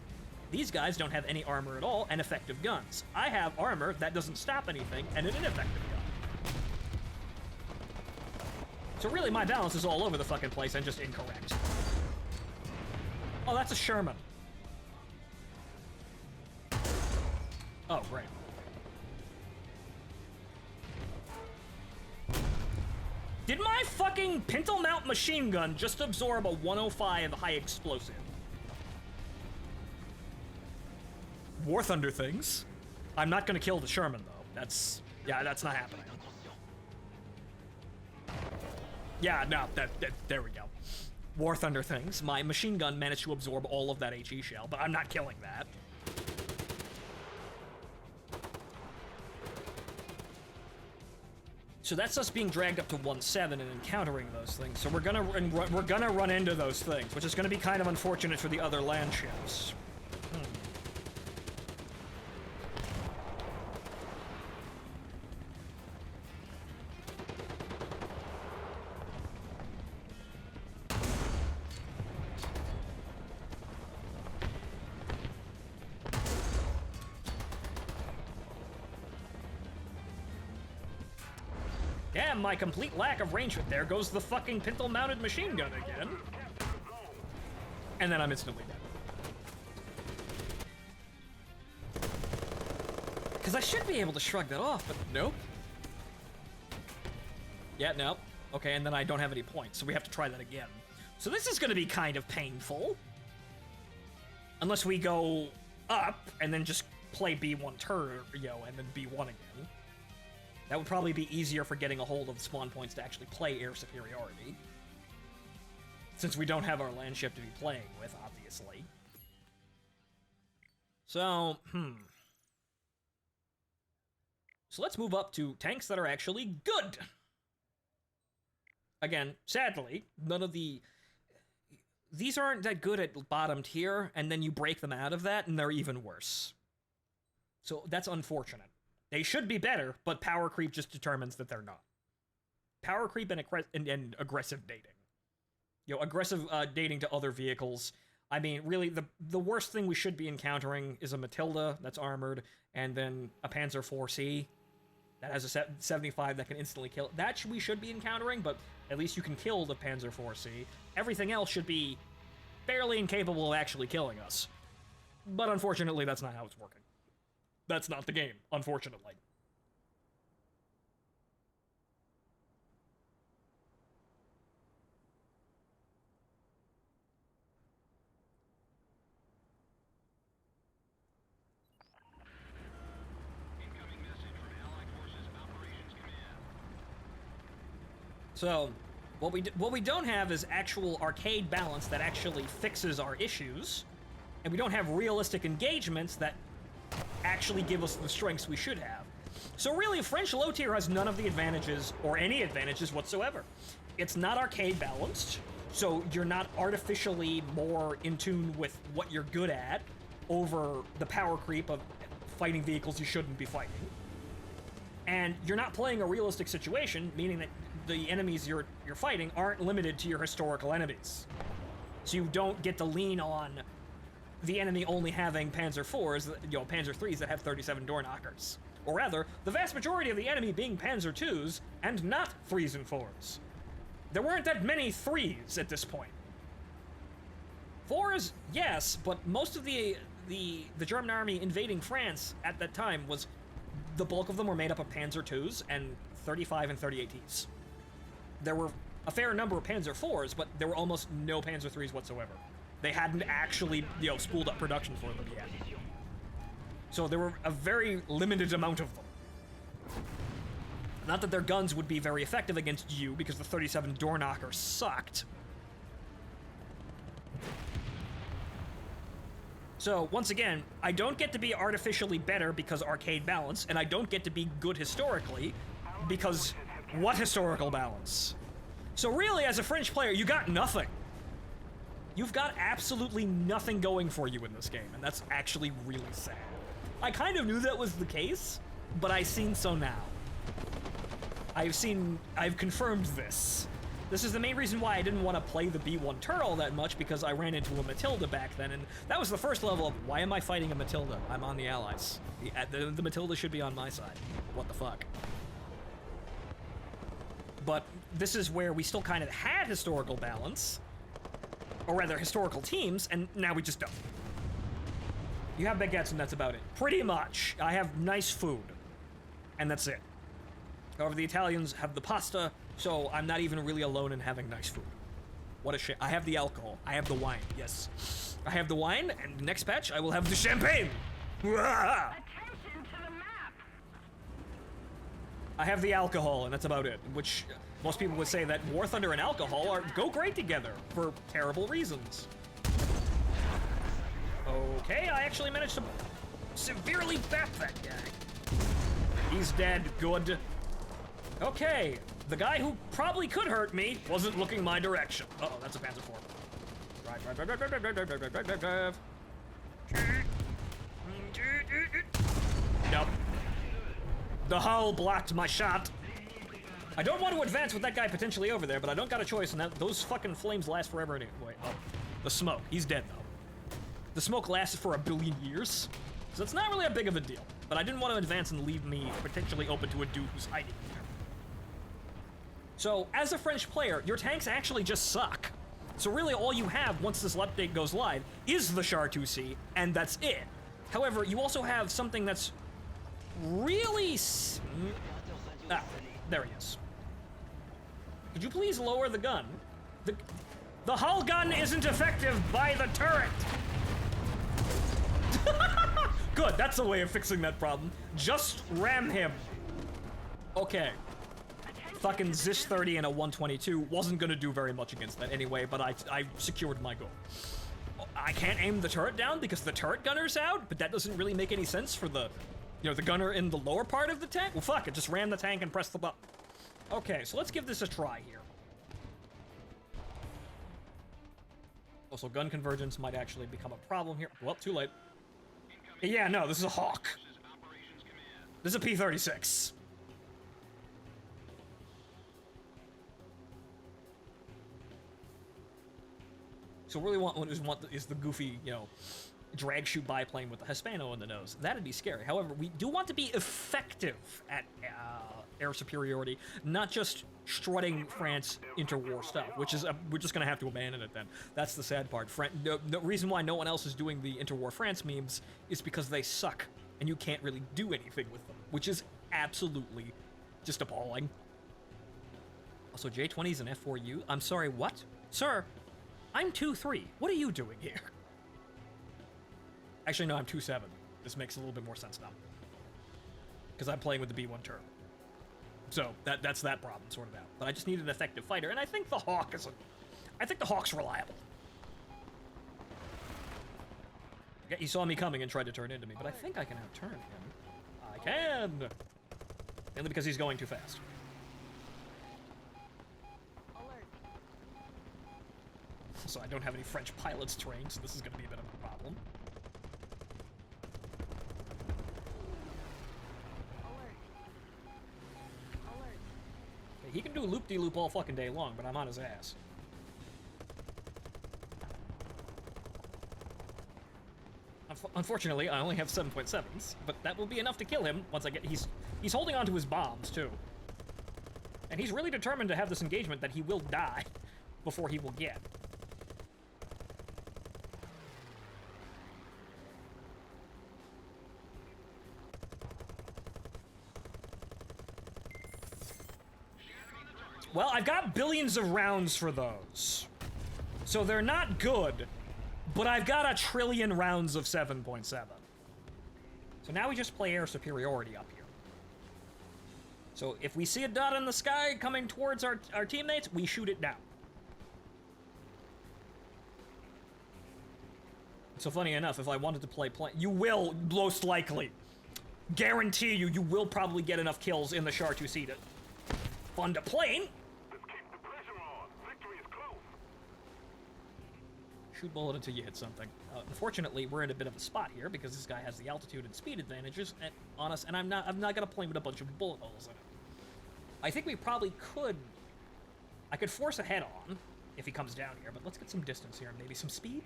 These guys don't have any armor at all and effective guns. I have armor that doesn't stop anything and an ineffective gun. So really, my balance is all over the fucking place and just incorrect. Oh, that's a Sherman. Oh, great. Did my fucking pintle mount machine gun just absorb a 105 high explosive? War Thunder things. I'm not gonna kill the Sherman, though. Yeah, that's not happening. Yeah, no, there we go. War Thunder things. My machine gun managed to absorb all of that HE shell, but I'm not killing that. So that's us being dragged up to 1-7 and encountering those things. So we're gonna run into those things, which is gonna be kind of unfortunate for the other land ships. Damn, my complete lack of range. There goes the fucking pintle-mounted machine gun again. And then I'm instantly dead. Because I should be able to shrug that off, but nope. Yeah, nope. Okay, and then I don't have any points, so we have to try that again. So this is going to be kind of painful. Unless we go up and then just play B1 turn, you know, and then B1 again. That would probably be easier for getting a hold of spawn points to actually play air superiority. Since we don't have our land ship to be playing with, obviously. So, So let's move up to tanks that are actually good. Again, sadly, none of these aren't that good at bottom tier, and then you break them out of that, and they're even worse. So that's unfortunate. They should be better, but power creep just determines that they're not. Power creep and aggressive dating. You know, aggressive dating to other vehicles. I mean, really, the worst thing we should be encountering is a Matilda that's armored, and then a Panzer IV-C that has a 75 that can instantly kill. That we should be encountering, but at least you can kill the Panzer IV-C. Everything else should be fairly incapable of actually killing us. But unfortunately, that's not how it's working. That's not the game, unfortunately. Incoming message from Allied Forces Operations Command. So, what we don't have is actual arcade balance that actually fixes our issues, and we don't have realistic engagements that actually give us the strengths we should have. So really, French low tier has none of the advantages, or any advantages whatsoever. It's not arcade balanced, so you're not artificially more in tune with what you're good at over the power creep of fighting vehicles you shouldn't be fighting. And you're not playing a realistic situation, meaning that the enemies you're fighting aren't limited to your historical enemies. So you don't get to lean on the enemy only having Panzer IVs, Panzer IIIs that have 37 door knockers. Or rather, the vast majority of the enemy being Panzer IIs and not 3s and 4s. There weren't that many 3s at this point. 4s, yes, but most of the German army invading France at that time was, the bulk of them were made up of Panzer IIs and 35 and 38Ts. There were a fair number of Panzer IVs, but there were almost no Panzer IIIs whatsoever. They hadn't actually, spooled up production for them yet. So there were a very limited amount of them. Not that their guns would be very effective against you, because the 37 door knocker sucked. So, once again, I don't get to be artificially better because arcade balance, and I don't get to be good historically because what historical balance? So really, as a French player, you got nothing. You've got absolutely nothing going for you in this game, and that's actually really sad. I kind of knew that was the case, but I've seen so now. I've confirmed this. This is the main reason why I didn't want to play the B1 Turtle that much, because I ran into a Matilda back then, and that was the first level of, why am I fighting a Matilda? I'm on the Allies. The Matilda should be on my side. What the fuck? But this is where we still kind of had historical balance, or rather historical teams, and now we just don't. You have baguettes and that's about it. Pretty much. I have nice food, and that's it. However, the Italians have the pasta, so I'm not even really alone in having nice food. What a shit. I have the alcohol. I have the wine. Yes. I have the wine, and next patch, I will have the champagne. Attention to the map! I have the alcohol, and that's about it. Which, most people would say that War Thunder and alcohol go great together, for terrible reasons. Okay, I actually managed to severely bap that guy. He's dead. Good. Okay, the guy who probably could hurt me wasn't looking my direction. Uh-oh, that's a Panzer IV. Drive. Nope. The hull blocked my shot. I don't want to advance with that guy potentially over there, but I don't got a choice, and those fucking flames last forever anyway. Oh, the smoke. He's dead, though. The smoke lasted for 1 billion years, so it's not really a big of a deal. But I didn't want to advance and leave me potentially open to a dude who's hiding here. So, as a French player, your tanks actually just suck. So really all you have once this update goes live is the Char 2C, and that's it. However, you also have something that's really... Ah, there he is. Could you please lower the gun? The hull gun isn't effective by the turret! Good, that's a way of fixing that problem. Just ram him. Okay. Fucking Zis 30 and a 122 wasn't gonna do very much against that anyway, but I secured my goal. I can't aim the turret down because the turret gunner's out, but that doesn't really make any sense for the, the gunner in the lower part of the tank. Well, fuck it, just ram the tank and press the button. Okay, so let's give this a try here. Also, gun convergence might actually become a problem here. Well, too late. Yeah, no, this is a Hawk. This is a P-36. So really what is the goofy, drag shoot biplane with the Hispano in the nose. That'd be scary. However, we do want to be effective at air superiority, not just strutting France interwar stuff, which is, we're just gonna have to abandon it then. That's the sad part. The reason why no one else is doing the interwar France memes is because they suck, and you can't really do anything with them, which is absolutely just appalling. Also, J-20's an F4U? I'm sorry, what? Sir, I'm 2-3. What are you doing here? Actually, no, I'm 2-7. This makes a little bit more sense now. Because I'm playing with the B1 turret. So, that's that problem sorted out. But I just need an effective fighter, and I think the Hawk is I think the Hawk's reliable. Okay, he saw me coming and tried to turn into me, but I think I can outturn him. I can! Mainly because he's going too fast. So I don't have any French pilots trained, so this is going to be a bit of a problem. do loop-de-loop all fucking day long, but I'm on his ass. Unfortunately, I only have 7.7s, but that will be enough to kill him once I get... He's holding on to his bombs, too. And he's really determined to have this engagement that he will die before he will get. Well, I've got billions of rounds for those. So they're not good, but I've got a trillion rounds of 7.7. So now we just play air superiority up here. So if we see a dot in the sky coming towards our teammates, we shoot it down. So funny enough, if I wanted to play you will, most likely. Guarantee you, you will probably get enough kills in the Char 2C to fund a plane. Let's keep the pressure on. Victory is close. Shoot bullet until you hit something. Unfortunately, we're in a bit of a spot here because this guy has the altitude and speed advantages on us, and I'm not gonna play with a bunch of bullet holes in it. I think we probably could. I could force a head-on if he comes down here, but let's get some distance here and maybe some speed.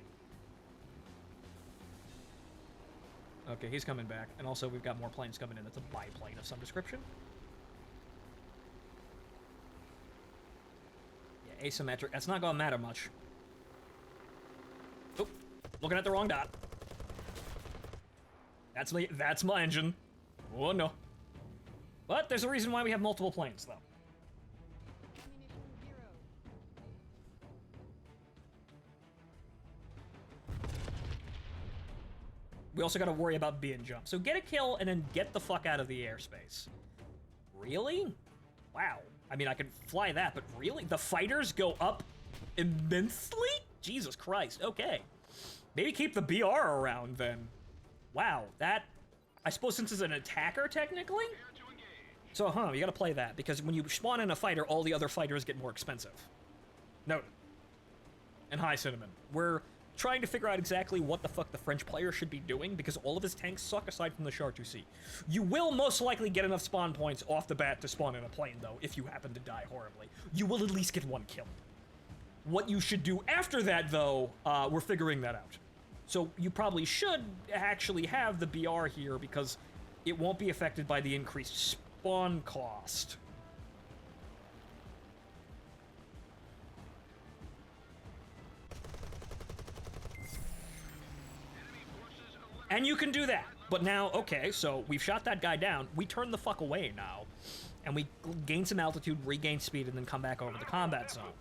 Okay, he's coming back, and also we've got more planes coming in. That's a biplane of some description. Yeah, asymmetric. That's not gonna matter much. Oh, looking at the wrong dot. That's me. That's my engine. Oh no. But there's a reason why we have multiple planes, though. Ammunition 0. We also gotta worry about being jumped. So get a kill and then get the fuck out of the airspace. Really? Wow. I mean, I could fly that, but really? The fighters go up immensely? Jesus Christ. Okay. Maybe keep the BR around then. Wow, that... I suppose since it's an attacker, technically? So, you gotta play that, because when you spawn in a fighter, all the other fighters get more expensive. Noted. And hi, Cinnamon. We're trying to figure out exactly what the fuck the French player should be doing, because all of his tanks suck aside from the Char 2C. You will most likely get enough spawn points off the bat to spawn in a plane, though, if you happen to die horribly. You will at least get one kill. What you should do after that, though, we're figuring that out. So you probably should actually have the BR here, because it won't be affected by the increased spawn cost. And you can do that. But now, okay, so we've shot that guy down. We turn the fuck away now. And we gain some altitude, regain speed, and then come back over the combat zone.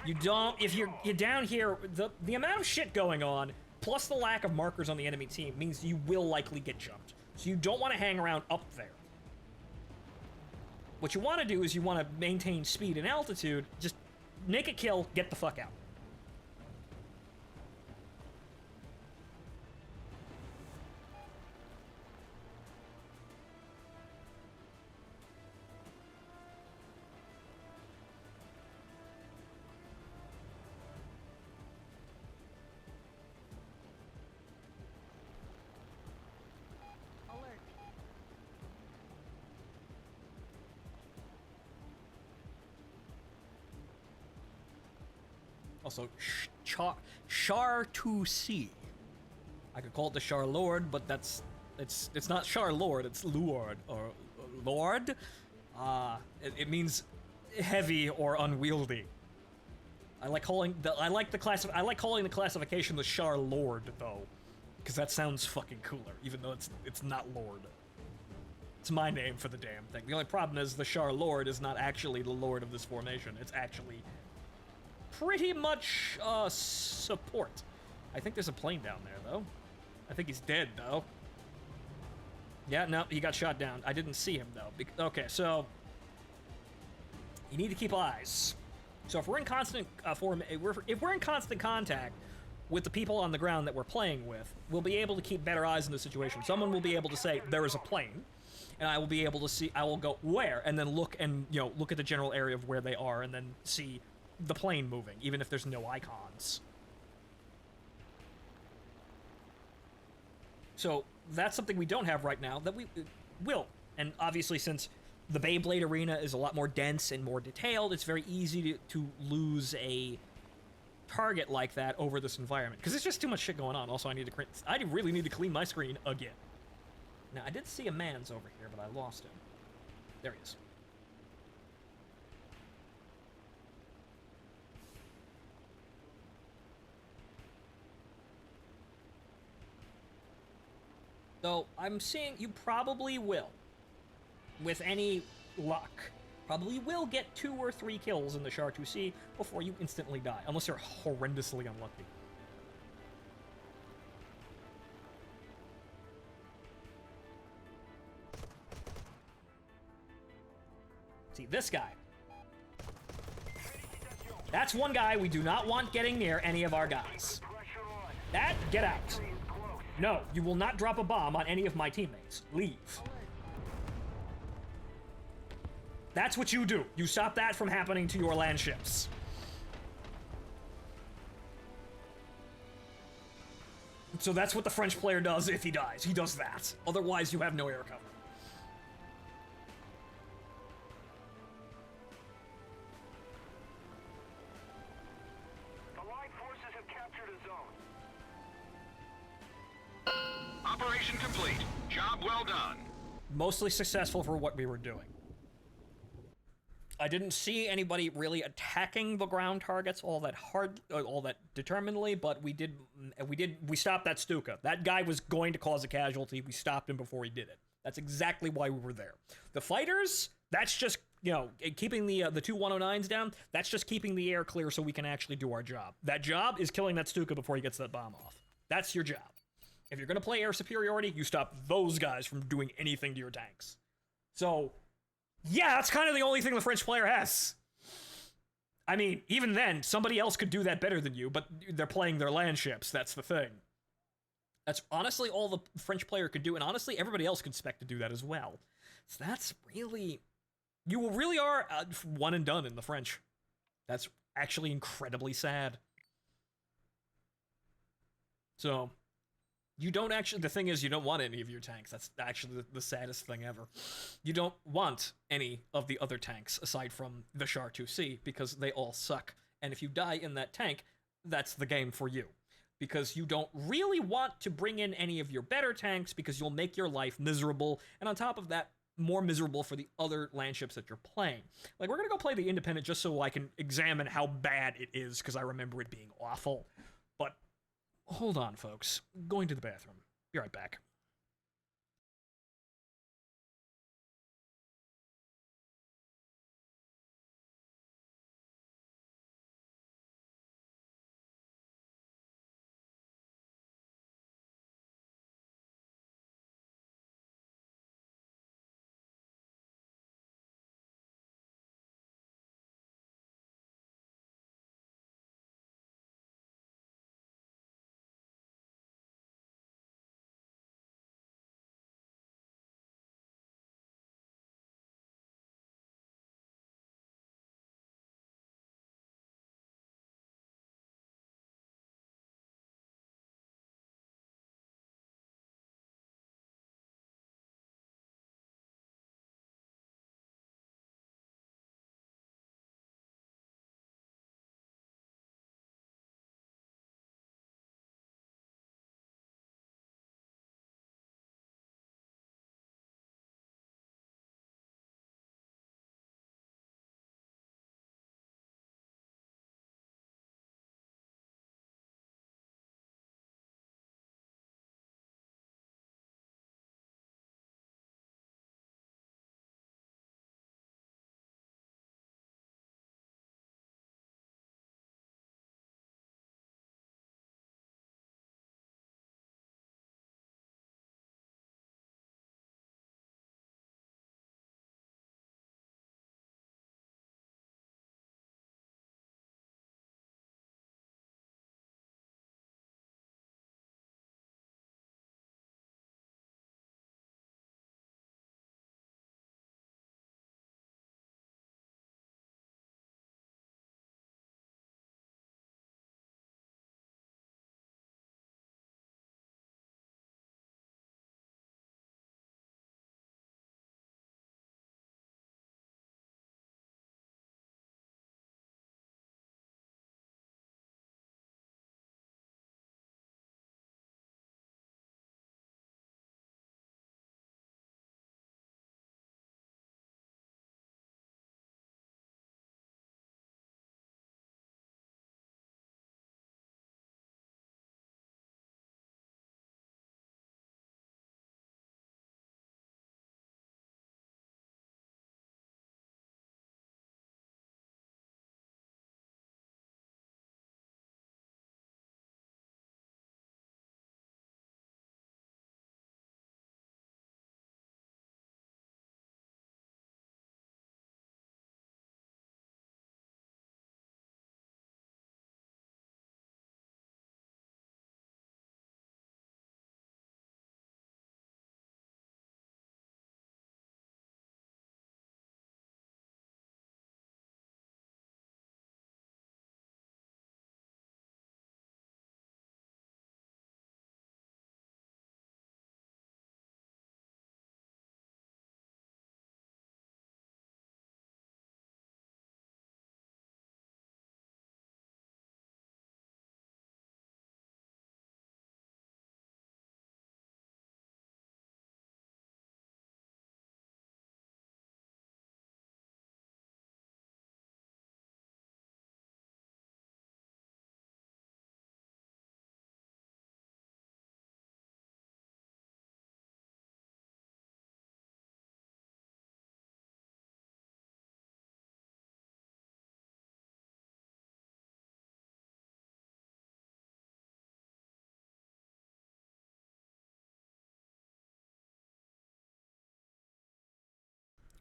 You don't, if you're down here, the amount of shit going on, plus the lack of markers on the enemy team, means you will likely get jumped. So you don't want to hang around up there. What you want to do is you want to maintain speed and altitude, just make a kill, get the fuck out. Alert. Also, Char 2C. I could call it the Char Lord, but it's not Char Lord, it's Lord or Lord. It means heavy or unwieldy. I like calling the classification the Char Lord though, because that sounds fucking cooler, even though it's not Lord. It's my name for the damn thing. The only problem is the Char Lord is not actually the Lord of this formation. It's actually pretty much support. I think there's a plane down there though. I think he's dead though. Yeah, no, he got shot down. I didn't see him though. Okay, so you need to keep eyes. So if we're in constant if we're in constant contact with the people on the ground that we're playing with, we'll be able to keep better eyes in the situation. Someone will be able to say there is a plane, and I will be able to see. I will go where, and then look and look at the general area of where they are, and then see the plane moving, even if there's no icons. So that's something we don't have right now that we will. And obviously, since the Beyblade arena is a lot more dense and more detailed. It's very easy to lose a target like that over this environment because there's just too much shit going on. Also, I really need to clean my screen again. Now, I did see a man's over here, but I lost him. There he is. So, I'm seeing you probably will, with any luck, probably will get 2 or 3 kills in the Char 2C before you instantly die, unless you're horrendously unlucky. See, this guy. That's one guy we do not want getting near any of our guys. That, get out. No, you will not drop a bomb on any of my teammates. Leave. That's what you do. You stop that from happening to your land ships. So that's what the French player does if he dies. He does that. Otherwise, you have no air cover. Allied forces have captured a zone. Operation complete. Job well done. Mostly successful for what we were doing. I didn't see anybody really attacking the ground targets all that determinedly, but we stopped that Stuka. That guy was going to cause a casualty. We stopped him before he did it. That's exactly why we were there. The fighters, that's just, keeping the 2 109s down, that's just keeping the air clear so we can actually do our job. That job is killing that Stuka before he gets that bomb off. That's your job. If you're going to play air superiority, you stop those guys from doing anything to your tanks. So, yeah, that's kind of the only thing the French player has. I mean, even then, somebody else could do that better than you, but they're playing their land ships. That's the thing. That's honestly all the French player could do, and honestly, everybody else could expect to do that as well. So that's really... You really are one and done in the French. That's actually incredibly sad. So... You don't actually, the thing is, you don't want any of your tanks. That's actually the saddest thing ever. You don't want any of the other tanks aside from the Char 2C because they all suck. And if you die in that tank, that's the game for you. Because you don't really want to bring in any of your better tanks because you'll make your life miserable. And on top of that, more miserable for the other land ships that you're playing. Like, we're going to go play the Independent just so I can examine how bad it is because I remember it being awful. But hold on, folks. Going to the bathroom. Be right back.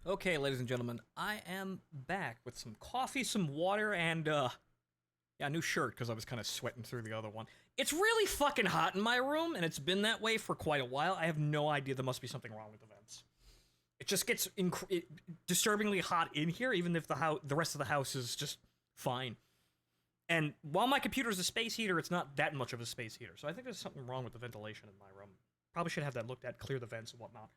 Okay, ladies and gentlemen, I am back with some coffee, some water, and, yeah, a new shirt, because I was kind of sweating through the other one. It's really fucking hot in my room, and it's been that way for quite a while. I have no idea. There must be something wrong with the vents. It just gets disturbingly hot in here, even if the rest of the house is just fine. And while my computer is a space heater, it's not that much of a space heater. So I think there's something wrong with the ventilation in my room. Probably should have that looked at, clear the vents and whatnot.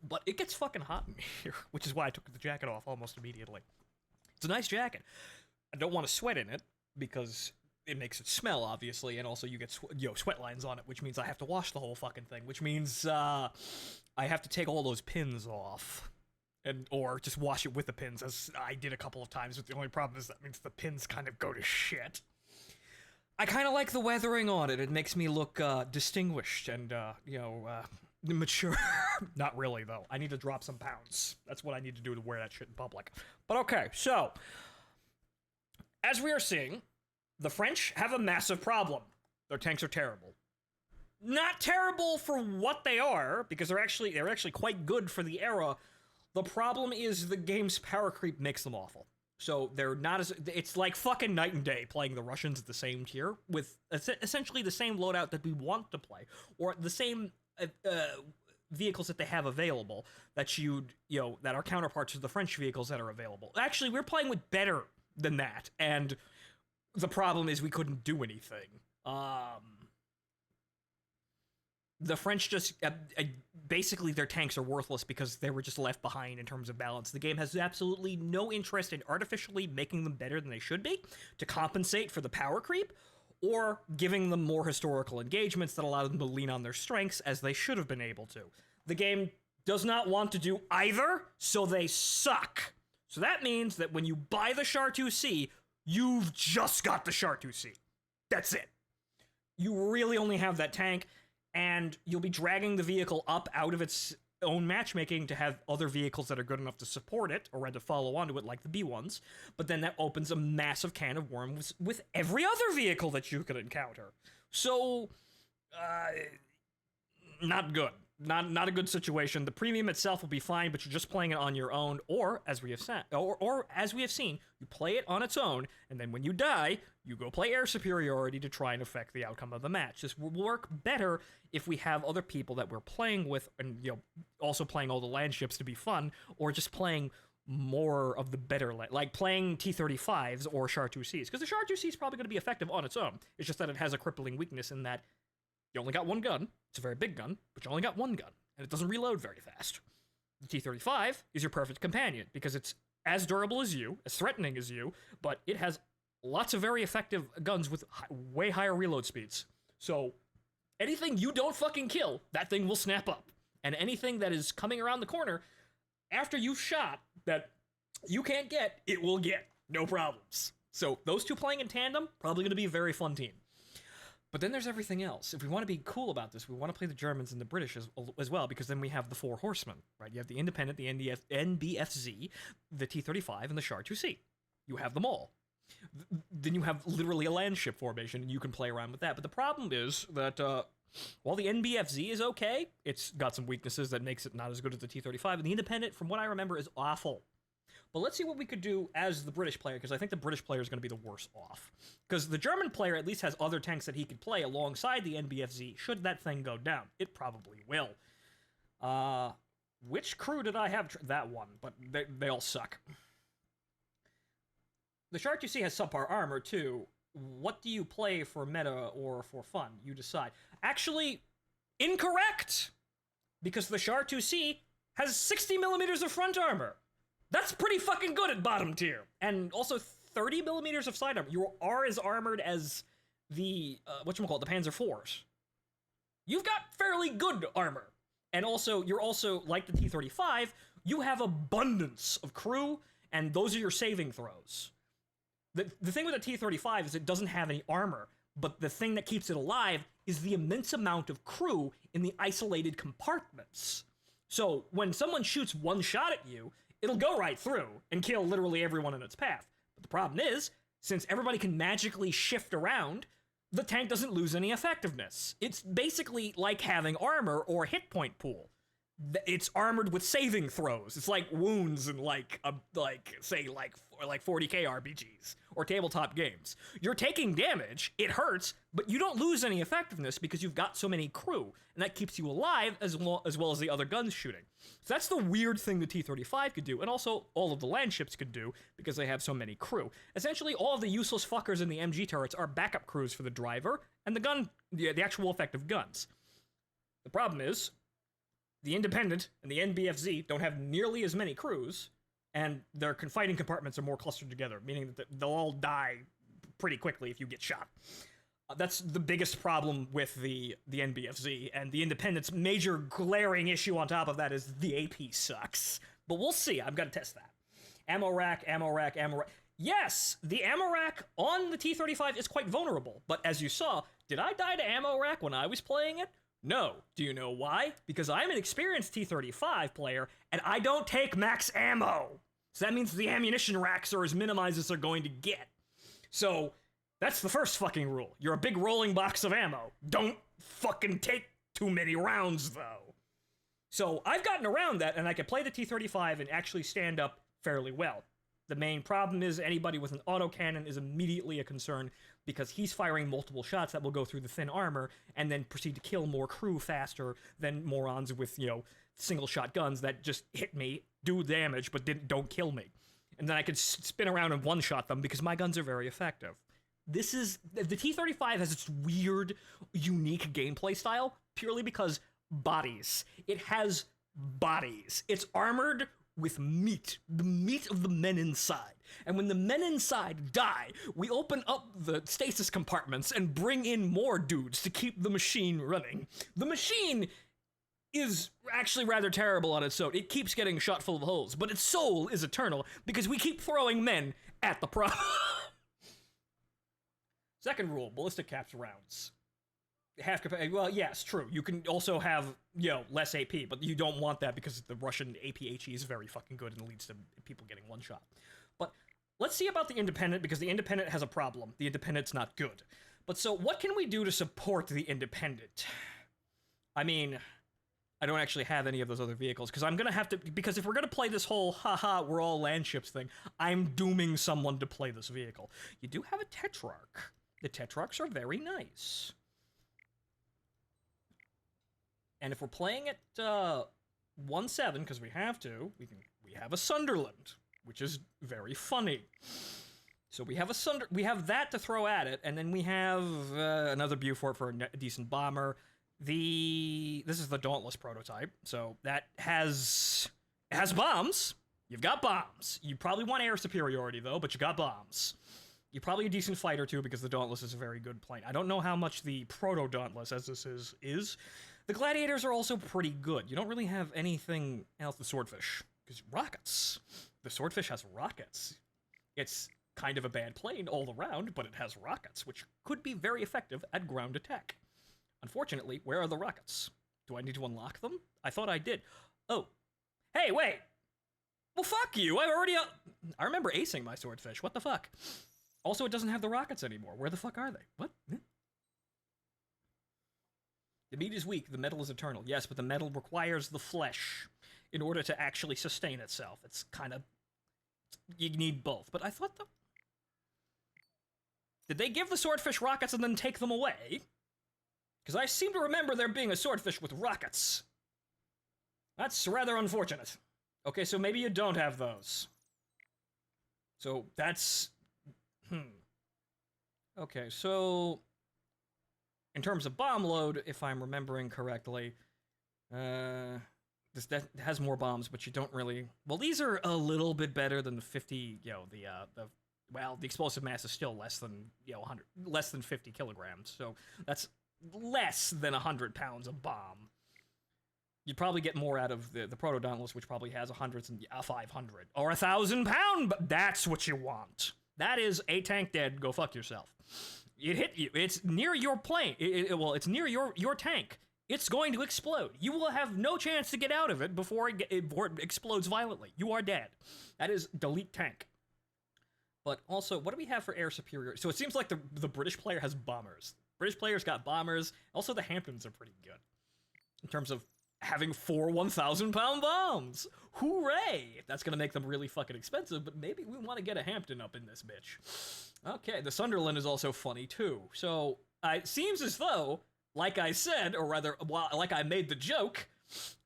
But it gets fucking hot in here, which is why I took the jacket off almost immediately. It's a nice jacket. I don't want to sweat in it, because it makes it smell, obviously, and also you get sweat lines on it, which means I have to wash the whole fucking thing, which means I have to take all those pins off. Or just wash it with the pins, as I did a couple of times, but the only problem is that means the pins kind of go to shit. I kind of like the weathering on it. It makes me look distinguished and, mature. Not really, though. I need to drop some pounds. That's what I need to do to wear that shit in public. But okay, so, as we are seeing, the French have a massive problem. Their tanks are terrible. Not terrible for what they are, because they're actually quite good for the era. The problem is the game's power creep makes them awful. So they're not as... It's like fucking night and day playing the Russians at the same tier, with essentially the same loadout that we want to play, or the same vehicles that they have available that that are counterparts to the French vehicles that are available. Actually, we're playing with better than that, and the problem is we couldn't do anything. The French just, basically their tanks are worthless because they were just left behind in terms of balance. The game has absolutely no interest in artificially making them better than they should be to compensate for the power creep, or giving them more historical engagements that allow them to lean on their strengths as they should have been able to. The game does not want to do either, so they suck. So that means that when you buy the Char 2C, you've just got the Char 2C. That's it. You really only have that tank, and you'll be dragging the vehicle up out of its own matchmaking to have other vehicles that are good enough to support it, or to follow onto it, like the B1s. But then that opens a massive can of worms with every other vehicle that you could encounter. So, not good. Not a good situation. The premium itself will be fine, but you're just playing it on your own, or as we have seen, you play it on its own, and then when you die, you go play air superiority to try and affect the outcome of the match. This will work better if we have other people that we're playing with, and also playing all the land ships to be fun, or just playing more of the better like playing T-35s or Char 2Cs, because the Char 2C is probably going to be effective on its own. It's just that it has a crippling weakness in that you only got one gun. It's a very big gun, but you only got one gun, and it doesn't reload very fast. The T-35 is your perfect companion, because it's as durable as you, as threatening as you, but it has lots of very effective guns with way higher reload speeds. So, anything you don't fucking kill, that thing will snap up. And anything that is coming around the corner, after you've shot, that you can't get, it will get. No problems. So, those two playing in tandem, probably going to be a very fun team. But then there's everything else. If we want to be cool about this, we want to play the Germans and the British as well, because then we have the four horsemen, right? You have the Independent, the NBFZ, the T-35, and the Char 2C. You have them all. Then you have literally a land ship formation, and you can play around with that. But the problem is that while the NBFZ is okay, it's got some weaknesses that makes it not as good as the T-35, and the Independent, from what I remember, is awful. But let's see what we could do as the British player, because I think the British player is going to be the worse off. Because the German player at least has other tanks that he could play alongside the NBFZ, should that thing go down. It probably will. Which crew did I have? That one, but they all suck. The Char 2C has subpar armor, too. What do you play for meta or for fun? You decide. Actually, incorrect! Because the Char 2C has 60 millimeters of front armor. That's pretty fucking good at bottom tier. And also 30 millimeters of side armor. You are as armored as the, the Panzer IVs. You've got fairly good armor. And also, you're also, like the T-35, you have abundance of crew, and those are your saving throws. The thing with the T-35 is it doesn't have any armor, but the thing that keeps it alive is the immense amount of crew in the isolated compartments. So, when someone shoots one shot at you, it'll go right through and kill literally everyone in its path. But the problem is, since everybody can magically shift around, the tank doesn't lose any effectiveness. It's basically like having armor or hit point pool. it's armored with saving throws. It's like wounds in like 40K RPGs or tabletop games. You're taking damage, it hurts, but you don't lose any effectiveness because you've got so many crew, and that keeps you alive as well as the other guns shooting. So that's the weird thing the T-35 could do, and also all of the land ships could do because they have so many crew. Essentially, all of the useless fuckers in the MG turrets are backup crews for the driver and the actual effective guns. The problem is, the Independent and the NBFZ don't have nearly as many crews, and their fighting compartments are more clustered together, meaning that they'll all die pretty quickly if you get shot. That's the biggest problem with the NBFZ, and the Independent's major glaring issue on top of that is the AP sucks. But we'll see, I've got to test that. Ammo rack. Yes, the ammo rack on the T-35 is quite vulnerable, but as you saw, did I die to ammo rack when I was playing it? No. Do you know why? Because I'm an experienced T-35 player, and I don't take max ammo. So that means the ammunition racks are as minimized as they're going to get. So, that's the first fucking rule. You're a big rolling box of ammo. Don't fucking take too many rounds, though. So, I've gotten around that, and I can play the T-35 and actually stand up fairly well. The main problem is anybody with an autocannon is immediately a concern because he's firing multiple shots that will go through the thin armor and then proceed to kill more crew faster than morons with, single shot guns that just hit me, do damage, but don't kill me. And then I could spin around and one-shot them because my guns are very effective. The T-35 has its weird, unique gameplay style purely because bodies. It has bodies. It's armored with meat, the meat of the men inside. And when the men inside die, we open up the stasis compartments and bring in more dudes to keep the machine running. The machine is actually rather terrible on its own. It keeps getting shot full of holes, but its soul is eternal because we keep throwing men at the problem. Second rule, ballistic caps rounds. Half capacity. Well, yes, true. You can also have, less AP, but you don't want that because the Russian APHE is very fucking good and leads to people getting one shot. But let's see about the Independent, because the Independent has a problem. The Independent's not good. But so, what can we do to support the Independent? I mean, I don't actually have any of those other vehicles, because I'm gonna have to, because if we're gonna play this whole, haha, we're all land ships thing, I'm dooming someone to play this vehicle. You do have a Tetrarch. The Tetrarchs are very nice. And if we're playing at 1-7, because we have to, we have a Sunderland, which is very funny. So we have we have that to throw at it, and then we have another Buford for a decent bomber. This is the Dauntless prototype, so that has bombs. You've got bombs. You probably want air superiority though, but you got bombs. You're probably a decent fighter too, because the Dauntless is a very good plane. I don't know how much the Proto Dauntless, as this is. The Gladiators are also pretty good. You don't really have anything else. The Swordfish, because rockets. The Swordfish has rockets. It's kind of a bad plane all around, but it has rockets, which could be very effective at ground attack. Unfortunately, where are the rockets? Do I need to unlock them? I thought I did. Oh. Hey, wait! Well, fuck you! I remember acing my Swordfish. What the fuck? Also, it doesn't have the rockets anymore. Where the fuck are they? What? The meat is weak, the metal is eternal. Yes, but the metal requires the flesh in order to actually sustain itself. It's kind of... You need both. But I thought the... Did they give the Swordfish rockets and then take them away? Because I seem to remember there being a Swordfish with rockets. That's rather unfortunate. Okay, so maybe you don't have those. So that's... Okay, so... In terms of bomb load, if I'm remembering correctly, this has more bombs, but you don't really... Well, these are a little bit better than the 50, the explosive mass is still less than, 100, less than 50 kilograms, so that's less than 100 pounds of bomb. You'd probably get more out of the Proto Dauntless, which probably has 100 and 500, or 1,000 pound, but that's what you want. That is a tank dead, go fuck yourself. It hit you. It's near your plane. It's near your tank. It's going to explode. You will have no chance to get out of it before it explodes violently. You are dead. That is delete tank. But also, what do we have for air superiority? So it seems like the British player has bombers. British players got bombers. Also, the Hamptons are pretty good in terms of having 4 1,000-pound bombs. Hooray! That's gonna make them really fucking expensive, but maybe we want to get a Hampton up in this bitch. Okay, the Sunderland is also funny too. So it seems as though, like I said, or rather, like I made the joke,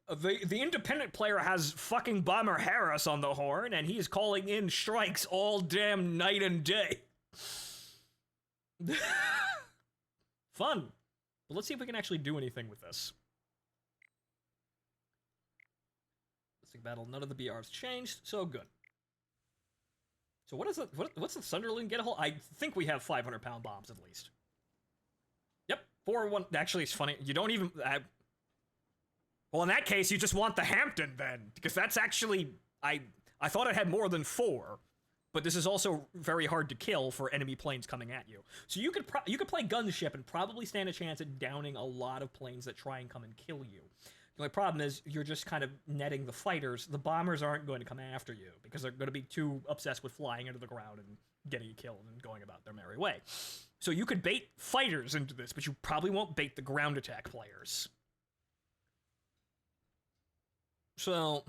the independent player has fucking Bomber Harris on the horn, and he's calling in strikes all damn night and day. Fun. But let's see if we can actually do anything with this. Mystic Battle, none of the BRs changed, so good. So what is it? What's the Sunderland get a hold? I think we have 500-pound bombs at least. Yep, 4-1. Actually, it's funny. You don't even. Well, in that case, you just want the Hampton then, because that's actually I thought it had more than 4, but this is also very hard to kill for enemy planes coming at you. So you could play gunship and probably stand a chance at downing a lot of planes that try and come and kill you. The only problem is you're just kind of netting the fighters. The bombers aren't going to come after you because they're going to be too obsessed with flying into the ground and getting you killed and going about their merry way. So you could bait fighters into this, but you probably won't bait the ground attack players. So,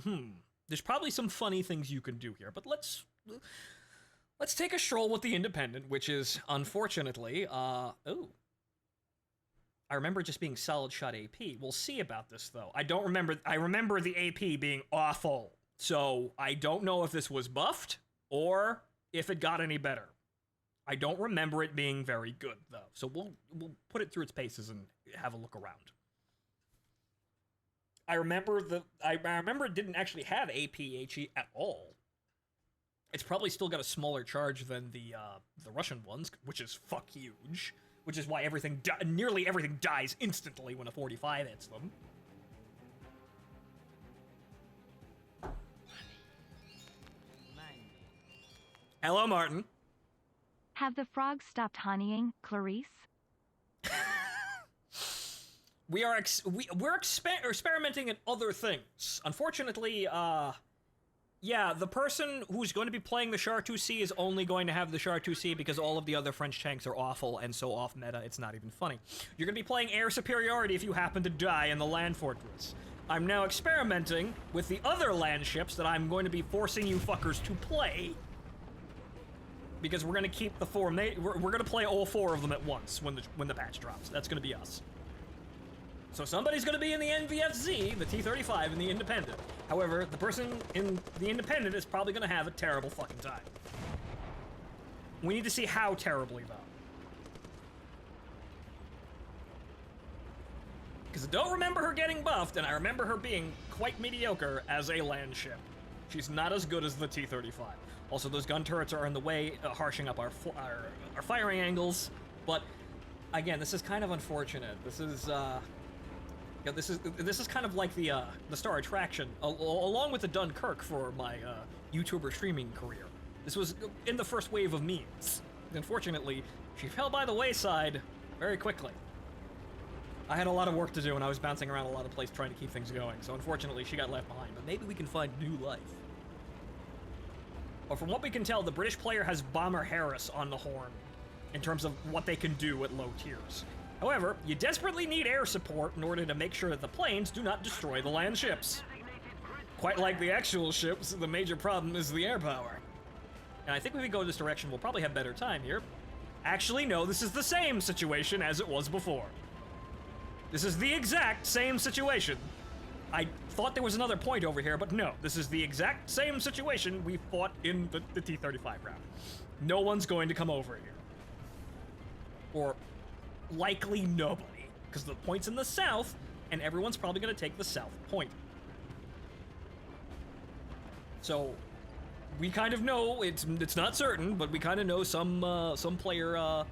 there's probably some funny things you can do here, but let's take a stroll with the Independent, which is, unfortunately, I remember it just being solid shot AP. We'll see about this, though. I remember the AP being awful, so I don't know if this was buffed, or if it got any better. I don't remember it being very good, though, so we'll put it through its paces and have a look around. I remember it didn't actually have APHE at all. It's probably still got a smaller charge than the Russian ones, which is fuck huge. Which is why nearly everything dies instantly when a 45 hits them. Hello, Martin. Have the frogs stopped honeying, Clarice? We're experimenting in other things. Unfortunately, yeah, the person who's going to be playing the Char 2C is only going to have the Char 2C because all of the other French tanks are awful and so off meta, it's not even funny. You're going to be playing air superiority if you happen to die in the land fortress. I'm now experimenting with the other land ships that I'm going to be forcing you fuckers to play. Because we're going to keep the we're going to play all 4 of them at once when the patch drops. That's going to be us. So somebody's going to be in the NVFZ, the T-35, and the Independent. However, the person in the Independent is probably going to have a terrible fucking time. We need to see how terribly, though. Because I don't remember her getting buffed, and I remember her being quite mediocre as a land ship. She's not as good as the T-35. Also, those gun turrets are in the way, harshing up our firing angles. But, again, this is kind of unfortunate. This is, yeah, this is kind of like the Star Attraction, along with the Dunkirk for my YouTuber streaming career. This was in the first wave of memes. Unfortunately, she fell by the wayside very quickly. I had a lot of work to do, and I was bouncing around a lot of places trying to keep things going, so unfortunately she got left behind, but maybe we can find new life. But from what we can tell, the British player has Bomber Harris on the horn, in terms of what they can do at low tiers. However, you desperately need air support in order to make sure that the planes do not destroy the land ships. Quite like the actual ships, the major problem is the air power. And I think if we go this direction, we'll probably have better time here. Actually, no, this is the same situation as it was before. This is the exact same situation. I thought there was another point over here, but no, this is the exact same situation we fought in the T-35 round. No one's going to come over here. Or likely nobody, because the point's in the south, and everyone's probably going to take the south point. So, we kind of know, it's not certain, but we kind of know some player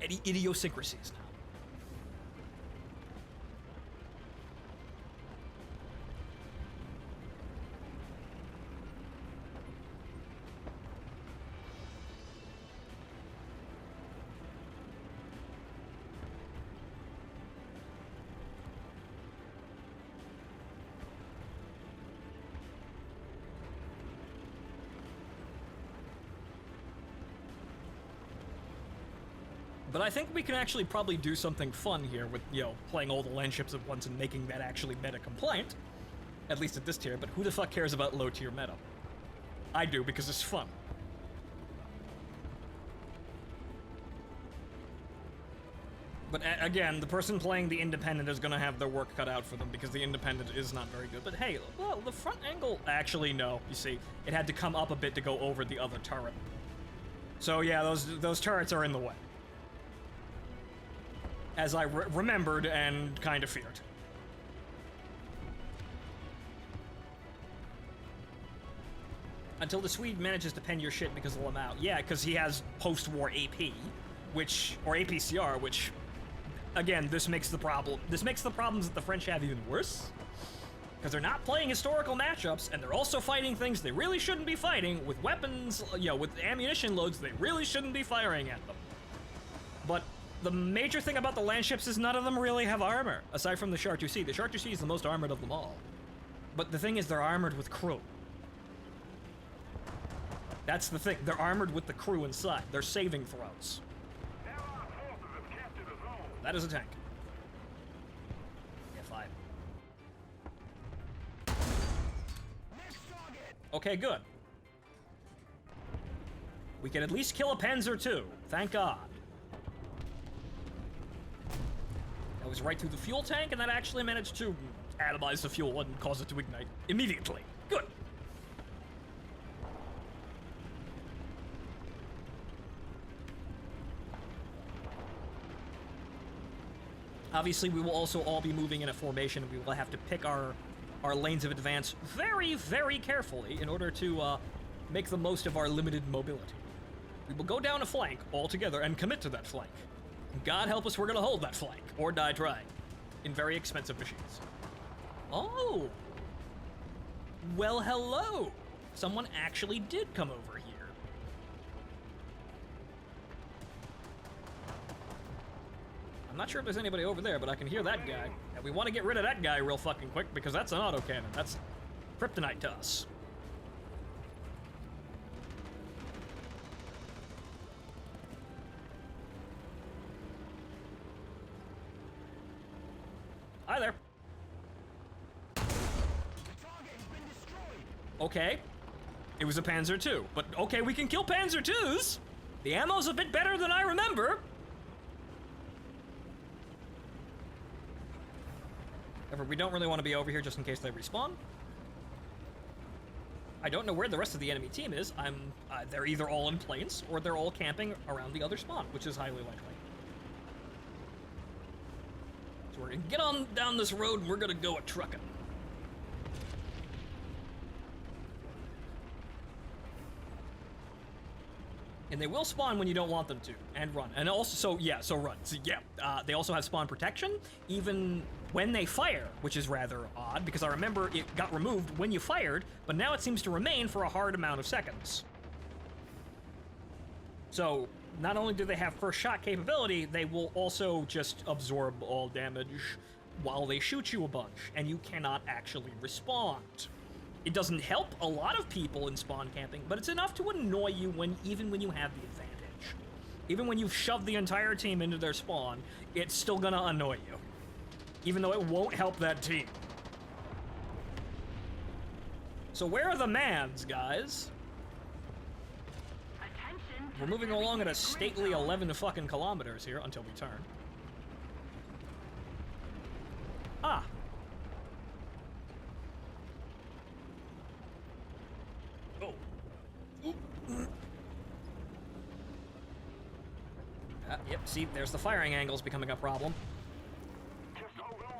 idiosyncrasies now. But I think we can actually probably do something fun here with, you know, playing all the land ships at once and making that actually meta compliant. At least at this tier, but who the fuck cares about low tier meta? I do, because it's fun. But again, the person playing the Independent is gonna have their work cut out for them because the Independent is not very good. But hey, well, the front angle... Actually, no. You see, it had to come up a bit to go over the other turret. So yeah, those turrets are in the way. As I remembered and kind of feared. Until the Swede manages to pen your shit because of Lamau. Yeah, because he has post-war AP, which... or APCR, which... Again, this makes the problems that the French have even worse. Because they're not playing historical matchups, and they're also fighting things they really shouldn't be fighting, with weapons, you know, with ammunition loads they really shouldn't be firing at them. But the major thing about the land ships is none of them really have armor, aside from the Chartreuse. The Chartreuse is the most armored of them all. But the thing is, they're armored with crew. That's the thing. They're armored with the crew inside. They're saving throws. That is a tank. Yeah, 5. Okay, good. We can at least kill a Panzer II. Thank God. That was right through the fuel tank, and that actually managed to atomize the fuel and cause it to ignite immediately. Good. Obviously, we will also all be moving in a formation, and we will have to pick our lanes of advance very, very carefully in order to make the most of our limited mobility. We will go down a flank all together and commit to that flank. God help us, we're gonna hold that flank, or die trying, in very expensive machines. Oh! Well, hello! Someone actually did come over here. I'm not sure if there's anybody over there, but I can hear that guy. And we want to get rid of that guy real fucking quick because that's an autocannon. That's kryptonite to us. Hi there. Okay. It was a Panzer II, but okay, we can kill Panzer IIs. The ammo's a bit better than I remember. However, we don't really want to be over here just in case they respawn. I don't know where the rest of the enemy team is. They're either all in planes or they're all camping around the other spawn, which is highly likely. So we're gonna get on down this road and we're gonna go a truckin'. And they will spawn when you don't want them to, and run. And also, so run. So yeah, they also have spawn protection, even when they fire, which is rather odd, because I remember it got removed when you fired, but now it seems to remain for a hard amount of seconds. So, not only do they have first shot capability, they will also just absorb all damage while they shoot you a bunch, and you cannot actually respond. It doesn't help a lot of people in spawn camping, but it's enough to annoy you even when you have the advantage. Even when you've shoved the entire team into their spawn, it's still gonna annoy you. Even though it won't help that team. So where are the mans, guys? We're moving along at a stately 11 fucking kilometers here until we turn. Ah. Oh. Yep, see, there's the firing angles becoming a problem.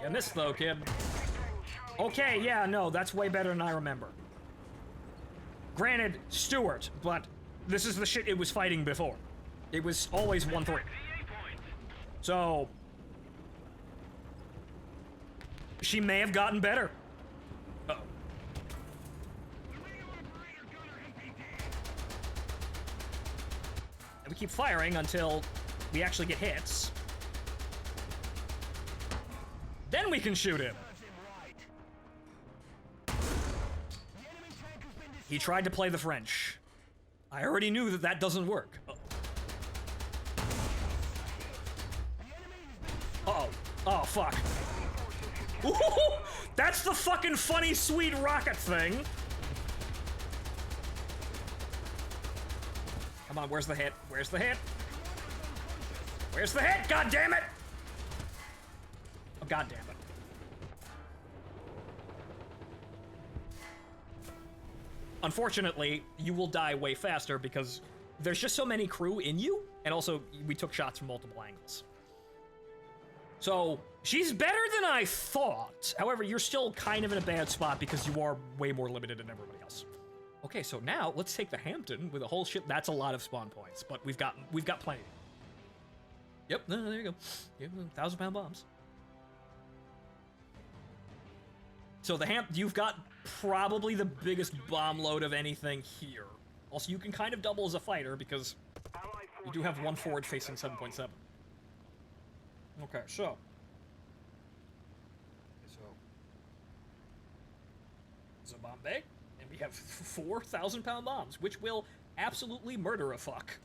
You missed though, kid. Okay, yeah, no, that's way better than I remember. Granted, Stuart, but this is the shit it was fighting before. It was always 1-3. So... she may have gotten better. Uh-oh. And we keep firing until we actually get hits. Then we can shoot him. He tried to play the French. I already knew that that doesn't work. Oh. fuck. Ooh, that's the fucking funny, sweet rocket thing. Come on, where's the hit? Where's the hit? Where's the hit? God damn it! Oh, god damn it. Unfortunately, you will die way faster because there's just so many crew in you, and also we took shots from multiple angles. So, she's better than I thought. However, you're still kind of in a bad spot because you are way more limited than everybody else. Okay, so now let's take the Hampton with a whole ship. That's a lot of spawn points, but we've got plenty. Yep, no, there you go. Yeah, 1,000-pound bombs. So you've got probably the biggest bomb load of anything here. Also, you can kind of double as a fighter because you do have one forward facing 7.7. Okay, so it's a bomb bay, and we have 4,000-pound bombs, which will absolutely murder a fuck.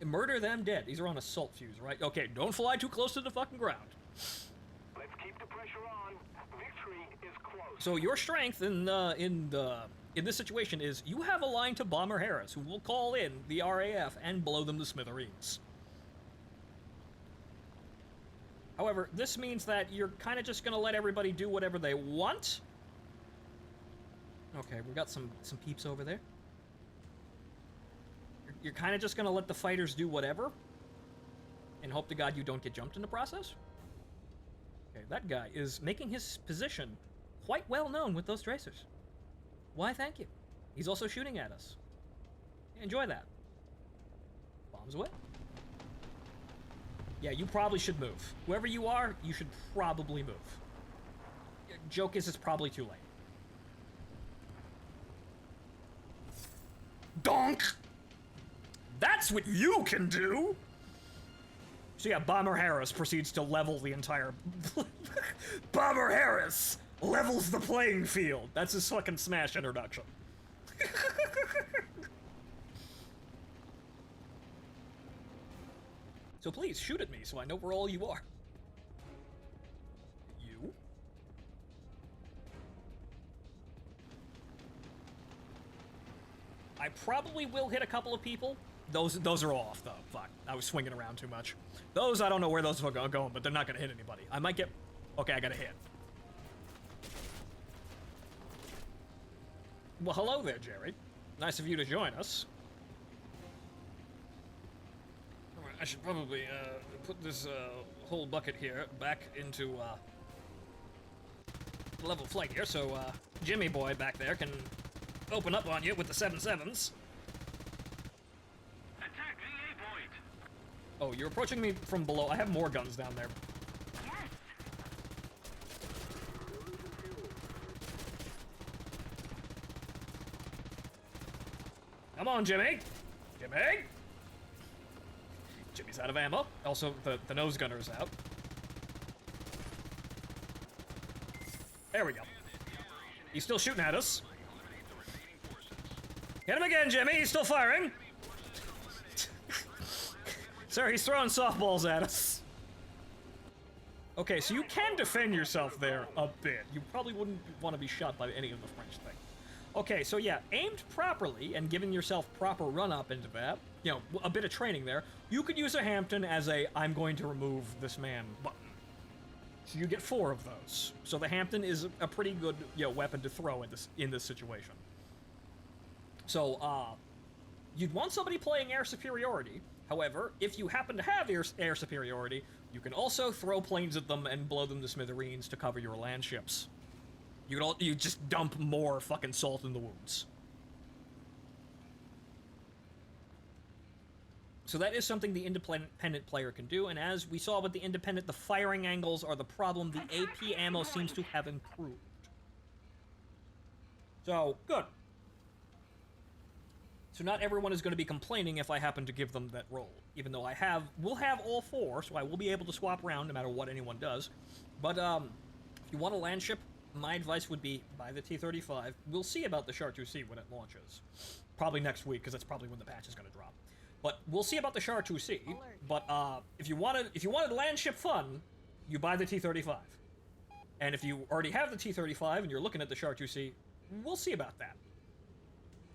Murder them dead. These are on assault fuse, right? Okay, don't fly too close to the fucking ground. Let's keep the pressure on. Victory is close. So your strength in this situation is you have a line to Bomber Harris, who will call in the RAF and blow them to smithereens. However, this means that you're kind of just gonna let everybody do whatever they want. Okay, we got some peeps over there. You're kind of just gonna let the fighters do whatever, and hope to God you don't get jumped in the process. Okay, that guy is making his position quite well known with those tracers. Why, thank you. He's also shooting at us. Enjoy that. Bombs away. Yeah, you probably should move. Whoever you are, you should probably move. Joke is, it's probably too late. Donk! That's what you can do! So yeah, Bomber Harris proceeds to level the entire... Bomber Harris levels the playing field. That's his fucking Smash introduction. So please, shoot at me so I know where all you are. You? I probably will hit a couple of people. Those are off, though. Fuck. I was swinging around too much. Those, I don't know where those are going, but they're not gonna hit anybody. I might get... Okay, I got a hit. Well, hello there, Jerry. Nice of you to join us. I should probably put this whole bucket here back into level flight here, so Jimmy boy back there can open up on you with the 7.7s. Attack VA point. Oh, you're approaching me from below. I have more guns down there. Come on, Jimmy! Jimmy! Jimmy's out of ammo. Also, the nose gunner is out. There we go. He's still shooting at us. Hit him again, Jimmy. He's still firing. Sir, he's throwing softballs at us. Okay, so you can defend yourself there a bit. You probably wouldn't want to be shot by any of the French thing. Okay, so yeah, aimed properly and giving yourself proper run-up into that, you know, a bit of training there, you could use a Hampton as a I'm going to remove this man button. So you get 4 of those. So the Hampton is a pretty good, you know, weapon to throw in this situation. So, you'd want somebody playing air superiority. However, if you happen to have air superiority, you can also throw planes at them and blow them to smithereens to cover your land ships. You just dump more fucking salt in the wounds. So that is something the independent player can do, and as we saw with the independent, the firing angles are the problem. The AP ammo seems to have improved. So, good. So not everyone is going to be complaining if I happen to give them that role, even though we'll have all 4, so I will be able to swap around no matter what anyone does. But if you want a land ship, my advice would be buy the T-35. We'll see about the Char-2C when it launches. Probably next week, because that's probably when the patch is going to drop. But we'll see about the Char-2C. But if you wanted land ship fun, you buy the T-35. And if you already have the T-35 and you're looking at the Chartreuse, we'll see about that.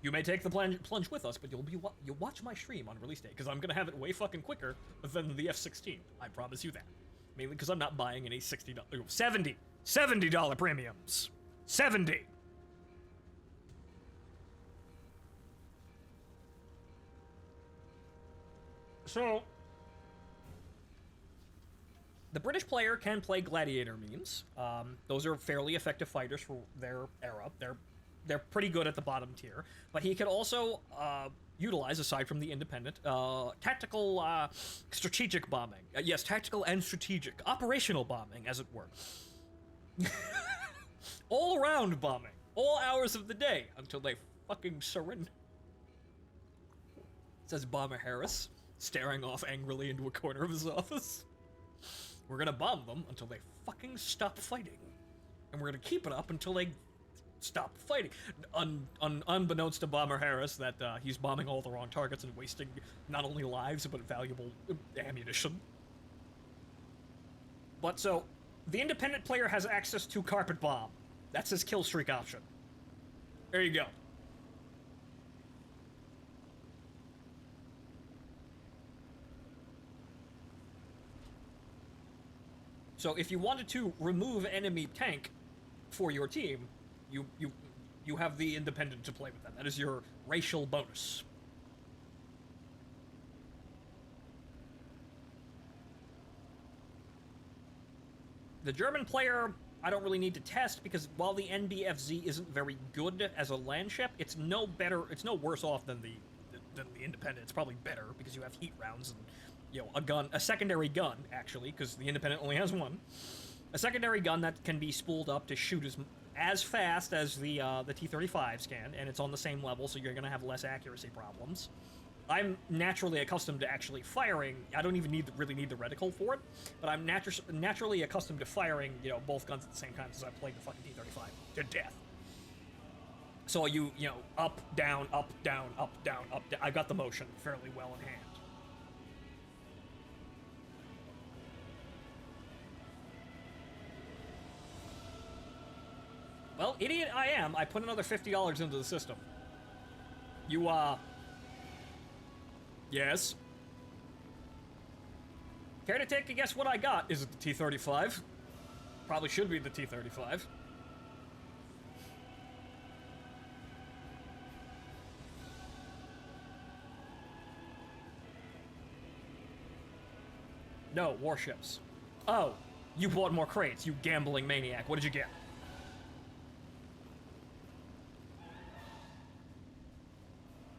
You may take the plunge with us, but you'll watch my stream on release day, because I'm gonna have it way fucking quicker than the F-16. I promise you that. Mainly because I'm not buying any $60, $70 premiums. 70. So, the British player can play gladiator memes. Those are fairly effective fighters for their era. They're pretty good at the bottom tier. But he can also utilize, aside from the independent, tactical, strategic bombing. Yes, tactical and strategic. Operational bombing, as it were. All-round bombing. All hours of the day, until they fucking surrender. Says Bomber Harris, staring off angrily into a corner of his office. We're gonna bomb them until they fucking stop fighting. And we're gonna keep it up until they stop fighting. Unbeknownst to Bomber Harris that he's bombing all the wrong targets and wasting not only lives, but valuable ammunition. But so, the independent player has access to Carpet Bomb. That's his kill streak option. There you go. So if you wanted to remove enemy tank for your team, you have the independent to play with that. That is your racial bonus. The German player, I don't really need to test, because while the NBFZ isn't very good as a land ship, it's no worse off than the independent. It's probably better because you have heat rounds and, you know, a secondary gun, actually, because the independent only has one. A secondary gun that can be spooled up to shoot as fast as the T-35s can, and it's on the same level, so you're gonna have less accuracy problems. I'm naturally accustomed to actually firing. I don't even really need the reticle for it, but I'm naturally accustomed to firing, you know, both guns at the same time, because I played the fucking T-35 to death. So you know, up, down, up, down, up, down, up, down. I got the motion fairly well in hand. Well, idiot I am, I put another $50 into the system. You, yes? Care to take a guess what I got? Is it the T-35? Probably should be the T-35. No, warships. Oh, you bought more crates, you gambling maniac. What did you get?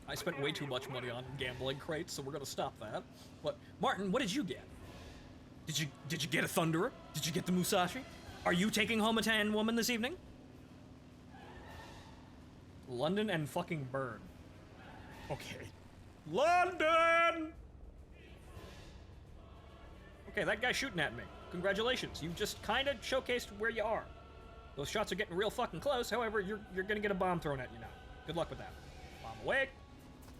I spent way too much money on gambling crates, so we're gonna stop that. But Martin, what did you get? Did you get a Thunderer? Did you get the Musashi? Are you taking home a tan woman this evening? London and fucking Bern. Okay. London! Okay, that guy's shooting at me. Congratulations, you just kinda showcased where you are. Those shots are getting real fucking close, however, you're gonna get a bomb thrown at you now. Good luck with that. Bomb away.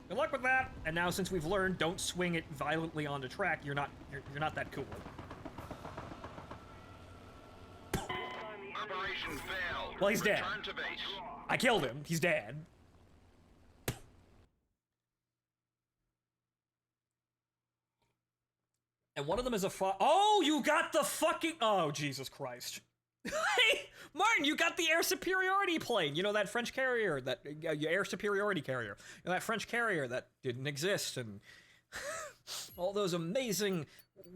Good luck with that. And now, since we've learned, don't swing it violently onto track. You're not that cool. Operation failed. Well, he's dead. Return to base. I killed him. He's dead. And one of them is a oh, you got the fucking... Oh, Jesus Christ. Hey, Martin, you got the air superiority plane. You know, that French carrier, that air superiority carrier. You know, that French carrier that didn't exist, and all those amazing,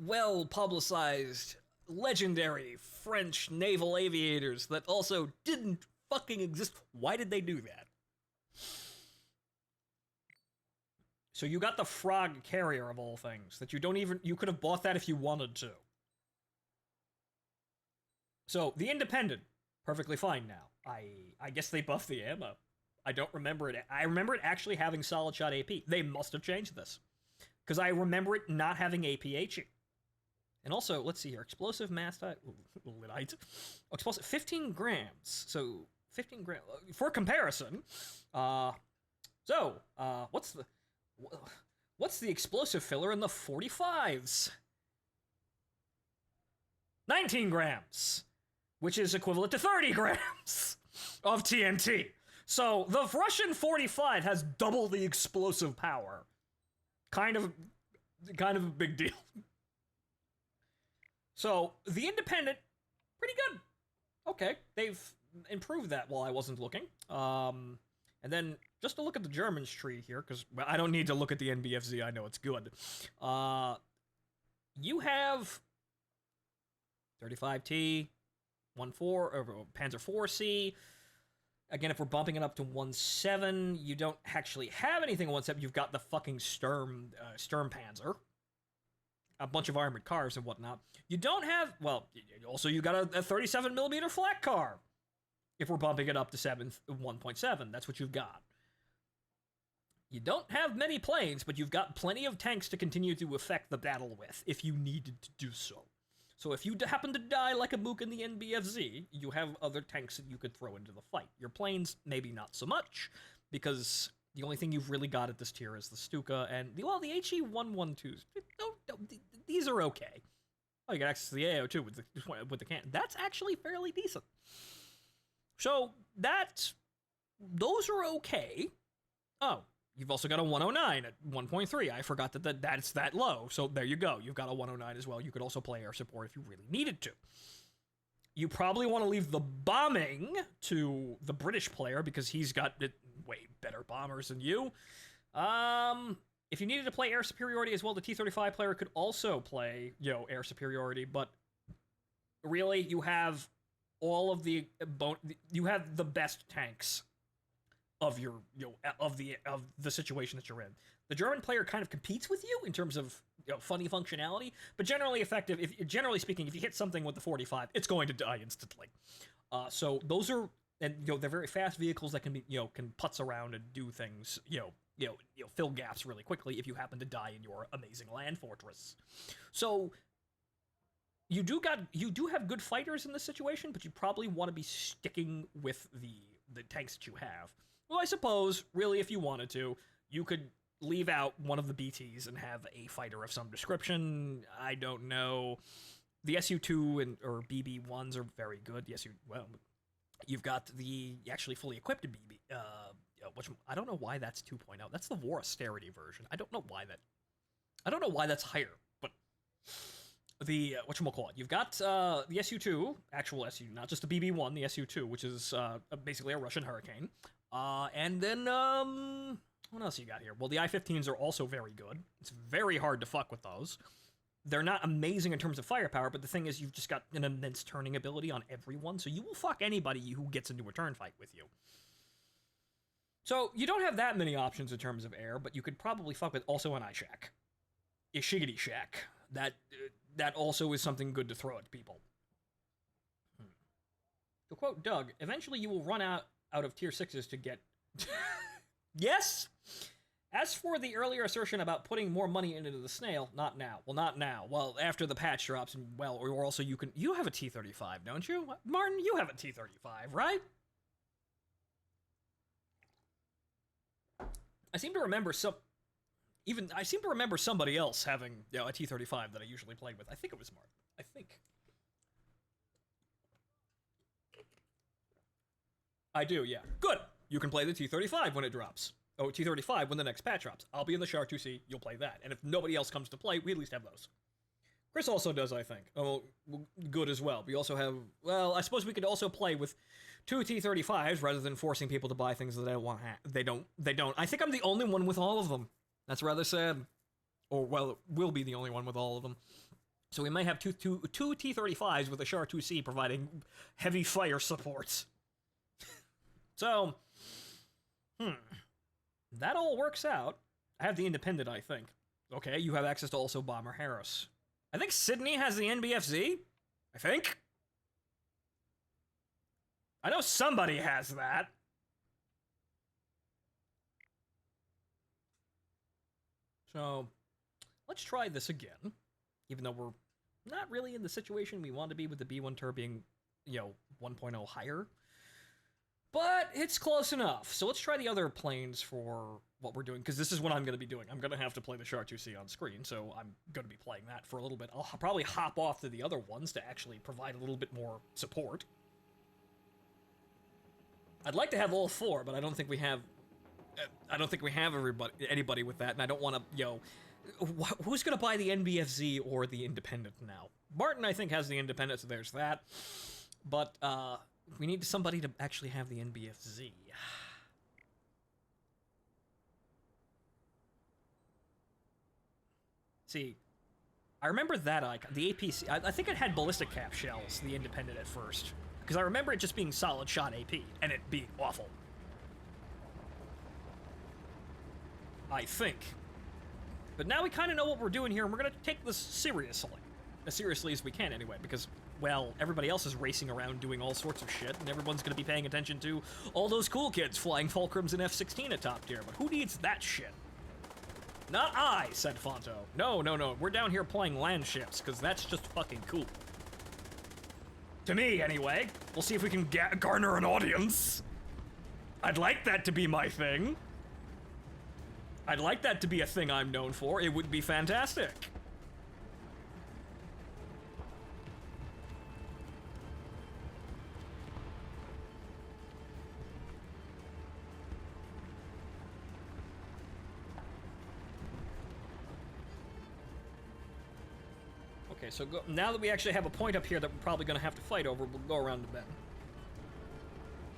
well-publicized, legendary French naval aviators that also didn't fucking exist. Why did they do that? So you got the frog carrier of all things, that you could have bought that if you wanted to. So, the Independent, perfectly fine now. I guess they buffed the ammo. I don't remember it. I remember it actually having solid shot AP. They must have changed this. Because I remember it not having APH. And also, let's see here, explosive mass type, Lidite. Explosive, 15 grams. So, 15 grams. For comparison, what's the explosive filler in the 45s? 19 grams, which is equivalent to 30 grams of TNT. So the Russian 45 has double the explosive power. Kind of a big deal. So the Independent, pretty good. Okay, they've improved that while I wasn't looking. And then just to look at the Germans tree here, because I don't need to look at the NBFZ, I know it's good. You have 35T, 1.4, or Panzer 4C. Again, if we're bumping it up to 1.7, you don't actually have anything 1.7. You've got the fucking Sturm Panzer. A bunch of armored cars and whatnot. You don't have, well, also you got a 37mm flak car. If we're bumping it up to 1.7, that's what you've got. You don't have many planes, but you've got plenty of tanks to continue to affect the battle with, if you needed to do so. So if you happen to die like a mook in the NBFZ, you have other tanks that you could throw into the fight. Your planes, maybe not so much, because the only thing you've really got at this tier is the Stuka and, the HE-112s. These are okay. Oh, you got access to the AO too with the cannon. That's actually fairly decent. So those are okay. Oh, you've also got a 109 at 1.3. I forgot that's that low. So there you go. You've got a 109 as well. You could also play air support if you really needed to. You probably want to leave the bombing to the British player because he's got way better bombers than you. If you needed to play air superiority as well, the T-35 player could also play, air superiority, but really, you have all of the best tanks of your of the situation that you're in. The German player kind of competes with you in terms of funny functionality, but generally effective. Generally speaking, if you hit something with the 45, it's going to die instantly. So those are, and they're very fast vehicles that can be can putz around and do things fill gaps really quickly if you happen to die in your amazing land fortress. So you do have good fighters in this situation, but you probably want to be sticking with the tanks that you have. Well, I suppose, really, if you wanted to, you could leave out one of the BTs and have a fighter of some description. I don't know. The SU-2 or BB-1s are very good. You've got the actually fully equipped BB. Which I don't know why that's 2.0. That's the War Austerity version. I don't know why that's higher, but the whatchamacallit. You've got the SU-2, actual SU, not just the BB-1, the SU-2, which is basically a Russian Hurricane. And then what else you got here? Well, the I-15s are also very good. It's very hard to fuck with those. They're not amazing in terms of firepower, but the thing is, you've just got an immense turning ability on everyone, so you will fuck anybody who gets into a turn fight with you. So, you don't have that many options in terms of air, but you could probably fuck with also an Ishak. Ishigity Shack. That also is something good to throw at people. To quote Doug, eventually you will run out of tier 6s to get... Yes! As for the earlier assertion about putting more money into the snail, not now. Well, not now. Well, after the patch drops, and or also you have a T-35, don't you? Martin, you have a T-35, right? I seem to remember somebody else having a T-35 that I usually played with. I think it was Martin. I think. I do, yeah. Good! You can play the T-35 when it drops. Oh, T-35 when the next patch drops. I'll be in the Char 2C, you'll play that. And if nobody else comes to play, we at least have those. Chris also does, I think. Oh, good as well. We also have... Well, I suppose we could also play with 2 T-35s rather than forcing people to buy things that they don't want to have. They don't. I think I'm the only one with all of them. That's rather sad. Or, well, will be the only one with all of them. So we might have two T-35s with a Char 2C providing heavy fire supports. So, that all works out. I have the Independent, I think. Okay, you have access to also Bomber Harris. I think Sydney has the NBFZ. I think. I know somebody has that. So, let's try this again. Even though we're not really in the situation we want to be with the B1 Tur being, 1.0 higher. But it's close enough. So let's try the other planes for what we're doing, because this is what I'm going to be doing. I'm going to have to play the Char 2C on screen, so I'm going to be playing that for a little bit. I'll probably hop off to the other ones to actually provide a little bit more support. I'd like to have all four, but I don't think we have... anybody with that, and I don't want to, who's going to buy the NBFZ or the Independent now? Martin, I think, has the Independent, so there's that. But, we need somebody to actually have the NBFZ. See, I remember that icon, the APC. I think it had ballistic cap shells, the Independent at first. Because I remember it just being solid shot AP, and it being awful. I think. But now we kind of know what we're doing here, and we're going to take this seriously. As seriously as we can, anyway, because, well, everybody else is racing around doing all sorts of shit, and everyone's going to be paying attention to all those cool kids flying Fulcrums and F-16 at top tier, but who needs that shit? Not I, said Phonto. No, no, no, we're down here playing land ships, because that's just fucking cool. To me, anyway. We'll see if we can garner an audience. I'd like that to be my thing. I'd like that to be a thing I'm known for. It would be fantastic. Okay, so now that we actually have a point up here that we're probably going to have to fight over, we'll go around the bend.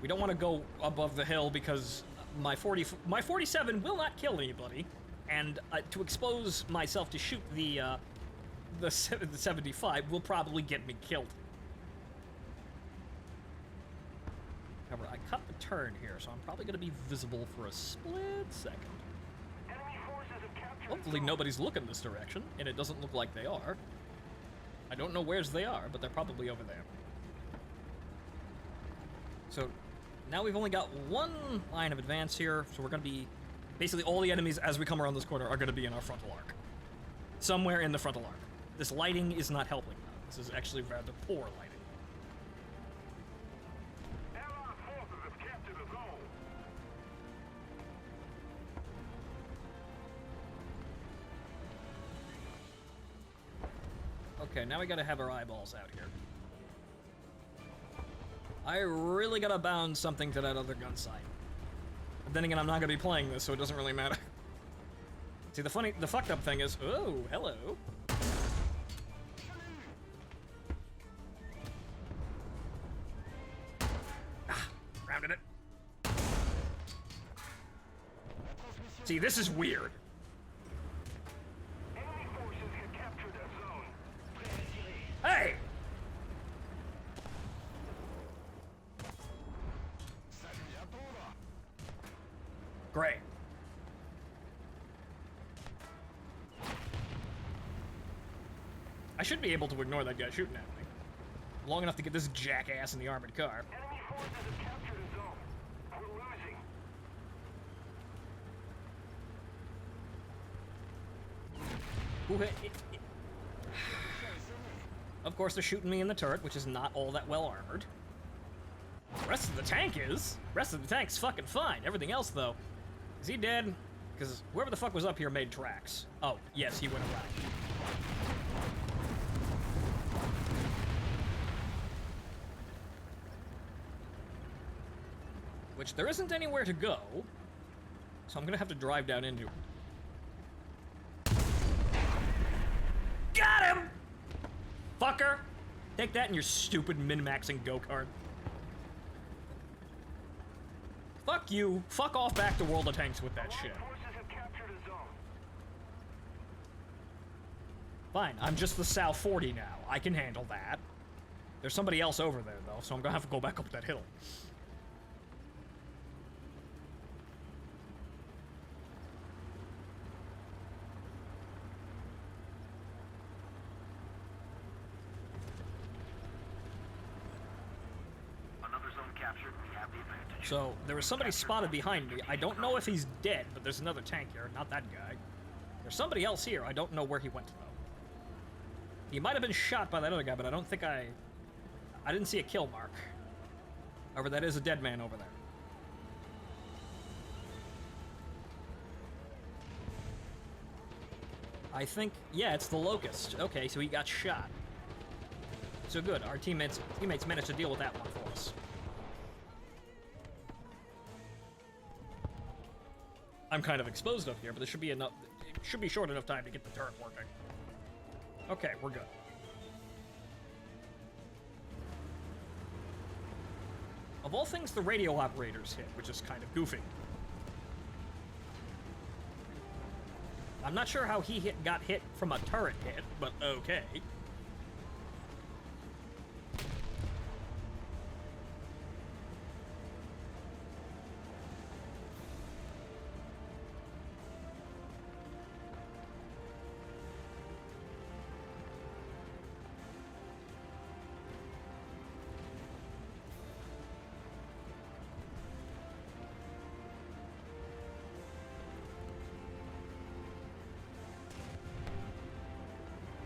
We don't want to go above the hill because my 47 will not kill anybody, and to expose myself to shoot the 75 will probably get me killed. However, I cut the turn here, so I'm probably going to be visible for a split second. Hopefully nobody's looking this direction, and it doesn't look like they are. I don't know where's they are, but they're probably over there. So now we've only got one line of advance here, so we're going to be... Basically all the enemies as we come around this corner are going to be in our frontal arc. Somewhere in the frontal arc. This lighting is not helping now. This is actually rather poor lighting. Allied forces have captured the zone. Okay, now we gotta have our eyeballs out here. I really gotta bound something to that other gun sight. But then again, I'm not gonna be playing this, so it doesn't really matter. See, the fucked up thing is, oh, hello. Ah, rounded it. See, this is weird. Enemy forces have captured that zone. Hey! Great. I should be able to ignore that guy shooting at me. Long enough to get this jackass in the armored car. Enemy forces have captured a zone. We're losing. Who hit? Of course, they're shooting me in the turret, which is not all that well armored. The rest of the tank is. The rest of the tank's fucking fine. Everything else, though. Is he dead? Because whoever the fuck was up here made tracks. Oh, yes, he went around. Which there isn't anywhere to go, so I'm gonna have to drive down into it. Got him! Fucker! Take that in your stupid min-maxing go-kart. Fuck you. Fuck off back to World of Tanks with that shit. Forces have captured a zone. Fine, I'm just the Sal 40 now. I can handle that. There's somebody else over there, though, so I'm gonna have to go back up that hill. Another zone captured. We have the advantage. So, there was somebody spotted behind me. I don't know if he's dead, but there's another tank here. Not that guy. There's somebody else here. I don't know where he went, though. He might have been shot by that other guy, but I don't think I didn't see a kill mark. However, that is a dead man over there. I think, yeah, it's the Locust. Okay, so he got shot. So good, our teammates managed to deal with that one for us. I'm kind of exposed up here, but there should be enough. It should be short enough time to get the turret working. Okay, we're good. Of all things, the radio operators hit, which is kind of goofy. I'm not sure how he got hit from a turret hit, but okay.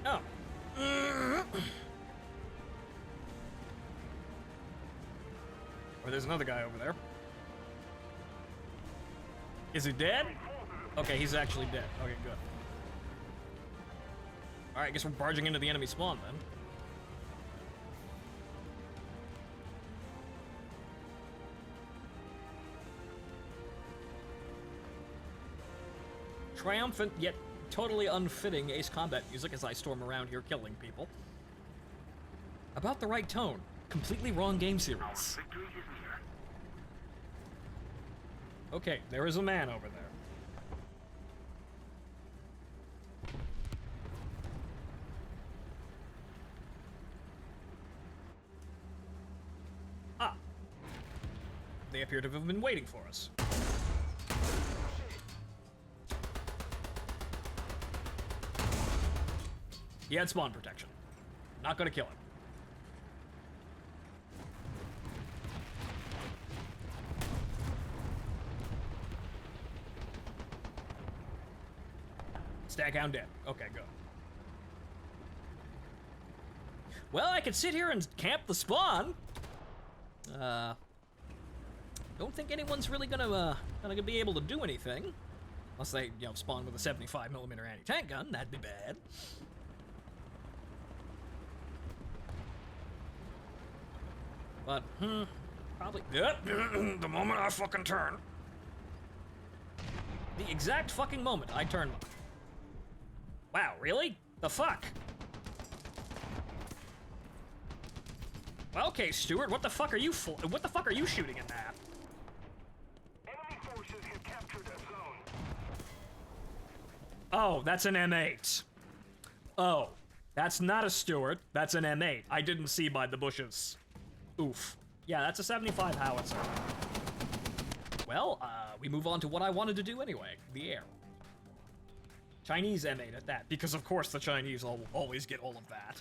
Oh. Or there's another guy over there. Is he dead? Okay, he's actually dead. Okay, good. Alright, I guess we're barging into the enemy spawn then. Triumphant, yet totally unfitting Ace Combat music as I storm around here killing people. About the right tone. Completely wrong game series. Victory is near. Okay, there is a man over there. Ah. They appear to have been waiting for us. He had spawn protection. Not gonna kill him. Staghound dead. Okay, good. Well, I could sit here and camp the spawn. Don't think anyone's really gonna be able to do anything. Unless they, spawn with a 75mm anti-tank gun. That'd be bad. But, probably... the moment I fucking turn. The exact fucking moment I turn. Wow, really? The fuck? Well, okay, Stuart, what the fuck are you shooting at that? Enemy forces have captured a zone. Oh, that's an M8. Oh, that's not a Stuart, that's an M8. I didn't see by the bushes. Oof. Yeah, that's a 75 howitzer. Well, we move on to what I wanted to do anyway, the air. Chinese M8 at that, because of course the Chinese always get all of that.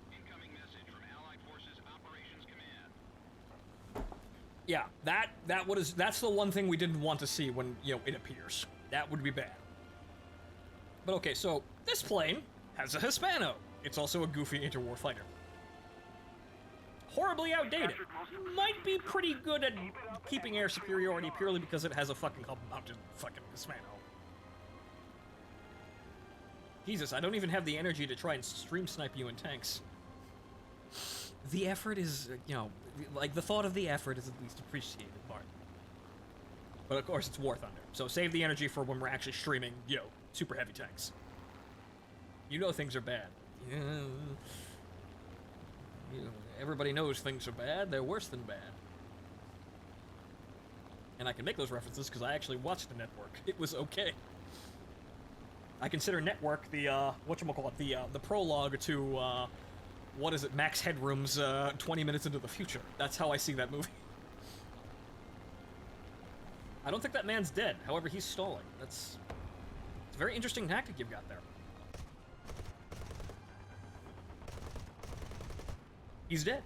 Incoming message from Allied Forces Operations Command. Yeah, that's the one thing we didn't want to see when, it appears. That would be bad. But okay, so this plane has a Hispano. It's also a goofy interwar fighter. Horribly outdated. Might be pretty good at keeping air superiority purely because it has a fucking hub-mounted fucking Hispano. Jesus, I don't even have the energy to try and stream snipe you in tanks. The effort is, the thought of the effort is at least appreciated, Martin. But of course, it's War Thunder, so save the energy for when we're actually streaming, super heavy tanks. Things are bad. Everybody knows things are bad, they're worse than bad. And I can make those references because I actually watched the network. It was okay. I consider Network the, the prologue to, Max Headroom's, 20 minutes into the future. That's how I see that movie. I don't think that man's dead, however, he's stalling. It's a very interesting tactic you've got there. He's dead.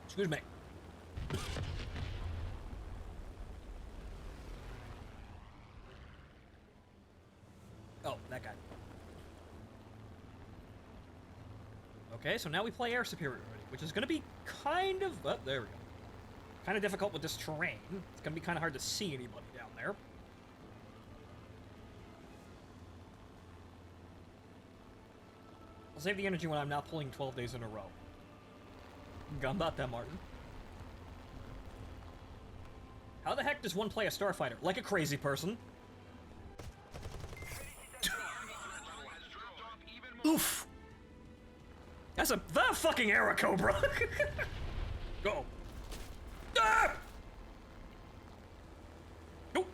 Excuse me. Oh, that guy. Okay, so now we play air superiority, which is going to be oh, there we go. Kind of difficult with this terrain. It's going to be kind of hard to see anybody down there. I'll save the energy when I'm not pulling 12 days in a row. Gambata, Martin. How the heck does one play a starfighter? Like a crazy person. Oof! That's a fucking arrow cobra. Go. Ah! Nope.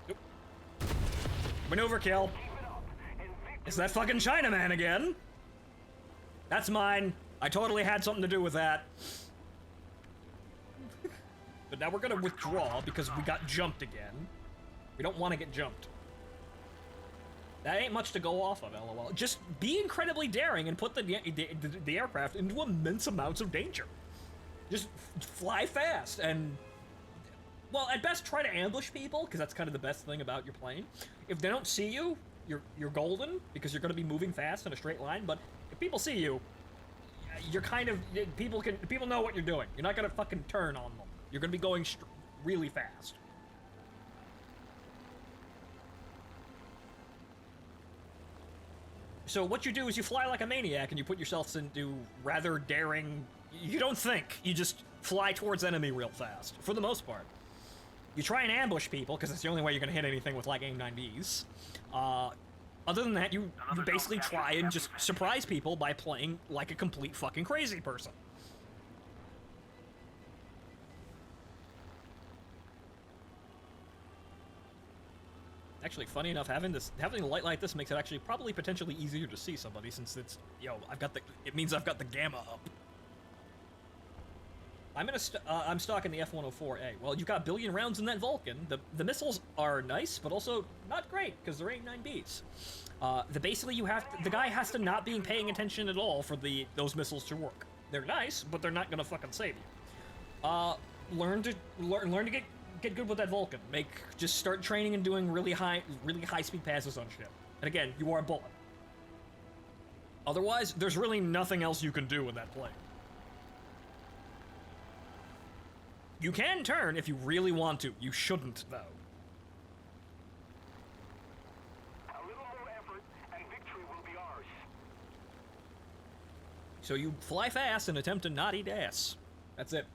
Nope. Maneuver kill. It's that fucking Chinaman again. That's mine. I totally had something to do with that. But now we're gonna withdraw because we got jumped again. We don't want to get jumped. That ain't much to go off of, lol. Just be incredibly daring and put the aircraft into immense amounts of danger. Just fly fast and, well, at best try to ambush people, because that's kind of the best thing about your plane. If they don't see you, you're golden, because you're going to be moving fast in a straight line. But if people see you, you're kind of, people know what you're doing. You're not going to fucking turn on them. You're going to be going really fast. So what you do is you fly like a maniac and you put yourselves into rather daring... You don't think. You just fly towards enemy real fast, for the most part. You try and ambush people, because that's the only way you're going to hit anything with, like, AIM-9Bs. Other than that, you basically try and just surprise people by playing like a complete fucking crazy person. Actually, funny enough, having a light like this makes it actually probably potentially easier to see somebody, since it's, it means I've got the gamma up. I'm stocking the F-104A. Well, you've got a billion rounds in that Vulcan. The missiles are nice, but also not great, because they're AIM-9Bs. Basically the guy has to not be paying attention at all for those missiles to work. They're nice, but they're not gonna fucking save you. Learn to get good with that Vulcan. Just start training and doing really high speed passes on shit. And again, you are a bullet. Otherwise, there's really nothing else you can do with that plane. You can turn if you really want to. You shouldn't, though. A little more effort, and victory will be ours. So you fly fast and attempt to not eat ass. That's it.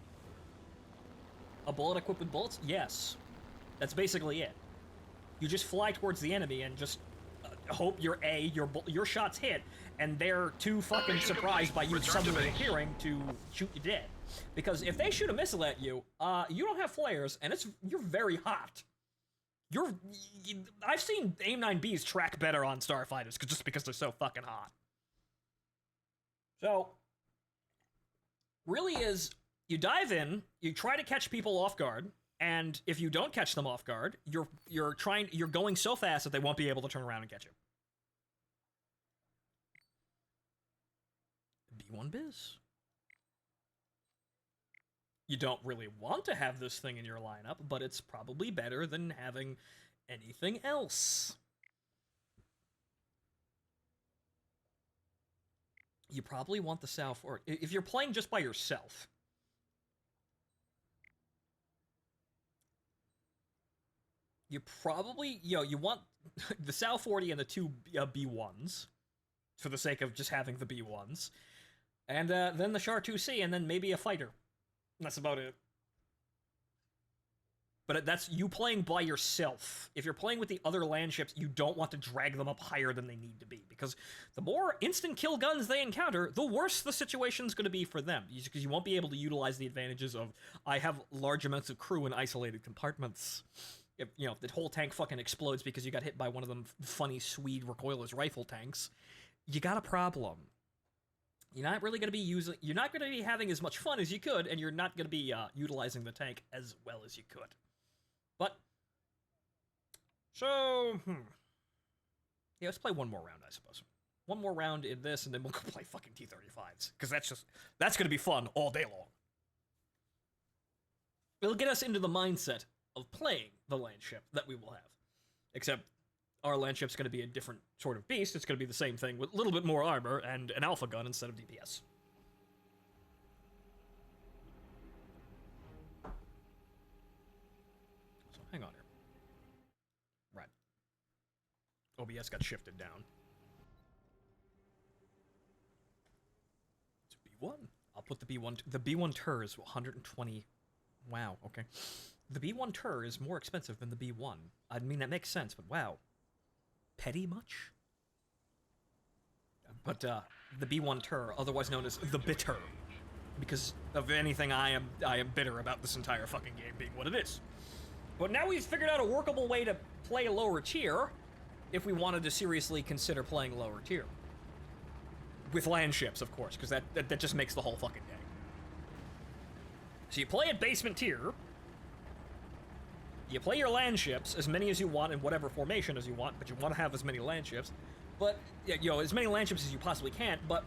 A bullet equipped with bullets? Yes. That's basically it. You just fly towards the enemy and just hope your shots hit, and they're too fucking surprised by you suddenly appearing to shoot you dead. Because if they shoot a missile at you, you don't have flares, and you're very hot. I've seen AIM-9Bs track better on starfighters just because they're so fucking hot. So, really is, you dive in, you try to catch people off guard, and if you don't catch them off guard, you're going so fast that they won't be able to turn around and catch you. B1 biz. You don't really want to have this thing in your lineup, but it's probably better than having anything else. You probably want the South, or if you're playing just by yourself. You probably, you want the Sal 40 and the two B1s, for the sake of just having the B1s, and then the Char 2C, and then maybe a fighter. That's about it. But that's you playing by yourself. If you're playing with the other land ships, you don't want to drag them up higher than they need to be, because the more instant kill guns they encounter, the worse the situation's going to be for them, because you won't be able to utilize the advantages of, I have large amounts of crew in isolated compartments. If, the whole tank fucking explodes because you got hit by one of them funny Swede recoilless rifle tanks, you got a problem. You're not really going to be you're not going to be having as much fun as you could, and you're not going to be utilizing the tank as well as you could. But, so, yeah, let's play one more round, I suppose. One more round in this, and then we'll go play fucking T-35s, because that's going to be fun all day long. It'll get us into the mindset of playing the land ship that we will have. Except our land ship's going to be a different sort of beast. It's going to be the same thing with a little bit more armor and an alpha gun instead of DPS. So hang on here. Right. OBS got shifted down. It's B1. I'll put the B1. The B1 Tur is 120. Wow, okay. The B1 Tur is more expensive than the B1. I mean, that makes sense, but wow. Petty much? But, the B1 Tur, otherwise known as the Bitter. Because of anything I am bitter about this entire fucking game being what it is. But now we've figured out a workable way to play lower tier, if we wanted to seriously consider playing lower tier. With land ships, of course, because that just makes the whole fucking day. So you play at basement tier, you play your land ships, as many as you want in whatever formation as you want, but you want to have as many land ships. But, you know, as many land ships as you possibly can, but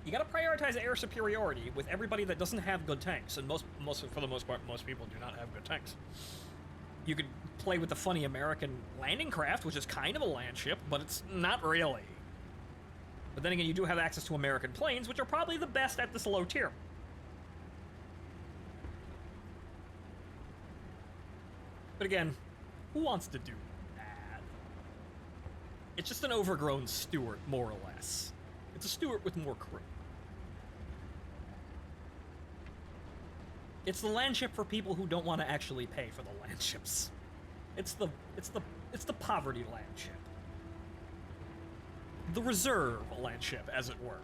you gotta prioritize air superiority with everybody that doesn't have good tanks, and for the most part, most people do not have good tanks. You could play with the funny American landing craft, which is kind of a land ship, but it's not really. But then again, you do have access to American planes, which are probably the best at this low tier. But again, who wants to do that? It's just an overgrown Stuart, more or less. It's a Stuart with more crew. It's the land ship for people who don't want to actually pay for the land ships. It's the poverty land ship. The reserve land ship, as it were.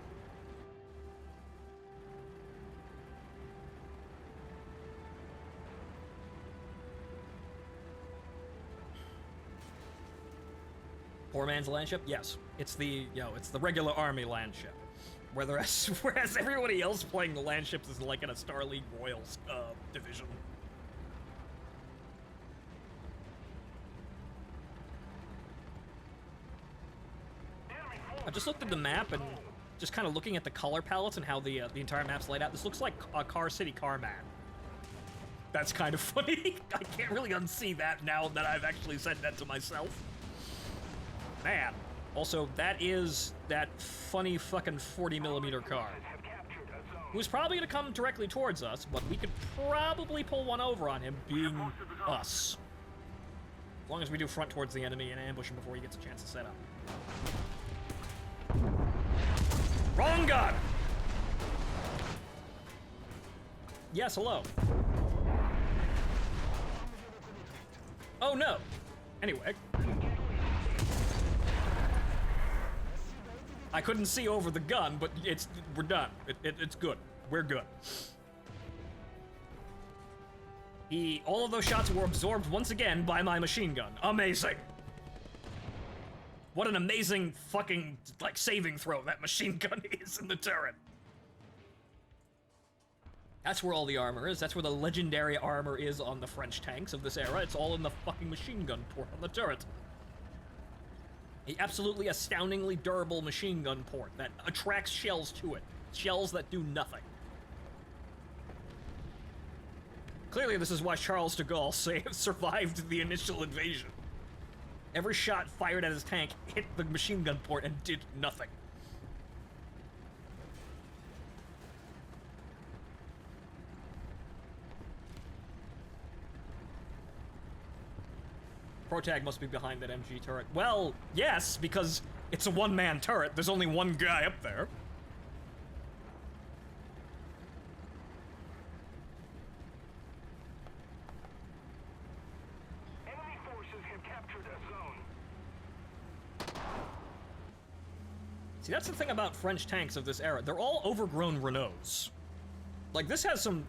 Poor man's land ship? Yes. It's the, it's the regular army land ship. Whereas everybody else playing the land ships is like in a Star League Royals division. I just looked at the map and just kind of looking at the color palettes and how the entire map's laid out. This looks like a Car City Car Man. That's kind of funny. I can't really unsee that now that I've actually said that to myself. Man. Also, that is that funny fucking 40mm car. Who's probably gonna come directly towards us, but we could probably pull one over on him, being us. As long as we do front towards the enemy and ambush him before he gets a chance to set up. Wrong gun! Yes, hello. Oh no! Anyway. I couldn't see over the gun, but we're done. It's good. We're good. All of those shots were absorbed once again by my machine gun. Amazing. What an amazing fucking, saving throw that machine gun is in the turret. That's where all the armor is. That's where the legendary armor is on the French tanks of this era. It's all in the fucking machine gun port on the turret. A absolutely astoundingly durable machine gun port that attracts shells to it. Shells that do nothing. Clearly, this is why Charles de Gaulle survived the initial invasion. Every shot fired at his tank hit the machine gun port and did nothing. Protag must be behind that MG turret. Well, yes, because it's a one-man turret. There's only one guy up there. Enemy forces have captured a zone. See, that's the thing about French tanks of this era. They're all overgrown Renaults. Like, this has some,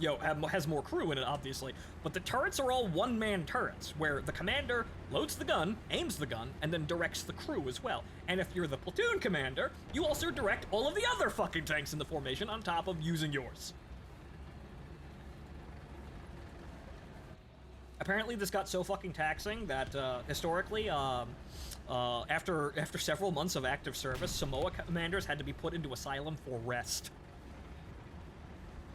has more crew in it, obviously, but the turrets are all one-man turrets, where the commander loads the gun, aims the gun, and then directs the crew as well. And if you're the platoon commander, you also direct all of the other fucking tanks in the formation on top of using yours. Apparently this got so fucking taxing that, historically, after several months of active service, Samoa commanders had to be put into asylum for rest.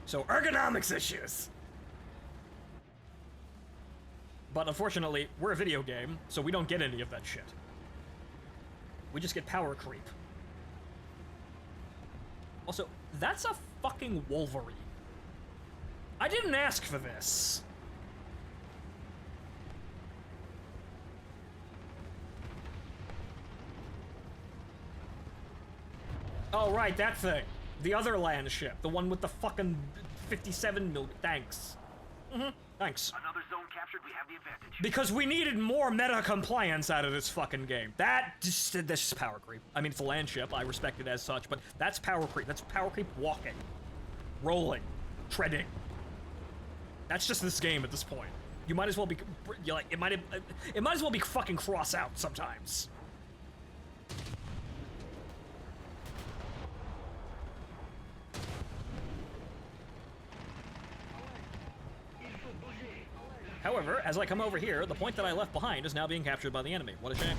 So, ergonomics issues! But unfortunately, we're a video game, so we don't get any of that shit. We just get power creep. Also, that's a fucking Wolverine. I didn't ask for this. Oh, right, that thing. The other land ship. The one with the fucking 57 million. Thanks. Thanks. Another zone captured, we have the advantage. Because we needed more meta compliance out of this fucking game. That's just power creep. I mean, it's a land ship. I respect it as such, but that's power creep. That's power creep walking, rolling, treading. That's just this game at this point. You might as well be, you like, it might as well be fucking cross out sometimes. However, as I come over here, the point that I left behind is now being captured by the enemy. What a shame.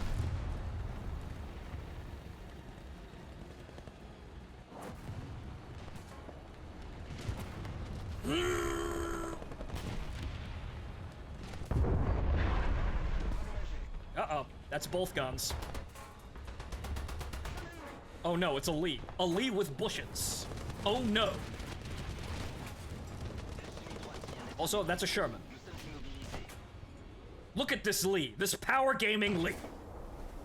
Uh-oh, that's both guns. Oh no, it's a Lee. A Lee with bushes. Oh no. Also, that's a Sherman. Look at this Lee. This power gaming Lee.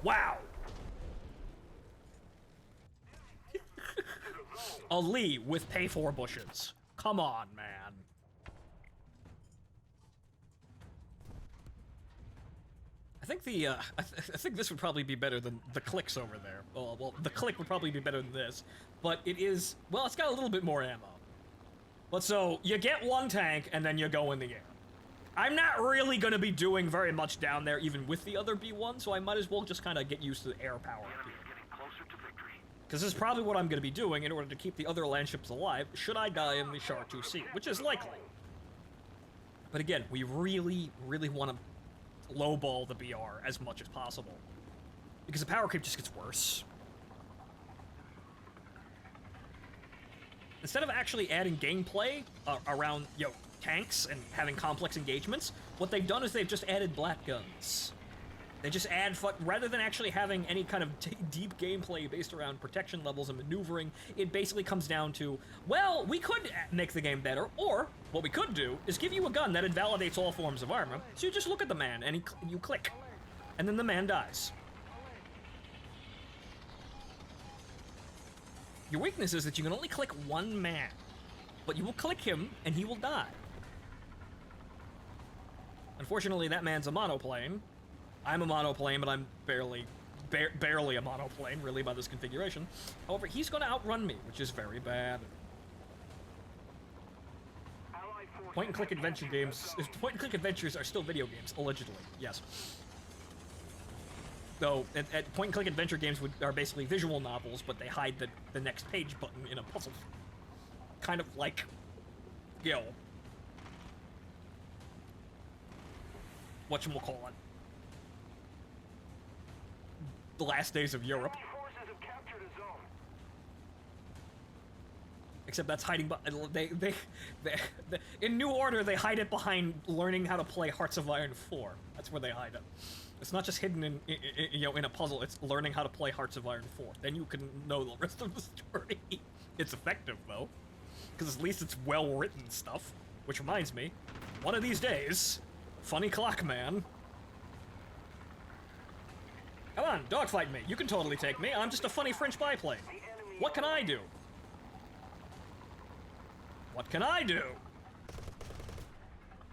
Wow. A Lee with pay-for bushes. Come on, man. I think the, I think this would probably be better than the clicks over there. Well, the click would probably be better than this, but it is, well, it's got a little bit more ammo. But so, you get one tank, and then you go in the air. I'm not really gonna be doing very much down there, even with the other B1, so I might as well just kind of get used to the air power up here. Because this is probably what I'm gonna be doing in order to keep the other land ships alive, should I die in the Char 2C, which is likely. But again, we really, really want to lowball the BR as much as possible. Because the power creep just gets worse. Instead of actually adding gameplay around, tanks and having complex engagements, what they've done is they've just added black guns. They just add, rather than actually having any kind of deep gameplay based around protection levels and maneuvering, it basically comes down to, well, we could make the game better, or what we could do is give you a gun that invalidates all forms of armor, so you just look at the man and you click, and then the man dies. Your weakness is that you can only click one man, but you will click him and he will die. Unfortunately, that man's a monoplane. I'm a monoplane, but I'm barely a monoplane, really, by this configuration. However, he's going to outrun me, which is very bad. Point-and-click adventure games... Point-and-click adventures are still video games, allegedly. Yes. Though, point-and-click adventure games are basically visual novels, but they hide the next page button in a puzzle. Kind of like... whatchamacallit. The Last Days of Europe. Except that's hiding, in New Order, they hide it behind learning how to play Hearts of Iron 4. That's where they hide it. It's not just hidden in a puzzle, it's learning how to play Hearts of Iron 4. Then you can know the rest of the story. It's effective, though. Because at least it's well-written stuff. Which reminds me, one of these days, Funny Clock Man. Come on, dogfight me. You can totally take me. I'm just a funny French biplane. What can I do? What can I do?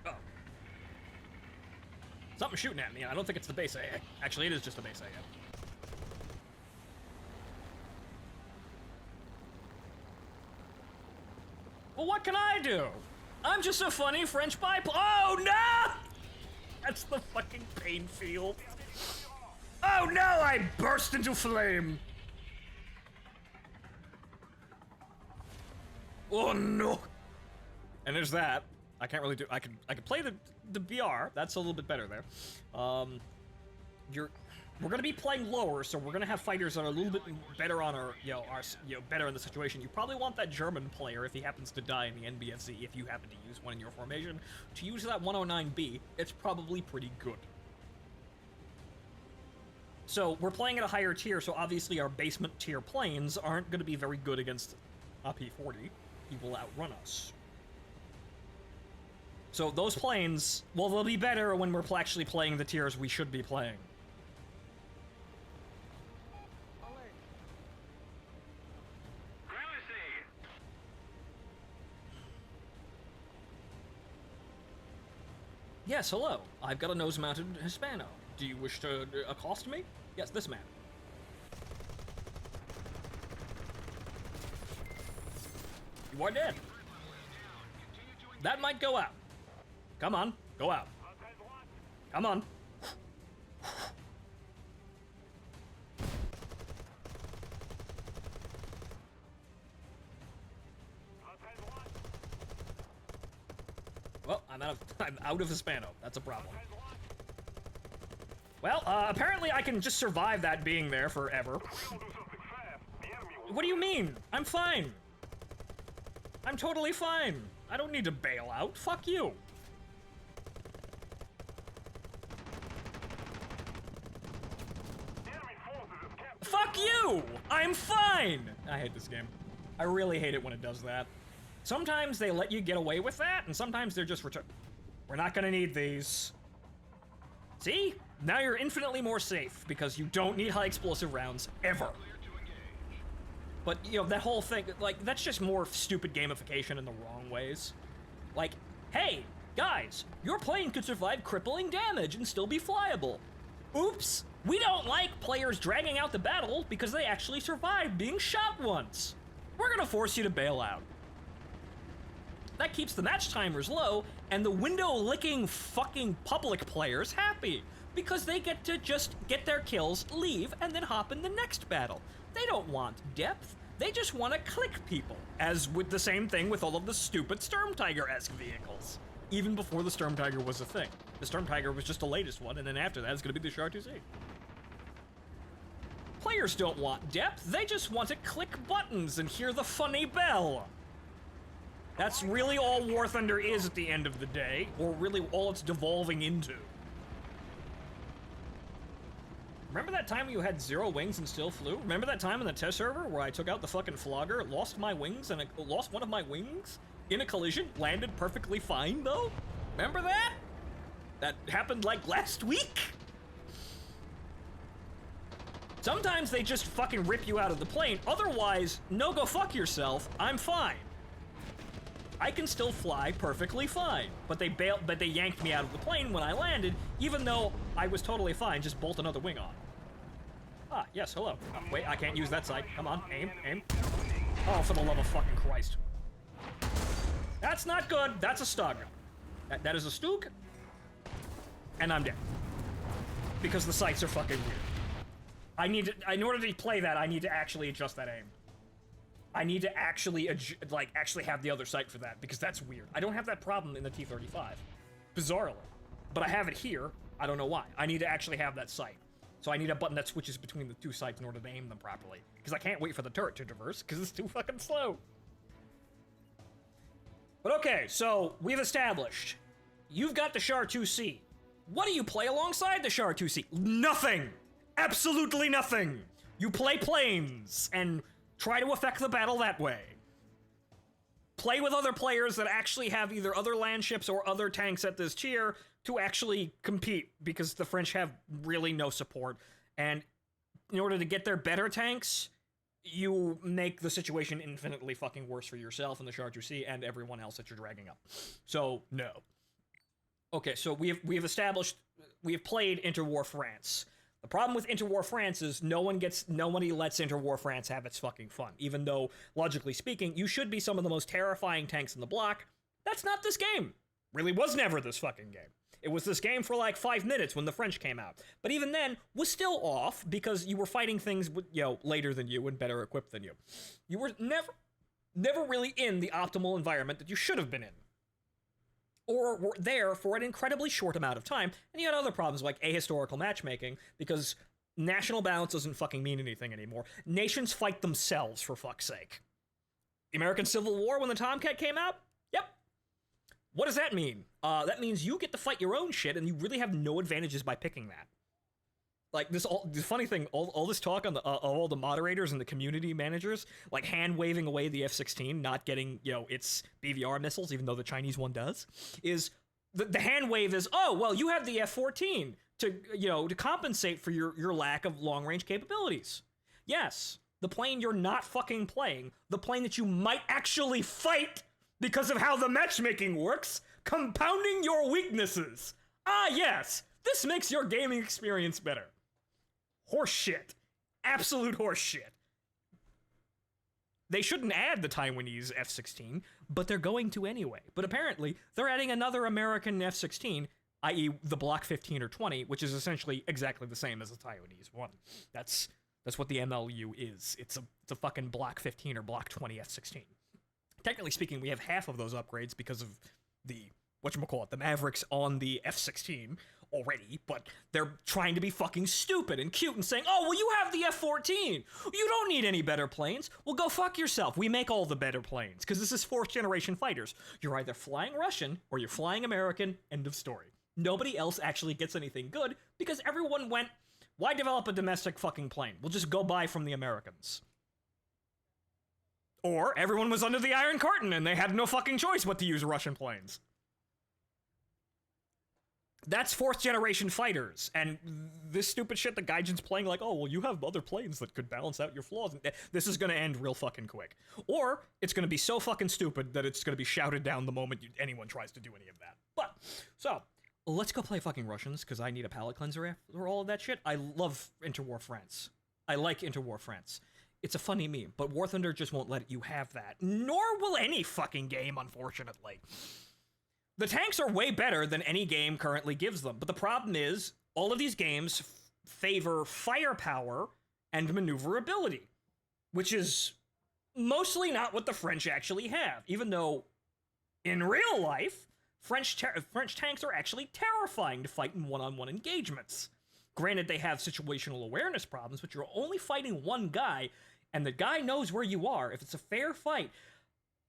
Oh. Something's shooting at me. I don't think it's the base AA. Actually, it is just the base AA. Well, what can I do? I'm just a funny French biplane. Oh, no! That's the fucking pain field. Oh no, I burst into flame! Oh no! And there's that. I can't really do, I could play the BR, that's a little bit better there. We're gonna be playing lower, so we're gonna have fighters that are a little bit better on our, better in the situation. You probably want that German player, if he happens to die in the NBFZ, if you happen to use one in your formation, to use that 109B. It's probably pretty good. So, we're playing at a higher tier, so obviously our basement tier planes aren't going to be very good against a P-40. He will outrun us. So those planes, well, they'll be better when we're actually playing the tiers we should be playing. Yes, hello. I've got a nose-mounted Hispano. Do you wish to accost me? Yes, this man. You are dead. That might go out. Come on, go out. Come on. Well, I'm out of Hispano. That's a problem. Well, apparently I can just survive that being there forever. What do you mean? I'm fine. I'm totally fine. I don't need to bail out. Fuck you. Fuck you! I'm fine! I hate this game. I really hate it when it does that. Sometimes they let you get away with that, and sometimes they're just we're not gonna need these. See? Now you're infinitely more safe, because you don't need high explosive rounds, ever. But, you know, that whole thing, like, that's just more stupid gamification in the wrong ways. Like, hey, guys, your plane could survive crippling damage and still be flyable. Oops! We don't like players dragging out the battle because they actually survived being shot once. We're gonna force you to bail out. That keeps the match timers low and the window-licking fucking public players happy because they get to just get their kills, leave, and then hop in the next battle. They don't want depth. They just want to click people, as with the same thing with all of the stupid Sturm Tiger-esque vehicles. Even before the Sturm Tiger was a thing. The Sturm Tiger was just the latest one, and then after that, it's going to be the Char 2C. Players don't want depth, they just want to click buttons and hear the funny bell. That's really all War Thunder is at the end of the day, or really all it's devolving into. Remember that time you had 0 wings and still flew? Remember that time in the test server where I took out the fucking flogger, lost my wings, and lost one of my wings in a collision, landed perfectly fine though? Remember that? That happened like last week? Sometimes they just fucking rip you out of the plane, otherwise, no go fuck yourself, I'm fine. I can still fly perfectly fine, but they yanked me out of the plane when I landed, even though I was totally fine, just bolt another wing on. Ah, yes, hello. Wait, I can't use that sight. Come on, aim, aim. Oh, for the love of fucking Christ. That's not good. That's a stug. That is a Stug. And I'm dead. Because the sights are fucking weird. In order to play that, I need to actually adjust that aim. I need to actually, actually have the other sight for that, because that's weird. I don't have that problem in the T-35, bizarrely. But I have it here, I don't know why. I need to actually have that sight. So I need a button that switches between the two sights in order to aim them properly. Because I can't wait for the turret to traverse, because it's too fucking slow. But okay, so we've established. You've got the Char 2C. What do you play alongside the Char 2C? Nothing! Absolutely nothing! You play planes, and try to affect the battle that way. Play with other players that actually have either other land ships or other tanks at this tier to actually compete, because the French have really no support. And in order to get their better tanks, you make the situation infinitely fucking worse for yourself and the Char 2C and everyone else that you're dragging up. So, no. Okay, so we have established, we have played Interwar France. The problem with Interwar France is nobody lets Interwar France have its fucking fun. Even though, logically speaking, you should be some of the most terrifying tanks in the block. That's not this game. Really was never this fucking game. It was this game for like 5 minutes when the French came out. But even then, was still off because you were fighting things with, later than you and better equipped than you. You were never really in the optimal environment that you should have been in. Or were there for an incredibly short amount of time, and you had other problems like ahistorical matchmaking, because national balance doesn't fucking mean anything anymore. Nations fight themselves, for fuck's sake. The American Civil War when the Tomcat came out? Yep. What does that mean? That means you get to fight your own shit, and you really have no advantages by picking that. Like, the funny thing, all this talk on all the moderators and the community managers, like hand-waving away the F-16, not getting, its BVR missiles, even though the Chinese one does, is, the hand wave is, oh, well, you have the F-14 to compensate for your lack of long-range capabilities. Yes, the plane you're not fucking playing, the plane that you might actually fight because of how the matchmaking works, compounding your weaknesses. Ah, yes! This makes your gaming experience better. Horse shit. Absolute horse shit. They shouldn't add the Taiwanese F-16, but they're going to anyway. But apparently, they're adding another American F-16, i.e. the Block 15 or 20, which is essentially exactly the same as the Taiwanese one. That's what the MLU is. It's a fucking Block 15 or Block 20 F-16. Technically speaking, we have half of those upgrades because of the, whatchamacallit, the Mavericks on the F-16 already, but they're trying to be fucking stupid and cute and saying, oh, well, you have the F-14. You don't need any better planes. Well, go fuck yourself. We make all the better planes, because this is fourth-generation fighters. You're either flying Russian or you're flying American, end of story. Nobody else actually gets anything good, because everyone went, why develop a domestic fucking plane? We'll just go buy from the Americans. Or everyone was under the Iron Curtain and they had no fucking choice but to use Russian planes. That's fourth-generation fighters, and this stupid shit that Gaijin's playing like, oh, well, you have other planes that could balance out your flaws. This is gonna end real fucking quick. Or, it's gonna be so fucking stupid that it's gonna be shouted down the moment anyone tries to do any of that. But, so, let's go play fucking Russians, because I need a palate cleanser after all of that shit. I love Interwar France. I like Interwar France. It's a funny meme, but War Thunder just won't let you have that. Nor will any fucking game, unfortunately. The tanks are way better than any game currently gives them, but the problem is, all of these games favor firepower and maneuverability, which is mostly not what the French actually have, even though, in real life, French tanks are actually terrifying to fight in one-on-one engagements. Granted, they have situational awareness problems, but you're only fighting one guy, and the guy knows where you are. If it's a fair fight,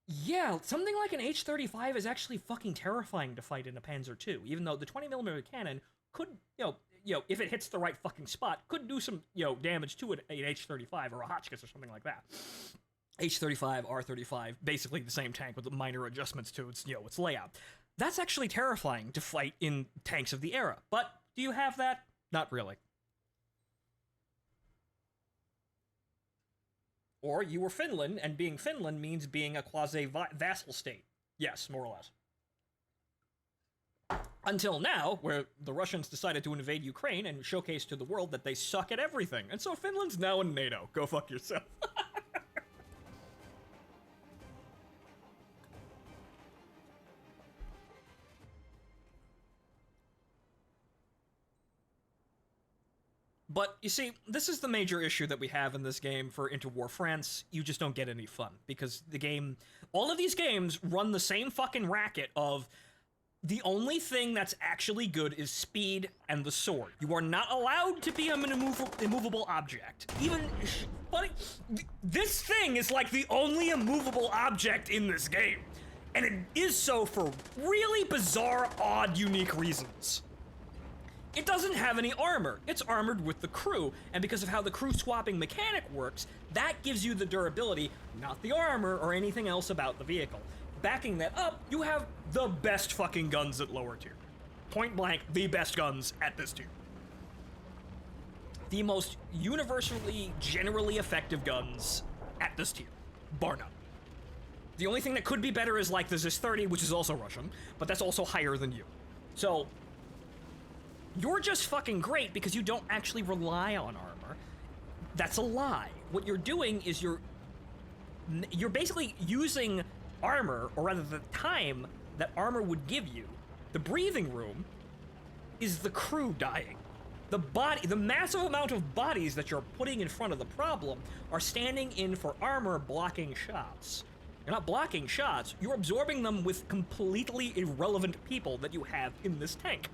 yeah, something like an H-35 is actually fucking terrifying to fight in a Panzer II, even though the 20mm cannon could, if it hits the right fucking spot, could do some, damage to an H-35 or a Hotchkiss or something like that. H-35, R-35, basically the same tank with minor adjustments to its, its layout. That's actually terrifying to fight in tanks of the era, but do you have that? Not really. Or you were Finland, and being Finland means being a quasi-vassal state. Yes, more or less. Until now, where the Russians decided to invade Ukraine and showcase to the world that they suck at everything. And so Finland's now in NATO. Go fuck yourself. But, you see, this is the major issue that we have in this game for Interwar France. You just don't get any fun, because the game... All of these games run the same fucking racket of... The only thing that's actually good is speed and the sword. You are not allowed to be an immovable object. Even... Buddy, this thing is like the only immovable object in this game. And it is so for really bizarre, odd, unique reasons. It doesn't have any armor. It's armored with the crew, and because of how the crew swapping mechanic works, that gives you the durability, not the armor or anything else about the vehicle. Backing that up, you have the best fucking guns at lower tier. Point blank, the best guns at this tier. The most universally, generally effective guns at this tier, bar none. The only thing that could be better is like the ZIS-30, which is also Russian, but that's also higher than you. So, you're just fucking great because you don't actually rely on armor. That's a lie. What you're doing is you're basically using armor, or rather the time that armor would give you. The breathing room is the crew dying. The massive amount of bodies that you're putting in front of the problem are standing in for armor blocking shots. You're not blocking shots, you're absorbing them with completely irrelevant people that you have in this tank.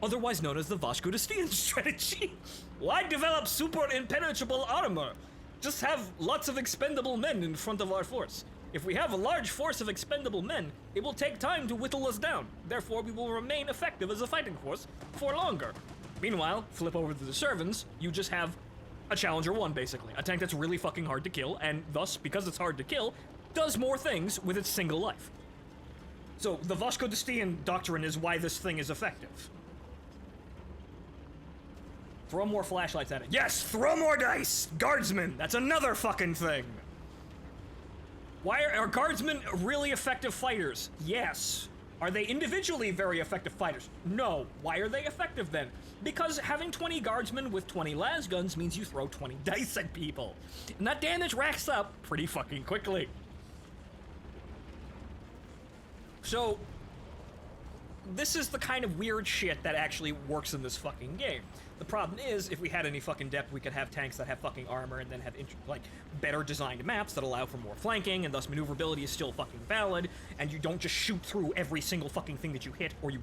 Otherwise known as the Vasco da Gama strategy. Why develop super impenetrable armor? Just have lots of expendable men in front of our force. If we have a large force of expendable men, it will take time to whittle us down. Therefore, we will remain effective as a fighting force for longer. Meanwhile, flip over to the servants, you just have a Challenger 1, basically. A tank that's really fucking hard to kill, and thus, because it's hard to kill, does more things with its single life. So, the Vasco da Gama doctrine is why this thing is effective. Throw more flashlights at it. Yes, throw more dice! Guardsmen, that's another fucking thing. Why are guardsmen really effective fighters? Yes. Are they individually very effective fighters? No. Why are they effective then? Because having 20 guardsmen with 20 las guns means you throw 20 dice at people. And that damage racks up pretty fucking quickly. So, this is the kind of weird shit that actually works in this fucking game. The problem is, if we had any fucking depth, we could have tanks that have fucking armor and then have, better designed maps that allow for more flanking, and thus maneuverability is still fucking valid, and you don't just shoot through every single fucking thing that you hit, or you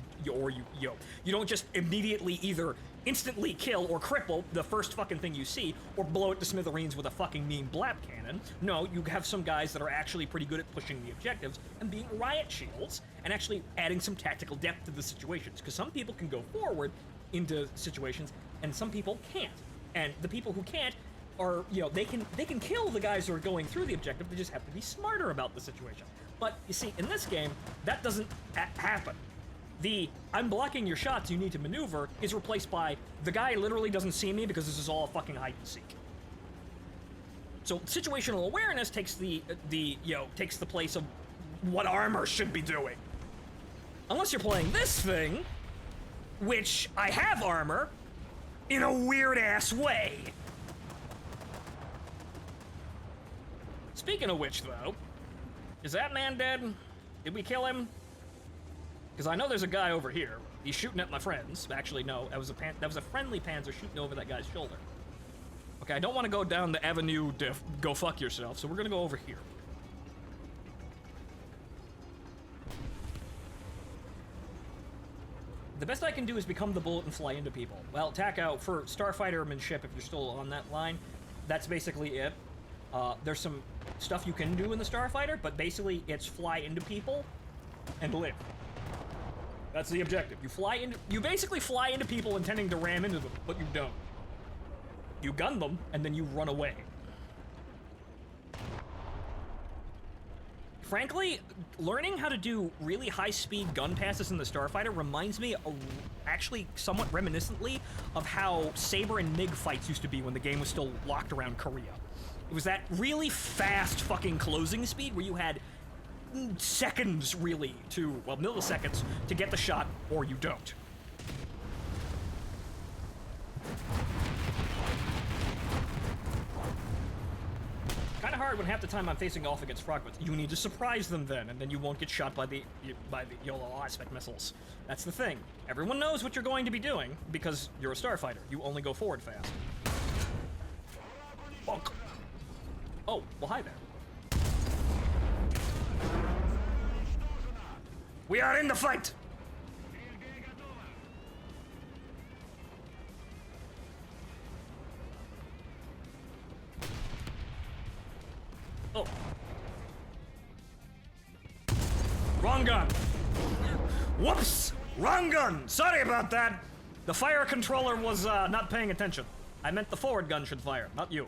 don't just immediately either instantly kill or cripple the first fucking thing you see, or blow it to smithereens with a fucking mean blap cannon. No, you have some guys that are actually pretty good at pushing the objectives and being riot shields, and actually adding some tactical depth to the situations, because some people can go forward into situations, and some people can't. And the people who can't are, they can kill the guys who are going through the objective, they just have to be smarter about the situation. But, you see, in this game, that doesn't happen. The, I'm blocking your shots, you need to maneuver, is replaced by, the guy literally doesn't see me because this is all a fucking hide and seek. So, situational awareness takes takes the place of what armor should be doing. Unless you're playing this thing, which I have armor, in a weird-ass way. Speaking of which, though, is that man dead? Did we kill him? Because I know there's a guy over here. He's shooting at my friends. Actually, no, that was a friendly Panzer shooting over that guy's shoulder. Okay, I don't want to go down the avenue to go fuck yourself, so we're gonna go over here. The best I can do is become the bullet and fly into people. Well, tack out for starfightermanship, if you're still on that line, that's basically it. There's some stuff you can do in the starfighter, but basically it's fly into people and live. That's the objective. You basically fly into people intending to ram into them, but you don't. You gun them, and then you run away. Frankly, learning how to do really high-speed gun passes in the starfighter reminds me, actually somewhat reminiscently, of how Saber and MiG fights used to be when the game was still locked around Korea. It was that really fast fucking closing speed where you had seconds, really, milliseconds, to get the shot, or you don't. Kind of hard when half the time I'm facing off against frogments. You need to surprise them then, and then you won't get shot by the YOLO aspect missiles. That's the thing. Everyone knows what you're going to be doing, because you're a starfighter. You only go forward fast. Bonk. Oh, well hi there. We are in the fight! Oh. Wrong gun. Whoops! Wrong gun! Sorry about that! The fire controller was, not paying attention. I meant the forward gun should fire, not you.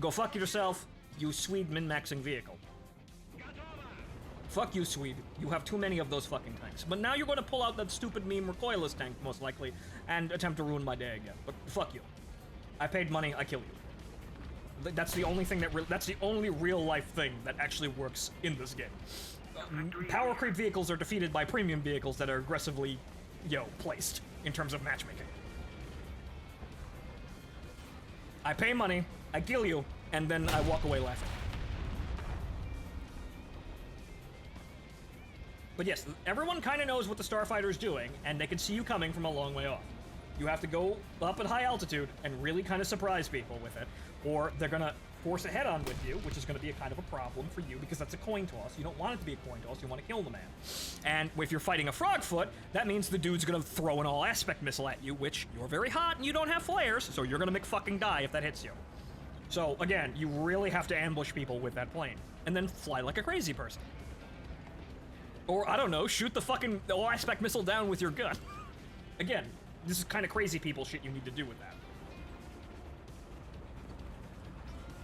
Go fuck yourself, you Swede min-maxing vehicle. Fuck you, Swede. You have too many of those fucking tanks. But now you're going to pull out that stupid meme recoilless tank, most likely, and attempt to ruin my day again. But fuck you. I paid money, I kill you. That's the only thing that's the only real-life thing that actually works in this game. Power creep vehicles are defeated by premium vehicles that are aggressively, placed in terms of matchmaking. I pay money, I kill you, and then I walk away laughing. But yes, everyone kind of knows what the starfighter is doing, and they can see you coming from a long way off. You have to go up at high altitude and really kind of surprise people with it, or they're gonna force a head-on with you, which is gonna be a kind of a problem for you because that's a coin toss. You don't want it to be a coin toss, you want to kill the man. And if you're fighting a frogfoot, that means the dude's gonna throw an all-aspect missile at you, which you're very hot and you don't have flares, so you're gonna fucking die if that hits you. So, again, you really have to ambush people with that plane, and then fly like a crazy person. Or, I don't know, shoot the fucking all-aspect missile down with your gun. Again, this is kind of crazy people shit you need to do with that.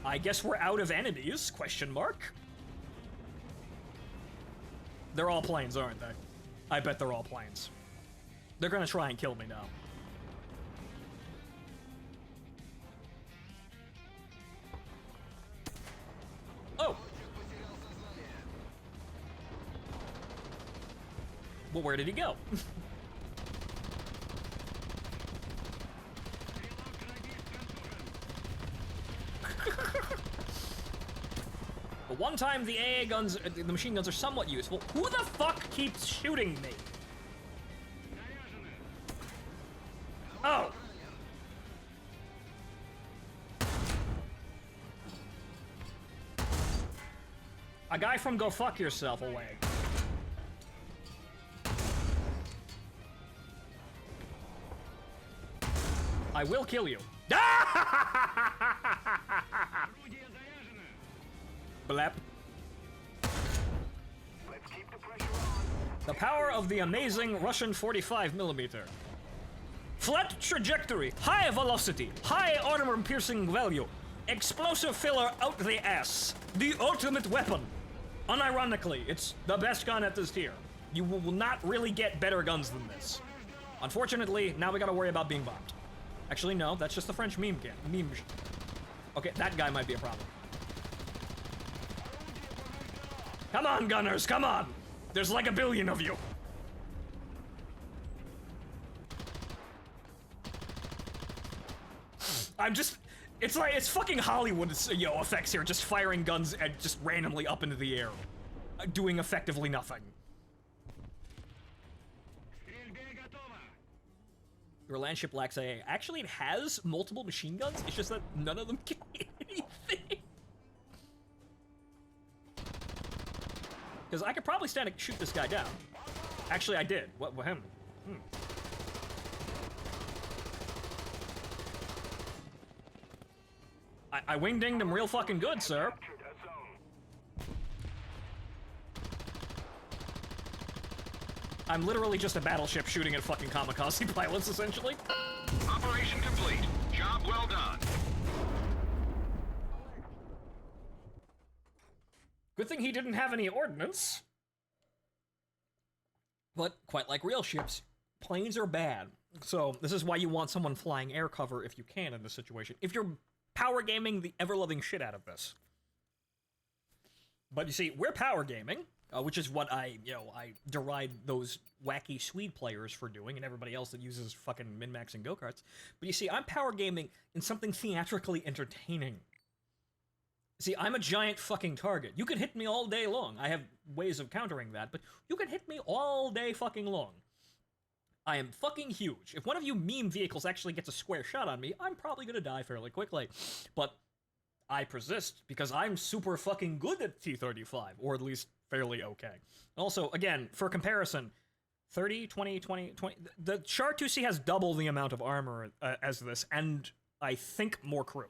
I guess we're out of enemies, question mark. They're all planes, aren't they? I bet they're all planes. They're gonna try and kill me now. Oh! Well, where did he go? But one time the AA guns, the machine guns are somewhat useful. Who the fuck keeps shooting me? Oh! A guy from Go Fuck Yourself away. I will kill you. Blep. Let's keep the pressure on. The power of the amazing Russian 45mm. Flat trajectory, high velocity, high armor-piercing value, explosive filler out the ass, the ultimate weapon. Unironically, it's the best gun at this tier. You will not really get better guns than this. Unfortunately, now we gotta worry about being bombed. Actually, no, that's just the French meme. Okay, that guy might be a problem. Come on, gunners, come on! There's like a billion of you. I'm just... It's like, it's fucking Hollywood's, effects here, just firing guns and just randomly up into the air. Doing effectively nothing. Your landship lacks AA. Actually, it has multiple machine guns, it's just that none of them can hit anything. Because I could probably stand and shoot this guy down. Actually, I did. What, him? I wing-dinged him real fucking good, sir. Captured a zone. I'm literally just a battleship shooting at fucking kamikaze pilots, essentially. Operation complete. Job well done. Good thing he didn't have any ordnance. But, quite like real ships, planes are bad. So, this is why you want someone flying air cover if you can in this situation. If you're power gaming the ever-loving shit out of this. But you see, we're power gaming, which is what I deride those wacky Swede players for doing, and everybody else that uses fucking min-max and go-karts. But you see, I'm power gaming in something theatrically entertaining. See, I'm a giant fucking target. You can hit me all day long. I have ways of countering that, but you can hit me all day fucking long. I am fucking huge. If one of you meme vehicles actually gets a square shot on me, I'm probably gonna die fairly quickly. But I persist, because I'm super fucking good at T-35, or at least fairly okay. Also, again, for comparison, 30, 20, 20, 20... The Char 2C has double the amount of armor as this, and I think more crew.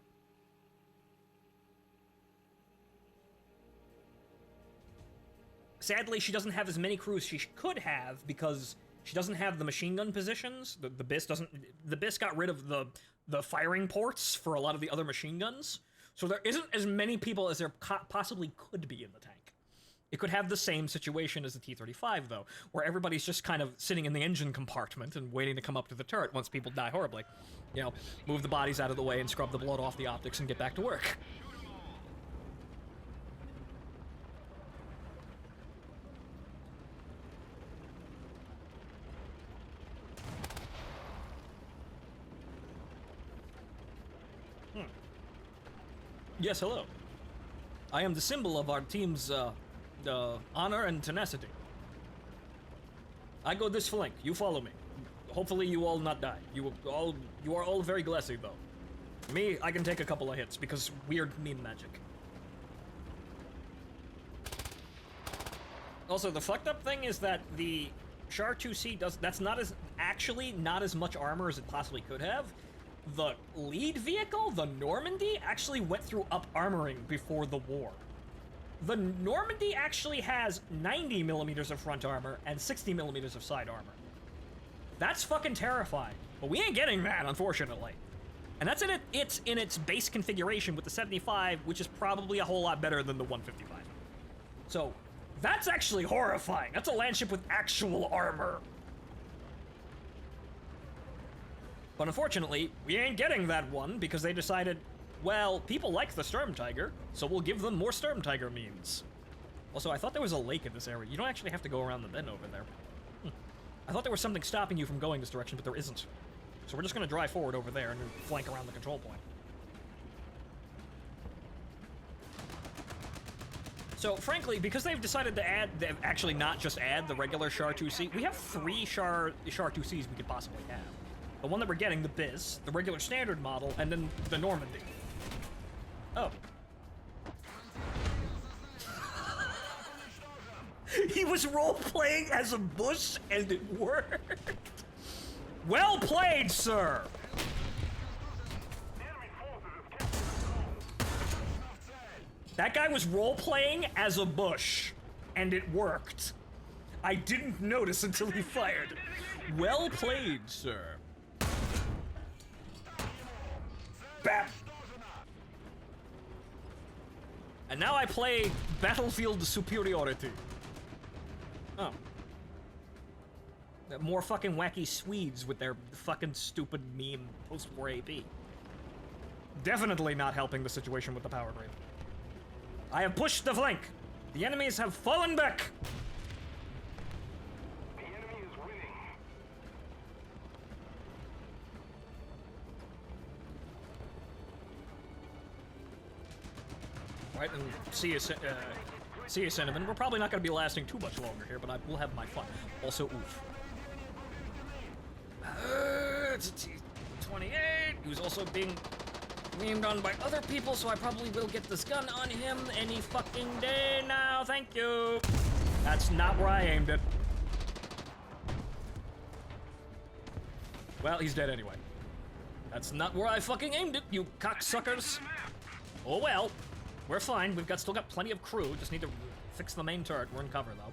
Sadly, she doesn't have as many crews she could have, because she doesn't have the machine gun positions. The BIS doesn't... The BIS got rid of the firing ports for a lot of the other machine guns. So there isn't as many people as there possibly could be in the tank. It could have the same situation as the T-35, though, where everybody's just kind of sitting in the engine compartment and waiting to come up to the turret once people die horribly. You know, move the bodies out of the way and scrub the blood off the optics and get back to work. Yes, hello. I am the symbol of our team's, honor and tenacity. I go this flank. You follow me. Hopefully you all not die. You are all very glassy, though. Me, I can take a couple of hits, because weird meme magic. Also, the fucked up thing is that the Char 2C that's not as much armor as it possibly could have. The lead vehicle, the Normandy, actually went through up-armoring before the war. The Normandy actually has 90 millimeters of front armor and 60 millimeters of side armor. That's fucking terrifying. But we ain't getting that, unfortunately. And that's it's in its base configuration with the 75, which is probably a whole lot better than the 155. So, that's actually horrifying. That's a landship with actual armor. But unfortunately, we ain't getting that one because they decided, well, people like the Sturm Tiger, so we'll give them more Sturm Tiger memes. Also, I thought there was a lake in this area. You don't actually have to go around the bend over there. I thought there was something stopping you from going this direction, but there isn't. So we're just gonna drive forward over there and flank around the control point. So, frankly, because they've decided to actually not just add the regular Char 2C, we have 3 Char 2Cs we could possibly have. The one that we're getting, the Biz, the regular standard model, and then the Normandy. Oh. He was role-playing as a bush, and it worked. Well played, sir! That guy was role-playing as a bush, and it worked. I didn't notice until he fired. Well played, sir. Bap! And now I play Battlefield Superiority. Oh. More fucking wacky Swedes with their fucking stupid meme post-war AP. Definitely not helping the situation with the power grid. I have pushed the flank. The enemies have fallen back. The enemy is winning. Right, and see you, Cinnamon. We're probably not going to be lasting too much longer here, but I will have my fun. Also, oof. It's a T-28. He was also being memed on by other people, so I probably will get this gun on him any fucking day now. Thank you. That's not where I aimed it. Well, he's dead anyway. That's not where I fucking aimed it, you cocksuckers. Oh well. We're fine. We've still got plenty of crew. Just need to fix the main turret. We're in cover, though.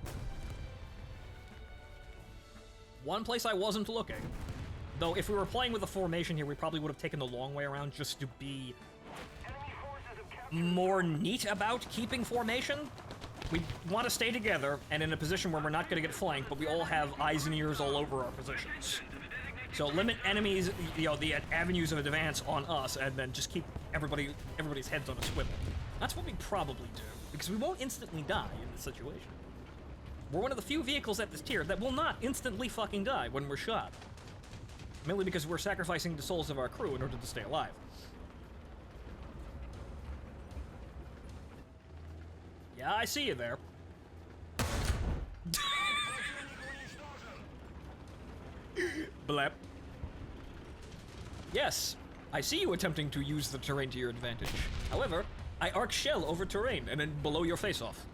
One place I wasn't looking. Though, if we were playing with a formation here, we probably would have taken the long way around just to be more neat about keeping formation. We want to stay together and in a position where we're not going to get flanked, but we all have eyes and ears all over our positions. So limit enemies, the avenues of advance on us, and then just keep everybody's heads on a swivel. That's what we probably do, because we won't instantly die in this situation. We're one of the few vehicles at this tier that will not instantly fucking die when we're shot. Mainly because we're sacrificing the souls of our crew in order to stay alive. Yeah, I see you there. Blep. Yes, I see you attempting to use the terrain to your advantage. However, I arc shell over terrain and then blow your face off.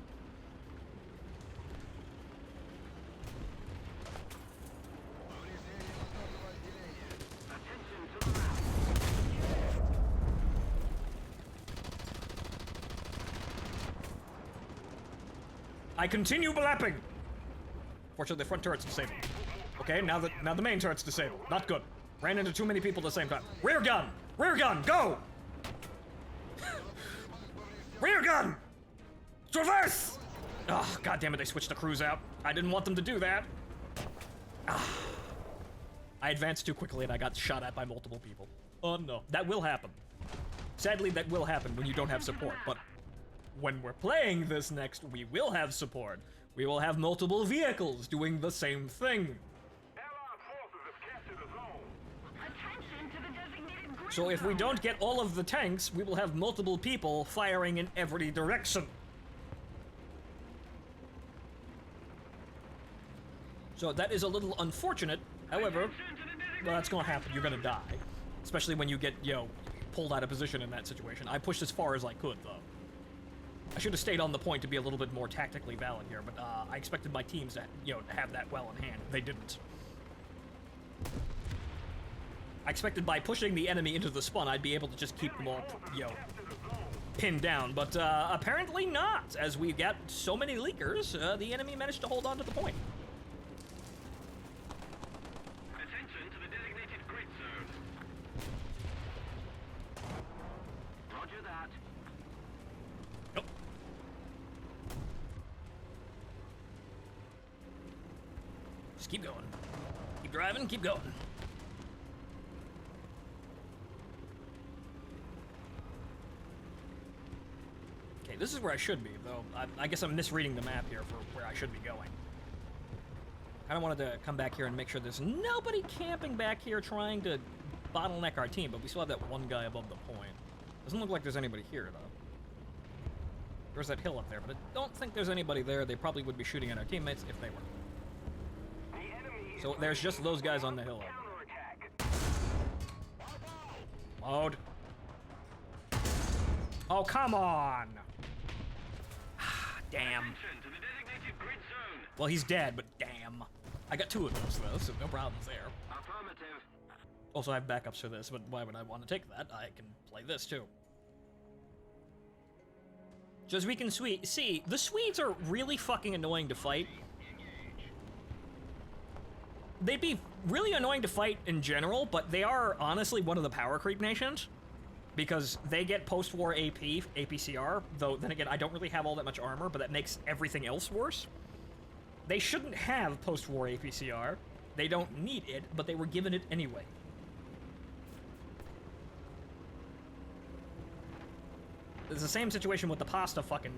I continue blapping. Fortunately, the front turret's disabled. Okay, now the main turret's disabled. Not good. Ran into too many people at the same time. Rear gun! Rear gun! Go! Rear gun! Traverse! Oh, God damn it, they switched the crews out. I didn't want them to do that. I advanced too quickly and I got shot at by multiple people. Oh no. That will happen. Sadly, that will happen when you don't have support, but when we're playing this next, we will have support. We will have multiple vehicles doing the same thing. So if we don't get all of the tanks, we will have multiple people firing in every direction. So that is a little unfortunate. However, well, that's gonna happen. You're gonna die. Especially when you get, pulled out of position in that situation. I pushed as far as I could, though. I should have stayed on the point to be a little bit more tactically valid here, but I expected my teams to, have that well in hand. They didn't. I expected by pushing the enemy into the spawn, I'd be able to just keep them all, pinned down, but apparently not. As we got so many leakers, the enemy managed to hold on to the point. Attention to the designated grid zone. Roger that. Nope. Just keep going. Keep driving, keep going. Okay, this is where I should be, though. I guess I'm misreading the map here for where I should be going. kind of wanted to come back here and make sure there's nobody camping back here trying to bottleneck our team, but we still have that one guy above the point. Doesn't look like there's anybody here, though. There's that hill up there, but I don't think there's anybody there. They probably would be shooting at our teammates if they were. The enemy is So there's just those guys on the hill. counterattack. Load. Oh, come on! Damn. Attention to the designated grid zone. Well, he's dead, but damn. I got 2 of those, though, so no problems there. Affirmative. Also, I have backups for this, but why would I want to take that? I can play this, too. So as we can see, the Swedes are really fucking annoying to fight. They'd be really annoying to fight in general, but they are honestly one of the power creep nations. Because they get post-war AP, APCR, though then again, I don't really have all that much armor, but that makes everything else worse. They shouldn't have post-war APCR. They don't need it, but they were given it anyway. It's the same situation with the pasta fucking,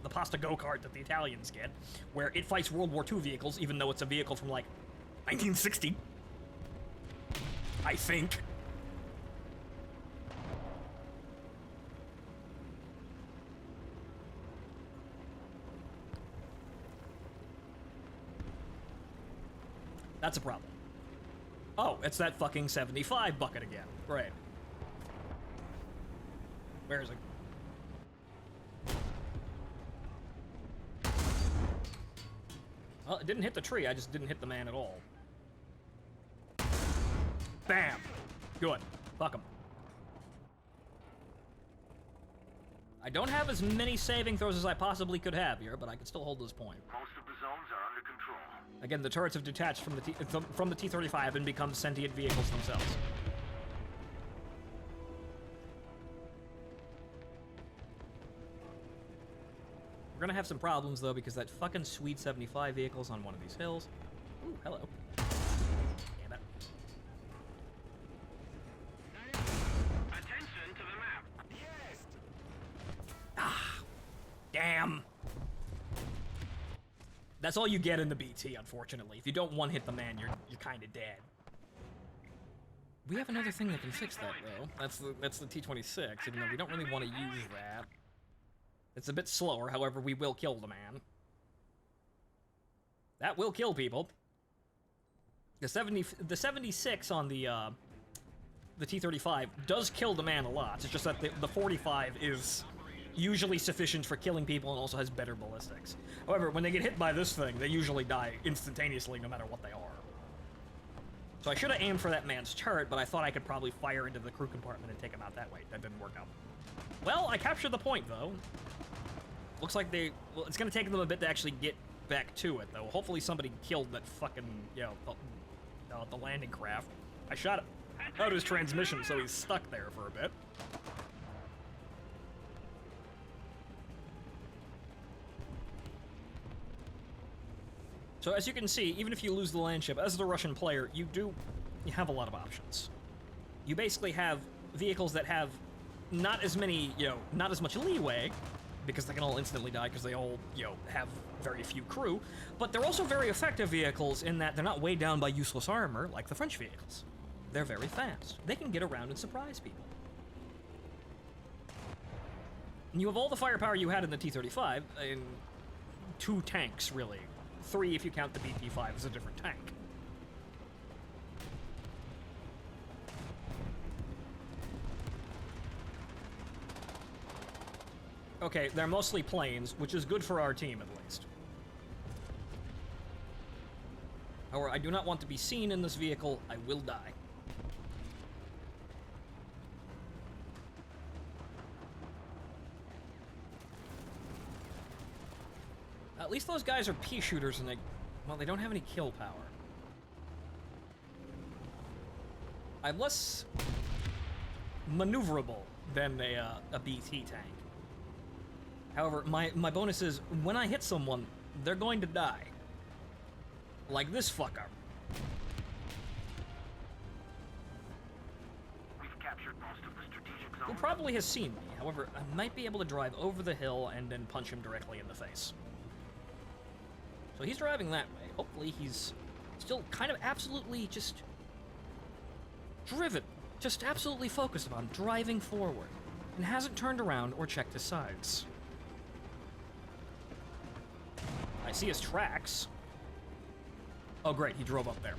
the pasta go-kart that the Italians get, where it fights World War II vehicles, even though it's a vehicle from, like, 1960. I think. That's a problem. Oh, it's that fucking 75 bucket again. Right. Where is it? Well, it didn't hit the tree, I just didn't hit the man at all. Bam! Good. Fuck him. I don't have as many saving throws as I possibly could have here, but I can still hold this point. Most of the zones are under control. Again, the turrets have detached from the T-35 and become sentient vehicles themselves. We're gonna have some problems, though, because that fucking sweet 75 vehicle's on one of these hills. Ooh, hello. Damn it. Attention to the map. Ah, damn. That's all you get in the BT, unfortunately. If you don't one-hit the man, you're kind of dead. We have another thing that can fix that, though. That's the T-26, even though we don't really want to use that. It's a bit slower, however, we will kill the man. That will kill people. The 76 on the T-35 does kill the man a lot. It's just that the 45 is usually sufficient for killing people and also has better ballistics. However, when they get hit by this thing, they usually die instantaneously no matter what they are. So I should have aimed for that man's turret, but I thought I could probably fire into the crew compartment and take him out that way. That didn't work out. Well, I captured the point, though. Looks like well, it's gonna take them a bit to actually get back to it, though. Hopefully somebody killed that fucking, the landing craft. I shot out his transmission, so he's stuck there for a bit. So as you can see, even if you lose the land ship, as the Russian player, you have a lot of options. You basically have vehicles that have not as many, not as much leeway, because they can all instantly die because they all, have very few crew, but they're also very effective vehicles in that they're not weighed down by useless armor like the French vehicles. They're very fast. They can get around and surprise people. And you have all the firepower you had in the T-35 in 2 tanks, really. 3 if you count the BP-5 as a different tank. Okay, they're mostly planes, which is good for our team, at least. However, I do not want to be seen in this vehicle. I will die. At least those guys are pea shooters and they don't have any kill power. I'm less maneuverable than a BT tank. However, my bonus is, when I hit someone, they're going to die. Like this fucker. We've captured most of the strategic zone. Who probably has seen me. However, I might be able to drive over the hill and then punch him directly in the face. So he's driving that way. hopefully he's still kind of absolutely just driven, just absolutely focused on driving forward, and hasn't turned around or checked his sides. I see his tracks. Oh great, he drove up there.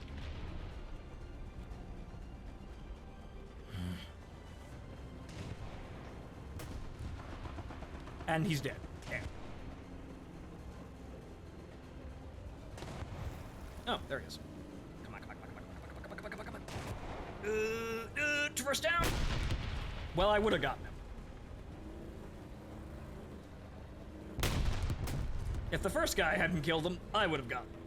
And he's dead. Damn. Oh, there he is. Come on, come on, come on, come on, come on, come on, come on, come on. Traverse down. Well, I would have gotten him. If the first guy hadn't killed him, I would have gotten him.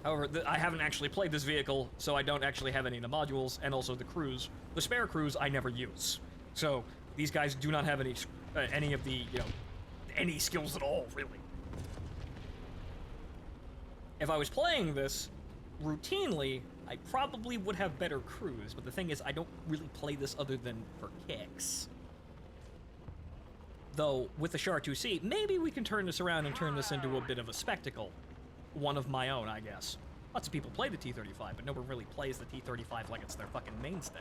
However, I haven't actually played this vehicle, so I don't actually have any of the modules, and also the crews. The spare crews I never use. So, these guys do not have any of the, you know, any skills at all, really. If I was playing this routinely, I probably would have better crews, but the thing is, I don't really play this other than for kicks. Though, with the Char 2C, maybe we can turn this around and turn this into a bit of a spectacle. One of my own, I guess. Lots of people play the T-35, but no one really plays the T-35 like it's their fucking mainstay.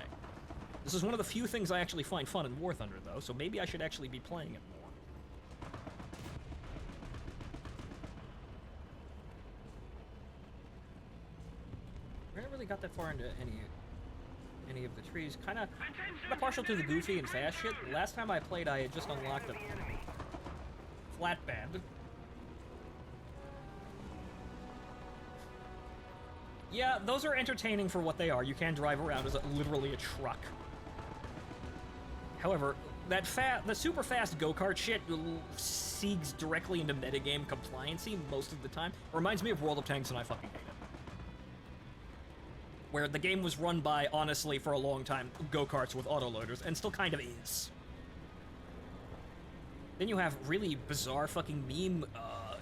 This is one of the few things I actually find fun in War Thunder, though, so maybe I should actually be playing it more. I haven't really got that far into any of the trees. Kinda partial to the goofy and fast shit. Last time I played, I had just unlocked a flatbed. Yeah, those are entertaining for what they are. You can drive around as literally a truck. However, the super fast go-kart shit seeks directly into metagame compliancy most of the time. It reminds me of World of Tanks, and I fucking hate it. Where the game was run by, honestly, for a long time, go-karts with autoloaders, and still kind of is. Then you have really bizarre fucking meme,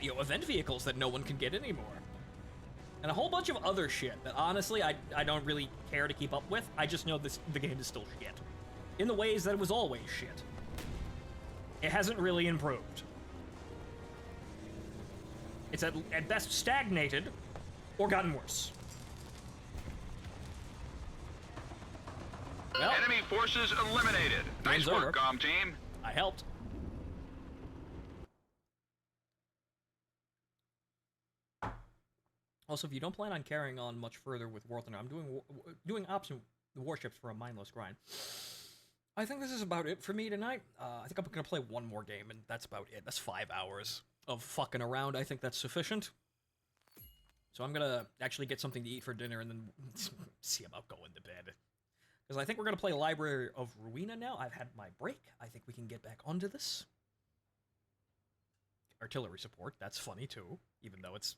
event vehicles that no one can get anymore. And a whole bunch of other shit that, honestly, I don't really care to keep up with. I just know the game is still shit. In the ways that it was always shit. It hasn't really improved. It's at best stagnated, or gotten worse. Well, Enemy forces eliminated. Nice over. work, comm team. I helped. Also, if you don't plan on carrying on much further with War Thunder, I'm doing option warships for a mindless grind. I think this is about it for me tonight. I think I'm gonna play one more game, and that's about it. That's 5 hours of fucking around. I think that's sufficient. So I'm gonna actually get something to eat for dinner, and then see about going to bed. Because I think we're gonna play Library of Ruina now. I've had my break. I think we can get back onto this. Artillery support. That's funny too, even though it's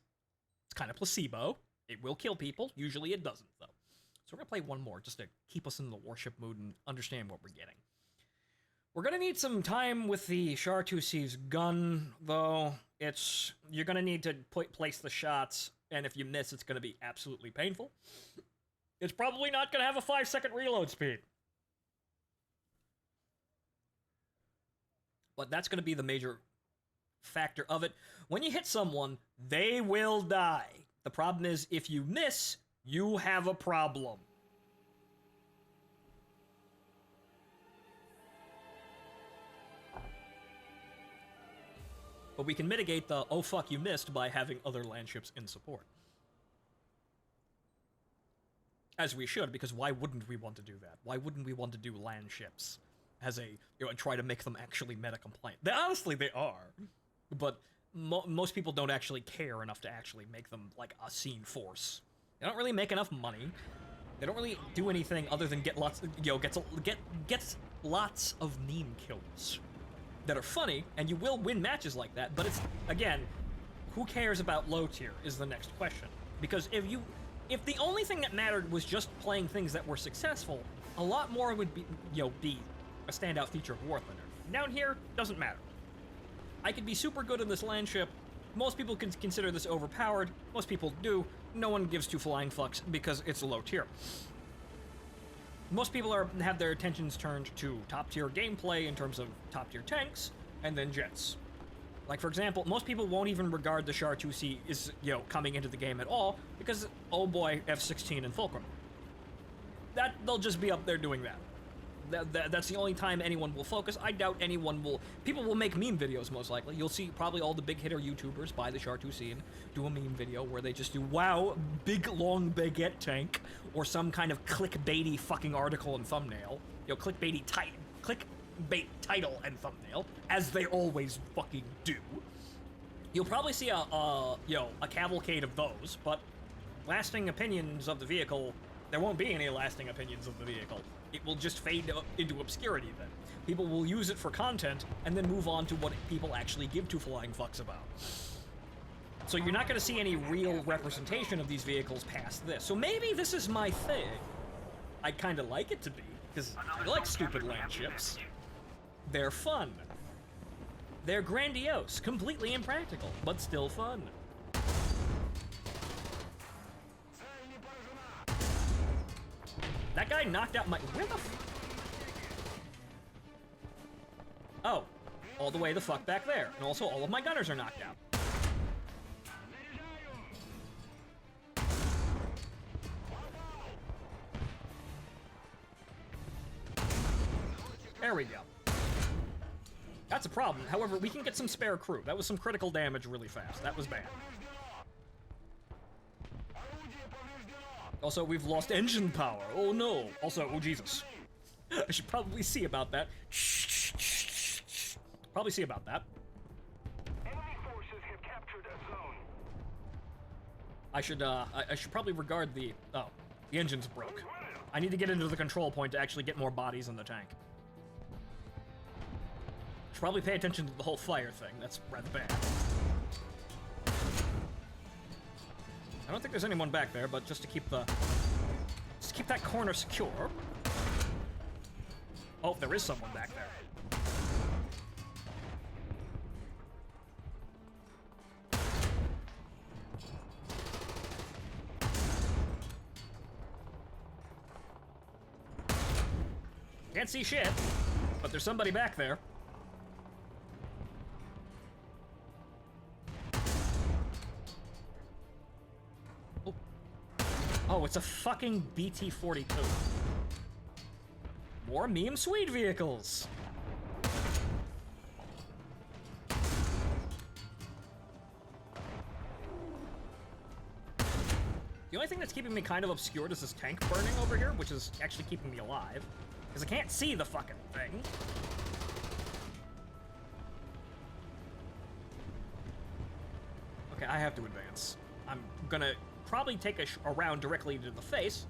kind of placebo. It will kill people. Usually it doesn't, though. So we're going to play one more, just to keep us in the warship mood and understand what we're getting. We're going to need some time with the Char 2C's gun, though. You're going to need to place the shots, and if you miss, it's going to be absolutely painful. It's probably not going to have a 5-second reload speed. But that's going to be the major factor of it. When you hit someone, they will die. The problem is, if you miss, you have a problem. But we can mitigate the, oh fuck, you missed, by having other land ships in support. As we should, because why wouldn't we want to do that? Why wouldn't we want to do land ships as a, and try to make them actually meta compliant? Honestly, they are. But most people don't actually care enough to actually make them, like, a scene force. They don't really make enough money. They don't really do anything other than get lots, gets lots of meme kills that are funny, and you will win matches like that, but it's, again, who cares about low tier is the next question. Because if the only thing that mattered was just playing things that were successful, a lot more would be a standout feature of War Thunder. Down here, doesn't matter. I could be super good in this land ship. Most people can consider this overpowered. Most people do. No one gives two flying fucks because it's a low tier. Most people have their attentions turned to top tier gameplay in terms of top tier tanks, and then jets. Like, for example, most people won't even regard the Char 2C is, coming into the game at all, because, oh boy, F-16 and Fulcrum. They'll just be up there doing that. That's the only time anyone will focus. I doubt anyone will... People will make meme videos, most likely. You'll see probably all the big hitter YouTubers buy the Char 2C and do a meme video where they just do, wow, big, long baguette tank, or some kind of clickbaity fucking article and thumbnail. Clickbait title and thumbnail, as they always fucking do. You'll probably see a cavalcade of those, but lasting opinions of the vehicle, there won't be any lasting opinions of the vehicle. It will just fade into obscurity then. People will use it for content, and then move on to what people actually give two flying fucks about. So you're not going to see any real representation of these vehicles past this. So maybe this is my thing. I'd kind of like it to be, because I like stupid land ships. They're fun. They're grandiose, completely impractical, but still fun. That guy knocked out my... Where the Oh, all the way the fuck back there. And also all of my gunners are knocked out. There we go. That's a problem. However, we can get some spare crew. That was some critical damage really fast. That was bad. Also, we've lost engine power. Oh no. Also, oh Jesus. I should probably see about that. Probably see about that. Enemy forces have captured a zone. I should probably regard the... Oh, the engine's broke. I need to get into the control point to actually get more bodies in the tank. Should probably pay attention to the whole fire thing. That's rather bad. I don't think there's anyone back there, but just to keep that corner secure. Oh, there is someone back there. Can't see shit, but there's somebody back there. Oh, it's a fucking BT-42. More meme sweet vehicles. The only thing that's keeping me kind of obscured is this tank burning over here, which is actually keeping me alive. Because I can't see the fucking thing. Okay, I have to advance. I'm gonna probably take a round directly to the face.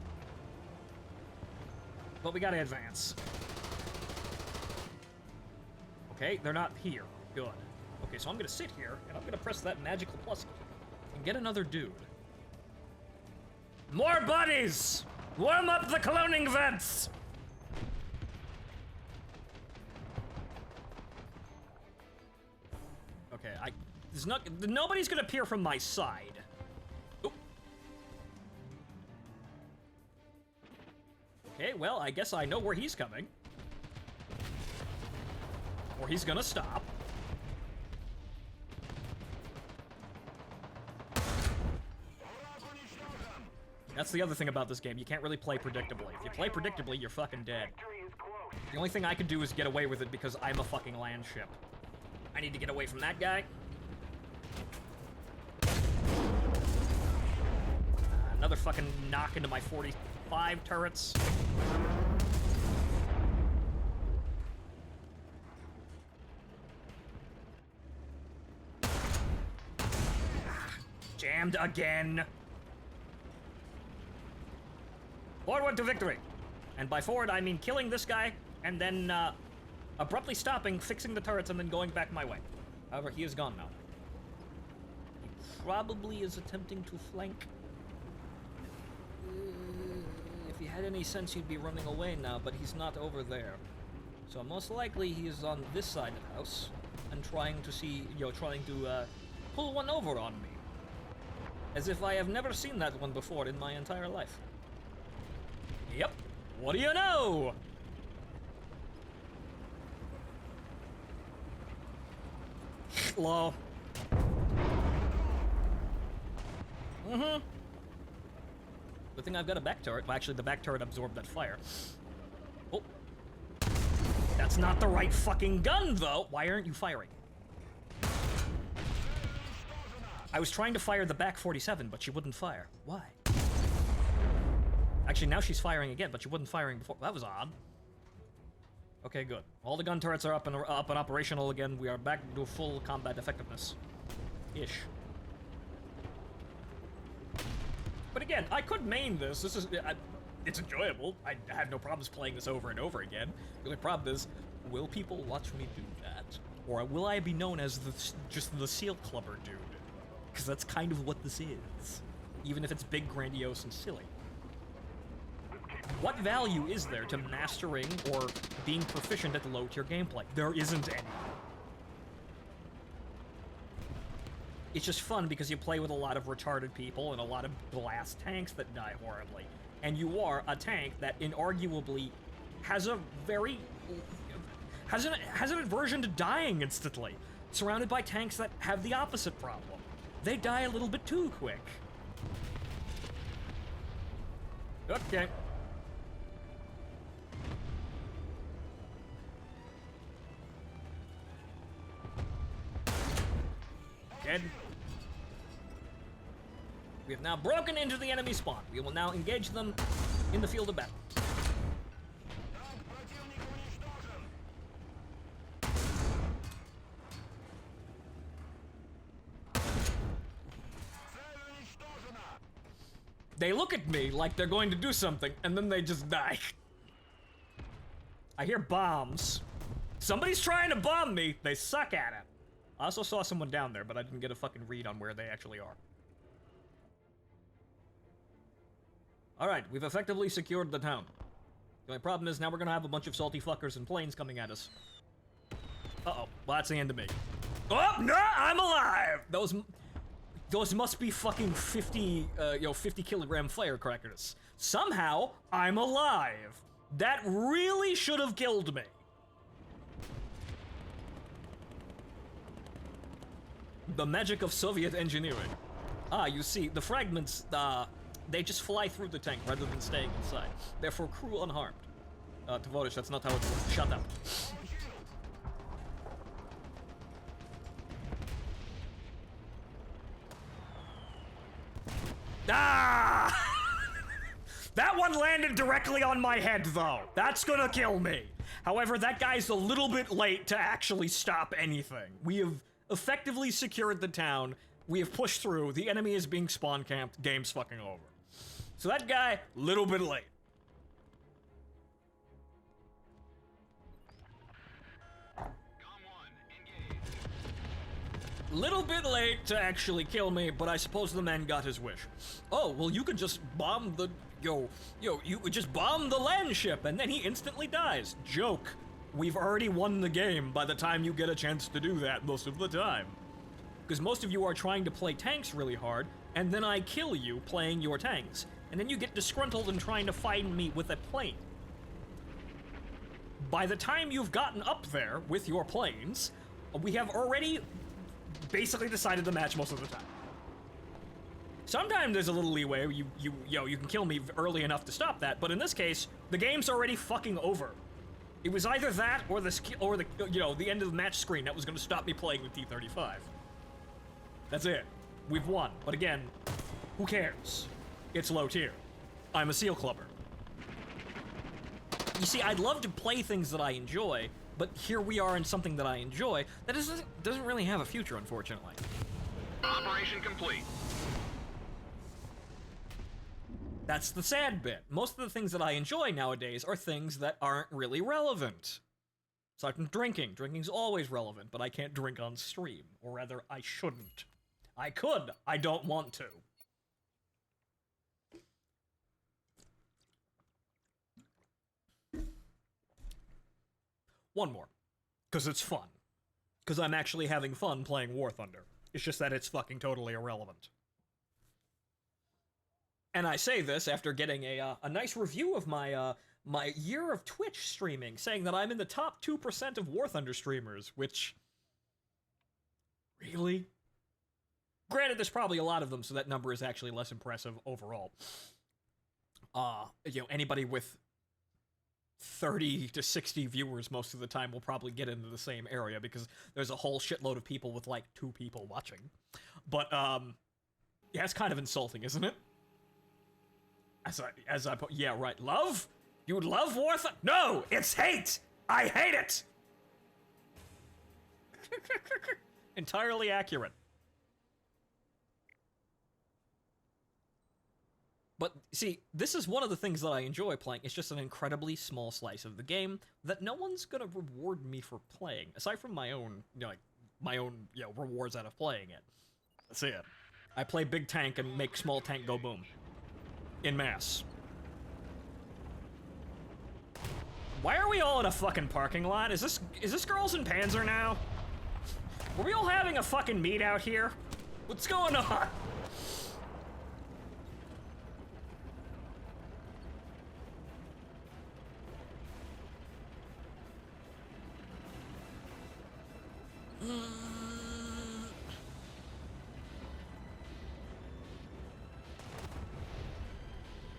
But we gotta advance. Okay, they're not here. Good. Okay, so I'm gonna sit here, and I'm gonna press that magical plus key and get another dude. More buddies! Warm up the cloning vents! Okay, nobody's gonna appear from my side. Oop. Okay, well, I guess I know where he's coming. Or he's gonna stop. That's the other thing about this game. You can't really play predictably. If you play predictably, you're fucking dead. The only thing I could do is get away with it because I'm a fucking land ship. I need to get away from that guy. Another fucking knock into my 45 turrets. Jammed again. Forward to victory. And by forward, I mean killing this guy, and then, abruptly stopping, fixing the turrets, and then going back my way. However, he is gone now. He probably is attempting to flank. If he had any sense, he'd be running away now, but he's not over there. So most likely he is on this side of the house, and trying to pull one over on me. As if I have never seen that one before in my entire life. Yep. What do you know? low. Mm-hmm. Good thing I've got a back turret. Well, actually, the back turret absorbed that fire. Oh. That's not the right fucking gun, though. Why aren't you firing? I was trying to fire the back 47, but she wouldn't fire. Why? Actually, now she's firing again, but she wasn't firing before. That was odd. Okay, good. All the gun turrets are up and operational again. We are back to full combat effectiveness. Ish. But again, I could main this. This is... it's enjoyable. I have no problems playing this over and over again. The only problem is, will people watch me do that? Or will I be known as just the Seal Clubber dude? Because that's kind of what this is. Even if it's big, grandiose, and silly. What value is there to mastering or being proficient at the low-tier gameplay? There isn't any. It's just fun because you play with a lot of retarded people and a lot of blast tanks that die horribly. And you are a tank that inarguably has a very... has an aversion to dying instantly, surrounded by tanks that have the opposite problem. They die a little bit too quick. Okay. Dead. We have now broken into the enemy spawn. We will now engage them in the field of battle. They look at me like they're going to do something, and then they just die. I hear bombs. Somebody's trying to bomb me. They suck at it. I also saw someone down there, but I didn't get a fucking read on where they actually are. Alright, we've effectively secured the town. The only problem is now we're gonna have a bunch of salty fuckers and planes coming at us. Uh-oh. Well, that's the end of me. Oh, no! I'm alive! Those must be fucking 50 kilogram firecrackers. Somehow, I'm alive. That really should have killed me. The magic of Soviet engineering. Ah, you see, the fragments, they just fly through the tank rather than staying inside. Therefore, crew unharmed. Tvorish, that's not how it works. Shut up. Ah! That one landed directly on my head, though. That's gonna kill me. However, that guy's a little bit late to actually stop anything. We have effectively secured the town. We have pushed through. The enemy is being spawn camped. Game's fucking over. So that guy, little bit late. Little bit late to actually kill me, but I suppose the man got his wish. Oh, well, you could just bomb the... you would just bomb the land ship, and then he instantly dies. Joke. We've already won the game by the time you get a chance to do that most of the time. Because most of you are trying to play tanks really hard, and then I kill you playing your tanks. And then you get disgruntled and trying to find me with a plane. By the time you've gotten up there with your planes, we have already basically decided the match most of the time. Sometimes there's a little leeway, you can kill me early enough to stop that, but in this case, the game's already fucking over. It was either that or the end of the match screen that was going to stop me playing with T-35. That's it. We've won. But again, who cares? It's low tier. I'm a Seal Clubber. You see, I'd love to play things that I enjoy, but here we are in something that I enjoy that doesn't really have a future, unfortunately. Operation complete. That's the sad bit. Most of the things that I enjoy nowadays are things that aren't really relevant. Aside from drinking. Drinking's always relevant, but I can't drink on stream. Or rather, I shouldn't. I could. I don't want to. One more. Because it's fun. Because I'm actually having fun playing War Thunder. It's just that it's fucking totally irrelevant. And I say this after getting a nice review of my my year of Twitch streaming, saying that I'm in the top 2% of War Thunder streamers, which Really? Granted, there's probably a lot of them, so that number is actually less impressive overall. Anybody with 30 to 60 viewers most of the time will probably get into the same area because there's a whole shitload of people with like 2 people watching. But yeah, it's kind of insulting, isn't it? Yeah, right. Love? You love Warthog? No, it's hate. I hate it. Entirely accurate. But, see, this is one of the things that I enjoy playing. It's just an incredibly small slice of the game that no one's gonna reward me for playing, aside from my own, rewards out of playing it. That's it. I play big tank and make small tank go boom. In mass. Why are we all in a fucking parking lot? Is this Girls in Panzer now? Were we all having a fucking meet out here? What's going on?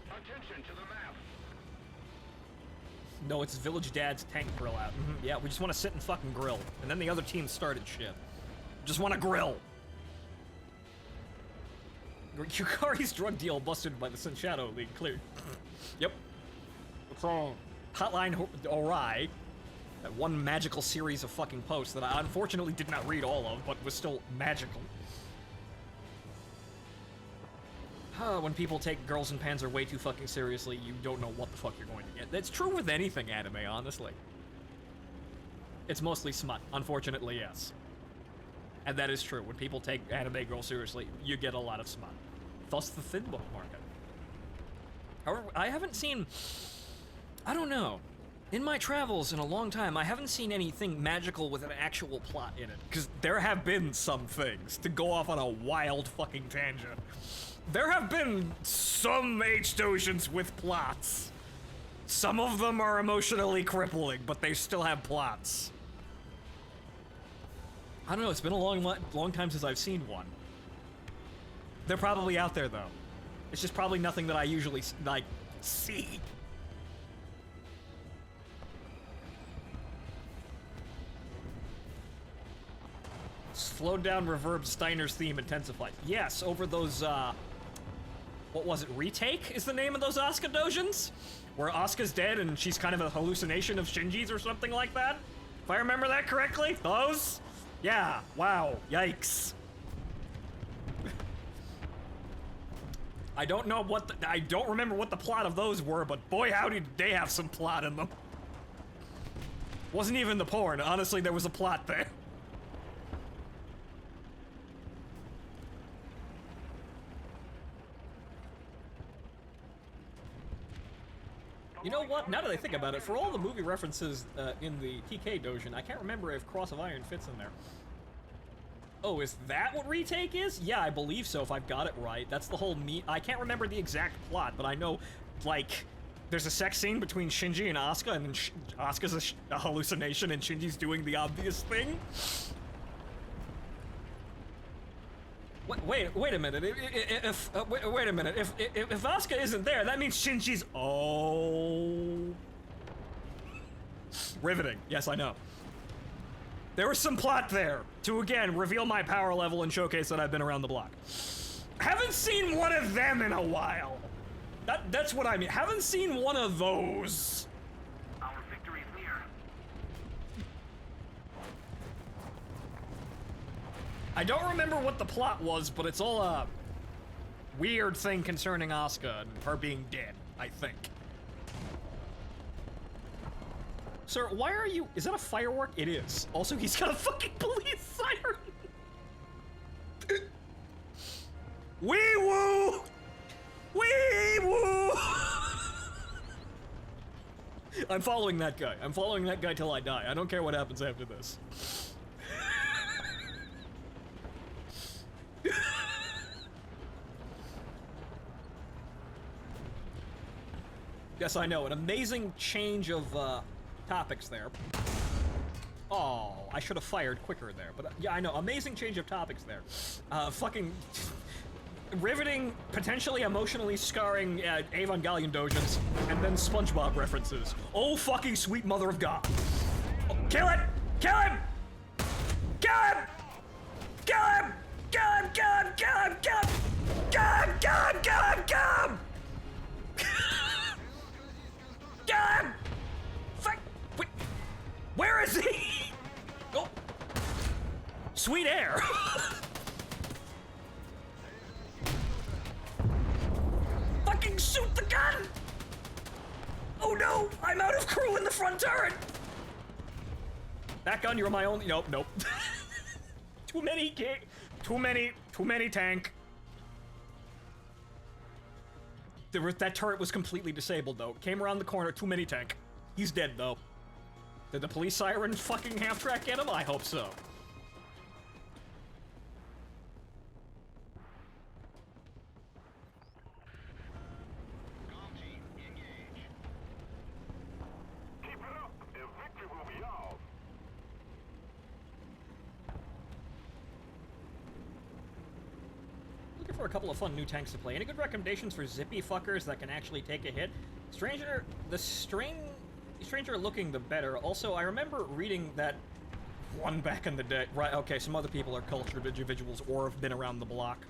Attention to the map. No, it's Village Dad's tank grill out. Yeah, we just want to sit and fucking grill. And then the other team started shit. Just want to grill. Yukari's drug deal busted by the Sun Shadow League cleared. Yep. What's wrong? Hotline Orai. That one magical series of fucking posts that I unfortunately did not read all of, but was still magical. When people take Girls in Panzer way too fucking seriously, you don't know what the fuck you're going to get. That's true with anything anime, honestly. It's mostly smut, unfortunately, yes. And that is true. When people take anime girls seriously, you get a lot of smut. Thus the thin book market. However, I haven't seen... I don't know. In my travels in a long time, I haven't seen anything magical with an actual plot in it. Because there have been some things, to go off on a wild fucking tangent. There have been some H-Dojins with plots. Some of them are emotionally crippling, but they still have plots. I don't know, it's been a long time since I've seen one. They're probably out there, though. It's just probably nothing that I usually, see. Slowed down reverb Steiner's theme intensified. Yes, over those, what was it, Retake is the name of those Asuka Dojins? Where Asuka's dead and she's kind of a hallucination of Shinji's or something like that? If I remember that correctly? Those? Yeah, wow, yikes. I don't remember what the plot of those were, but boy howdy did they have some plot in them. Wasn't even the porn, honestly there was a plot there. You know what? Now that I think about it, for all the movie references in the TK Dojin, I can't remember if Cross of Iron fits in there. Oh, is that what Retake is? Yeah, I believe so, if I've got it right. That's the whole I can't remember the exact plot, but I know, there's a sex scene between Shinji and Asuka, and then Asuka's a hallucination, and Shinji's doing the obvious thing. Wait a minute. Wait a minute. If Asuka isn't there, that means Shinji's. Oh, riveting. Yes, I know. There was some plot there to again reveal my power level and showcase that I've been around the block. Haven't seen one of them in a while. That's what I mean. Haven't seen one of those. Our victory is near. I don't remember what the plot was, but it's all a weird thing concerning Asuka and her being dead, I think. Sir, why are you... Is that a firework? It is. Also, he's got a fucking police siren! Wee-woo! Wee-woo! I'm following that guy. I'm following that guy till I die. I don't care what happens after this. Yes, I know. An amazing change of, topics there. Oh, I should have fired quicker there. But yeah, I know. Amazing change of topics there. Fucking riveting, potentially emotionally scarring Evangelion dojins, and then SpongeBob references. Oh, fucking sweet mother of God. Oh, kill it! Kill him! Kill him! Kill him! Kill him! Kill him! Kill him! Kill him! Kill him! Kill him! Kill him! Kill him! Kill him! Fuck! Wait. Where is he? Oh. Sweet air. Fucking shoot the gun! Oh no! I'm out of crew in the front turret! That gun, you're my only. Nope, nope. Too many tank. That turret was completely disabled though. Came around the corner, too many tank. He's dead though. Did the police siren fucking half-track get him? I hope so. Comm team, engage. Keep it up, and victory will be ours. Looking for a couple of fun new tanks to play. Any good recommendations for zippy fuckers that can actually take a hit? Stranger looking the better. Also, I remember reading that one back in the day. Right, okay, some other people are cultured individuals or have been around the block.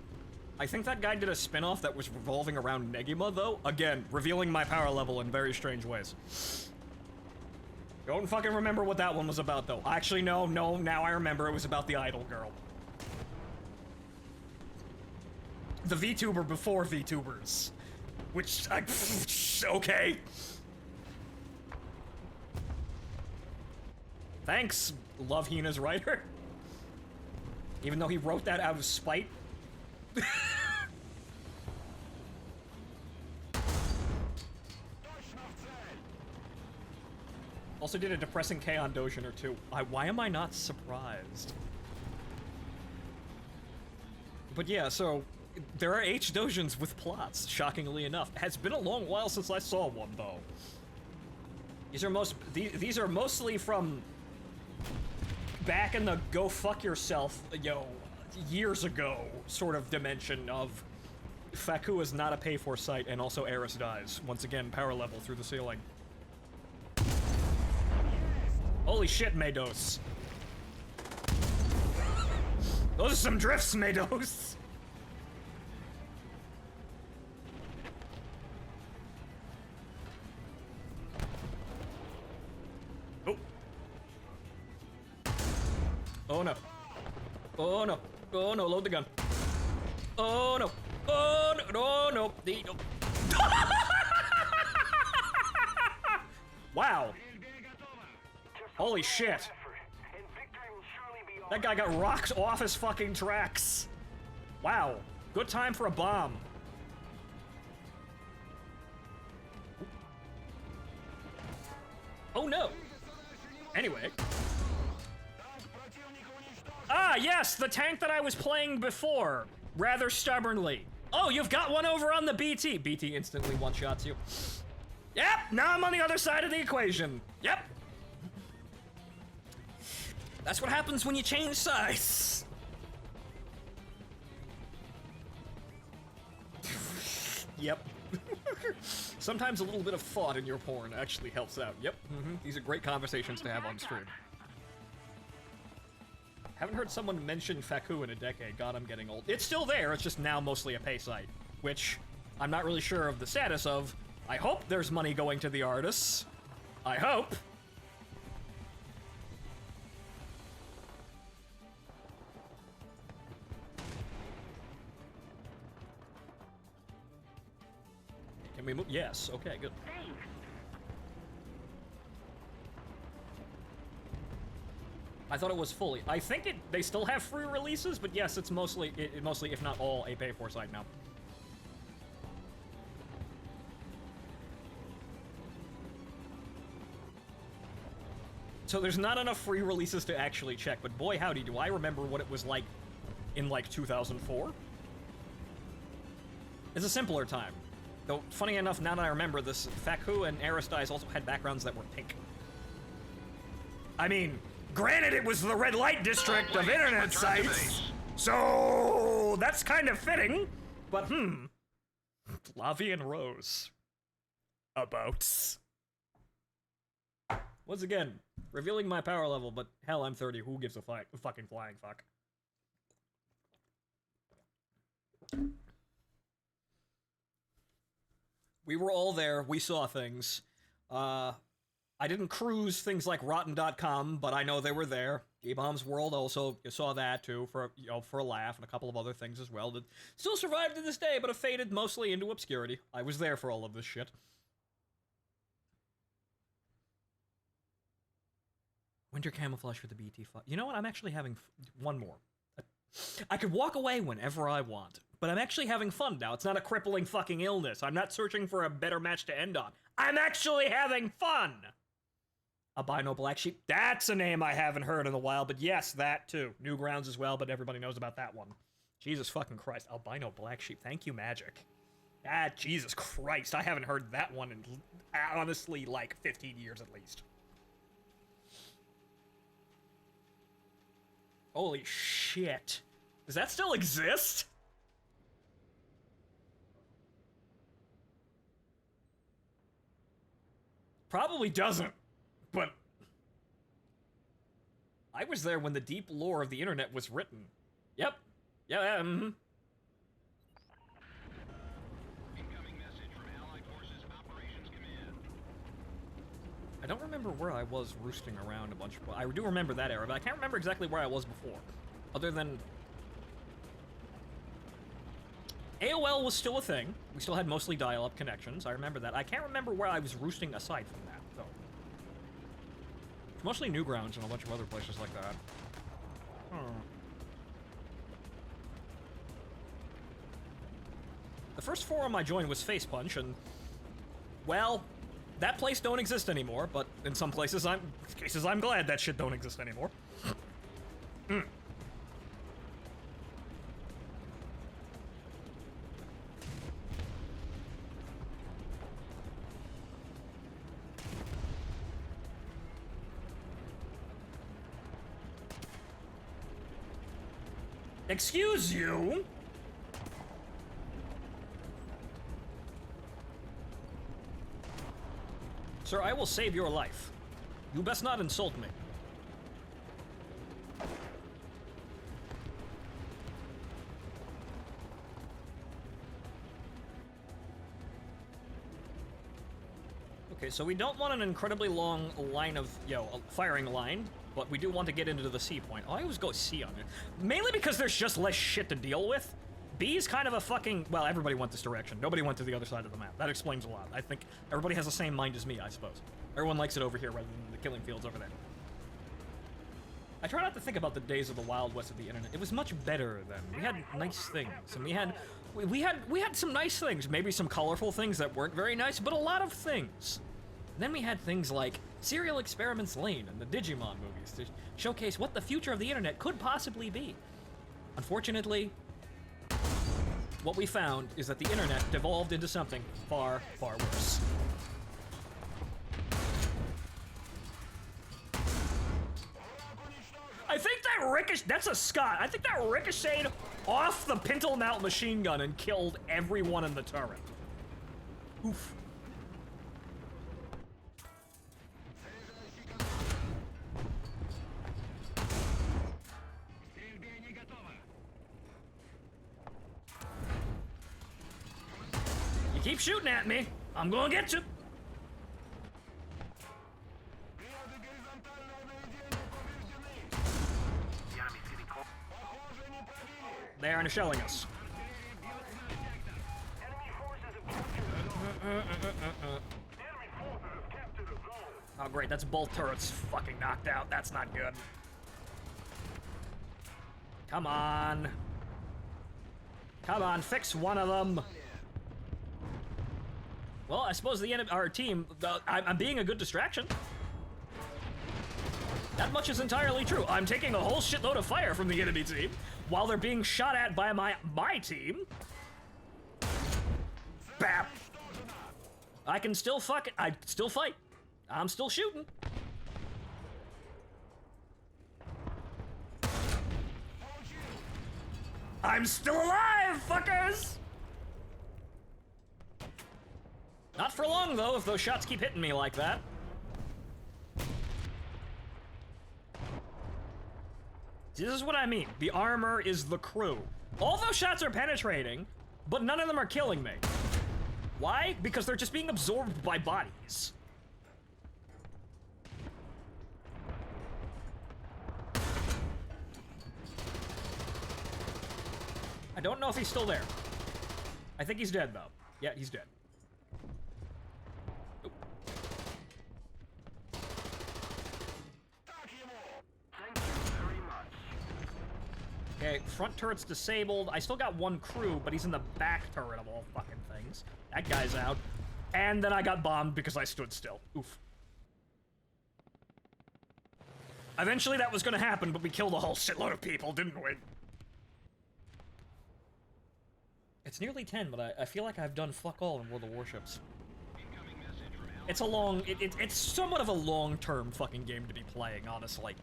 I think that guy did a spin-off that was revolving around Negima, though. Again, revealing my power level in very strange ways. Don't fucking remember what that one was about, though. Actually, no, now I remember. It was about the idol girl. The VTuber before VTubers. Which, okay. Thanks, Love Hina's writer. Even though he wrote that out of spite. Also did a depressing K on Dojin or two. Why am I not surprised? But yeah, so there are H Dojins with plots, shockingly enough. It has been a long while since I saw one, though. These are mostly from back in the go fuck yourself, years ago sort of dimension of Faku is not a pay-for site, and also Eris dies. Once again, power level through the ceiling. Holy shit, Mados. Those are some drifts, Mados. Oh. Oh no. Oh no. Oh no, load the gun. Oh no. Oh no. Oh no. No. Wow. Holy shit. That guy got rocked off his fucking tracks. Wow. Good time for a bomb. Oh no. Anyway. Ah, yes, the tank that I was playing before, rather stubbornly. Oh, you've got one over on the BT. BT instantly one-shots you. Yep, now I'm on the other side of the equation. Yep. That's what happens when you change sides. Yep. Sometimes a little bit of thought in your porn actually helps out. Yep. These are great conversations to have on stream. Haven't heard someone mention Faku in a decade. God, I'm getting old. It's still there, it's just now mostly a pay site, which I'm not really sure of the status of. I hope there's money going to the artists. I hope. Can we move? Yes, okay, good. I thought it was fully. I think they still have free releases, but yes, it's mostly, mostly, if not all, a pay-for site now. So there's not enough free releases to actually check, but boy howdy, do I remember what it was like in, like, 2004? It's a simpler time. Though, funny enough, now that I remember this, Faku and Eris Dies also had backgrounds that were pink. I mean, Granted, it was the red light district of internet sites, so that's kind of fitting. But Lavian Rose. Abouts. Once again, revealing my power level, but hell, I'm 30. Who gives a fucking flying fuck? We were all there. We saw things. I didn't cruise things like Rotten.com, but I know they were there. G-Bomb's World also saw that too for a laugh, and a couple of other things as well that still survived to this day, but have faded mostly into obscurity. I was there for all of this shit. Winter camouflage for the BT. You know what? I'm actually having one more. I could walk away whenever I want, but I'm actually having fun now. It's not a crippling fucking illness. I'm not searching for a better match to end on. I'm actually having fun! Albino Black Sheep. That's a name I haven't heard in a while, but yes, that too. Newgrounds as well, but everybody knows about that one. Jesus fucking Christ. Albino Black Sheep. Thank you, Magic. Ah, Jesus Christ. I haven't heard that one in, honestly, like 15 years at least. Holy shit. Does that still exist? Probably doesn't, but I was there when the deep lore of the internet was written. Yep. Yeah, Incoming message from Allied Forces Operations Command. I don't remember where I was roosting around a bunch. I do remember that era, but I can't remember exactly where I was before. Other than AOL was still a thing. We still had mostly dial-up connections. I remember that. I can't remember where I was roosting aside from that, though. It's mostly Newgrounds and a bunch of other places like that. The first forum I joined was Face Punch, and well, that place don't exist anymore. But in some places, I'm glad that shit don't exist anymore. Excuse you? Sir, I will save your life. You best not insult me. Okay, so we don't want an incredibly long line of, a firing line, but we do want to get into the C point. Oh, I always go C on it. Mainly because there's just less shit to deal with. B is kind of a fucking... Well, everybody went this direction. Nobody went to the other side of the map. That explains a lot. I think everybody has the same mind as me, I suppose. Everyone likes it over here rather than the killing fields over there. I try not to think about the days of the Wild West of the internet. It was much better then. We had nice things, and we had some nice things. Maybe some colorful things that weren't very nice, but a lot of things. And then we had things like Serial Experiments Lane and the Digimon movies to showcase what the future of the internet could possibly be. Unfortunately, what we found is that the internet devolved into something far, far worse. I think that that's a Scott. I think that ricocheted off the Pintle Mount machine gun and killed everyone in the turret. Oof. You keep shooting at me, I'm gonna get you. They aren't shelling us. Oh great, that's both turrets fucking knocked out. That's not good. Come on. Come on, fix one of them. Well, I suppose our team, I'm being a good distraction. That much is entirely true. I'm taking a whole shitload of fire from the enemy team while they're being shot at by my team. Bap. I can still I still fight. I'm still shooting. I'm still alive, fuckers! Not for long, though, if those shots keep hitting me like that. See, this is what I mean. The armor is the crew. All those shots are penetrating, but none of them are killing me. Why? Because they're just being absorbed by bodies. I don't know if he's still there. I think he's dead, though. Yeah, he's dead. Nope. Thank you very much. Okay, front turret's disabled. I still got one crew, but he's in the back turret of all fucking things. That guy's out. And then I got bombed because I stood still. Oof. Eventually that was gonna happen, but we killed a whole shitload of people, didn't we? It's nearly 10, but I feel like I've done fuck all in World of Warships. Incoming message from Alex. It's a long... It's somewhat of a long-term fucking game to be playing, honestly.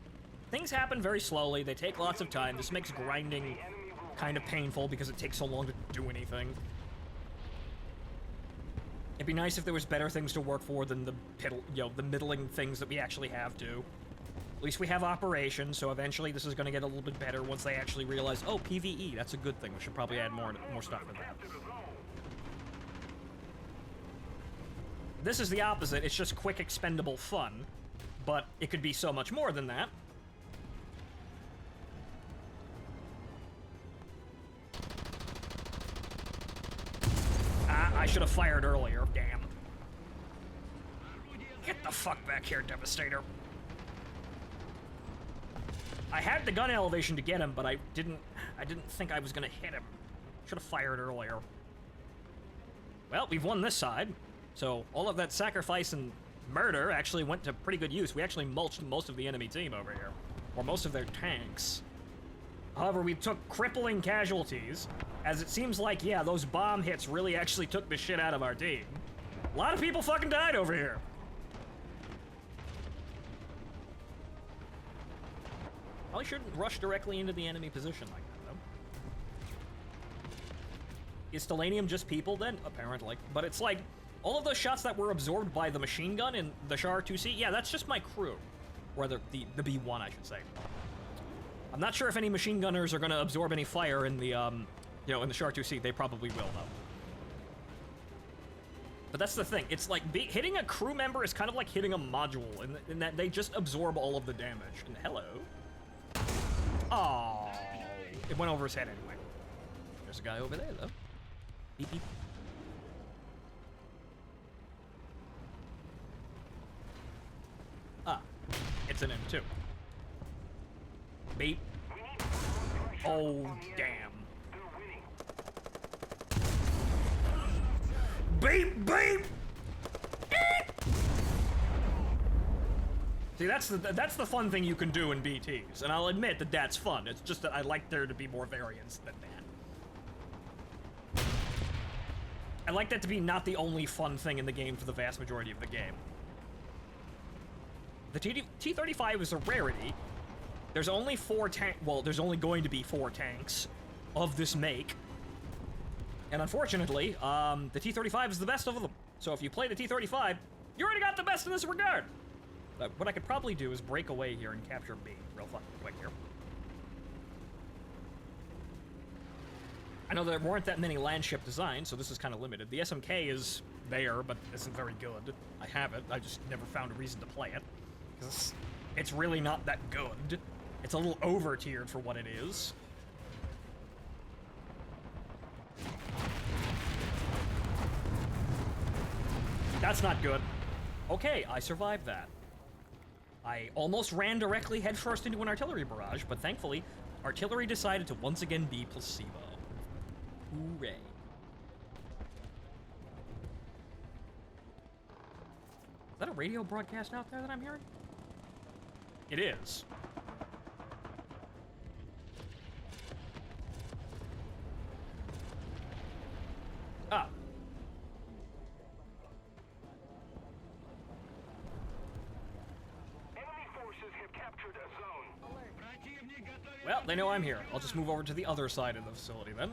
Things happen very slowly, they take lots of time. This makes grinding kind of painful because it takes so long to do anything. It'd be nice if there was better things to work for than the the middling things that we actually have to. At least we have operations, so eventually this is going to get a little bit better once they actually realize, oh, PvE, that's a good thing. We should probably add more stuff for that. This is the opposite. It's just quick, expendable fun, but it could be so much more than that. Ah, I should have fired earlier. Damn. Get the fuck back here, Devastator. I had the gun elevation to get him, but I didn't think I was gonna hit him. Should have fired earlier. Well, we've won this side, so all of that sacrifice and murder actually went to pretty good use. We actually mulched most of the enemy team over here, or most of their tanks. However, we took crippling casualties, as it seems like, yeah, those bomb hits really actually took the shit out of our team. A lot of people fucking died over here. Probably shouldn't rush directly into the enemy position like that, though. Is Stellanium just people, then? Apparently. But it's like, all of those shots that were absorbed by the machine gun in the Char 2C, yeah, that's just my crew. Or the B1, I should say. I'm not sure if any machine gunners are going to absorb any fire in the, in the Char 2C. They probably will, though. But that's the thing. It's like, hitting a crew member is kind of like hitting a module, in that they just absorb all of the damage. And hello. Oh, it went over his head anyway. There's a guy over there, though. Beep, beep. Ah, it's an M2. Beep. Oh, damn. Beep, beep! See, that's the fun thing you can do in BTs, and I'll admit that that's fun. It's just that I like there to be more variance than that. I like that to be not the only fun thing in the game for the vast majority of the game. The T-35 is a rarity. There's only there's only going to be 4 tanks of this make. And unfortunately, the T-35 is the best of them. So if you play the T-35, you already got the best in this regard. What I could probably do is break away here and capture B real fucking quick here. I know there weren't that many land ship designs, so this is kind of limited. The SMK is there, but isn't very good. I have it, I just never found a reason to play it. Because it's really not that good. It's a little over-tiered for what it is. That's not good. Okay, I survived that. I almost ran directly headfirst into an artillery barrage, but thankfully, artillery decided to once again be placebo. Hooray. Is that a radio broadcast out there that I'm hearing? It is. Ah. Enemy forces have captured a zone. Well, they know I'm here. I'll just move over to the other side of the facility then.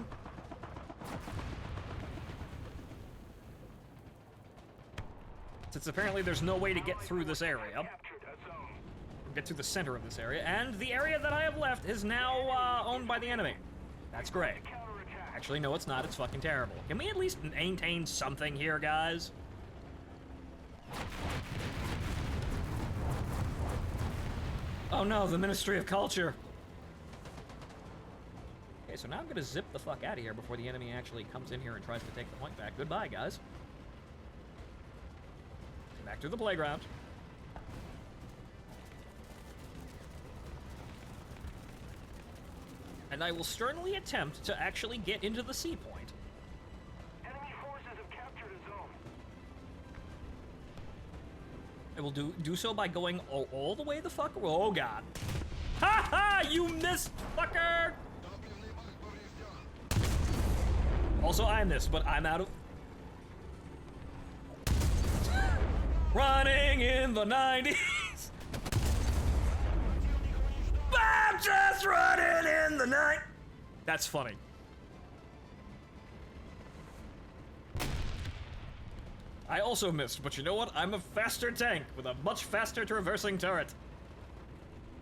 Since apparently there's no way to get through this area. Captured a zone. Get to the center of this area, and the area that I have left is now owned by the enemy. That's great. Counterattack. Actually, no, it's not. It's fucking terrible. Can we at least maintain something here, guys? Oh no, the Ministry of Culture. Okay, so now I'm gonna zip the fuck out of here before the enemy actually comes in here and tries to take the point back. Goodbye, guys. Back to the playground. And I will sternly attempt to actually get into the sea point. Enemy forces have captured a zone. I will do so by going all the way the fuck. Oh god. Ha ha! You missed, fucker! Also, I missed, but I'm out of. Running in the 90s. I'm just running in the night. That's funny. I also missed, but you know what? I'm a faster tank with a much faster traversing turret.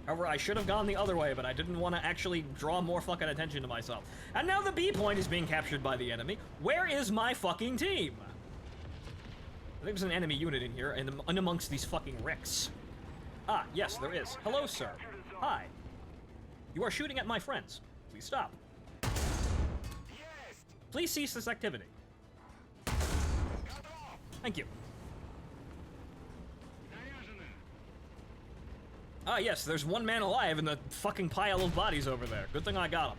However, I should have gone the other way, but I didn't want to actually draw more fucking attention to myself. And now the B point is being captured by the enemy. Where is my fucking team? I think there's an enemy unit in here, and amongst these fucking wrecks. Ah, yes, there is. Hello, sir. Hi. You are shooting at my friends. Please stop. Please cease this activity. Thank you. Ah, yes, there's one man alive in the fucking pile of bodies over there. Good thing I got him.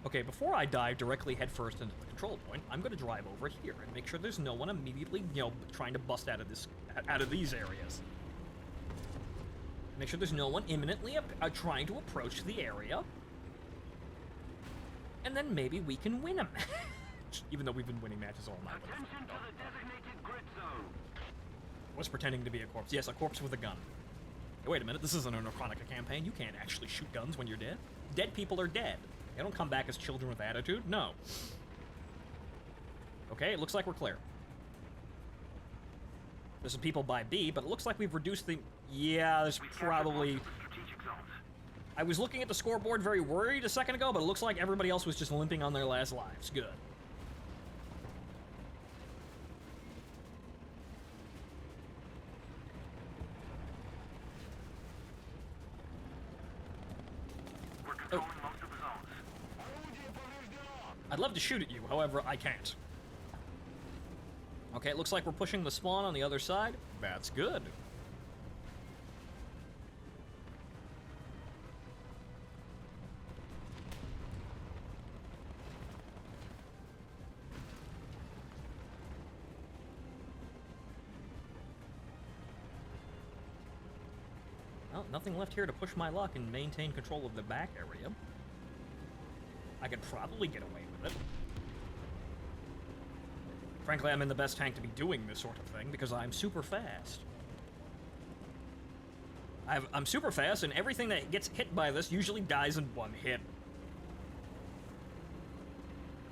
Okay, before I dive directly headfirst into the control point, I'm gonna drive over here and make sure there's no one immediately, trying to bust out of these areas. Make sure there's no one imminently trying to approach the area. And then maybe we can win a match. Even though we've been winning matches all night. Attention to the designated grid zone. Was pretending to be a corpse. Yes, a corpse with a gun. Hey, wait a minute, this isn't a Necronica campaign. You can't actually shoot guns when you're dead. Dead people are dead. They don't come back as children with attitude. No. Okay, it looks like we're clear. There's some people by B, but it looks like we've reduced the... Yeah, there's probably... I was looking at the scoreboard very worried a second ago, but it looks like everybody else was just limping on their last lives. Good. We're controlling most of the zones. I'd love to shoot at you, however, I can't. Okay, it looks like we're pushing the spawn on the other side. That's good. Well, nothing left here to push my luck and maintain control of the back area. I could probably get away with it. Frankly, I'm in the best tank to be doing this sort of thing because I'm super fast. I'm super fast, and everything that gets hit by this usually dies in one hit.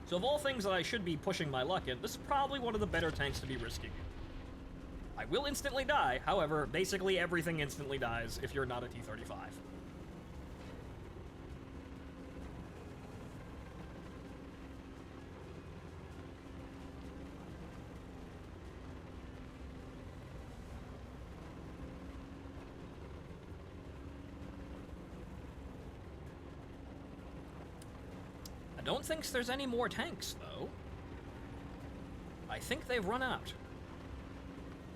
So of all things that I should be pushing my luck in, this is probably one of the better tanks to be risking. I will instantly die, however, basically everything instantly dies if you're not a T-35. I don't think there's any more tanks, though. I think they've run out.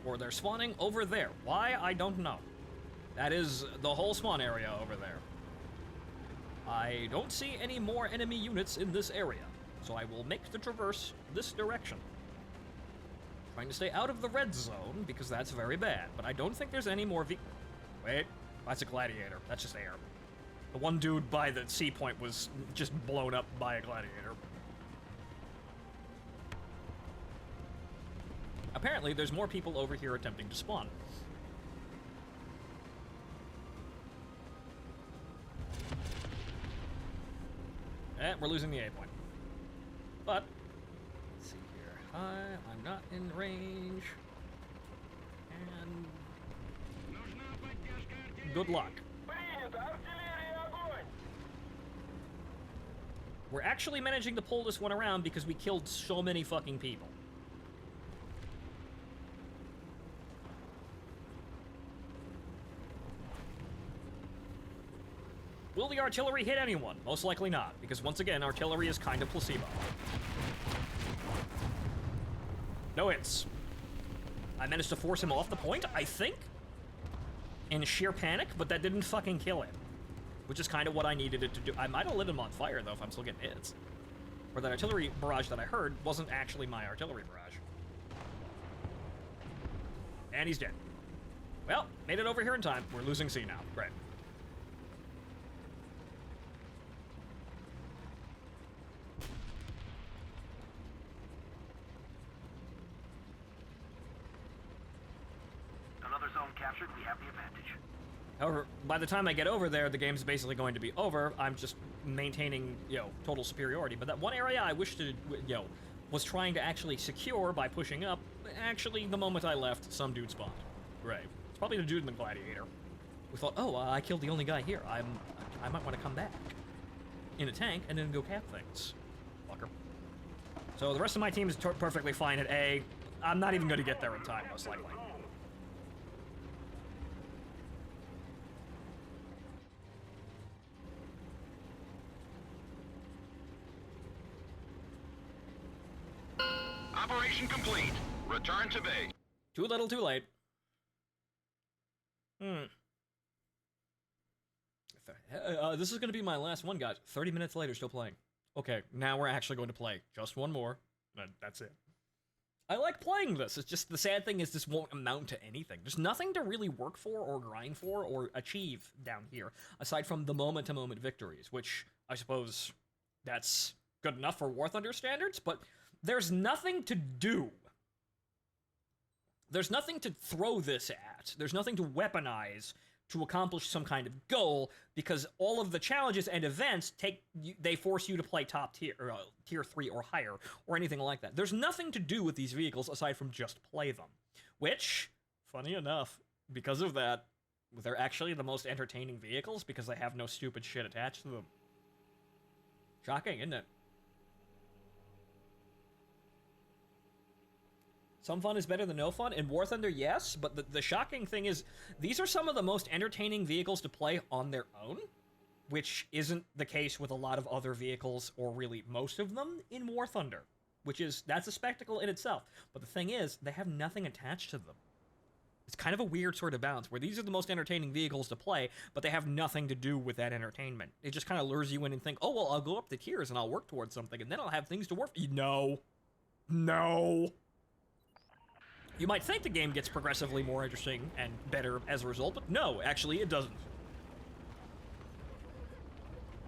Or they're spawning over there. Why? I don't know. That is the whole spawn area over there. I don't see any more enemy units in this area, so I will make the traverse this direction. Trying to stay out of the red zone, because that's very bad, but I don't think there's any more Wait, that's a gladiator. That's just air. The one dude by the sea point was just blown up by a gladiator. Apparently, there's more people over here attempting to spawn. we're losing the A point. But, let's see here. I'm not in range. And good luck. We're actually managing to pull this one around because we killed so many fucking people. Will the artillery hit anyone? Most likely not, because once again, artillery is kind of placebo. No hits. I managed to force him off the point, I think? In sheer panic, but that didn't fucking kill him. Which is kind of what I needed it to do. I might have lit him on fire, though, if I'm still getting hits. Or that artillery barrage that I heard wasn't actually my artillery barrage. And he's dead. Well, made it over here in time. We're losing C now. Great. Another zone captured, we have the advantage. However, by the time I get over there, the game's basically going to be over. I'm just maintaining, total superiority. But that one area I wish to, was trying to actually secure by pushing up, actually, the moment I left, some dude spawned. Right. It's probably the dude in the Gladiator. We thought, oh, I killed the only guy here. I might want to come back in a tank and then go cap things. Fucker. So the rest of my team is perfectly fine at A. I'm not even going to get there in time, most likely. Operation complete. Return to base. Too little, too late. This is going to be my last one, guys. 30 minutes later, still playing. Okay, now we're actually going to play. Just one more. That's it. I like playing this. It's just the sad thing is this won't amount to anything. There's nothing to really work for or grind for or achieve down here, aside from the moment-to-moment victories, which I suppose that's good enough for War Thunder standards, but there's nothing to do. There's nothing to throw this at. There's nothing to weaponize to accomplish some kind of goal, because all of the challenges and events they force you to play top tier, tier 3 or higher, or anything like that. There's nothing to do with these vehicles aside from just play them. Which, funny enough, because of that, they're actually the most entertaining vehicles because they have no stupid shit attached to them. Shocking, isn't it? Some fun is better than no fun. In War Thunder, yes, but the shocking thing is, these are some of the most entertaining vehicles to play on their own, which isn't the case with a lot of other vehicles, or really most of them, in War Thunder, that's a spectacle in itself. But the thing is, they have nothing attached to them. It's kind of a weird sort of balance, where these are the most entertaining vehicles to play, but they have nothing to do with that entertainment. It just kind of lures you in and think, oh, well, I'll go up the tiers and I'll work towards something, and then I'll have things to work for. No. No. You might think the game gets progressively more interesting and better as a result, but no, actually it doesn't.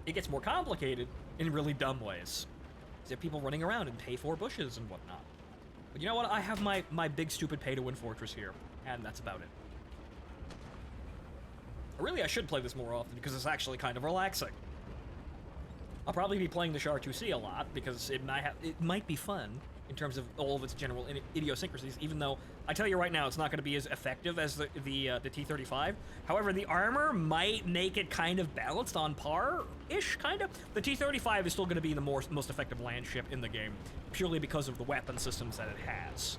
It gets more complicated in really dumb ways. You have people running around and pay for bushes and whatnot. But you know what? I have my big stupid pay-to-win fortress here, and that's about it. Really, I should play this more often because it's actually kind of relaxing. I'll probably be playing the Char 2C a lot because it might be fun in terms of all of its general idiosyncrasies, even though I tell you right now, it's not going to be as effective as the T-35. However, the armor might make it kind of balanced on par-ish, kind of. The T-35 is still going to be the most effective land ship in the game, purely because of the weapon systems that it has.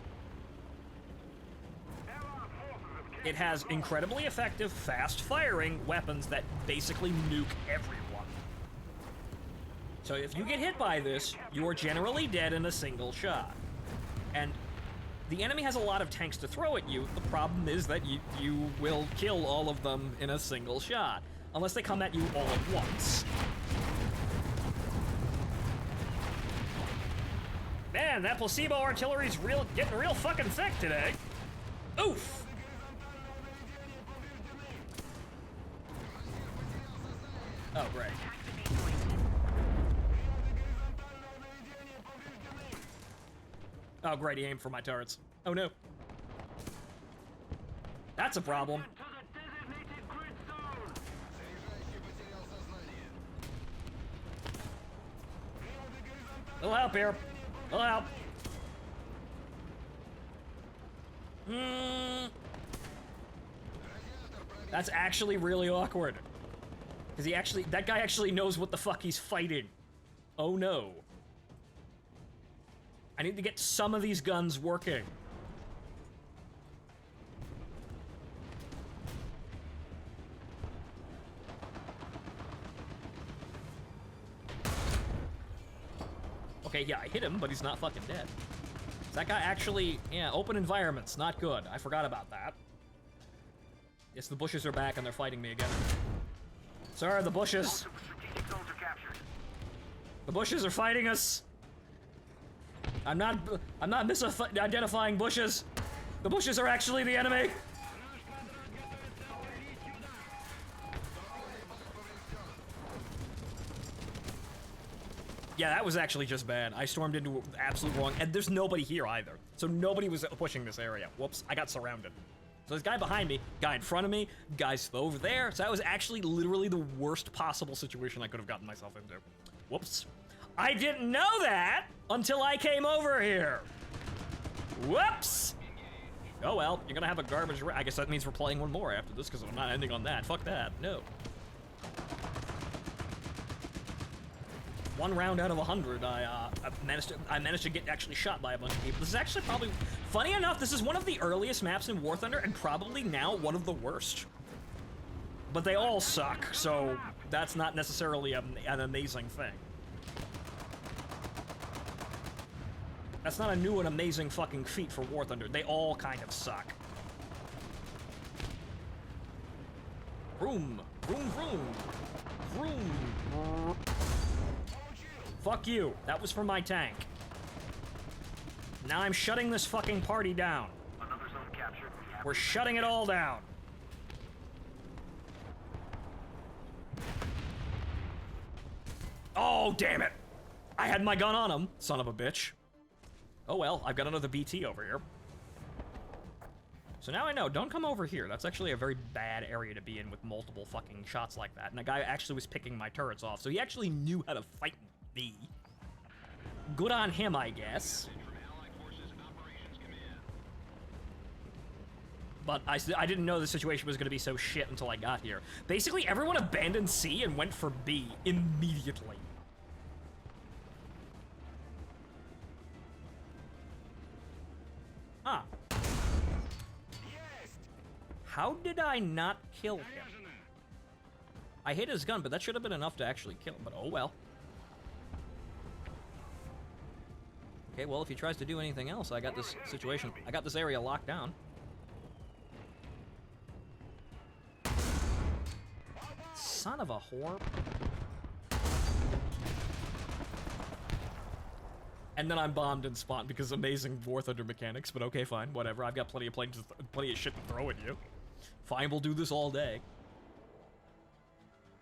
It has incredibly effective, fast-firing weapons that basically nuke everyone. So if you get hit by this, you are generally dead in a single shot. And the enemy has a lot of tanks to throw at you. The problem is that you will kill all of them in a single shot, unless they come at you all at once. Man, that placebo artillery's getting real fucking thick today. Oof! Oh, great. Oh, great, he aimed for my turrets. Oh, no. That's a problem. To the designated grid zone. Little help here. Little help. That's actually really awkward. Because that guy actually knows what the fuck he's fighting. Oh no. I need to get some of these guns working. Okay, yeah, I hit him, but he's not fucking dead. That guy actually, yeah, open environments, not good. I forgot about that. Yes, the bushes are back and they're fighting me again. Sir, the bushes. The bushes are fighting us. I'm not misidentifying bushes. The bushes are actually the enemy. Yeah, that was actually just bad. I stormed into absolute wrong, and there's nobody here either. So nobody was pushing this area. Whoops, I got surrounded. So there's a guy behind me, guy in front of me, guys over there. So that was actually literally the worst possible situation I could have gotten myself into. Whoops. I didn't know that until I came over here. Whoops. Oh well, you're gonna have a garbage I guess that means we're playing one more after this because I'm not ending on that. Fuck that, no. 1 round out of 100, I managed to get actually shot by a bunch of people. This is actually probably, funny enough, this is one of the earliest maps in War Thunder, and probably now one of the worst. But they all suck, so that's not necessarily an amazing thing. That's not a new and amazing fucking feat for War Thunder. They all kind of suck. Vroom, vroom, vroom, vroom. Fuck you. That was for my tank. Now I'm shutting this fucking party down. Another zone captured. We're shutting it all down. Oh, damn it. I had my gun on him, son of a bitch. Oh well, I've got another BT over here. So now I know, don't come over here. That's actually a very bad area to be in with multiple fucking shots like that. And the guy actually was picking my turrets off, so he actually knew how to fight me. Good on him, I guess. But I didn't know the situation was going to be so shit until I got here. Basically, everyone abandoned C and went for B immediately. Huh. How did I not kill him? I hit his gun, but that should have been enough to actually kill him, but oh well. Okay, well, if he tries to do anything else, I got this situation. I got this area locked down. Son of a whore. And then I'm bombed and spawned because amazing War Thunder mechanics, but okay, fine, whatever. I've got plenty of shit to throw at you. Fine, we'll do this all day.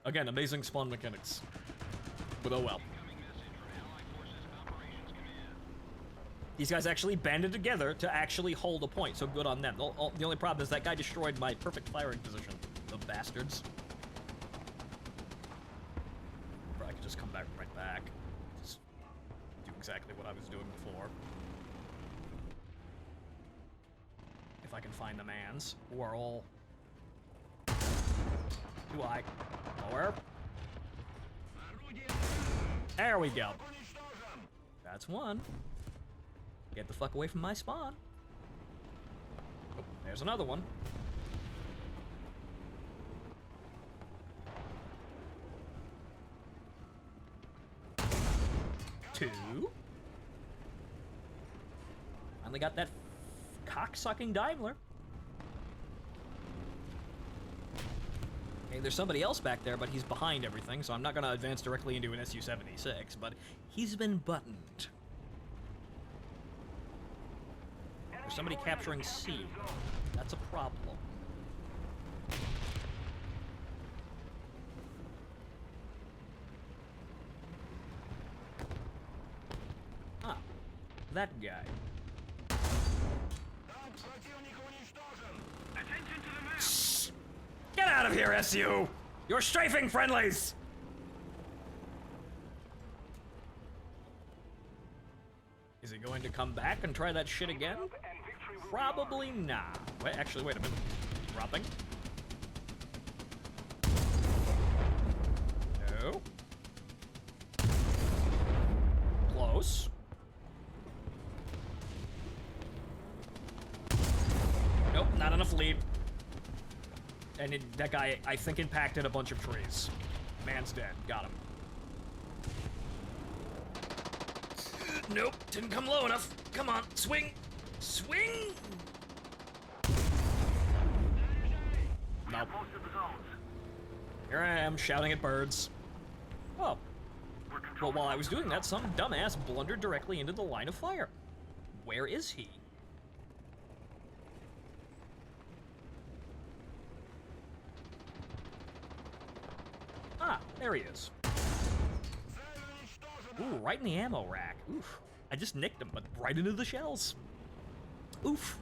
Again, amazing spawn mechanics. But oh well. These guys actually banded together to actually hold a point, so good on them. The only problem is that guy destroyed my perfect firing position. The bastards. Or I could just come back right back. Just do exactly what I was doing before. If I can find the mans, who are all... Do I? Nowhere. There we go. That's one. Get the fuck away from my spawn. Oh, there's another one. Two. Finally got that cock-sucking Daimler. Okay, there's somebody else back there, but he's behind everything, so I'm not gonna advance directly into an Su-76, but he's been buttoned. There's somebody capturing C. That's a problem. Ah, that guy. Get out of here, SU! You're strafing friendlies! come back and try that shit again? Probably not. Wait, actually, wait a minute. Dropping. No. Close. Nope, not enough lead. And that guy, I think, impacted a bunch of trees. Man's dead. Got him. Nope, didn't come low enough. Come on, swing. Swing! Nope. Here I am, shouting at birds. Oh. Well, while I was doing that, some dumbass blundered directly into the line of fire. Where is he? Ah, there he is. Ooh, right in the ammo rack. Oof. I just nicked him, but right into the shells. Oof.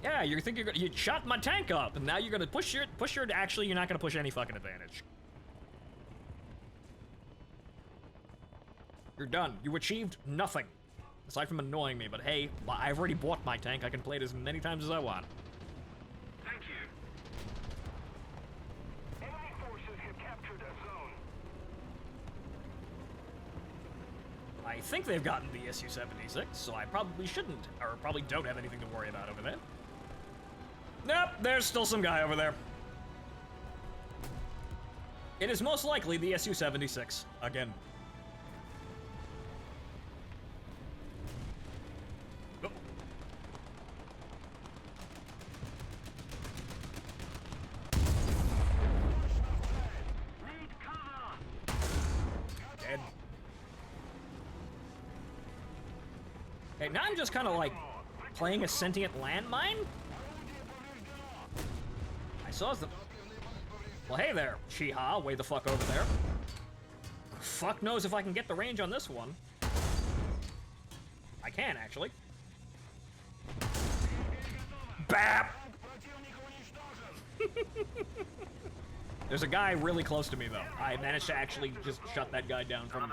Yeah, you think you shot my tank up, and now you're gonna push your, actually, you're not gonna push any fucking advantage. You're done. You achieved nothing. Aside from annoying me, but hey, I've already bought my tank. I can play it as many times as I want. Thank you. Enemy forces have captured a zone. I think they've gotten the Su-76, so I probably shouldn't, or probably don't have anything to worry about over there. Nope, there's still some guy over there. It is most likely the Su-76, again. Oh. Need cover. Dead. Okay, now I'm just kind of like playing a sentient landmine? I saw the... Well, hey there, Shiha, way the fuck over there. Fuck knows if I can get the range on this one. I can, actually. BAP! There's a guy really close to me, though. I managed to actually just shut that guy down from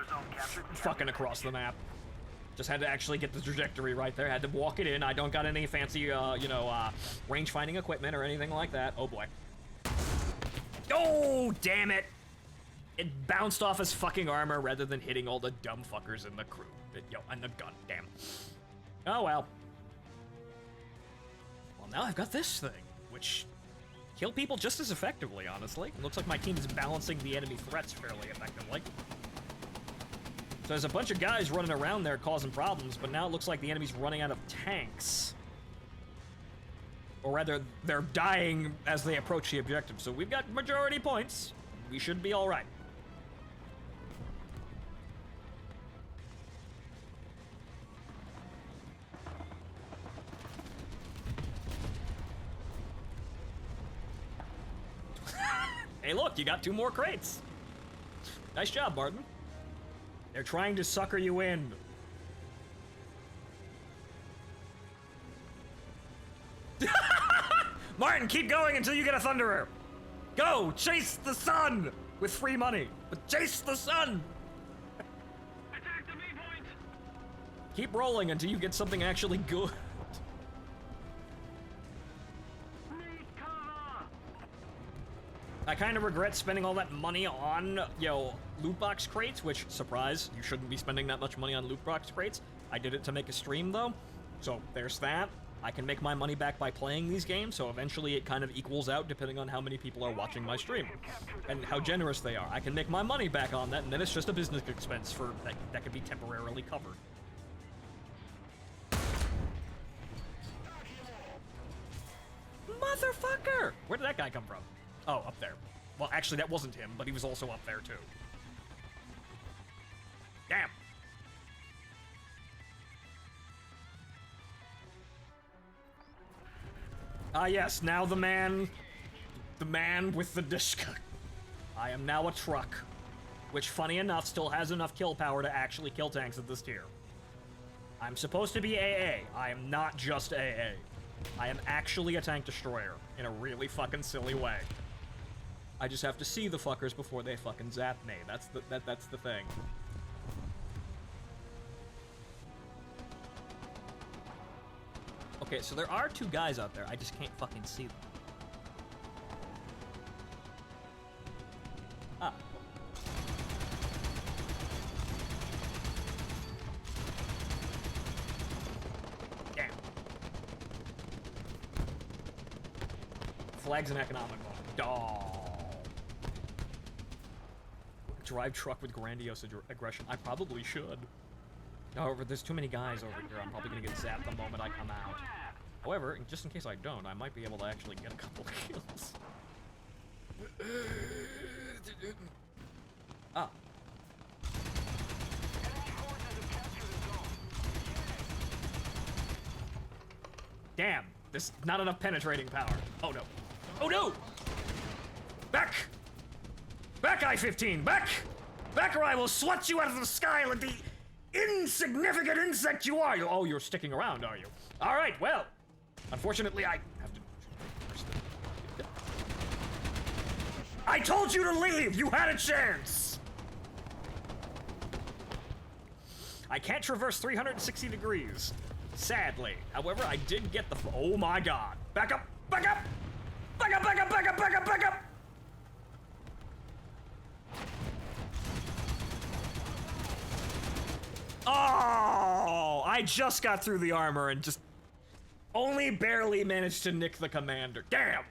fucking across the map. Just had to actually get the trajectory right there. Had to walk it in. I don't got any fancy, range-finding equipment or anything like that. Oh, boy. Oh, damn it! It bounced off his fucking armor rather than hitting all the dumb fuckers in the crew. And the gun, damn. Oh, well. Well, now I've got this thing, which kill people just as effectively, honestly. It looks like my team is balancing the enemy threats fairly effectively. So there's a bunch of guys running around there causing problems, but now it looks like the enemy's running out of tanks. Or rather, they're dying as they approach the objective. So we've got majority points. We should be all right. Hey, look, you got 2 more crates. Nice job, Barton. They're trying to sucker you in. Martin, keep going until you get a Thunderer. Go, chase the sun with free money. But chase the sun. Attack the B point. Keep rolling until you get something actually good. Need cover. I kind of regret spending all that money on, loot box crates, which, surprise, you shouldn't be spending that much money on loot box crates. I did it to make a stream, though, so there's that. I can make my money back by playing these games, so eventually it kind of equals out depending on how many people are watching my stream and how generous they are. I can make my money back on that, and then it's just a business expense for that can be temporarily covered. Motherfucker! Where did that guy come from? Oh, up there. Well, actually, that wasn't him, but he was also up there, too. Damn. Ah, yes, now the man with the disc. I am now a truck, which, funny enough, still has enough kill power to actually kill tanks at this tier. I'm supposed to be AA. I am not just AA. I am actually a tank destroyer in a really fucking silly way. I just have to see the fuckers before they fucking zap me. That's the thing. Okay, so there are two guys out there. I just can't fucking see them. Ah. Damn. Flag's an economic one. Dawg. Drive truck with grandiose aggression. I probably should. However, there's too many guys over here. I'm probably gonna get zapped the moment I come out. However, just in case I don't, I might be able to actually get a couple of kills. Ah. Damn, there's not enough penetrating power. Oh no. Oh no! Back! Back, I-15! Back! Back or I will swat you out of the sky like the insignificant insect you are! Oh, you're sticking around, are you? Alright, well. Unfortunately, I have to... I told you to leave! You had a chance! I can't traverse 360 degrees. Sadly. However, I did get the... Oh my god. Back up! Back up! Back up, back up, back up, back up, back up! Oh! I just got through the armor and just only barely managed to nick the commander. Damn!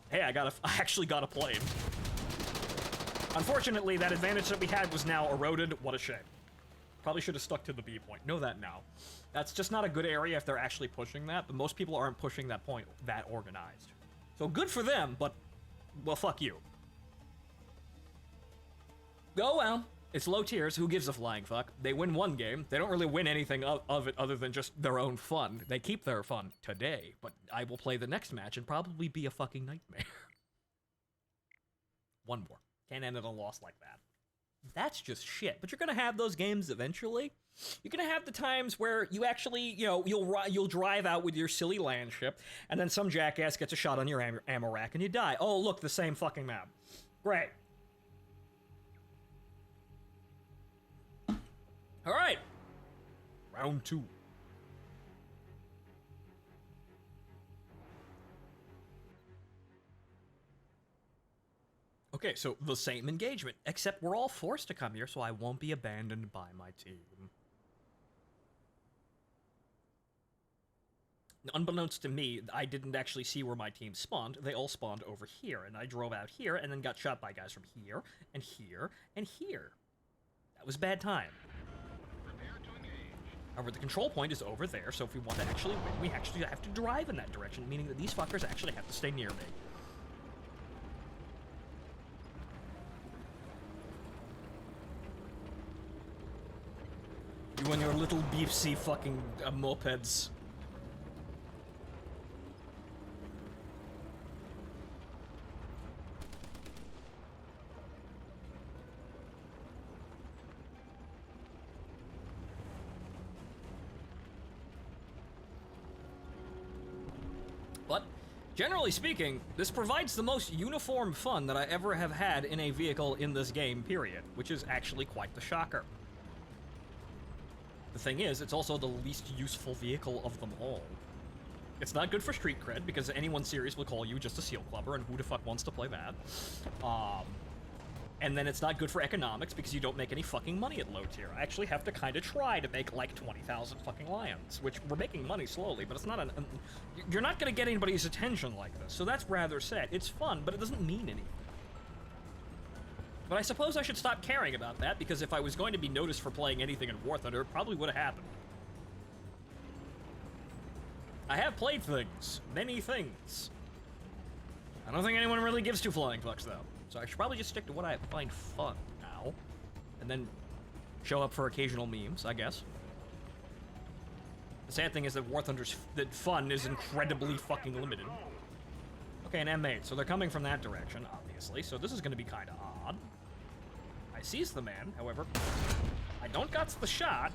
Hey, I actually got a plane. Unfortunately, that advantage that we had was now eroded. What a shame. Probably should have stuck to the B point. Know that now. That's just not a good area if they're actually pushing that, but most people aren't pushing that point that organized. So good for them, but, well, fuck you. Oh well. It's low tiers, who gives a flying fuck? They win one game. They don't really win anything of it other than just their own fun. They keep their fun today, but I will play the next match and probably be a fucking nightmare. One more. Can't end in a loss like that. That's just shit. But you're gonna have those games eventually. You're gonna have the times where you actually, you know, you'll drive out with your silly land ship, and then some jackass gets a shot on your ammo rack and you die. Oh, look, the same fucking map. Great. All right. Round 2. Okay, so the same engagement, except we're all forced to come here, so I won't be abandoned by my team. Unbeknownst to me, I didn't actually see where my team spawned. They all spawned over here, and I drove out here and then got shot by guys from here, and here, and here. That was bad time. However, the control point is over there, so if we want to actually win, we actually have to drive in that direction, meaning that these fuckers actually have to stay near me. You and your little beefy fucking mopeds. But, generally speaking, this provides the most uniform fun that I ever have had in a vehicle in this game, period, which is actually quite the shocker. The thing is, it's also the least useful vehicle of them all. It's not good for street cred, because anyone serious will call you just a seal clubber, and who the fuck wants to play that? And then it's not good for economics, because you don't make any fucking money at low tier. I actually have to kind of try to make, like, 20,000 fucking lions, which we're making money slowly, but it's not you're not gonna get anybody's attention like this, so that's rather sad. It's fun, but it doesn't mean anything. But I suppose I should stop caring about that, because if I was going to be noticed for playing anything in War Thunder, it probably would have happened. I have played things. Many things. I don't think anyone really gives two flying fucks, though. So I should probably just stick to what I find fun now. And then show up for occasional memes, I guess. The sad thing is that War Thunder's fun is incredibly fucking limited. Okay, an M8, so they're coming from that direction, obviously, so this is going to be kind of odd. I seize the man, however, I don't got the shot.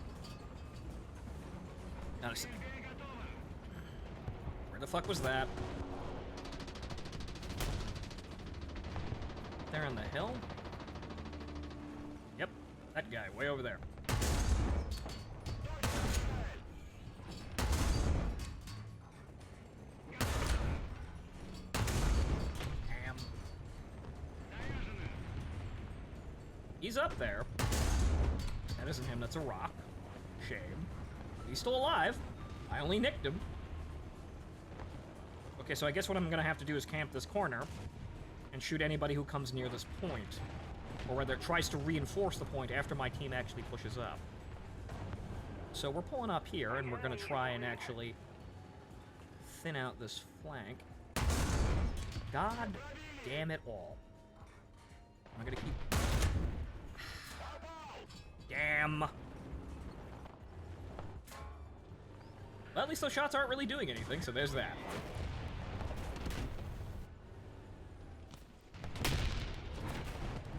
Now, where the fuck was that? There on the hill? Yep, that guy, way over there. He's up there. That isn't him, that's a rock. Shame. He's still alive. I only nicked him. Okay, so I guess what I'm gonna have to do is camp this corner and shoot anybody who comes near this point. Or rather, tries to reinforce the point after my team actually pushes up. So we're pulling up here, and we're gonna try and actually thin out this flank. God damn it all. I'm gonna keep... Damn. Well, at least those shots aren't really doing anything, so there's that.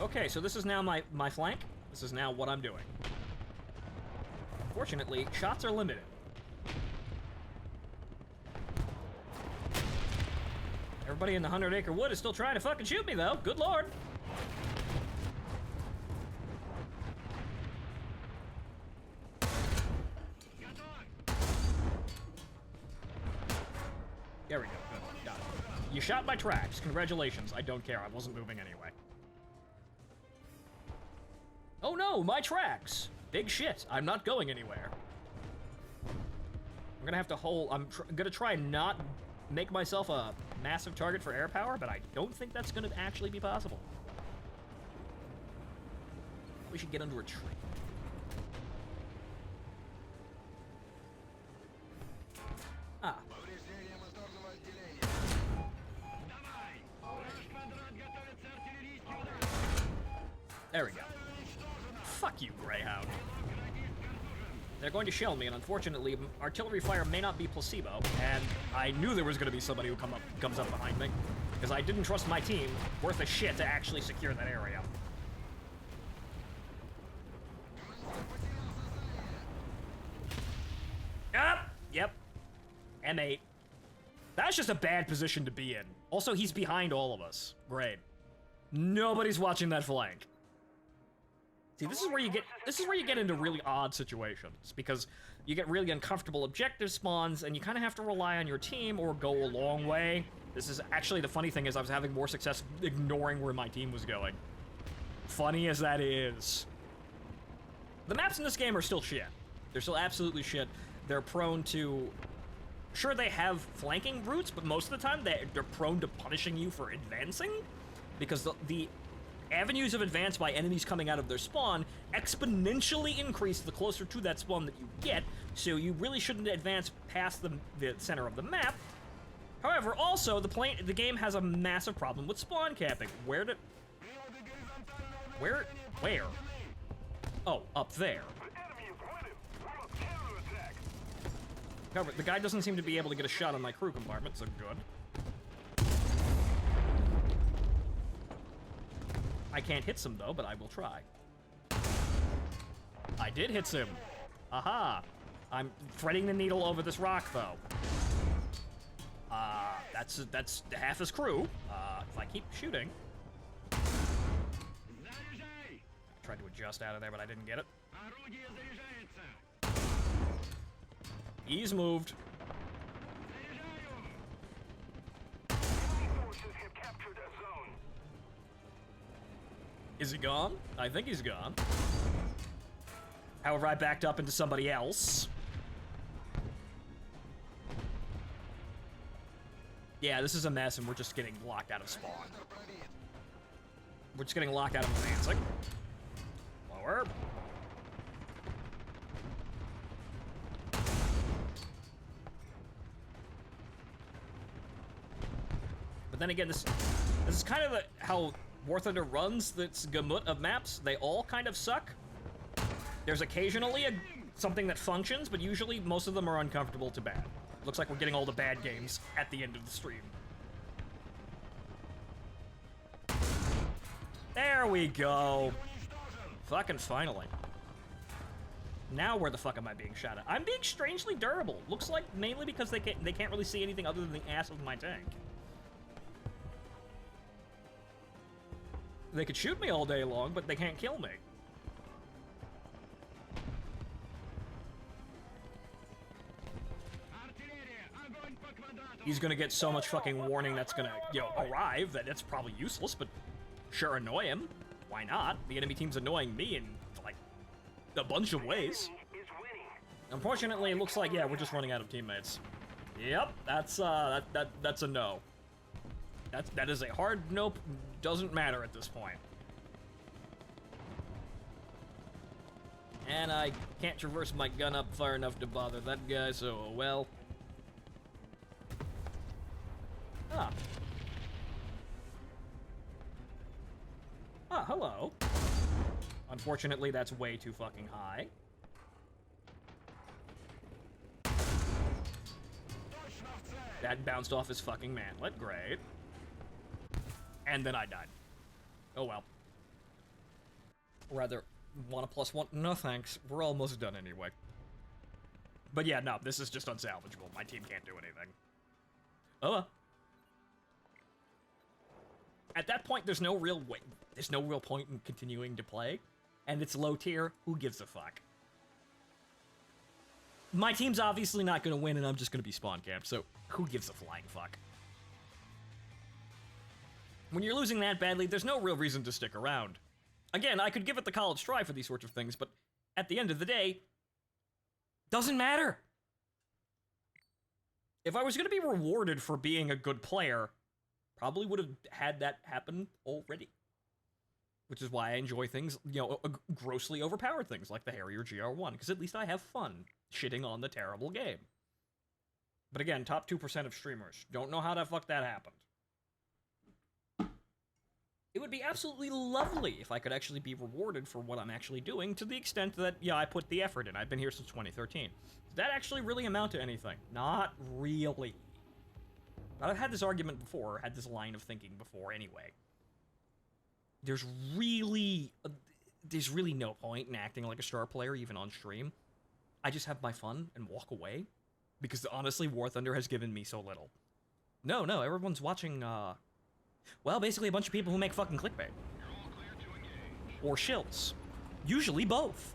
Okay, so this is now my flank. This is now what I'm doing. Unfortunately, shots are limited. Everybody in the 100-acre wood is still trying to fucking shoot me, though. Good lord. There we go. Good. Got it. You shot my tracks. Congratulations. I don't care. I wasn't moving anyway. Oh no, my tracks! Big shit. I'm not going anywhere. I'm gonna have to hold... I'm gonna try and not make myself a massive target for air power, but I don't think that's gonna actually be possible. We should get under a tree. Ah. There we go. Fuck you, Greyhound. They're going to shell me, and unfortunately, artillery fire may not be placebo, and I knew there was going to be somebody who comes up behind me, because I didn't trust my team worth a shit to actually secure that area. Yep. M8. That's just a bad position to be in. Also, he's behind all of us. Great. Nobody's watching that flank. See, this is where you get into really odd situations, because you get really uncomfortable objective spawns, and you kind of have to rely on your team or go a long way. This is actually, the funny thing is I was having more success ignoring where my team was going. Funny as that is. The maps in this game are still shit. They're still absolutely shit. They're prone to... Sure, they have flanking routes, but most of the time they're prone to punishing you for advancing, because the avenues of advance by enemies coming out of their spawn exponentially increase the closer to that spawn that you get, so you really shouldn't advance past the center of the map. However, also, the game has a massive problem with spawn capping. Where? Oh, up there. However, the guy doesn't seem to be able to get a shot on my crew compartment, so good. I can't hit him, though, but I will try. I did hit him. Aha! I'm threading the needle over this rock, though. That's half his crew. If I keep shooting... I tried to adjust out of there, but I didn't get it. He's moved. Is he gone? I think he's gone. However, I backed up into somebody else. Yeah, this is a mess, and we're just getting locked out of spawn. We're just getting locked out of advancing. Lower. But then again, this is kind of how War Thunder runs this gamut of maps. They all kind of suck. There's occasionally something that functions, but usually most of them are uncomfortable to bad. Looks like we're getting all the bad games at the end of the stream. There we go. Fucking finally. Now where the fuck am I being shot at? I'm being strangely durable. Looks like mainly because they can't really see anything other than the ass of my tank. They could shoot me all day long, but they can't kill me. He's gonna get so much fucking warning that's gonna, arrive that it's probably useless, but sure annoy him. why not? The enemy team's annoying me in, like, a bunch of ways. Is winning. Unfortunately, it looks like, yeah, we're just running out of teammates. Yep, that's a no. That is a hard nope, doesn't matter at this point. And I can't traverse my gun up far enough to bother that guy, so, well. Ah. Ah, hello. Unfortunately, that's way too fucking high. That bounced off his fucking mantlet. Great. And then I died. Oh well. Or rather, want a +1? No thanks. We're almost done anyway. But yeah, no, this is just unsalvageable. My team can't do anything. Oh well. At that point, there's no real point in continuing to play. And it's low tier, who gives a fuck? My team's obviously not gonna win, and I'm just gonna be spawn camped, so who gives a flying fuck? When you're losing that badly, there's no real reason to stick around. Again, I could give it the college try for these sorts of things, but at the end of the day, doesn't matter. If I was gonna be rewarded for being a good player, probably would have had that happen already. Which is why I enjoy things, you know, grossly overpowered things like the Harrier GR1, because at least I have fun shitting on the terrible game. But again, top 2% of streamers. Don't know how the fuck that happened. It would be absolutely lovely if I could actually be rewarded for what I'm actually doing, to the extent that, yeah, I put the effort in. I've been here since 2013. Does that actually really amount to anything? Not really. But I've had this argument before, had this line of thinking before anyway. There's really no point in acting like a star player, even on stream. I just have my fun and walk away. Because honestly, War Thunder has given me so little. No, everyone's watching, well, basically a bunch of people who make fucking clickbait. Or shills. Usually both.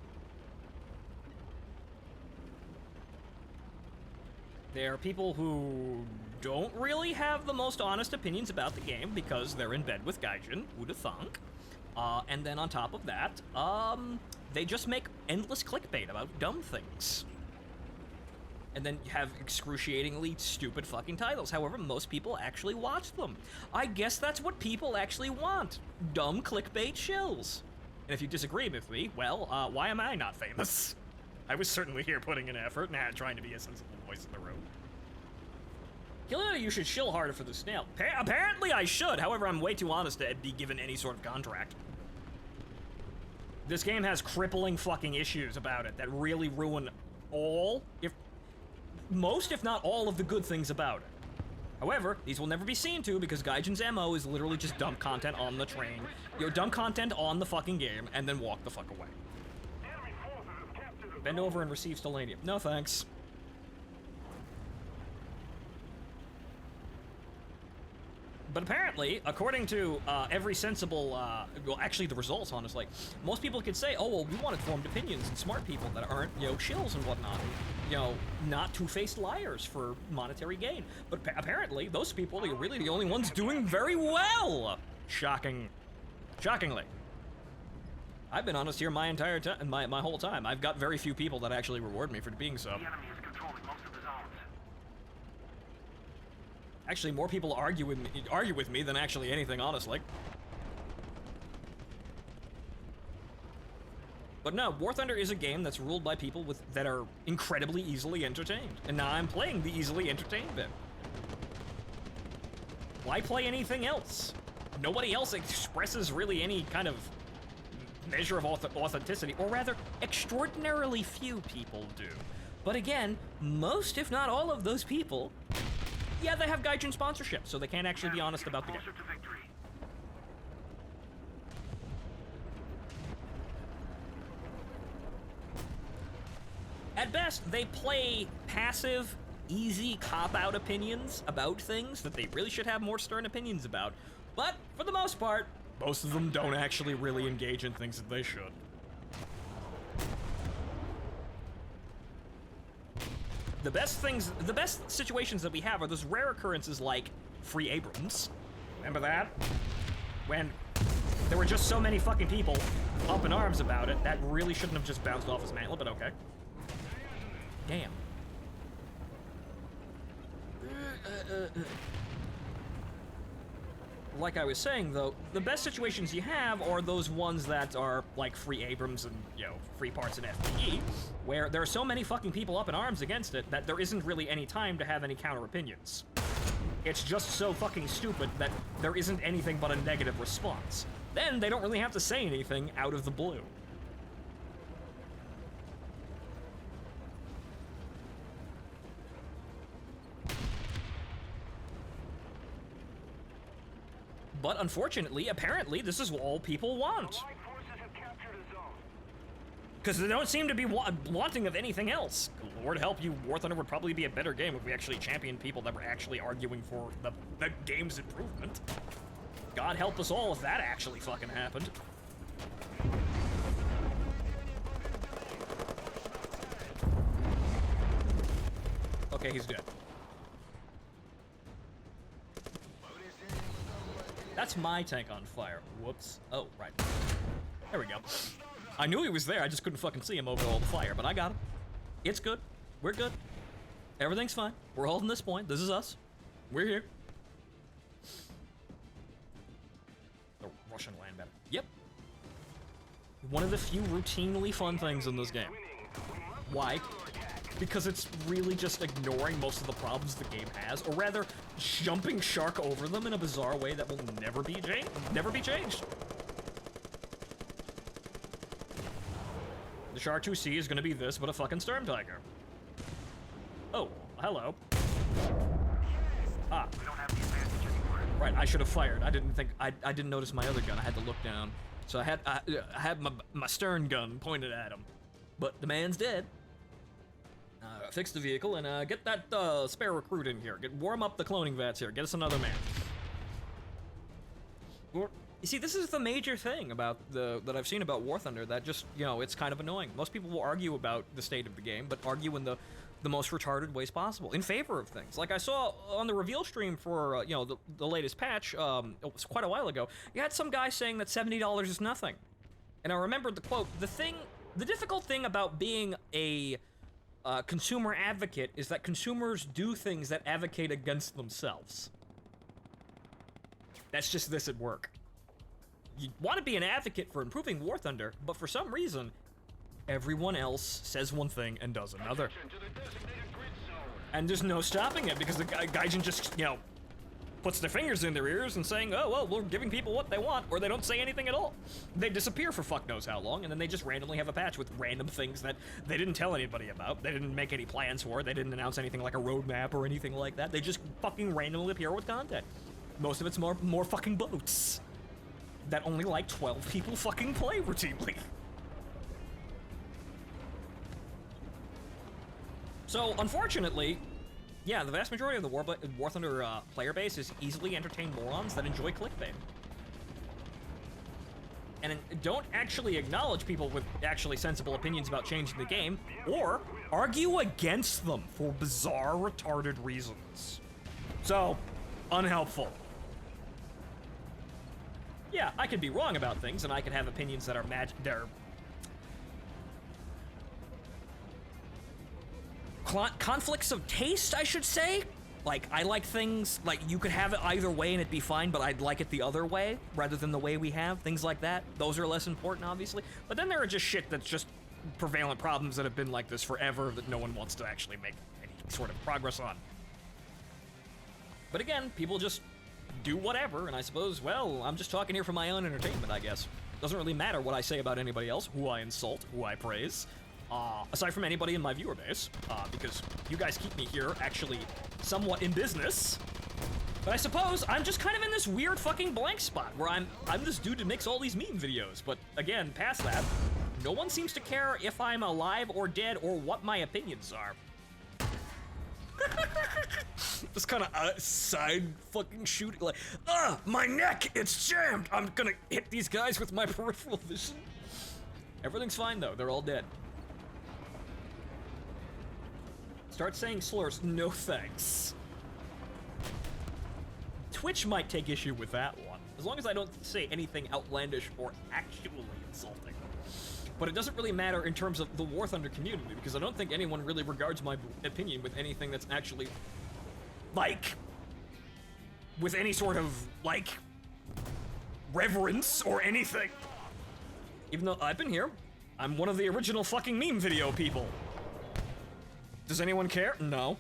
There are people who don't really have the most honest opinions about the game because they're in bed with Gaijin, who'da thunk. And then on top of that, they just make endless clickbait about dumb things. And then have excruciatingly stupid fucking titles. However, most people actually watch them. I guess that's what people actually want. Dumb clickbait shills. And if you disagree with me, well, why am I not famous? I was certainly here putting in effort and trying to be a sensible voice in the room. Clearly, you should shill harder for the snail. Apparently I should, however, I'm way too honest to be given any sort of contract. This game has crippling fucking issues about it that really ruin most, if not all, of the good things about it. However, these will never be seen to because Gaijin's MO is literally just dump content on the train, dump content on the fucking game, and then walk the fuck away. Bend over and receive Stellanium. No thanks. But apparently, according to every sensible, well, actually the results, honestly, most people could say, oh, well, we want informed opinions and smart people that aren't, shills and whatnot. Not two-faced liars for monetary gain. But apparently, those people are really the only ones doing very well. Shockingly. I've been honest here my entire time, my whole time. I've got very few people that actually reward me for being so. The enemy is controlling most of the zones. Actually, more people argue with me than actually anything, honestly. But no, War Thunder is a game that's ruled by people that are incredibly easily entertained. And now I'm playing the easily entertained bit. Why play anything else? Nobody else expresses really any kind of measure of authenticity, or rather, extraordinarily few people do. But again, most, if not all of those people, yeah, they have Gaijin sponsorship, so they can't actually be honest about the game. Closer to victory. At best, they play passive, easy cop-out opinions about things that they really should have more stern opinions about. But, for the most part, most of them don't actually really engage in things that they should. The best situations that we have are those rare occurrences like Free Abrams. Remember that? When There were just so many fucking people up in arms about it. That really shouldn't have just bounced off his mantle, but okay. Damn. Like I was saying, though, the best situations you have are those ones that are like free Abrams and, you know, free parts in FPE, where there are so many fucking people up in arms against it that there isn't really any time to have any counter opinions. It's just so fucking stupid that there isn't anything but a negative response. Then they don't really have to say anything out of the blue. But unfortunately, apparently, this is all people want. Allied forces have captured a zone. Because they don't seem to be wanting of anything else. Lord help you, War Thunder would probably be a better game if we actually championed people that were actually arguing for the game's improvement. God help us all if that actually fucking happened. Okay, he's dead. That's my tank on fire. Whoops. Oh, right. There we go. I knew he was there, I just couldn't fucking see him over all the fire, but I got him. It's good. We're good. Everything's fine. We're holding this point. This is us. We're here. The Russian land battle. Yep. One of the few routinely fun things in this game. Why? Because it's really just ignoring most of the problems the game has, or rather, jumping shark over them in a bizarre way that will never be changed. The Char 2C is gonna be this, but a fucking Storm Tiger. Oh, hello. Ah. We don't have the advantage anymore. Right, I should have fired. I didn't notice my other gun. I had to look down. So I had my stern gun pointed at him. But the man's dead. Fix the vehicle and get that spare recruit in here. Warm up the cloning vats here. Get us another man. You see, this is the major thing about that I've seen about War Thunder that just, you know, it's kind of annoying. Most people will argue about the state of the game, but argue in the most retarded ways possible, in favor of things. Like I saw on the reveal stream for, you know, the latest patch, it was quite a while ago, you had some guy saying that $70 is nothing. And I remembered the quote, the difficult thing about being a consumer advocate is that consumers do things that advocate against themselves. That's just this at work. You want to be an advocate for improving War Thunder, but for some reason, everyone else says one thing and does another. To the designated grid zone. And there's no stopping it because the Gaijin just, you know, puts their fingers in their ears and saying, oh, well, we're giving people what they want, or they don't say anything at all. They disappear for fuck knows how long, and then they just randomly have a patch with random things that they didn't tell anybody about. They didn't make any plans for. They didn't announce anything like a roadmap or anything like that. They just fucking randomly appear with content. Most of it's more fucking boats that only like 12 people fucking play routinely. So, unfortunately, yeah, the vast majority of the War Thunder player base is easily entertained morons that enjoy clickbait. And don't actually acknowledge people with actually sensible opinions about changing the game, or argue against them for bizarre, retarded reasons. So, unhelpful. Yeah, I could be wrong about things, and I could have opinions that are conflicts of taste, I should say. Like, I like things, like, you could have it either way and it'd be fine, but I'd like it the other way, rather than the way we have, things like that. Those are less important, obviously. But then there are just shit that's just prevalent problems that have been like this forever that no one wants to actually make any sort of progress on. But again, people just do whatever, and I suppose, well, I'm just talking here for my own entertainment, I guess. Doesn't really matter what I say about anybody else, who I insult, who I praise. Aside from anybody in my viewer base, because you guys keep me here actually somewhat in business. But I suppose I'm just kind of in this weird fucking blank spot where I'm this dude that makes all these meme videos. But again, past that, no one seems to care if I'm alive or dead or what my opinions are. This kind of side fucking shooting, like, my neck, it's jammed. I'm gonna hit these guys with my peripheral vision. Everything's fine though, they're all dead. Start saying slurs, no thanks. Twitch might take issue with that one, as long as I don't say anything outlandish or actually insulting. But it doesn't really matter in terms of the War Thunder community, because I don't think anyone really regards my opinion with anything that's actually, like, with any sort of, like, reverence or anything. Even though I've been here, I'm one of the original fucking meme video people. Does anyone care? No.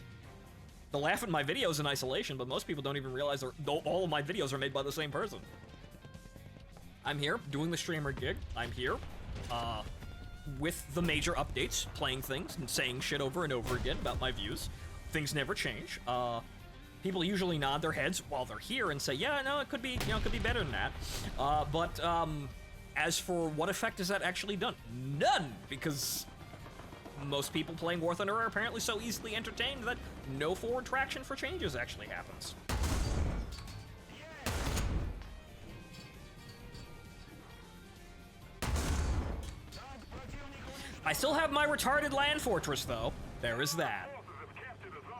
They'll laugh at my videos in isolation, but most people don't even realize all of my videos are made by the same person. I'm here doing the streamer gig. I'm here with the major updates, playing things and saying shit over and over again about my views. Things never change. People usually nod their heads while they're here and say, yeah, no, it could be, it could be better than that. But as for what effect has that actually done? None, because most people playing War Thunder are apparently so easily entertained that no forward traction for changes actually happens. I still have my retarded land fortress, though. There is that. Forces have captured a zone.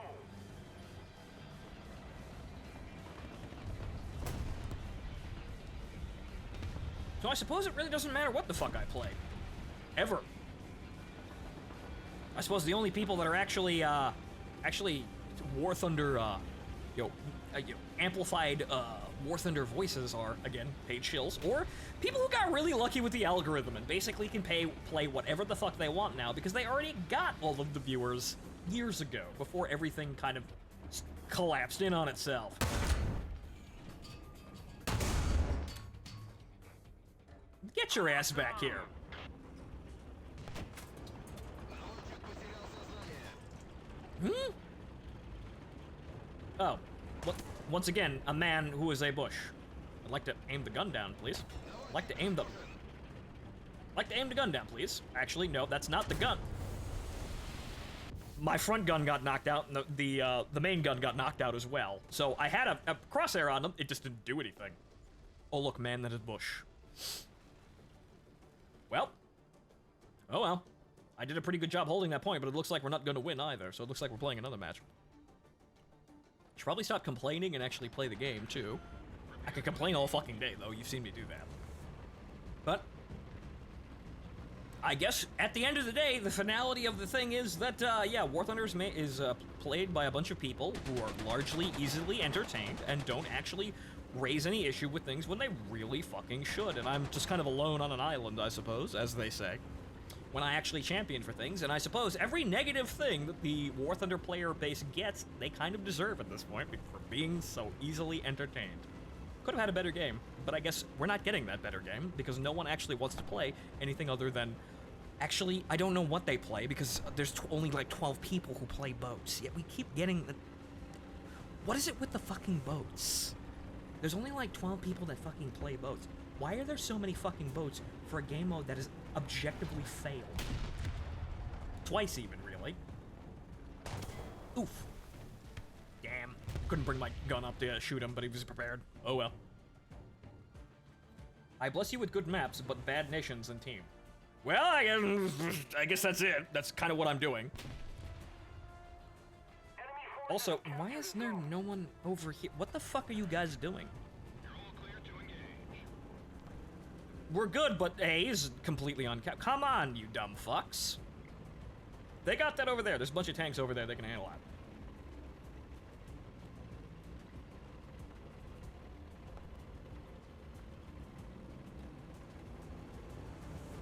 So I suppose it really doesn't matter what the fuck I play. Ever. I suppose the only people that are actually War Thunder, amplified, War Thunder voices are, again, paid shills, or people who got really lucky with the algorithm and basically can play whatever the fuck they want now because they already got all of the viewers years ago, before everything kind of collapsed in on itself. Get your ass back here. Hmm? Oh. Once again, a man who is a bush. I'd like to aim the gun down, please. I'd like to aim the gun down, please. Actually, no, that's not the gun. My front gun got knocked out, and the main gun got knocked out as well. So I had a crosshair on them, it just didn't do anything. Oh look, man, that is bush. Well. Oh well. I did a pretty good job holding that point, but it looks like we're not going to win either, so it looks like we're playing another match. Should probably stop complaining and actually play the game, too. I could complain all fucking day, though. You've seen me do that. But I guess at the end of the day, the finality of the thing is that, yeah, War Thunder is played by a bunch of people who are largely easily entertained and don't actually raise any issue with things when they really fucking should. And I'm just kind of alone on an island, I suppose, as they say, when I actually champion for things. And I suppose every negative thing that the War Thunder player base gets, they kind of deserve at this point for being so easily entertained. Could have had a better game, but I guess we're not getting that better game because no one actually wants to play anything other than... Actually, I don't know what they play because there's only like 12 people who play boats. Yet we keep getting the... What is it with the fucking boats? There's only like 12 people that fucking play boats. Why are there so many fucking boats for a game mode that has objectively failed? Twice even, really. Oof. Damn. Couldn't bring my gun up to shoot him, but he was prepared. Oh well. I bless you with good maps, but bad nations and team. Well, I guess that's it. That's kind of what I'm doing. Also, why is there no one over here? What the fuck are you guys doing? You're all clear to engage. We're good, but A is completely uncapped. Come on, you dumb fucks. They got that over there. There's a bunch of tanks over there. They can handle that.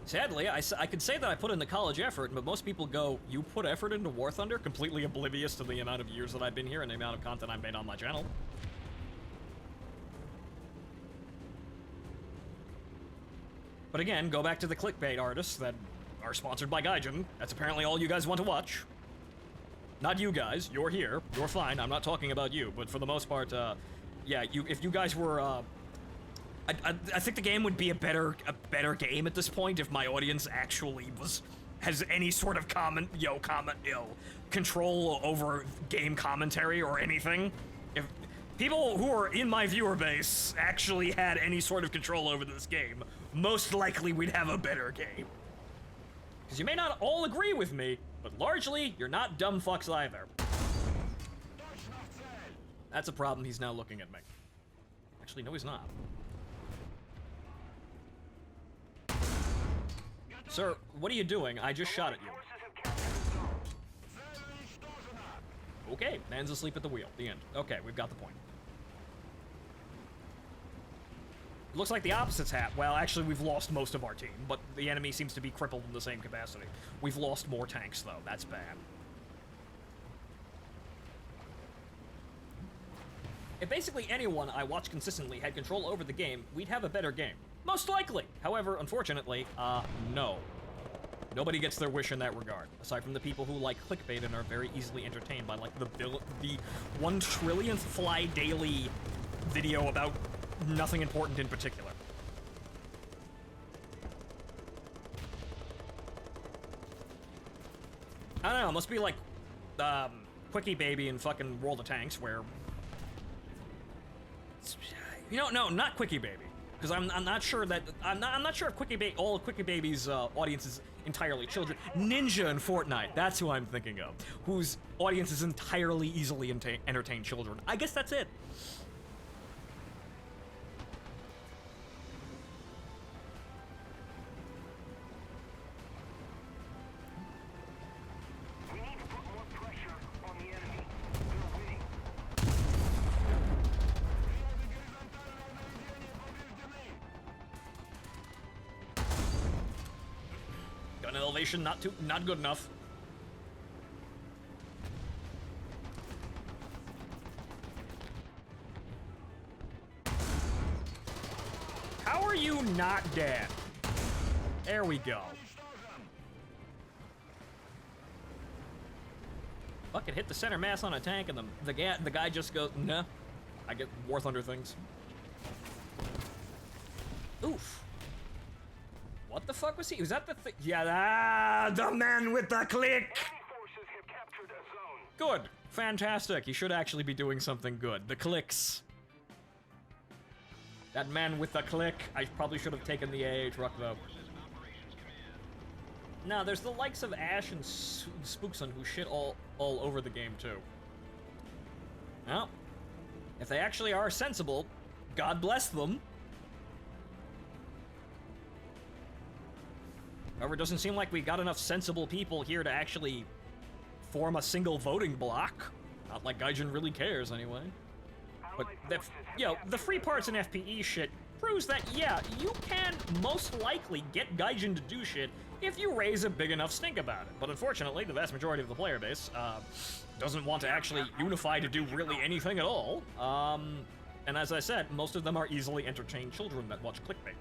Sadly, I could say that I put in the college effort, but most people go, you put effort into War Thunder, completely oblivious to the amount of years that I've been here and the amount of content I've made on my channel. But again, go back to the clickbait artists that are sponsored by Gaijin. That's apparently all you guys want to watch. Not you guys, you're here, you're fine, I'm not talking about you, but for the most part, yeah, if you guys were, I think the game would be a better game at this point if my audience actually has any sort of control over game commentary or anything. If people who are in my viewer base actually had any sort of control over this game, most likely we'd have a better game. Because you may not all agree with me, but largely, you're not dumb fucks either. That's a problem, he's now looking at me. Actually, no, he's not. Sir, what are you doing? I just shot at you. Forces have captured the zone. Okay, man's asleep at the wheel. The end. Okay, we've got the point. Looks like the opposites have. Well, actually, we've lost most of our team, but the enemy seems to be crippled in the same capacity. We've lost more tanks, though. That's bad. If basically anyone I watch consistently had control over the game, we'd have a better game. Most likely. However, unfortunately, no. Nobody gets their wish in that regard, aside from the people who like clickbait and are very easily entertained by like the 1 trillionth fly daily video about nothing important in particular. I don't know, it must be like Quickie Baby and fucking World of Tanks where you know, no, not Quickie Baby. Because I'm not sure that I'm not sure if all of Quickie Baby's audience is entirely children. Ninja in Fortnite, that's who I'm thinking of, whose audience is entirely easily entertain children. I guess that's it. We need to put more pressure on the enemy. They're winning. Gun elevation, not good enough. How are you not dead? There we go. Fucking hit the center mass on a tank and the guy just goes, nah. I get War Thunder things. Oof. What the fuck was he? Was that the thing? Yeah, the man with the click! Enemy forces have captured a zone. Good. Fantastic. He should actually be doing something good. The clicks. That man with the click. I probably should have taken the AA truck, though. No, there's the likes of Ash and Spookson who shit all over the game, too. Well, if they actually are sensible, God bless them. However, it doesn't seem like we got enough sensible people here to actually form a single voting block. Not like Gaijin really cares, anyway. But, the free parts in FPE shit proves that, yeah, you can most likely get Gaijin to do shit if you raise a big enough stink about it. But unfortunately, the vast majority of the player base doesn't want to actually unify to do really anything at all. And as I said, most of them are easily entertained children that watch clickbait.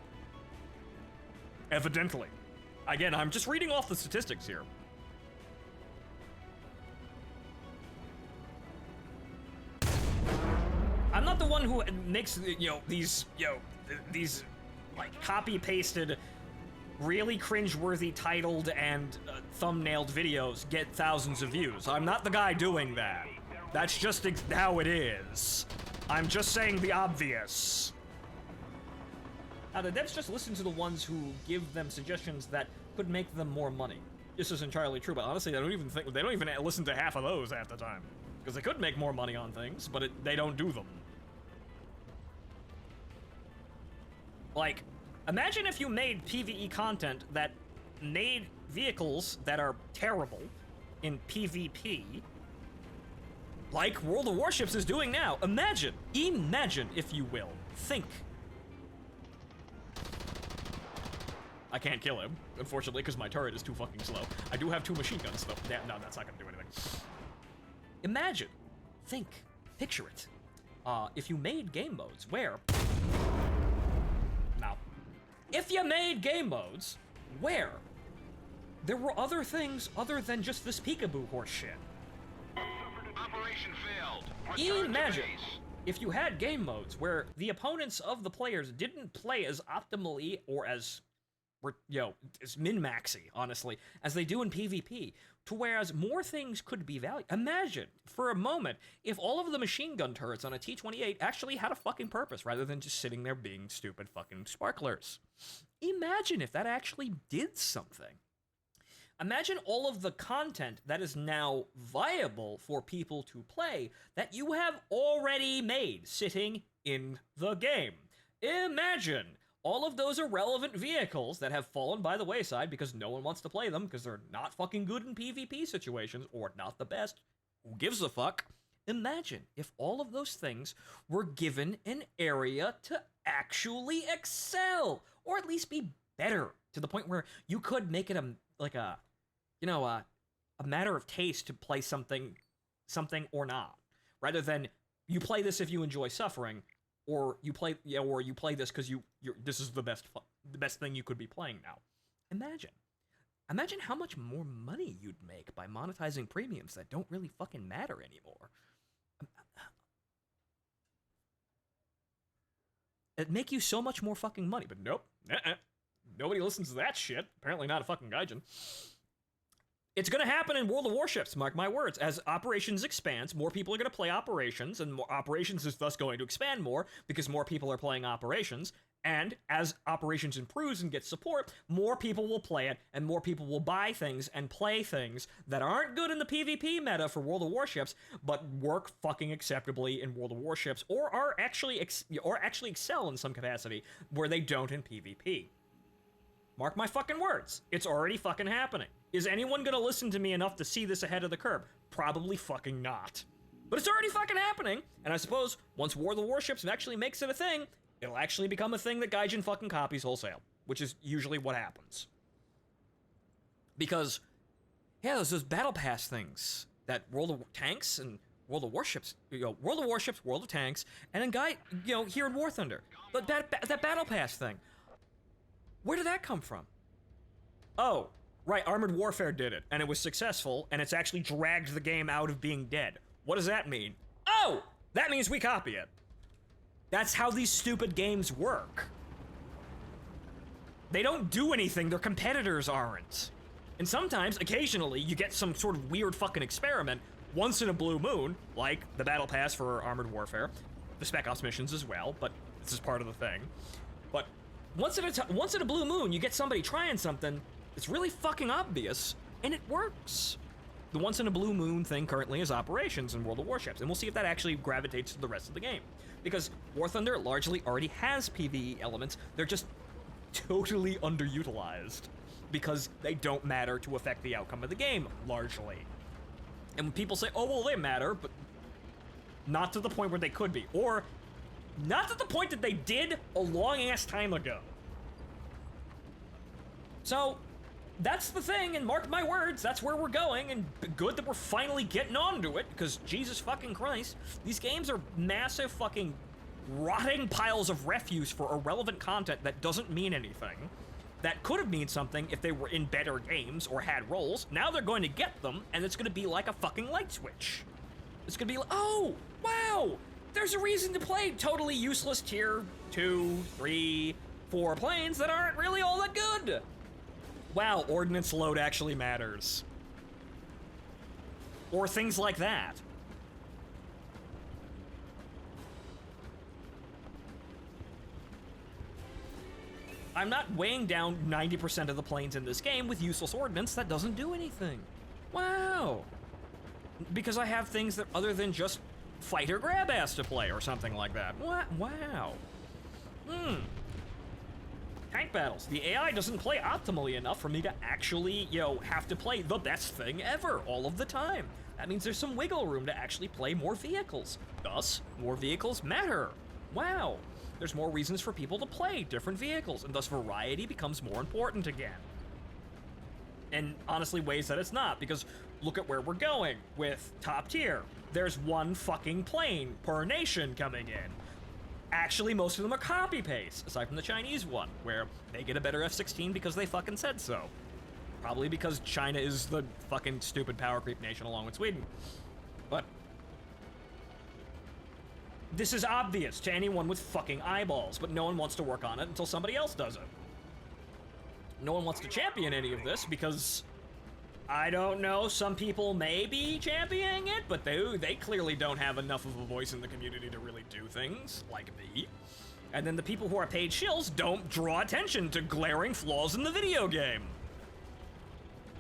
Evidently. Again, I'm just reading off the statistics here. I'm not the one who makes, these like, copy-pasted, really cringe-worthy titled and thumbnailed videos get thousands of views. I'm not the guy doing that. That's just how it is. I'm just saying the obvious. Now, the devs just listen to the ones who give them suggestions that could make them more money. This is entirely true, but honestly, they don't even listen to half of those half the time. Because they could make more money on things, but they don't do them. Like, imagine if you made PvE content that made vehicles that are terrible in PvP, like World of Warships is doing now. Imagine, if you will. Think. I can't kill him, unfortunately, because my turret is too fucking slow. I do have 2 machine guns, though. Yeah, no, that's not gonna do anything. Imagine, think, picture it. If you made game modes where... Now, if you made game modes where there were other things other than just this peekaboo horse shit. Operation failed. Return to Imagine base. if you had game modes where the opponents of the players didn't play as optimally or as min-maxy, honestly, as they do in PvP, to whereas more things could be valued. Imagine, for a moment, if all of the machine gun turrets on a T-28 actually had a fucking purpose, rather than just sitting there being stupid fucking sparklers. Imagine if that actually did something. Imagine all of the content that is now viable for people to play that you have already made sitting in the game. Imagine all of those irrelevant vehicles that have fallen by the wayside because no one wants to play them because they're not fucking good in PvP situations or not the best. Who gives a fuck? Imagine if all of those things were given an area to actually excel or at least be better to the point where you could make it a matter of taste to play something or not, rather than you play this if you enjoy suffering, or you play this because this is the best thing you could be playing now. Imagine how much more money you'd make by monetizing premiums that don't really fucking matter anymore. It'd make you so much more fucking money, but nope. Nobody listens to that shit. Apparently not a fucking gaijin. It's going to happen in World of Warships, mark my words. As Operations expands, more people are going to play Operations, and more Operations is thus going to expand more because more people are playing Operations. And as Operations improves and gets support, more people will play it, and more people will buy things and play things that aren't good in the PvP meta for World of Warships, but work fucking acceptably in World of Warships, or are actually excel in some capacity where they don't in PvP. Mark my fucking words. It's already fucking happening. Is anyone gonna listen to me enough to see this ahead of the curve? Probably fucking not. But it's already fucking happening, and I suppose once War of the Warships actually makes it a thing, it'll actually become a thing that gaijin fucking copies wholesale, which is usually what happens. Because, yeah, there's those Battle Pass things that World of Tanks and World of Warships, World of Warships, World of Tanks, and then here in War Thunder. But that Battle Pass thing. Where did that come from? Oh, right, Armored Warfare did it, and it was successful, and it's actually dragged the game out of being dead. What does that mean? Oh, that means we copy it. That's how these stupid games work. They don't do anything their competitors aren't. And sometimes, occasionally, you get some sort of weird fucking experiment once in a blue moon, like the Battle Pass for Armored Warfare, the Spec Ops missions as well, but this is part of the thing. But once in a blue moon, you get somebody trying something that's really fucking obvious, and it works. The once in a blue moon thing currently is Operations in World of Warships, and we'll see if that actually gravitates to the rest of the game. Because War Thunder largely already has PvE elements, they're just totally underutilized, because they don't matter to affect the outcome of the game, largely. And when people say, oh, well, they matter, but not to the point where they could be, or not to the point that they did a long-ass time ago. So, that's the thing, and mark my words, that's where we're going, and good that we're finally getting onto it, because Jesus fucking Christ, these games are massive fucking rotting piles of refuse for irrelevant content that doesn't mean anything, that could have meant something if they were in better games or had roles. Now they're going to get them, and it's going to be like a fucking light switch. It's going to be like, oh, wow, there's a reason to play totally useless tier 2, 3, 4 planes that aren't really all that good. Wow, ordnance load actually matters. Or things like that. I'm not weighing down 90% of the planes in this game with useless ordnance that doesn't do anything. Wow. Because I have things that other than just fighter grab ass to play or something like that. Wow. Tank battles. The AI doesn't play optimally enough for me to actually, have to play the best thing ever all of the time. That means there's some wiggle room to actually play more vehicles. Thus, more vehicles matter. Wow. There's more reasons for people to play different vehicles, and thus variety becomes more important again. And honestly, ways that it's not, because look at where we're going with top tier. There's one fucking plane per nation coming in. Actually, most of them are copy-paste, aside from the Chinese one, where they get a better F-16 because they fucking said so. Probably because China is the fucking stupid power creep nation along with Sweden. But this is obvious to anyone with fucking eyeballs, but no one wants to work on it until somebody else does it. No one wants to champion any of this because, I don't know, some people may be championing it, but they clearly don't have enough of a voice in the community to really do things, like me. And then the people who are paid shills don't draw attention to glaring flaws in the video game.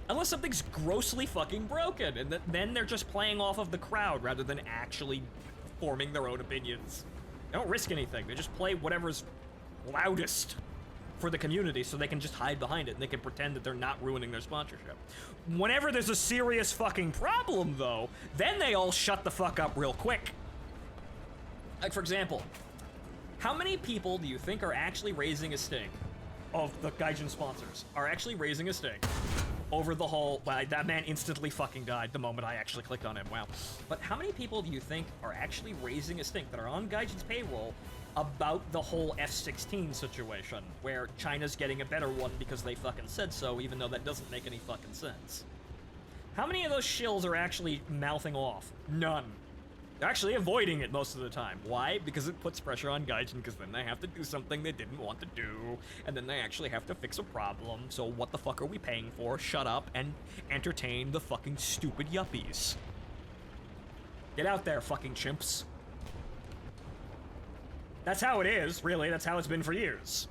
Unless something's grossly fucking broken, and then they're just playing off of the crowd rather than actually forming their own opinions. They don't risk anything. They just play whatever's loudest for the community so they can just hide behind it and they can pretend that they're not ruining their sponsorship. Whenever there's a serious fucking problem, though, then they all shut the fuck up real quick. Like, for example, how many people do you think are actually raising a stink of the Gaijin sponsors are actually raising a stink over the whole... Well, that man instantly fucking died the moment I actually clicked on him, wow. But how many people do you think are actually raising a stink that are on Gaijin's payroll about the whole F-16 situation, where China's getting a better one because they fucking said so, even though that doesn't make any fucking sense? How many of those shills are actually mouthing off? None. They're actually avoiding it most of the time. Why? Because it puts pressure on Gaijin, because then they have to do something they didn't want to do, and then they actually have to fix a problem, so what the fuck are we paying for? Shut up and entertain the fucking stupid yuppies. Get out there, fucking chimps. That's how it is, really. That's how it's been for years.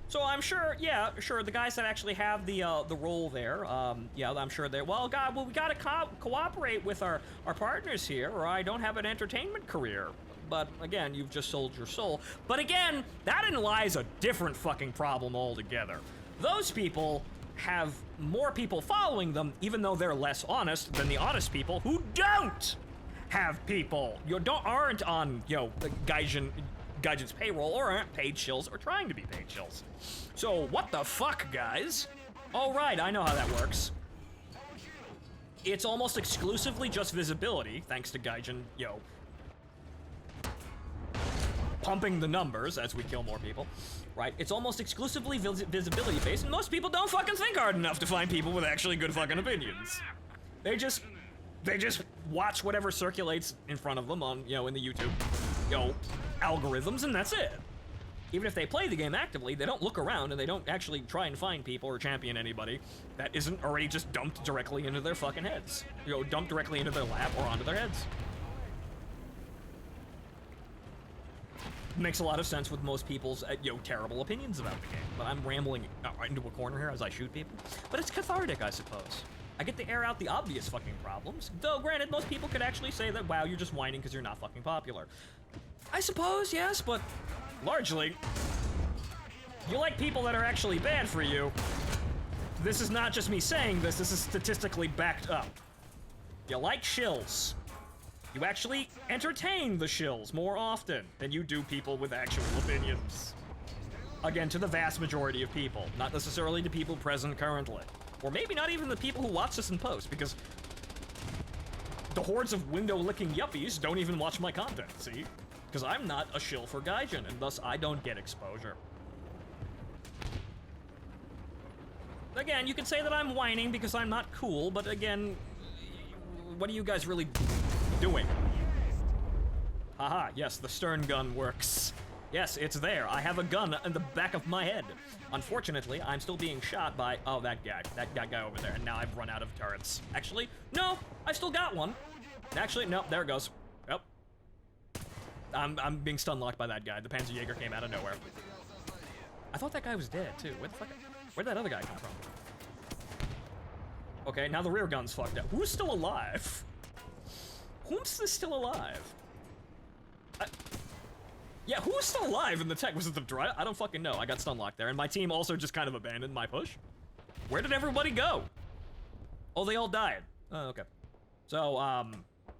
So I'm sure, yeah, sure, the guys that actually have the role there, yeah, I'm sure they're, well, God, well, we gotta cooperate with our partners here, or I don't have an entertainment career. But again, you've just sold your soul. But again, that lies a different fucking problem altogether. Those people have more people following them, even though they're less honest than the honest people who don't have people, aren't on, Gaijin's payroll, or aren't paid shills, or trying to be paid shills. So what the fuck, guys? All right, I know how that works. It's almost exclusively just visibility, thanks to Gaijin, pumping the numbers as we kill more people. Right? It's almost exclusively visibility based, and most people don't fucking think hard enough to find people with actually good fucking opinions. They just watch whatever circulates in front of them on, in the YouTube, algorithms, and that's it. Even if they play the game actively, they don't look around and they don't actually try and find people or champion anybody that isn't already just dumped directly into their fucking heads. Dumped directly into their lap or onto their heads. Makes a lot of sense with most people's, terrible opinions about the game. But I'm rambling right into a corner here as I shoot people. But it's cathartic, I suppose. I get to air out the obvious fucking problems. Though, granted, most people could actually say that, wow, you're just whining because you're not fucking popular. I suppose, yes, but largely, you like people that are actually bad for you. This is not just me saying this is statistically backed up. You like shills. You actually entertain the shills more often than you do people with actual opinions. Again, to the vast majority of people, not necessarily the people present currently. Or maybe not even the people who watch this in post, because the hordes of window-licking yuppies don't even watch my content, see? Because I'm not a shill for Gaijin, and thus I don't get exposure. Again, you could say that I'm whining because I'm not cool, but again, what are you guys really doing? Haha, yes, the stern gun works. Yes, it's there. I have a gun in the back of my head. Unfortunately, I'm still being shot by, oh, that guy over there, and now I've run out of turrets. Actually, no, I still got one. Actually, no, there it goes. Yep. I'm being stun locked by that guy. The Panzerjäger came out of nowhere. I thought that guy was dead, too. Where'd that other guy come from? Okay, now the rear gun's fucked up. Who's still alive? Who's still alive? Yeah, who's still alive in the tech? Was it the drive? I don't fucking know. I got stun locked there, and my team also just kind of abandoned my push. Where did everybody go? Oh, they all died. Oh, okay. So,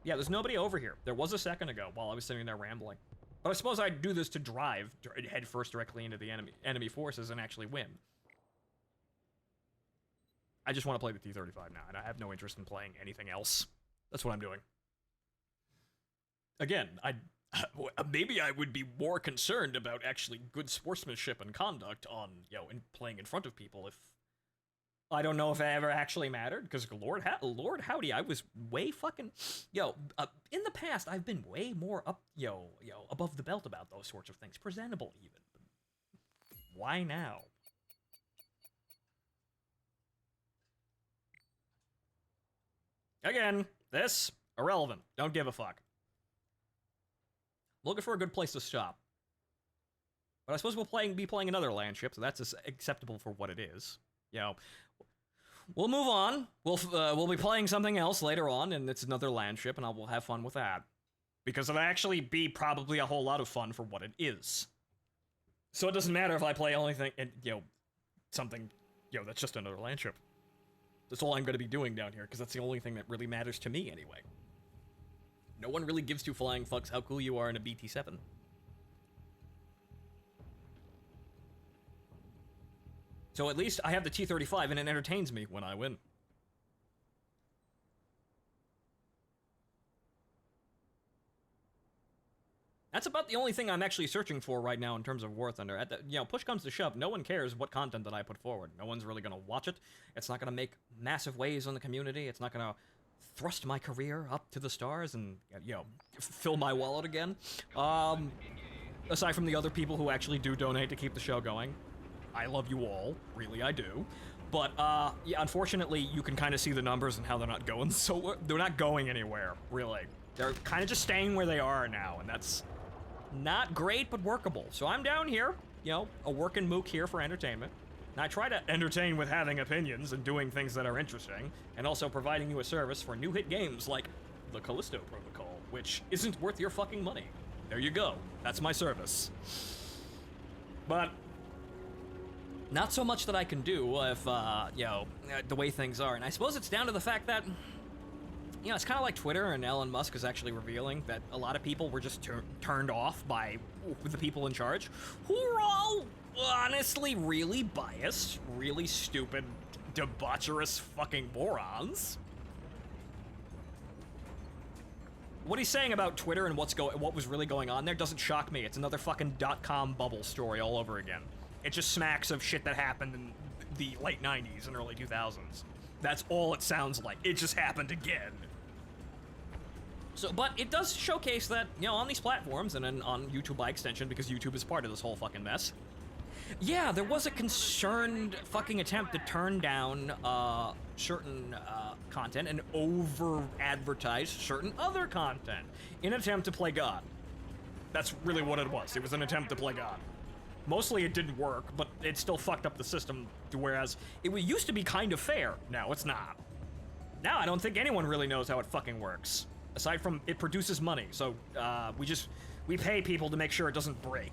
yeah, there's nobody over here. There was a second ago while I was sitting there rambling. But I suppose I'd do this to drive head first directly into the enemy forces and actually win. I just want to play the T-35 now, and I have no interest in playing anything else. That's what I'm doing. Again, maybe I would be more concerned about actually good sportsmanship and conduct on, in playing in front of people if... I don't know if it ever actually mattered, because Lord howdy, I was way fucking... in the past, I've been way more up, above the belt about those sorts of things. Presentable, even. Why now? Again, this, irrelevant. Don't give a fuck. Looking for a good place to shop. But I suppose we'll be playing another land ship, so that's acceptable for what it is. You know, we'll move on. We'll be playing something else later on, and it's another land ship, and we'll have fun with that. Because it'll actually be probably a whole lot of fun for what it is. So it doesn't matter if I play anything, something, that's just another land ship. That's all I'm going to be doing down here, because that's the only thing that really matters to me anyway. No one really gives two flying fucks how cool you are in a BT-7. So at least I have the T-35 and it entertains me when I win. That's about the only thing I'm actually searching for right now in terms of War Thunder. Push comes to shove, no one cares what content that I put forward. No one's really gonna watch it. It's not gonna make massive waves on the community. It's not gonna thrust my career up to the stars and, fill my wallet again. Aside from the other people who actually do donate to keep the show going. I love you all, really I do. But, unfortunately, you can kind of see the numbers and how they're not going, so they're not going anywhere, really. They're kind of just staying where they are now, and that's not great, but workable. So I'm down here, a working mook here for entertainment. And I try to entertain with having opinions and doing things that are interesting, and also providing you a service for new hit games like the Callisto Protocol, which isn't worth your fucking money. There you go. That's my service. But not so much that I can do if, the way things are. And I suppose it's down to the fact that, it's kind of like Twitter and Elon Musk is actually revealing that a lot of people were just turned off by the people in charge, who are all honestly really biased, really stupid, debaucherous fucking morons. What he's saying about Twitter and what was really going on there doesn't shock me. It's another fucking .com bubble story all over again. It just smacks of shit that happened in the late 90s and early 2000s. That's all it sounds like. It just happened again. So, but it does showcase that, on these platforms and on YouTube by extension, because YouTube is part of this whole fucking mess. Yeah, there was a concerned fucking attempt to turn down certain content and over-advertise certain other content in an attempt to play God. That's really what it was. It was an attempt to play God. Mostly it didn't work, but it still fucked up the system, whereas it used to be kind of fair. Now it's not. Now I don't think anyone really knows how it fucking works. Aside from it produces money, so we pay people to make sure it doesn't break.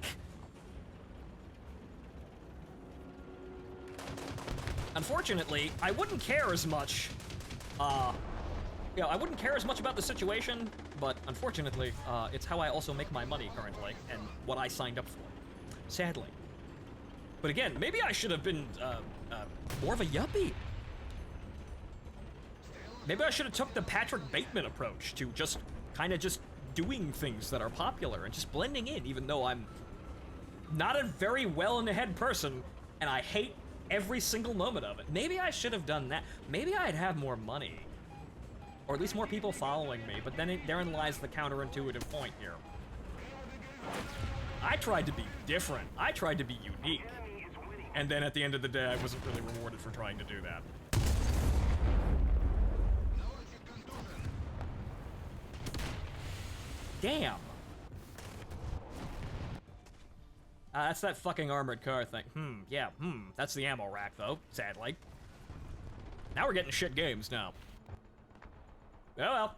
Unfortunately, I wouldn't care as much, I wouldn't care as much about the situation, but unfortunately, it's how I also make my money currently, and what I signed up for. Sadly. But again, maybe I should have been, more of a yuppie. Maybe I should have took the Patrick Bateman approach to just doing things that are popular and just blending in, even though I'm not a very well-in-the-head person, and I hate every single moment of it. Maybe I should have done that. Maybe I'd have more money. Or at least more people following me, but then therein lies the counterintuitive point here. I tried to be different. I tried to be unique. And then at the end of the day, I wasn't really rewarded for trying to do that. Damn. That's that fucking armored car thing. That's the ammo rack, though, sadly. Now we're getting shit games now. Oh well.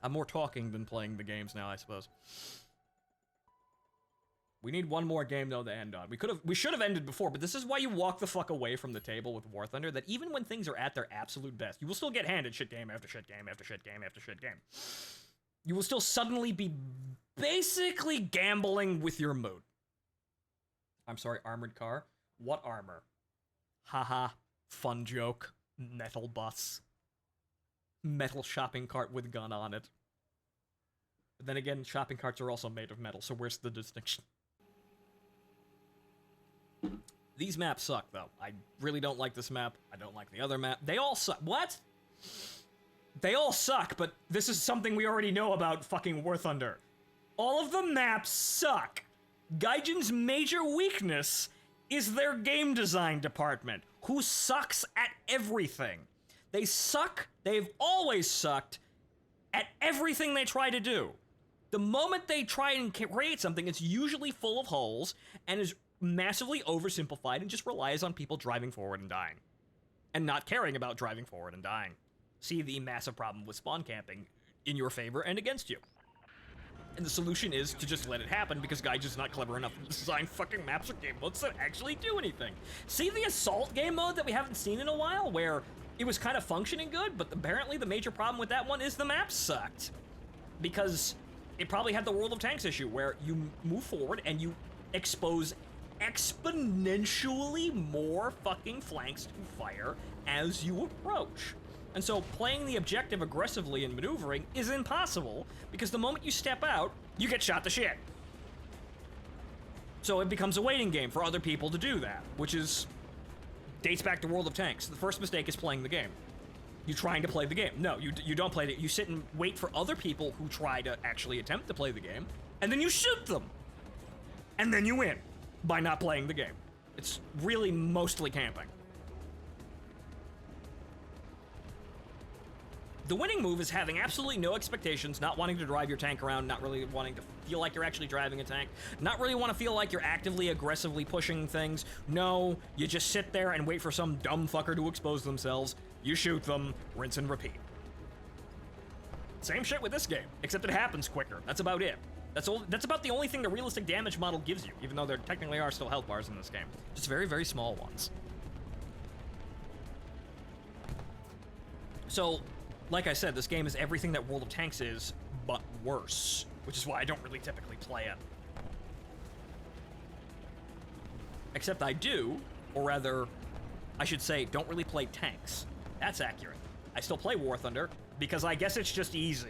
I'm more talking than playing the games now, I suppose. We need one more game, though, to end on. We should have ended before, but this is why you walk the fuck away from the table with War Thunder, that even when things are at their absolute best, you will still get handed shit game after shit game after shit game after shit game. You will still suddenly be basically gambling with your mood. I'm sorry, armored car? What armor? Haha, fun joke. Metal bus. Metal shopping cart with gun on it. But then again, shopping carts are also made of metal, so where's the distinction? These maps suck, though. I really don't like this map. I don't like the other map. They all suck. What? They all suck, but this is something we already know about fucking War Thunder. All of the maps suck. Gaijin's major weakness is their game design department, who sucks at everything. They suck. They've always sucked at everything they try to do. The moment they try and create something, it's usually full of holes and is massively oversimplified and just relies on people driving forward and dying. And not caring about driving forward and dying. See the massive problem with spawn camping in your favor and against you. And the solution is to just let it happen because Gaiju's just not clever enough to design fucking maps or game modes that actually do anything. See the assault game mode that we haven't seen in a while, where it was kind of functioning good, but apparently the major problem with that one is the map sucked. Because it probably had the World of Tanks issue, where you move forward and you expose exponentially more fucking flanks to fire as you approach. And so playing the objective aggressively and maneuvering is impossible, because the moment you step out, you get shot to shit. So it becomes a waiting game for other people to do that, which dates back to World of Tanks. The first mistake is playing the game. You trying to play the game. No, you don't play it. You sit and wait for other people who try to actually attempt to play the game, and then you shoot them. And then you win by not playing the game. It's really mostly camping. The winning move is having absolutely no expectations, not wanting to drive your tank around, not really wanting to feel like you're actually driving a tank, not really want to feel like you're actively, aggressively pushing things. No, you just sit there and wait for some dumb fucker to expose themselves. You shoot them, rinse and repeat. Same shit with this game, except it happens quicker. That's about it. That's about the only thing the realistic damage model gives you, even though there technically are still health bars in this game. Just very, very small ones. So, like I said, this game is everything that World of Tanks is, but worse, which is why I don't really typically play it. Except I do, or rather, I should say, don't really play tanks. That's accurate. I still play War Thunder, because I guess it's just easy.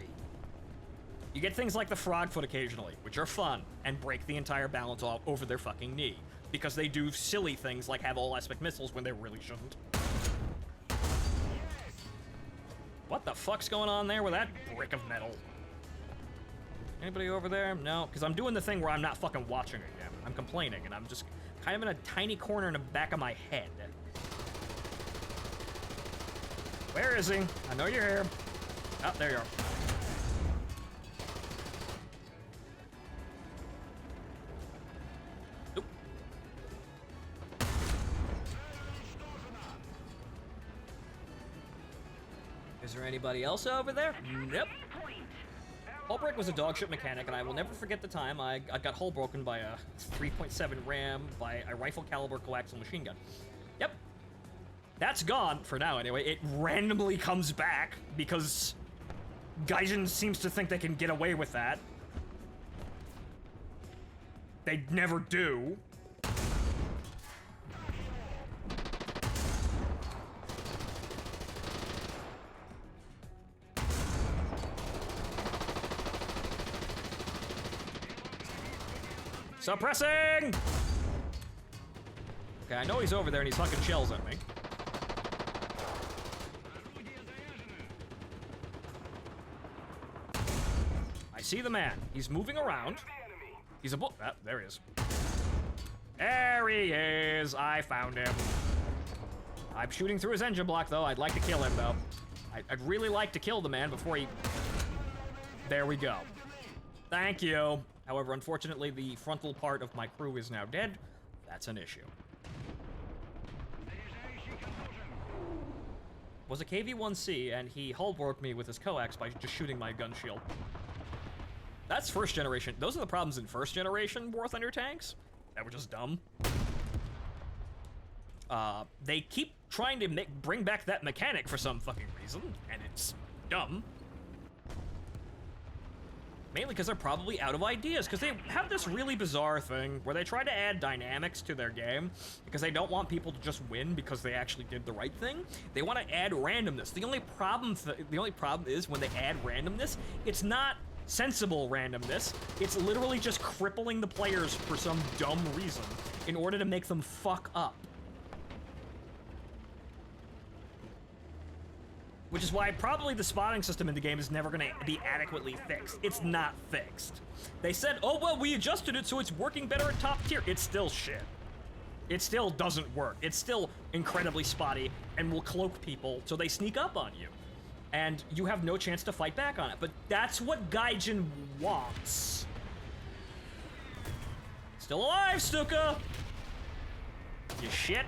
You get things like the frog foot occasionally, which are fun, and break the entire balance off over their fucking knee, because they do silly things like have all aspect missiles when they really shouldn't. What the fuck's going on there with that brick of metal? Anybody over there? No, because I'm doing the thing where I'm not fucking watching again. I'm complaining, and I'm just kind of in a tiny corner in the back of my head. Where is he? I know you're here. Oh, there you are. Oop. Is there anybody else over there? Nope. Hullbreak was a dogshit mechanic, and I will never forget the time I got hull broken by a 3.7 ram by a rifle caliber coaxial machine gun. Yep. That's gone, for now anyway. It randomly comes back, because Gaijin seems to think they can get away with that. They never do. Suppressing! Okay, I know he's over there and he's fucking shells at me. I see the man. He's moving around. He's a bull. Ah, there he is. There he is. I found him. I'm shooting through his engine block, though. I'd like to kill him, though. I'd really like to kill the man before he... There we go. Thank you. However, unfortunately, the frontal part of my crew is now dead. That's an issue. Was a KV-1C, and he hull broke me with his coax by just shooting my gun shield. That's first generation. Those are the problems in first generation War Thunder tanks that were just dumb. They keep trying to bring back that mechanic for some fucking reason, and it's dumb. Mainly because they're probably out of ideas, because they have this really bizarre thing where they try to add dynamics to their game because they don't want people to just win because they actually did the right thing. They want to add randomness. The only problem is when they add randomness, it's not sensible randomness. It's literally just crippling the players for some dumb reason in order to make them fuck up. Which is why probably the spotting system in the game is never going to be adequately fixed. It's not fixed. They said, oh, well, we adjusted it so it's working better at top tier. It's still shit. It still doesn't work. It's still incredibly spotty and will cloak people so they sneak up on you. and you have no chance to fight back on it. But that's what Gaijin wants. Still alive, Stuka! You shit.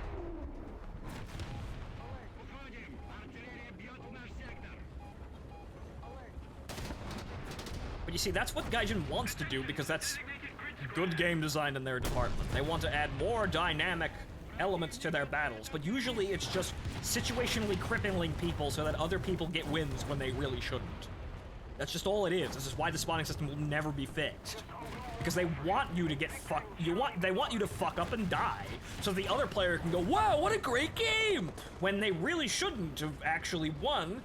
Уходим! Артиллерия бьет в наш сектор! But you see, that's what Gaijin wants to do because that's good game design in their department. They want to add more dynamic elements to their battles, but usually it's just situationally crippling people so that other people get wins when they really shouldn't. That's just all it is. This is why the spawning system will never be fixed. Because they want you to get fucked. They want you to fuck up and die, so the other player can go, "Wow, what a great game!" When they really shouldn't have actually won.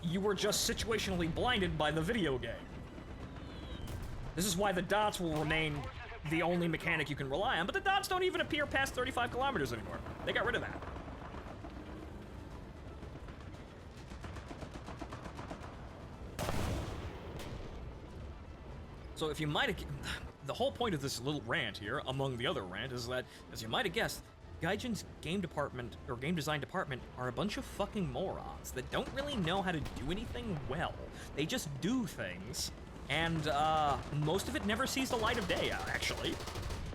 You were just situationally blinded by the video game. This is why the dots will remain the only mechanic you can rely on, but the dots don't even appear past 35 kilometers anymore. They got rid of that. So if you might have... The whole point of this little rant here, among the other rant, is that, as you might have guessed, Gaijin's game department, or game design department, are a bunch of fucking morons that don't really know how to do anything well. They just do things, and most of it never sees the light of day, actually.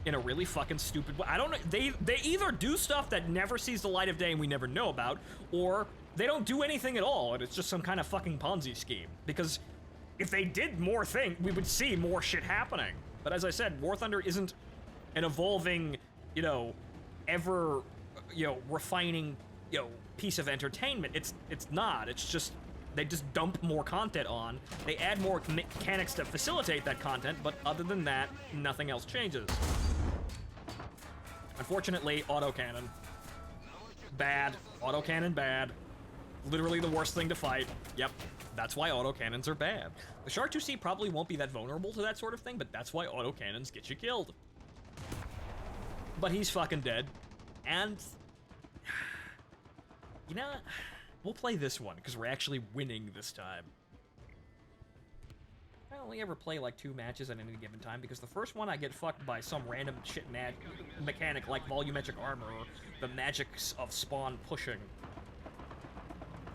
In a really fucking stupid way. I don't know, they either do stuff that never sees the light of day and we never know about, or they don't do anything at all, and it's just some kind of fucking Ponzi scheme. Because if they did more things, we would see more shit happening. But as I said, War Thunder isn't an evolving, you know, ever, you know, refining, you know, piece of entertainment. It's not. It's just, they just dump more content on. They add more mechanics to facilitate that content, but other than that, nothing else changes. Unfortunately, autocannon. Bad. Autocannon bad. Literally the worst thing to fight. Yep. That's why autocannons are bad. The Shark 2C probably won't be that vulnerable to that sort of thing, but that's why autocannons get you killed. But he's fucking dead. And... you know, we'll play this one, because we're actually winning this time. I only ever play like 2 matches at any given time, because the first one I get fucked by some random shit mechanic like volumetric armor, or the magics of spawn pushing.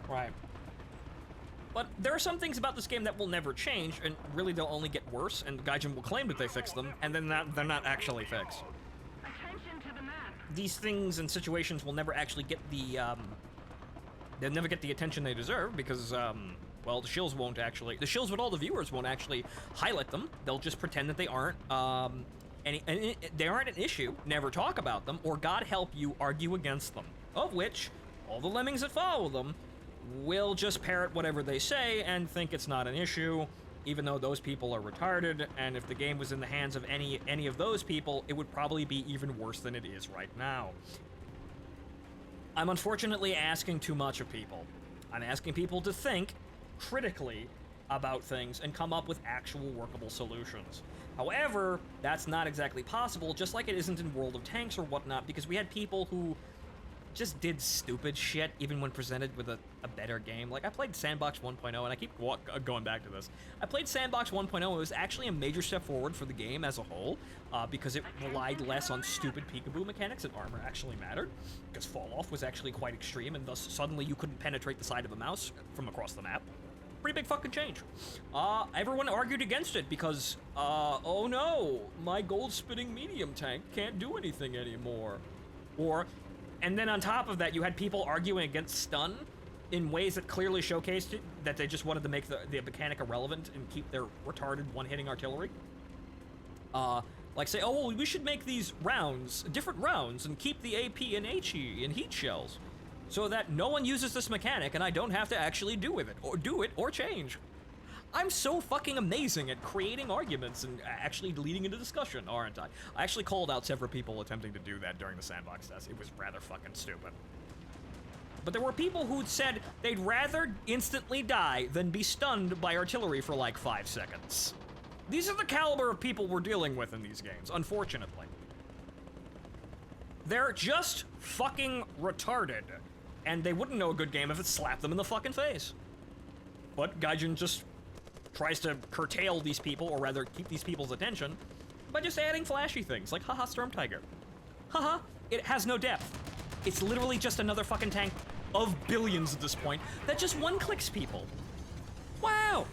Right. But there are some things about this game that will never change, and really they'll only get worse, and Gaijin will claim that they fixed them, and then they're not actually fixed. Attention to the map. These things and situations will never actually get the, they'll never get the attention they deserve, because, well, the shills with all the viewers won't actually highlight them. They'll just pretend that they aren't, they aren't an issue, never talk about them, or God help you, argue against them. Of which, all the lemmings that follow them will just parrot whatever they say and think it's not an issue, even though those people are retarded, and if the game was in the hands of any of those people, it would probably be even worse than it is right now. I'm unfortunately asking too much of people. I'm asking people to think critically about things and come up with actual workable solutions. However, that's not exactly possible, just like it isn't in World of Tanks or whatnot, because we had people who just did stupid shit even when presented with a better game. Like, I played Sandbox 1.0, and I keep going back to this. I played Sandbox 1.0, and it was actually a major step forward for the game as a whole, because it relied less on stupid peekaboo mechanics, and armor actually mattered, because fall-off was actually quite extreme, and thus suddenly you couldn't penetrate the side of a mouse from across the map. Pretty big fucking change. Everyone argued against it because, oh no, my gold-spitting medium tank can't do anything anymore. And then on top of that, you had people arguing against stun in ways that clearly showcased it, that they just wanted to make the mechanic irrelevant and keep their retarded one-hitting artillery. Like say, oh, well, we should make these rounds, different rounds, and keep the AP and HE and heat shells, so that no one uses this mechanic and I don't have to actually do it or change. I'm so fucking amazing at creating arguments and actually leading into discussion, aren't I? I actually called out several people attempting to do that during the sandbox test. It was rather fucking stupid. But there were people who said they'd rather instantly die than be stunned by artillery for like 5 seconds. These are the caliber of people we're dealing with in these games, unfortunately. They're just fucking retarded, and they wouldn't know a good game if it slapped them in the fucking face. But Gaijin just tries to curtail these people, or rather keep these people's attention, by just adding flashy things, like haha Storm Tiger. Haha, it has no depth. It's literally just another fucking tank of billions at this point that just one-clicks people. Wow!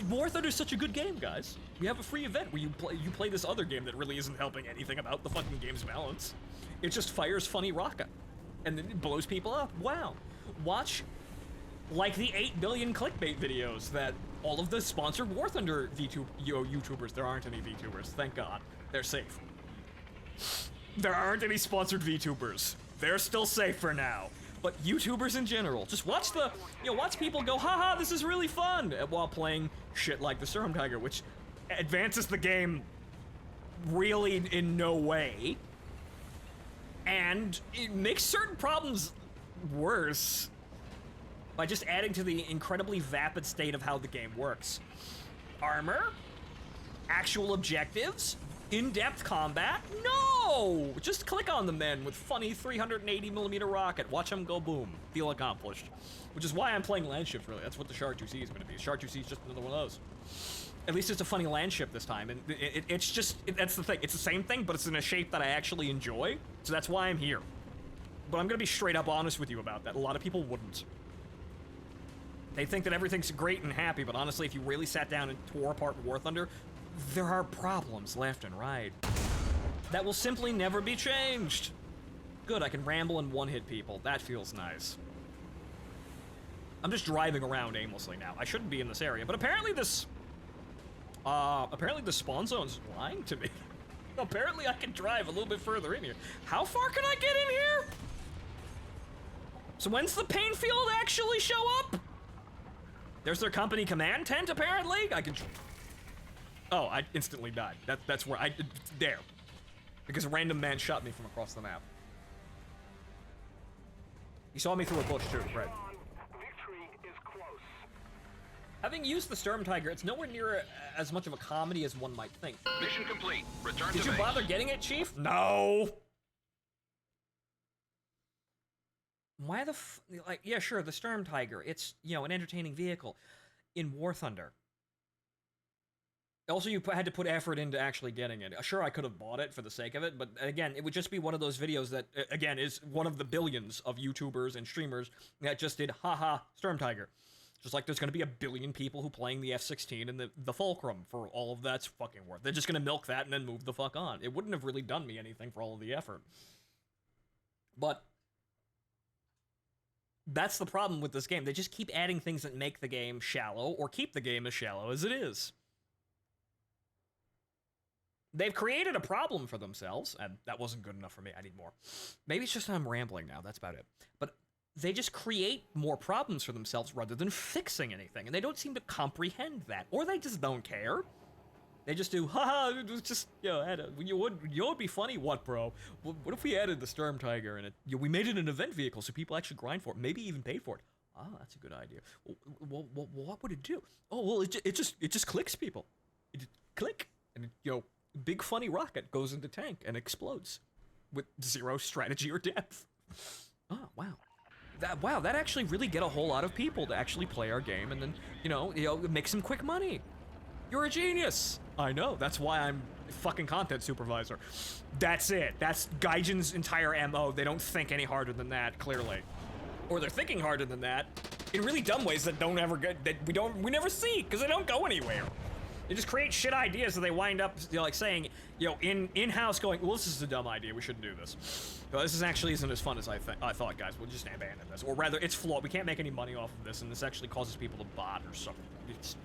War Thunder's such a good game, guys. We have a free event where you play this other game that really isn't helping anything about the fucking game's balance. It just fires funny rocket, and then it blows people up. Wow. Watch, like, the 8 billion clickbait videos that all of the sponsored War Thunder YouTubers, there aren't any VTubers, thank God. They're safe. There aren't any sponsored VTubers. They're still safe for now. But YouTubers in general, just watch watch people go, haha, this is really fun, while playing shit like the Storm Tiger, which advances the game really in no way. And it makes certain problems worse by just adding to the incredibly vapid state of how the game works. Armor, actual objectives, in-depth combat? No! Just click on the men with funny 380mm rocket. Watch them go boom. Feel accomplished. Which is why I'm playing land ships, really. That's what the Char 2C is going to be. Char 2C is just another one of those. At least it's a funny land ship this time. And that's the thing. It's the same thing, but it's in a shape that I actually enjoy. So that's why I'm here. But I'm going to be straight up honest with you about that. A lot of people wouldn't. They think that everything's great and happy, but honestly, if you really sat down and tore apart War Thunder, there are problems left and right that will simply never be changed. Good, I can ramble and one-hit people. That feels nice. I'm just driving around aimlessly now. I shouldn't be in this area, but apparently the spawn zone's lying to me. Apparently I can drive a little bit further in here. How far can I get in here? So when's the pain field actually show up? There's their company command tent, apparently? I can... Oh, I instantly died. That's where I... There. Because a random man shot me from across the map. He saw me through a bush, too, right? Victory is close. Having used the Storm Tiger, it's nowhere near as much of a comedy as one might think. Mission complete. Return Did to you base. bother getting it, Chief? No! Why the like, yeah, sure, the Storm Tiger, it's, an entertaining vehicle. In War Thunder. Also, you had to put effort into actually getting it. Sure, I could have bought it for the sake of it, but again, it would just be one of those videos that, again, is one of the billions of YouTubers and streamers that just did, haha, Storm Tiger. Just like there's going to be a billion people who playing the F-16 and the Fulcrum for all of that's fucking worth. They're just going to milk that and then move the fuck on. It wouldn't have really done me anything for all of the effort. But that's the problem with this game. They just keep adding things that make the game shallow or keep the game as shallow as it is. They've created a problem for themselves, and that wasn't good enough for me. I need more. Maybe it's just I'm rambling now. That's about it. But they just create more problems for themselves rather than fixing anything, and they don't seem to comprehend that. Or they just don't care. They just do, haha, it was just, you would be funny. What, bro? What if we added the Storm Tiger in it? We made it an event vehicle so people actually grind for it, maybe even pay for it. Ah, that's a good idea. Well, what would it do? Oh, well, it just clicks people. It just click, and big funny rocket goes into tank and explodes with zero strategy or depth. Oh, wow. That actually really get a whole lot of people to actually play our game and then, make some quick money. You're a genius. I know. That's why I'm fucking content supervisor. That's it. That's Gaijin's entire MO. They don't think any harder than that, clearly. Or they're thinking harder than that in really dumb ways that don't ever get, that we never see because they don't go anywhere. They just create shit ideas that they wind up like saying, in-house going, well, this is a dumb idea. We shouldn't do this. But this isn't as fun as I thought, guys. We'll just abandon this. Or rather, it's flawed. We can't make any money off of this, and this actually causes people to bot or something. Just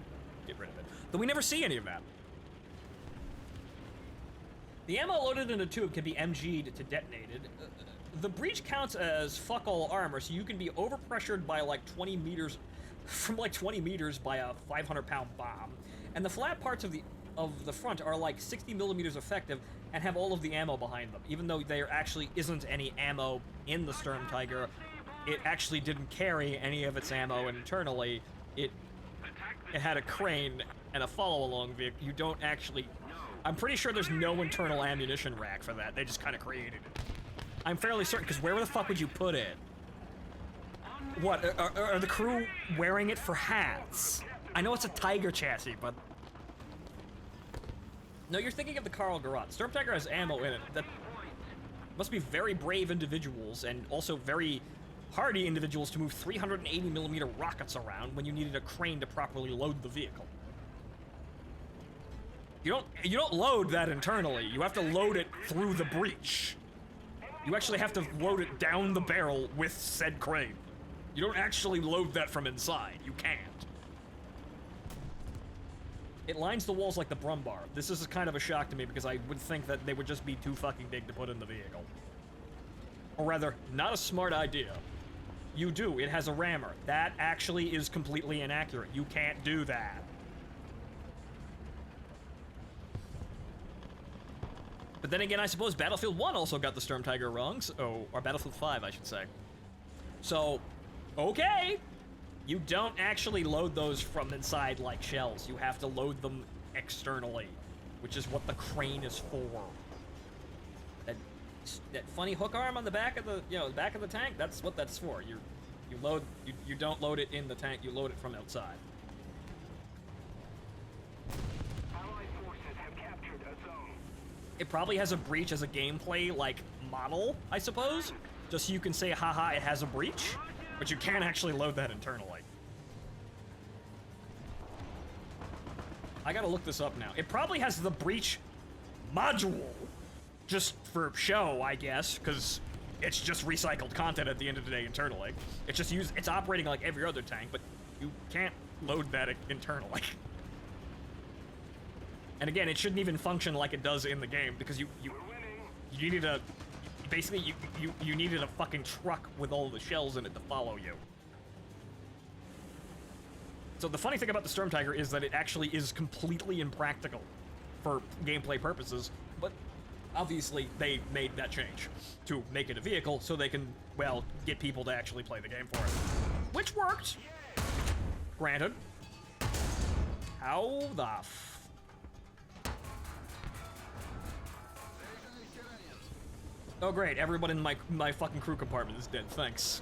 get rid of it. But we never see any of that. The ammo loaded in a tube can be MG'd to detonated. The breach counts as fuck all armor, so you can be overpressured by like 20 meters, from like 20 meters by a 500-pound bomb. And the flat parts of the front are like 60 millimeters effective and have all of the ammo behind them. Even though there actually isn't any ammo in the Storm Tiger, it actually didn't carry any of its ammo internally. It had a crane and a follow-along vehicle. You don't actually... I'm pretty sure there's no internal ammunition rack for that. They just kind of created it. I'm fairly certain, because where the fuck would you put it? What, are the crew wearing it for hats? I know it's a Tiger chassis, but... No, you're thinking of the Carl Garot. Storm Tiger has ammo in it. That must be very brave individuals, and also very hardy individuals to move 380mm rockets around when you needed a crane to properly load the vehicle. You don't load that internally. You have to load it through the breach. You actually have to load it down the barrel with said crane. You don't actually load that from inside. You can't. It lines the walls like the Brumbar. This is kind of a shock to me because I would think that they would just be too fucking big to put in the vehicle. Or rather, not a smart idea. You do. It has a rammer. That actually is completely inaccurate. You can't do that. But then again, I suppose Battlefield 1 also got the Storm Tiger wrong, or Battlefield 5, I should say. So, okay! You don't actually load those from inside like shells. You have to load them externally, which is what the crane is for. That funny hook arm on the back of the, the back of the tank, that's what that's for. You don't load it in the tank, you load it from outside. Allied forces have captured a zone. It probably has a breach as a gameplay, like, model, I suppose. Just so you can say, haha, it has a breach. But you can't actually load that internally. I gotta look this up now. It probably has the breach module. Just for show, I guess, because it's just recycled content at the end of the day internally. It's just it's operating like every other tank, but you can't load that internally. And again, it shouldn't even function like it does in the game, because you needed a... Basically, you needed a fucking truck with all the shells in it to follow you. So the funny thing about the Storm Tiger is that it actually is completely impractical for gameplay purposes, but obviously they made that change to make it a vehicle so they can, well, get people to actually play the game for it. Which worked! Granted. How the Oh great, everyone in my fucking crew compartment is dead, thanks.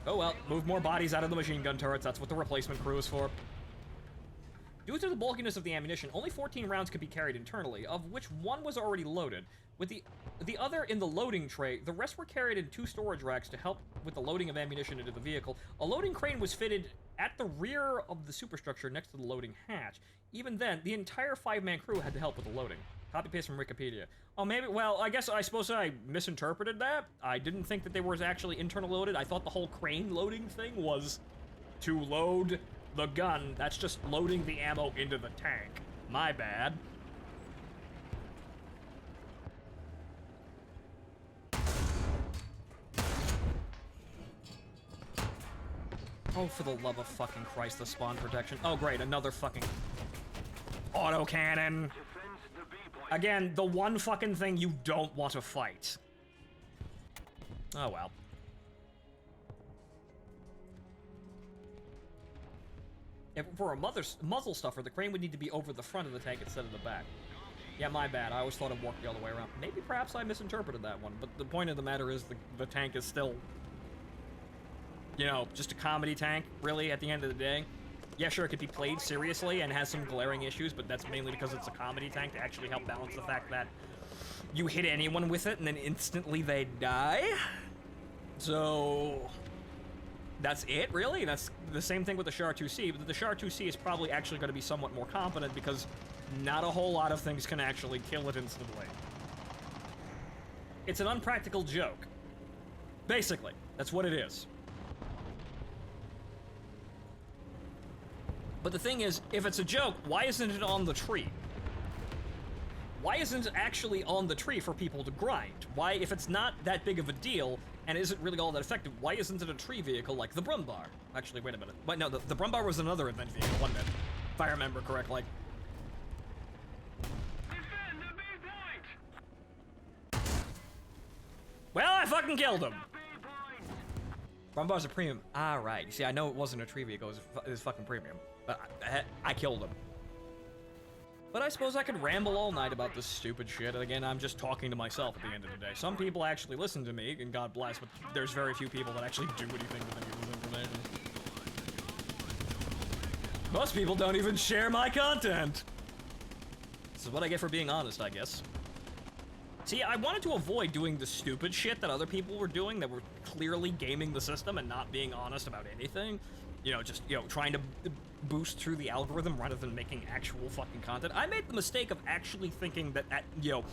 Oh well, move more bodies out of the machine gun turrets, that's what the replacement crew is for. Due to the bulkiness of the ammunition, only 14 rounds could be carried internally, of which one was already loaded. With the other in the loading tray, the rest were carried in 2 storage racks to help with the loading of ammunition into the vehicle. A loading crane was fitted at the rear of the superstructure next to the loading hatch. Even then, the entire 5-man crew had to help with the loading. Copy-paste from Wikipedia. Oh, maybe, well, I suppose I misinterpreted that. I didn't think that they were actually internal loaded. I thought the whole crane loading thing was to load the gun. That's just loading the ammo into the tank. My bad. Oh, for the love of fucking Christ, the spawn protection. Oh, great, another fucking autocannon. Again, the one fucking thing you don't want to fight. Oh, well. If for a muzzle stuffer, the crane would need to be over the front of the tank instead of the back. Yeah, my bad. I always thought it worked the other way around. Maybe perhaps I misinterpreted that one, but the point of the matter is the tank is still, just a comedy tank, really, at the end of the day. Yeah, sure, it could be played seriously and has some glaring issues, but that's mainly because it's a comedy tank to actually help balance the fact that you hit anyone with it and then instantly they die. So that's it, really? That's the same thing with the Char 2C, but the Char 2C is probably actually going to be somewhat more competent because not a whole lot of things can actually kill it instantly. It's an unpractical joke. Basically, that's what it is. But the thing is, if it's a joke, why isn't it on the tree? Why isn't it actually on the tree for people to grind? Why, if it's not that big of a deal, and isn't really all that effective, why isn't it a tree vehicle like the Brumbar? Actually, wait a minute. Wait, no, the Brumbar was another event vehicle, wasn't it? If I remember correctly. Defend the B point! Well, I fucking killed him! Brumbar's a premium. Ah, right. You see, I know it wasn't a tree vehicle, it was fucking premium. But I killed him. But I suppose I could ramble all night about this stupid shit. Again, I'm just talking to myself at the end of the day. Some people actually listen to me, and God bless, but there's very few people that actually do anything with any of this information. Most people don't even share my content! This is what I get for being honest, I guess. See, I wanted to avoid doing the stupid shit that other people were doing that were clearly gaming the system and not being honest about anything. You know, just, you know, trying to boost through the algorithm rather than making actual fucking content. I made the mistake of actually thinking that, you know,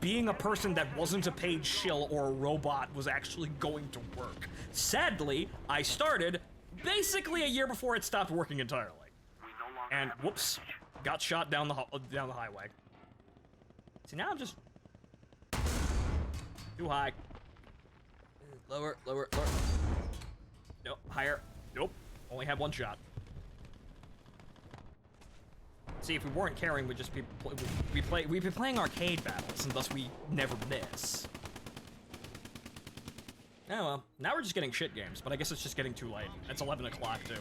being a person that wasn't a paid shill or a robot was actually going to work. Sadly, I started basically a year before it stopped working entirely. And, whoops, got shot down the highway. See, now I'm just... too high. Lower, lower, lower. Nope, higher. Nope. Only had one shot. See, if we weren't carrying, we'd just be we'd be playing arcade battles, and thus we never miss. Oh well, now we're just getting shit games, but I guess it's just getting too late. It's 11 o'clock too.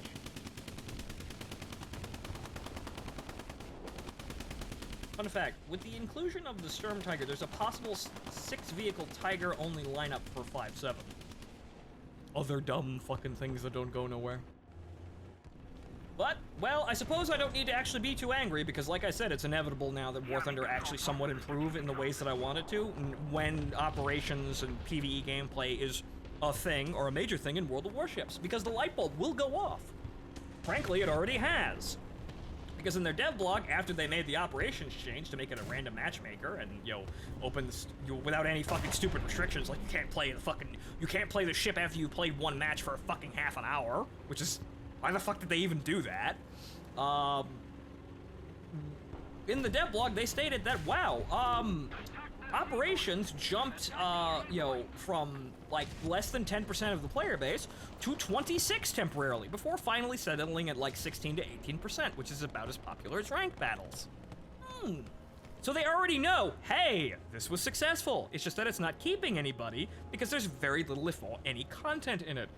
Fun fact, with the inclusion of the Sturm Tiger, there's a possible 6-vehicle Tiger only lineup for 5.7. Other dumb fucking things that don't go nowhere. But, well, I suppose I don't need to actually be too angry, because like I said, it's inevitable now that War Thunder actually somewhat improve in the ways that I want it to, when operations and PvE gameplay is a thing, or a major thing in World of Warships, because the light bulb will go off. Frankly, it already has. Because in their dev blog, after they made the operations change to make it a random matchmaker and, you know, opens without any fucking stupid restrictions, like you can't play the ship after you played one match for a fucking half an hour, which is, why the fuck did they even do that? In the dev blog, they stated that, wow, operations jumped, you know, from, like, less than 10% of the player base to 26 temporarily, before finally settling at, like, 16 to 18%, which is about as popular as ranked battles. So they already know, hey, this was successful. It's just that it's not keeping anybody, because there's very little, if any, content in it.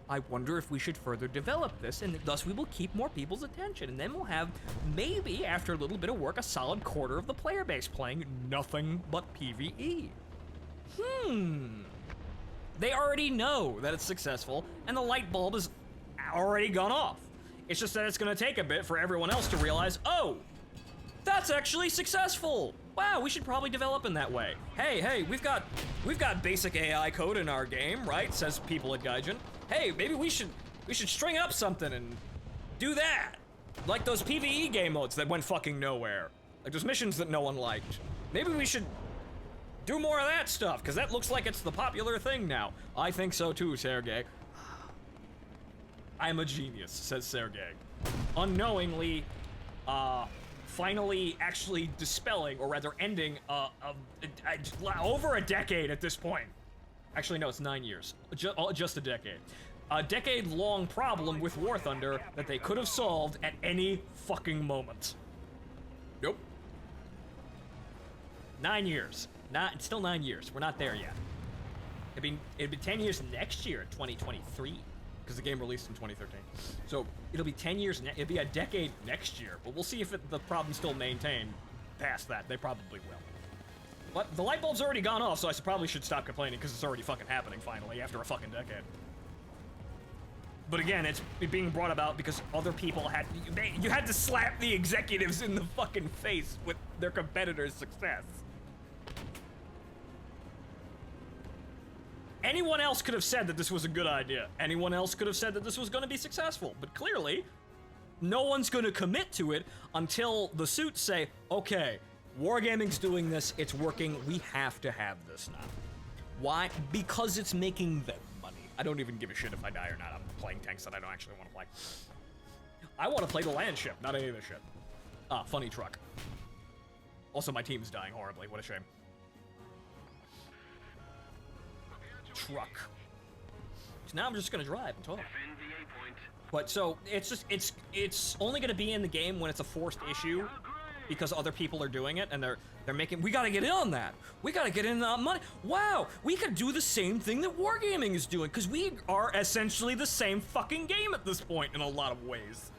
I wonder if we should further develop this, and thus we will keep more people's attention, and then we'll have, maybe, after a little bit of work, a solid quarter of the player base playing nothing but PvE. They already know that it's successful, and the light bulb has already gone off. It's just that it's gonna take a bit for everyone else to realize, oh, that's actually successful! Wow, we should probably develop in that way. Hey, we've got basic AI code in our game, right? Says people at Gaijin. Hey, maybe we should string up something and do that. Like those PvE game modes that went fucking nowhere. Like those missions that no one liked. Maybe we should do more of that stuff, because that looks like it's the popular thing now. I think so too, Sergey. I'm a genius, says Sergey. Unknowingly, finally actually dispelling, or rather ending, over a decade at this point. Actually, no, it's 9 years. Just a decade. A decade-long problem with War Thunder that they could have solved at any fucking moment. Nope. 9 years. It's still 9 years. We're not there yet. It'd be 10 years next year, 2023, because the game released in 2013. So it'll be 10 years. It'll be a decade next year. But we'll see if the problem's still maintained past that. They probably will. But the light bulb's already gone off, so I probably should stop complaining, because it's already fucking happening finally after a fucking decade. But again, it's being brought about because other people you had to slap the executives in the fucking face with their competitors' success. Anyone else could have said that this was a good idea. Anyone else could have said that this was going to be successful. But clearly, no one's going to commit to it until the suits say, okay, Wargaming's doing this, it's working, we have to have this now. Why? Because it's making them money. I don't even give a shit if I die or not. I'm playing tanks that I don't actually want to play. I want to play the land ship, not any of this shit. Funny truck. Also, my team's dying horribly, what a shame. Truck. So now I'm just gonna drive and talk. But so, it's only gonna be in the game when it's a forced issue, because other people are doing it, and they're making, we gotta get in on that. We gotta get in on money. Wow, we could do the same thing that Wargaming is doing, because we are essentially the same fucking game at this point in a lot of ways.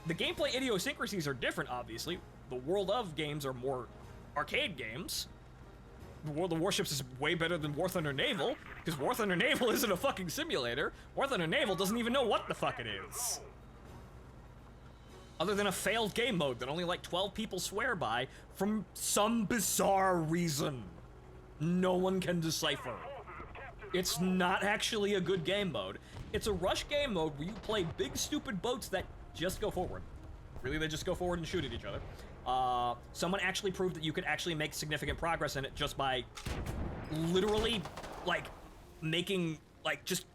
The gameplay idiosyncrasies are different, obviously. The World of games are more arcade games. The World of Warships is way better than War Thunder Naval, because War Thunder Naval isn't a fucking simulator. War Thunder Naval doesn't even know what the fuck it is. Other than a failed game mode that only like 12 people swear by from some bizarre reason. no one can decipher. It's not actually a good game mode. It's a rush game mode where you play big stupid boats that just go forward. Really, they just go forward and shoot at each other. Someone actually proved that you could actually make significant progress in it just by literally, like, making, like, just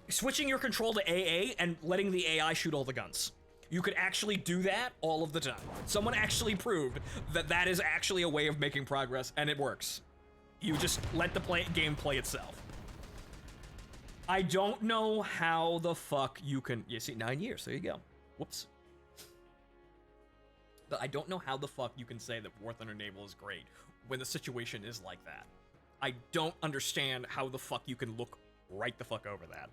switching your control to AA and letting the AI shoot all the guns. You could actually do that all of the time. Someone actually proved that that is actually a way of making progress, and it works. You just let the game play itself. I don't know how the fuck you can... You see, 9 years, there you go. Whoops. But I don't know how the fuck you can say that War Thunder Naval is great when the situation is like that. I don't understand how the fuck you can look right the fuck over that.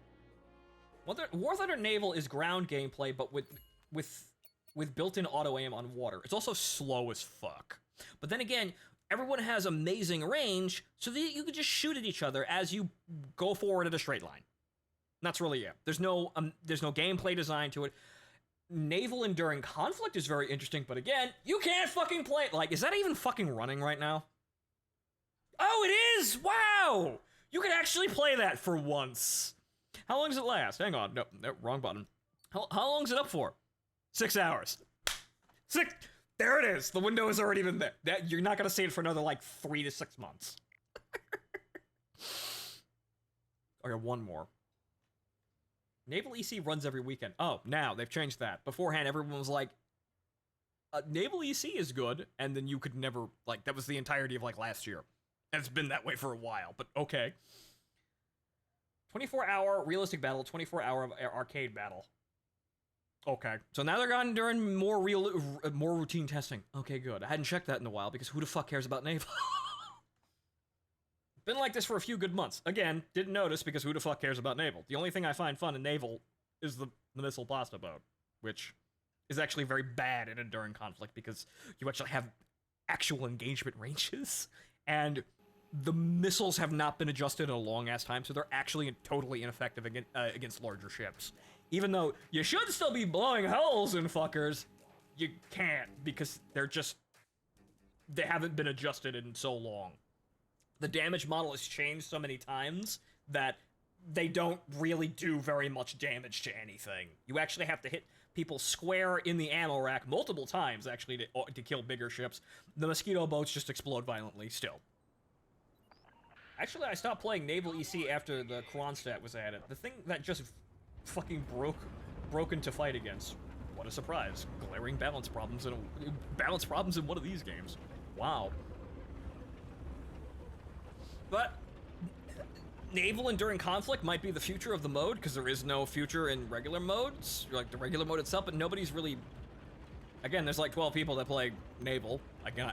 War Thunder Naval is ground gameplay, but with built-in auto-aim on water. It's also slow as fuck. But then again, everyone has amazing range, so that you can just shoot at each other as you go forward at a straight line. That's really it. There's no gameplay design to it. Naval Enduring Conflict is very interesting, but again, you can't fucking play it. Like, is that even fucking running right now? Oh, it is! Wow! You can actually play that for once. How long does it last? Hang on. No, wrong button. How long is it up for? 6 hours. There it is. The window has already been there. You're not going to see it for another, like, 3 to 6 months. Okay, one more. Naval EC runs every weekend. Oh, now they've changed that. Beforehand, everyone was like, Naval EC is good, and then you could never, like, that was the entirety of, like, last year. And it's been that way for a while, but okay. 24-hour realistic battle, 24-hour arcade battle. Okay, so now they're gone during more routine testing. Okay, good. I hadn't checked that in a while, because who the fuck cares about Naval? Been like this for a few good months. Again, didn't notice because who the fuck cares about Naval? The only thing I find fun in Naval is the missile pasta boat, which is actually very bad in Enduring Conflict because you actually have actual engagement ranges, and the missiles have not been adjusted in a long-ass time, so they're actually totally ineffective against larger ships. Even though you should still be blowing holes in fuckers, you can't because they haven't been adjusted in so long. The damage model has changed so many times that they don't really do very much damage to anything. You actually have to hit people square in the ammo rack multiple times, actually, to kill bigger ships. The mosquito boats just explode violently, still. Actually, I stopped playing Naval EC after the Kronstadt was added. The thing that just fucking broke into fight against. What a surprise. Glaring balance problems in one of these games. Wow. But Naval Enduring Conflict might be the future of the mode, because there is no future in regular modes, like the regular mode itself, but nobody's really... Again, there's like 12 people that play Naval. Again,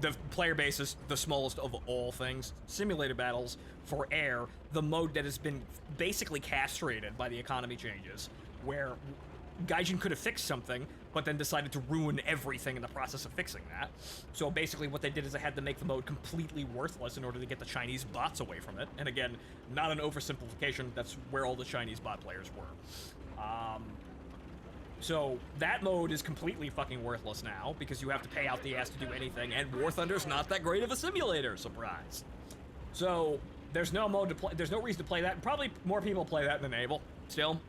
the player base is the smallest of all things. Simulated battles for air, the mode that has been basically castrated by the economy changes, where Gaijin could have fixed something, but then decided to ruin everything in the process of fixing that. So basically what they did is they had to make the mode completely worthless in order to get the Chinese bots away from it. And again, not an oversimplification, that's where all the Chinese bot players were. So that mode is completely fucking worthless now, because you have to pay out the ass to do anything, and War Thunder's not that great of a simulator, surprise. So there's no mode to play, there's no reason to play that, and probably more people play that than Naval, still.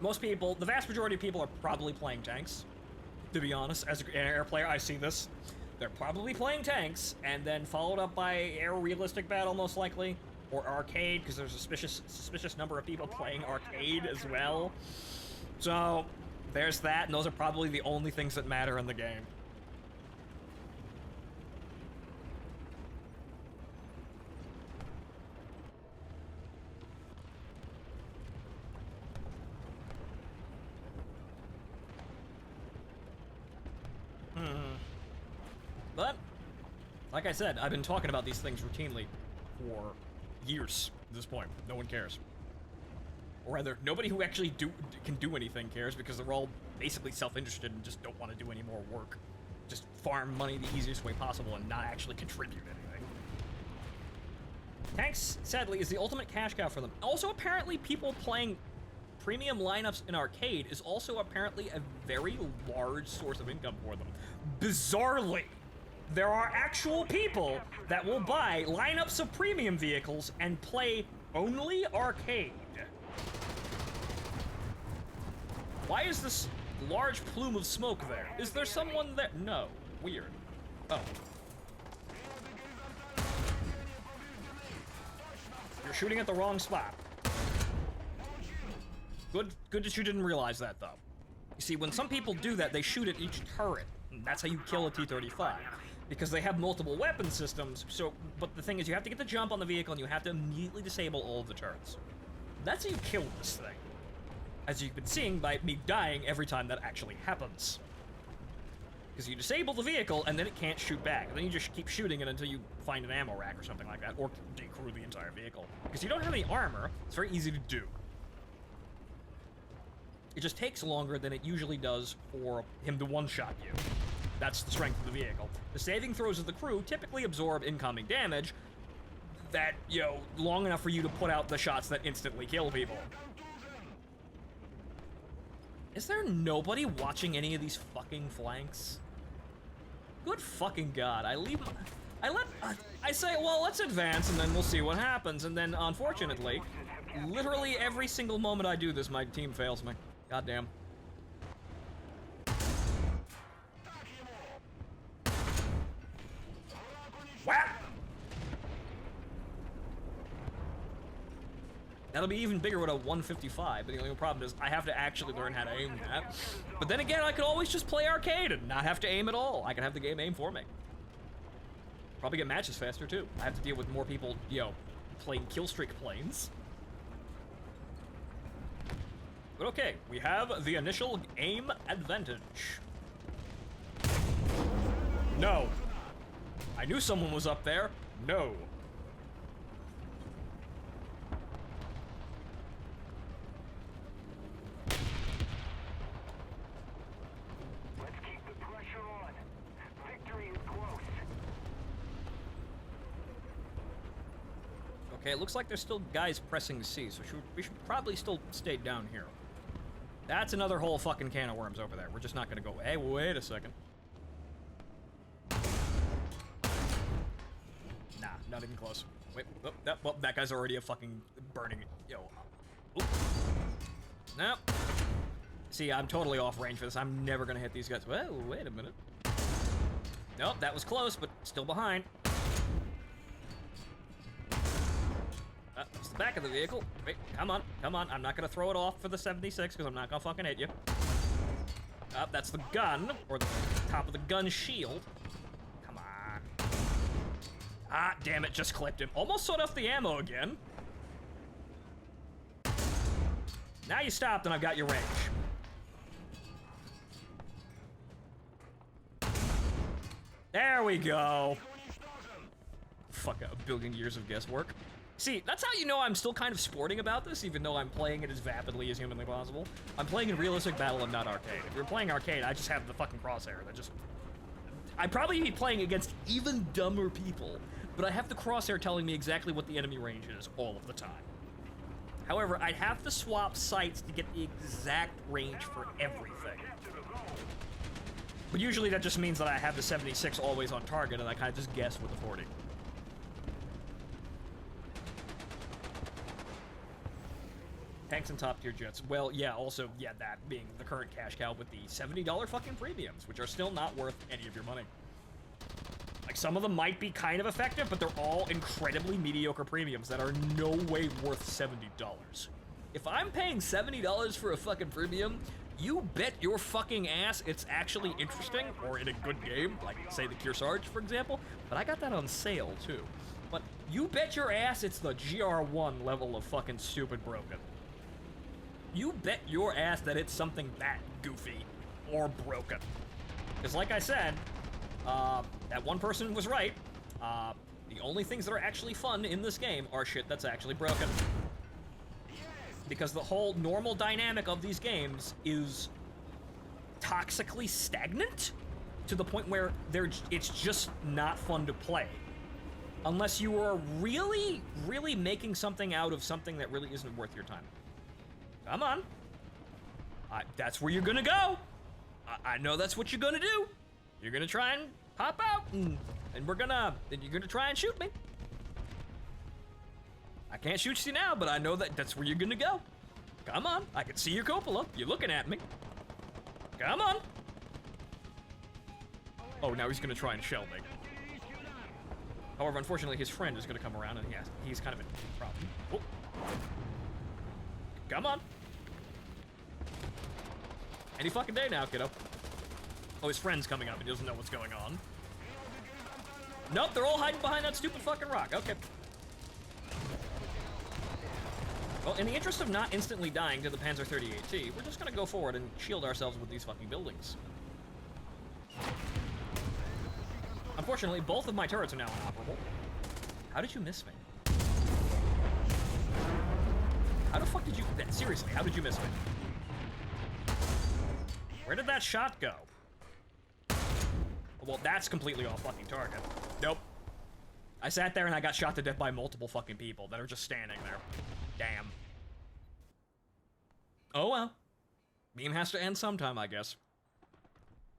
Most people, the vast majority of people are probably playing tanks, to be honest. As an air player, I see this. They're probably playing tanks, and then followed up by air realistic battle, most likely, or arcade, because there's a suspicious number of people playing arcade as well. So, there's that, and those are probably the only things that matter in the game. But, like I said, I've been talking about these things routinely for years at this point. No one cares. Or rather, nobody who actually can do anything cares, because they're all basically self-interested and just don't want to do any more work. Just farm money the easiest way possible and not actually contribute anything. Tanks, sadly, is the ultimate cash cow for them. Also, apparently, people playing premium lineups in arcade is also apparently a very large source of income for them. Bizarrely, there are actual people that will buy lineups of premium vehicles and play only arcade. Why is this large plume of smoke there? Is there someone there? No. Weird. Oh. You're shooting at the wrong spot. Good that you didn't realize that, though. You see, when some people do that, they shoot at each turret. And that's how you kill a T-35. Because they have multiple weapon systems, but the thing is, you have to get the jump on the vehicle, and you have to immediately disable all of the turrets. That's how you kill this thing. As you've been seeing by me dying every time that actually happens. Because you disable the vehicle, and then it can't shoot back. And then you just keep shooting it until you find an ammo rack or something like that, or decrew the entire vehicle. Because you don't have any armor, it's very easy to do. It just takes longer than it usually does for him to one-shot you. That's the strength of the vehicle. The saving throws of the crew typically absorb incoming damage that, long enough for you to put out the shots that instantly kill people. Is there nobody watching any of these fucking flanks? Good fucking god, I say, well, let's advance and then we'll see what happens, and then, unfortunately, literally every single moment I do this, my team fails me. Goddamn. Whap! That'll be even bigger with a 155, but the only problem is I have to actually learn how to aim that. But then again, I could always just play arcade and not have to aim at all. I can have the game aim for me. Probably get matches faster, too. I have to deal with more people, playing killstreak planes. But okay, we have the initial aim advantage. No. I knew someone was up there. No. Let's keep the pressure on. Victory is close. Okay, it looks like there's still guys pressing C, so we should probably still stay down here. That's another whole fucking can of worms over there. We're just not gonna go. Hey, wait a second. Nah, not even close. Wait, well, that guy's already a fucking burning. Oop. Nope. See, I'm totally off range for this. I'm never gonna hit these guys. Well, wait a minute. Nope, that was close, but still behind. It's the back of the vehicle. Wait, come on. I'm not gonna throw it off for the 76 because I'm not gonna fucking hit you. That's the gun, or the top of the gun shield. Come on. Ah, damn it, just clipped him. Almost sawed off the ammo again. Now you stopped and I've got your range. There we go. Fuck, a billion years of guesswork. See, that's how you know I'm still kind of sporting about this, even though I'm playing it as vapidly as humanly possible. I'm playing in realistic battle and not arcade. If you're playing arcade, I just have the fucking crosshair. I'd probably be playing against even dumber people, but I have the crosshair telling me exactly what the enemy range is all of the time. However, I'd have to swap sights to get the exact range for everything. But usually that just means that I have the 76 always on target, and I kind of just guess with the 40. Tanks and top-tier jets. Well, yeah, also, yeah, that being the current cash cow with the $70 fucking premiums, which are still not worth any of your money. Like, some of them might be kind of effective, but they're all incredibly mediocre premiums that are no way worth $70. If I'm paying $70 for a fucking premium, you bet your fucking ass it's actually interesting, or in a good game, like, say, the Kearsarge, for example, but I got that on sale, too. But you bet your ass it's the GR1 level of fucking stupid broken. You bet your ass that it's something that goofy or broken. Because like I said, that one person was right. The only things that are actually fun in this game are shit that's actually broken. Because the whole normal dynamic of these games is toxically stagnant to the point where it's just not fun to play. Unless you are really, really making something out of something that really isn't worth your time. Come on. That's where you're gonna go. I know that's what you're gonna do. You're gonna try and Hop out, and you're gonna try and shoot me. I can't shoot you now, but I know that's where you're gonna go. Come on, I can see your cupola. You're looking at me. Come on. Oh, now he's gonna try and shell me. However, unfortunately, his friend is gonna come around, and he's kind of in a problem. Oh. Come on. Any fucking day now, kiddo. Oh, his friend's coming up. He doesn't know what's going on. Nope, they're all hiding behind that stupid fucking rock. Okay. Well, in the interest of not instantly dying to the Panzer 38T, we're just gonna go forward and shield ourselves with these fucking buildings. Unfortunately, both of my turrets are now inoperable. How did you miss me? How the fuck did you... Seriously, how did you miss me? Where did that shot go? Well, that's completely off fucking target. Nope. I sat there and I got shot to death by multiple fucking people that are just standing there. Damn. Oh well. Beam has to end sometime, I guess.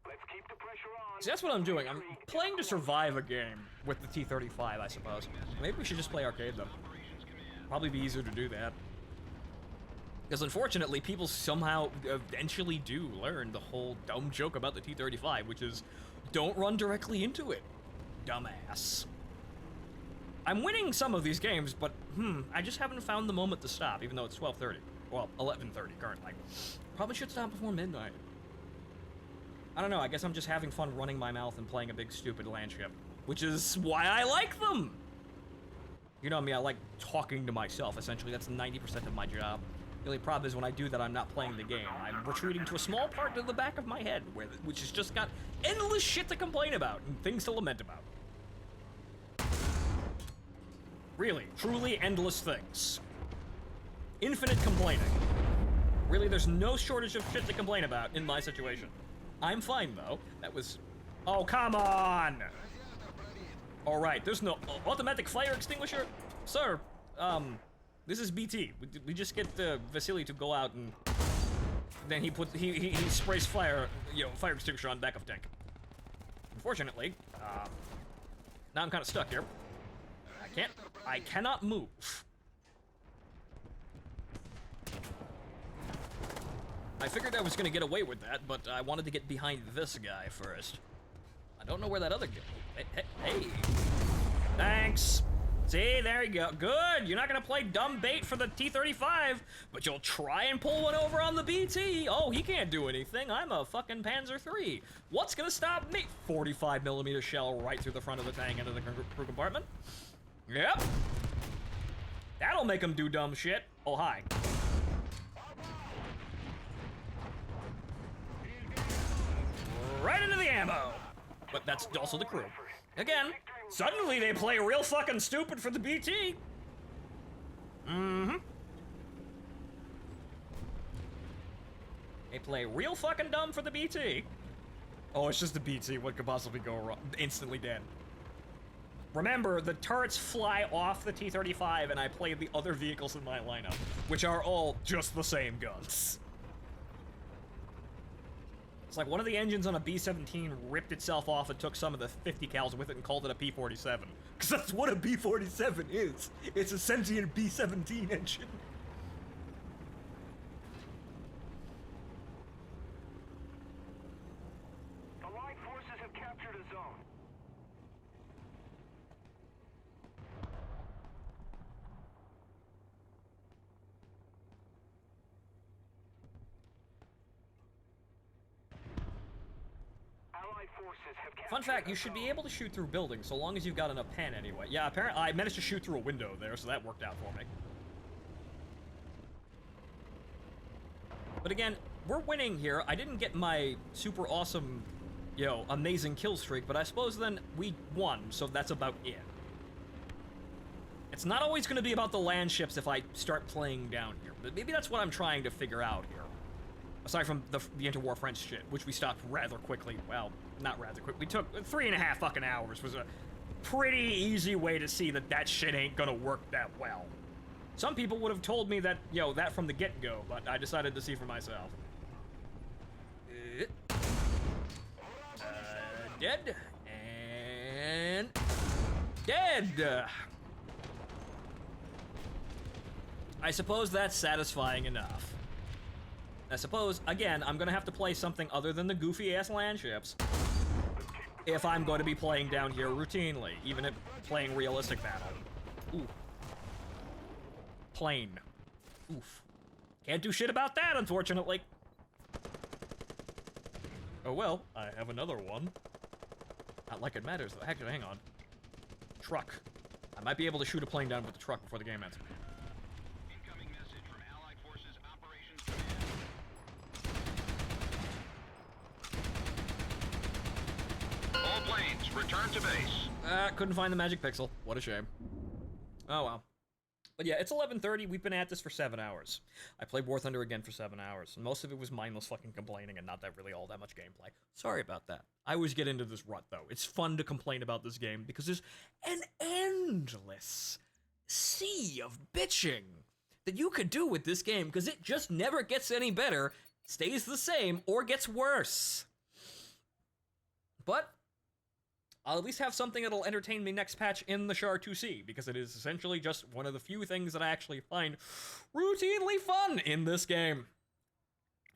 Let's keep the pressure on. See, that's what I'm doing. I'm playing to survive a game with the T-35, I suppose. Maybe we should just play arcade, though. Probably be easier to do that. Because unfortunately, people somehow eventually do learn the whole dumb joke about the T-35, which is, don't run directly into it, dumbass. I'm winning some of these games, but, I just haven't found the moment to stop, even though it's 12:30. Well, 11:30 currently. Probably should stop before midnight. I don't know, I guess I'm just having fun running my mouth and playing a big stupid landship, which is why I like them! You know me, I like talking to myself, essentially. That's 90% of my job. The only problem is when I do that, I'm not playing the game. I'm retreating to a small part of the back of my head, which has just got endless shit to complain about and things to lament about. Really, truly endless things. Infinite complaining. Really, there's no shortage of shit to complain about in my situation. I'm fine, though. That was... Oh, come on! Alright, there's no automatic fire extinguisher? Sir, this is BT. We just get Vasily to go out and then he sprays fire extinguisher on the back of tank. Unfortunately, now I'm kind of stuck here. I cannot move. I figured I was gonna get away with that, but I wanted to get behind this guy first. I don't know where that other guy... Hey. Thanks. See, there you go. Good. You're not gonna play dumb bait for the T-35, but you'll try and pull one over on the BT. Oh, he can't do anything. I'm a fucking Panzer III. What's gonna stop me? 45mm shell right through the front of the tank into the crew compartment. Yep. That'll make him do dumb shit. Oh, hi. Right into the ammo. But that's also the crew. Again, suddenly they play real fucking stupid for the BT. They play real fucking dumb for the BT. Oh, it's just the BT. What could possibly go wrong? Instantly dead. Remember, the turrets fly off the T-35, and I play the other vehicles in my lineup, which are all just the same guns. It's like one of the engines on a B-17 ripped itself off and took some of the 50 cals with it and called it a P-47. Because that's what a B-47 is. It's a sentient B-17 engine. Allied forces have captured a zone. Fun fact, you should be able to shoot through buildings so long as you've got enough pen anyway. Yeah, apparently I managed to shoot through a window there, so that worked out for me. But again, we're winning here. I didn't get my super awesome, amazing kill streak, but I suppose then we won, so that's about it. It's not always going to be about the land ships if I start playing down here, but maybe that's what I'm trying to figure out here. Aside from the interwar French shit, which we stopped rather quickly. Well, not rather quick. We took 3.5 fucking hours. Was a pretty easy way to see that shit ain't gonna work that well. Some people would have told me that, that from the get-go, but I decided to see for myself. Dead. And dead. I suppose that's satisfying enough. I suppose, again, I'm gonna have to play something other than the goofy-ass land ships if I'm going to be playing down here routinely, even if playing realistic battle. Ooh. Plane. Oof. Can't do shit about that, unfortunately. Oh well, I have another one. Not like it matters, though. Actually, hang on. Truck. I might be able to shoot a plane down with the truck before the game ends. Incoming message from Allied Forces Operations Command. All planes, return to base. Couldn't find the magic pixel. What a shame. Oh well. But yeah, it's 11:30. We've been at this for 7 hours. I played War Thunder again for 7 hours, and most of it was mindless fucking complaining and not that really all that much gameplay. Sorry about that. I always get into this rut, though. It's fun to complain about this game because there's an endless sea of bitching that you could do with this game because it just never gets any better, stays the same, or gets worse. But I'll at least have something that'll entertain me next patch in the Char 2C, because it is essentially just one of the few things that I actually find routinely fun in this game.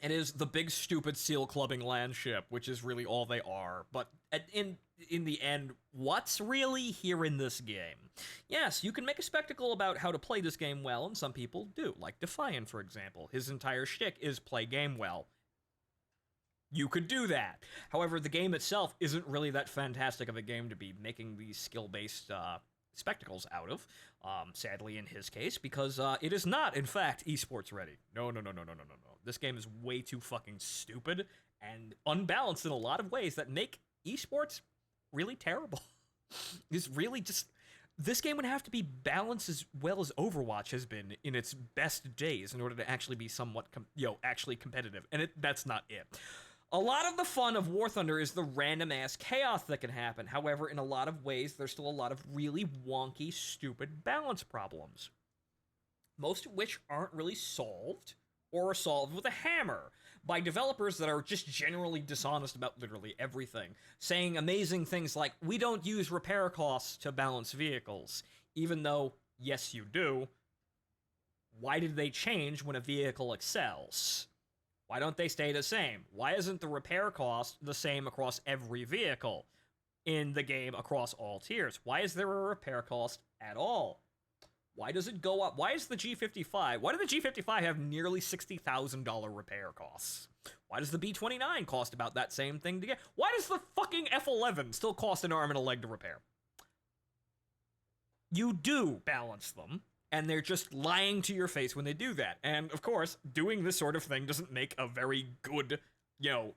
It is the big stupid seal clubbing land ship, which is really all they are. But in the end, what's really here in this game? Yes, you can make a spectacle about how to play this game well, and some people do, like Defiant, for example. His entire shtick is play game well. You could do that. However, the game itself isn't really that fantastic of a game to be making these skill-based spectacles out of, sadly in his case, because it is not, in fact, esports ready. No. This game is way too fucking stupid and unbalanced in a lot of ways that make esports really terrible. It's really just... This game would have to be balanced as well as Overwatch has been in its best days in order to actually be somewhat, actually competitive, and that's not it. A lot of the fun of War Thunder is the random-ass chaos that can happen. However, in a lot of ways, there's still a lot of really wonky, stupid balance problems. Most of which aren't really solved, or are solved with a hammer, by developers that are just generally dishonest about literally everything, saying amazing things like, we don't use repair costs to balance vehicles, even though, yes you do. Why did they change when a vehicle excels? Why don't they stay the same? Why isn't the repair cost the same across every vehicle in the game across all tiers? Why is there a repair cost at all? Why does it go up? Why is the G55? Why did the G55 have nearly $60,000 repair costs? Why does the B29 cost about that same thing to get? Why does the fucking F11 still cost an arm and a leg to repair? You do balance them, and they're just lying to your face when they do that. And, of course, doing this sort of thing doesn't make a very good,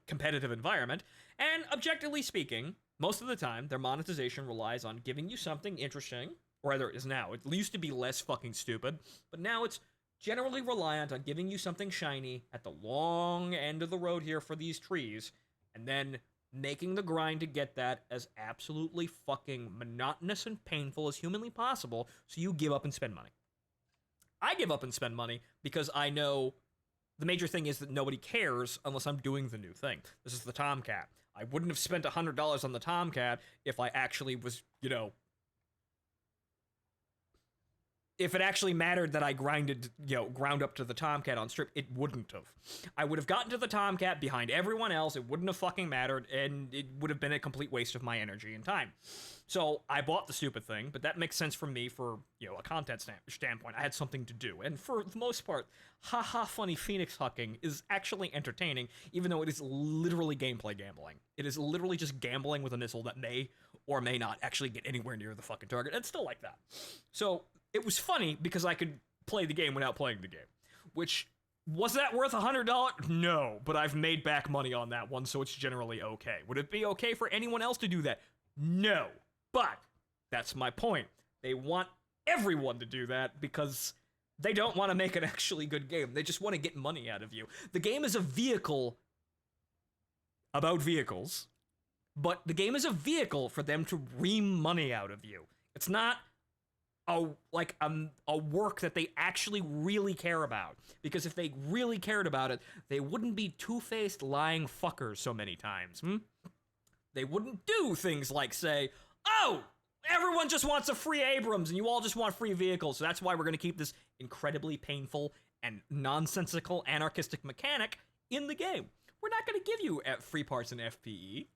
competitive environment. And, objectively speaking, most of the time, their monetization relies on giving you something interesting, or rather, it is now. It used to be less fucking stupid, but now it's generally reliant on giving you something shiny at the long end of the road here for these trees, and then making the grind to get that as absolutely fucking monotonous and painful as humanly possible, so you give up and spend money. I give up and spend money because I know the major thing is that nobody cares unless I'm doing the new thing. This is the Tomcat. I wouldn't have spent $100 on the Tomcat if I actually was, if it actually mattered that I ground up to the Tomcat on strip, it wouldn't have. I would have gotten to the Tomcat behind everyone else, it wouldn't have fucking mattered, and it would have been a complete waste of my energy and time. So, I bought the stupid thing, but that makes sense for me for, a content standpoint. I had something to do, and for the most part, haha funny phoenix hucking is actually entertaining, even though it is literally gameplay gambling. It is literally just gambling with a missile that may or may not actually get anywhere near the fucking target, and still like that. So, it was funny because I could play the game without playing the game, which, was that worth $100? No, but I've made back money on that one, so it's generally okay. Would it be okay for anyone else to do that? No, but that's my point. They want everyone to do that because they don't want to make an actually good game. They just want to get money out of you. The game is a vehicle about vehicles, but the game is a vehicle for them to ream money out of you. It's not a work that they actually really care about. Because if they really cared about it, they wouldn't be two-faced lying fuckers so many times, They wouldn't do things like say, oh, everyone just wants a free Abrams and you all just want free vehicles. So that's why we're going to keep this incredibly painful and nonsensical anarchistic mechanic in the game. We're not going to give you free parts in FPE,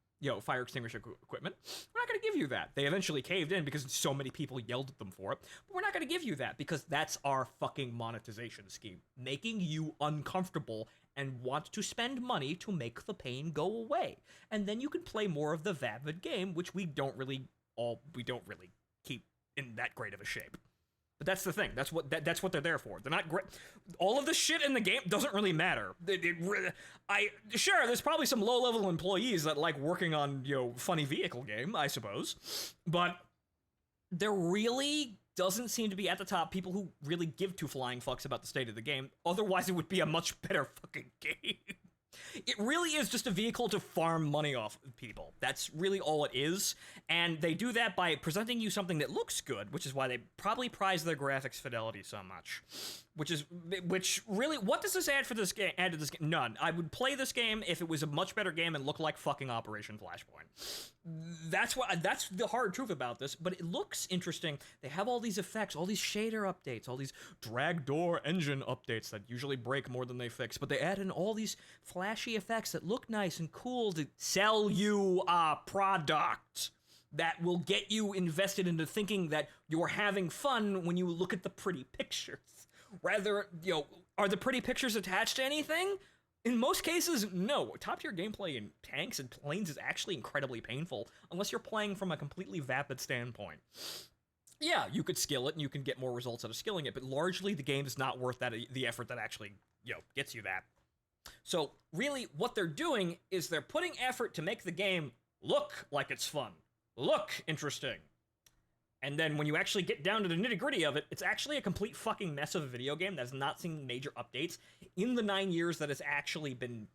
fire extinguisher equipment. We're not going to give you that. They eventually caved in because so many people yelled at them for it. But we're not going to give you that because that's our fucking monetization scheme. Making you uncomfortable and want to spend money to make the pain go away. And then you can play more of the Vapid game, which we don't really keep in that great of a shape. But that's the thing. That's what they're there for. They're not great. All of the shit in the game doesn't really matter. Sure, there's probably some low-level employees that like working on, funny vehicle game, I suppose. But there really doesn't seem to be at the top people who really give two flying fucks about the state of the game. Otherwise, it would be a much better fucking game. It really is just a vehicle to farm money off of people. That's really all it is. And they do that by presenting you something that looks good, which is why they probably prize their graphics fidelity so much. Which really, what does this add to this game? None. I would play this game if it was a much better game and looked like fucking Operation Flashpoint. That's the hard truth about this, but it looks interesting. They have all these effects, all these shader updates, all these drag door engine updates that usually break more than they fix, but they add in all these flashy effects that look nice and cool to sell you a product that will get you invested into thinking that you're having fun when you look at the pretty pictures. Rather, are the pretty pictures attached to anything? In most cases, no. Top-tier gameplay in tanks and planes is actually incredibly painful, unless you're playing from a completely vapid standpoint. Yeah, you could skill it, and you can get more results out of skilling it, but largely the game is not worth the effort that actually, gets you that. So, really, what they're doing is they're putting effort to make the game look like it's fun. Look interesting. And then when you actually get down to the nitty-gritty of it, it's actually a complete fucking mess of a video game that has not seen major updates in the 9 years that it's actually been,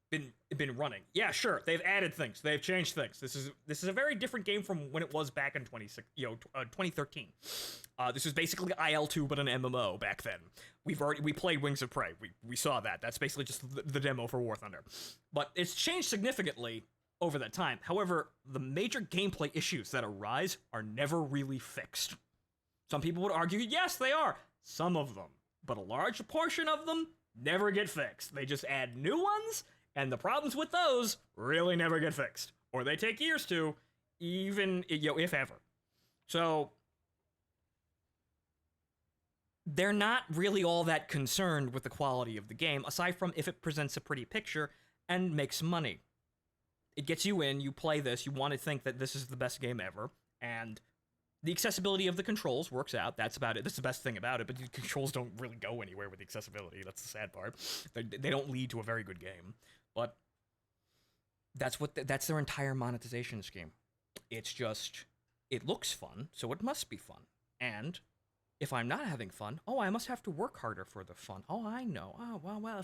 been running. Yeah, sure, they've added things, they've changed things. This is a very different game from when it was back in 2013. This is basically IL-2 but an MMO back then. We played Wings of Prey. We saw that. That's basically just the demo for War Thunder. But it's changed significantly over that time. However, the major gameplay issues that arise are never really fixed. Some people would argue, yes, they are. Some of them. But a large portion of them never get fixed. They just add new ones, and the problems with those really never get fixed. Or they take years to, even, if ever. So, they're not really all that concerned with the quality of the game, aside from if it presents a pretty picture and makes money. It gets you in, you play this, you want to think that this is the best game ever, and the accessibility of the controls works out. That's about it. That's the best thing about it, but the controls don't really go anywhere with the accessibility. That's the sad part. They don't lead to a very good game. But that's their entire monetization scheme. It's just, it looks fun, so it must be fun. And if I'm not having fun, I must have to work harder for the fun. Oh, I know. Oh, well,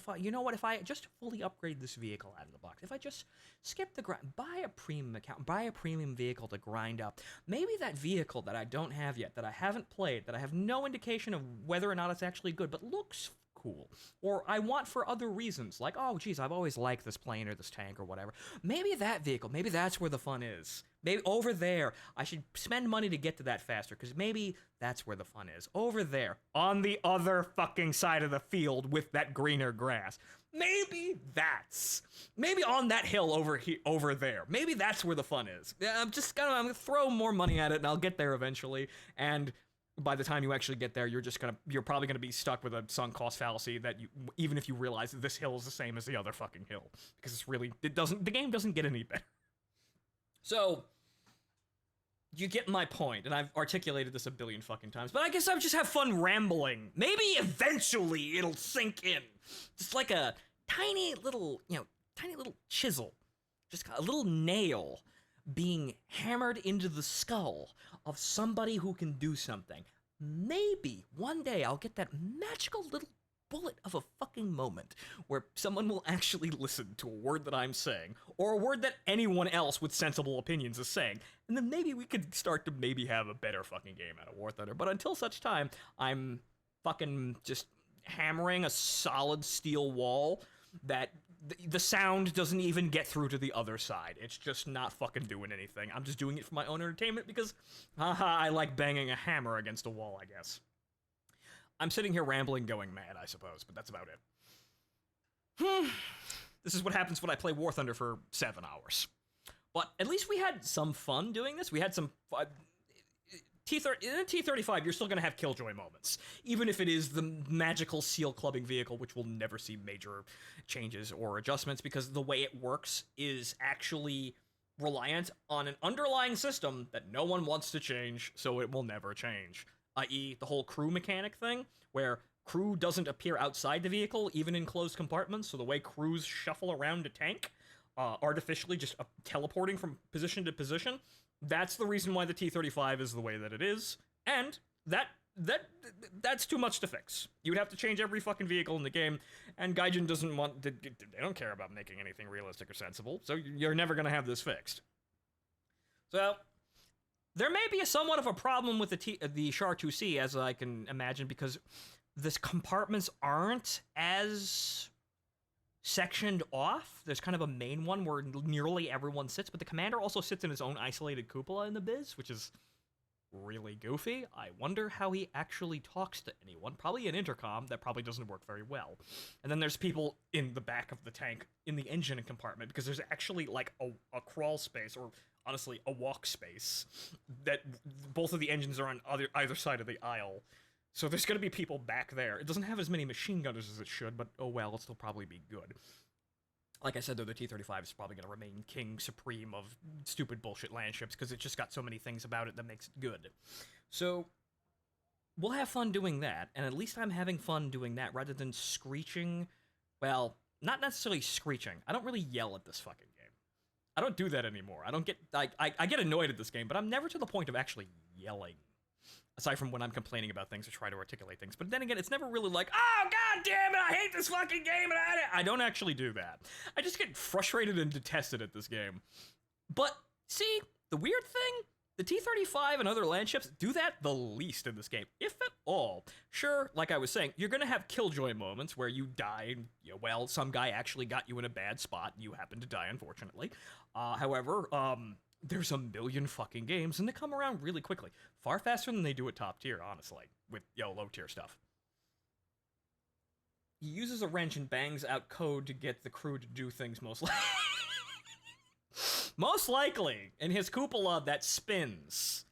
if I just fully upgrade this vehicle out of the box, if I just skip the grind, buy a premium account, buy a premium vehicle to grind up, maybe that vehicle that I don't have yet, that I haven't played, that I have no indication of whether or not it's actually good, but looks cool, or I want for other reasons, like, oh, geez, I've always liked this plane or this tank or whatever. Maybe that vehicle, maybe that's where the fun is. Maybe over there, I should spend money to get to that faster, because maybe that's where the fun is. Over there, on the other fucking side of the field with that greener grass. Maybe on that hill over there. Maybe that's where the fun is. I'm gonna throw more money at it, and I'll get there eventually, and by the time you actually get there, you're probably gonna be stuck with a sunk cost fallacy that even if you realize that this hill is the same as the other fucking hill, because the game doesn't get any better. So, you get my point, and I've articulated this a billion fucking times, but I guess I just have fun rambling. Maybe eventually it'll sink in. Just like a tiny little chisel. Just a little nail being hammered into the skull of somebody who can do something. Maybe one day I'll get that magical little bullet of a fucking moment where someone will actually listen to a word that I'm saying, or a word that anyone else with sensible opinions is saying, and then maybe we could start to maybe have a better fucking game out of War Thunder. But until such time, I'm fucking just hammering a solid steel wall that the sound doesn't even get through to the other side. It's just not fucking doing anything. I'm just doing it for my own entertainment because, haha, I like banging a hammer against a wall, I guess. I'm sitting here rambling, going mad, I suppose, but that's about it. This is what happens when I play War Thunder for 7 hours. But at least we had some fun doing this. We had some fun. In a T-35, you're still going to have killjoy moments, even if it is the magical seal clubbing vehicle, which will never see major changes or adjustments, because the way it works is actually reliant on an underlying system that no one wants to change, so it will never change, i.e. the whole crew mechanic thing, where crew doesn't appear outside the vehicle, even in closed compartments, so the way crews shuffle around a tank, artificially just teleporting from position to position. That's the reason why the T-35 is the way that it is, and that's too much to fix. You would have to change every fucking vehicle in the game, and Gaijin doesn't want to, they don't care about making anything realistic or sensible, so you're never gonna have this fixed. So, there may be somewhat of a problem with the Char 2C, as I can imagine, because the compartments aren't as sectioned off. There's kind of a main one where nearly everyone sits, but the commander also sits in his own isolated cupola in the biz, which is really goofy. I wonder how he actually talks to anyone. Probably an intercom that probably doesn't work very well. And then there's people in the back of the tank in the engine compartment, because there's actually like a crawl space, or honestly a walk space, that both of the engines are on either side of the aisle. So there's going to be people back there. It doesn't have as many machine gunners as it should, but oh well, it'll still probably be good. Like I said, though, the T-35 is probably going to remain king supreme of stupid bullshit land ships, because it's just got so many things about it that makes it good. So, we'll have fun doing that, and at least I'm having fun doing that, rather than screeching. Well, not necessarily screeching. I don't really yell at this fucking game. I don't do that anymore. I don't get... I get annoyed at this game, but I'm never to the point of actually yelling. Aside from when I'm complaining about things or try to articulate things. But then again, it's never really like, oh, god damn it, I hate this fucking game, and I don't actually do that. I just get frustrated and detested at this game. But, see, the weird thing, the T-35 and other land ships do that the least in this game, if at all. Sure, like I was saying, you're gonna have killjoy moments where you die, and, you know, well, some guy actually got you in a bad spot, and you happen to die, unfortunately. However, there's a million fucking games, and they come around really quickly. Far faster than they do at top tier, honestly, with, low tier stuff. He uses a wrench and bangs out code to get the crew to do things most likely. Most likely, in his cupola that spins.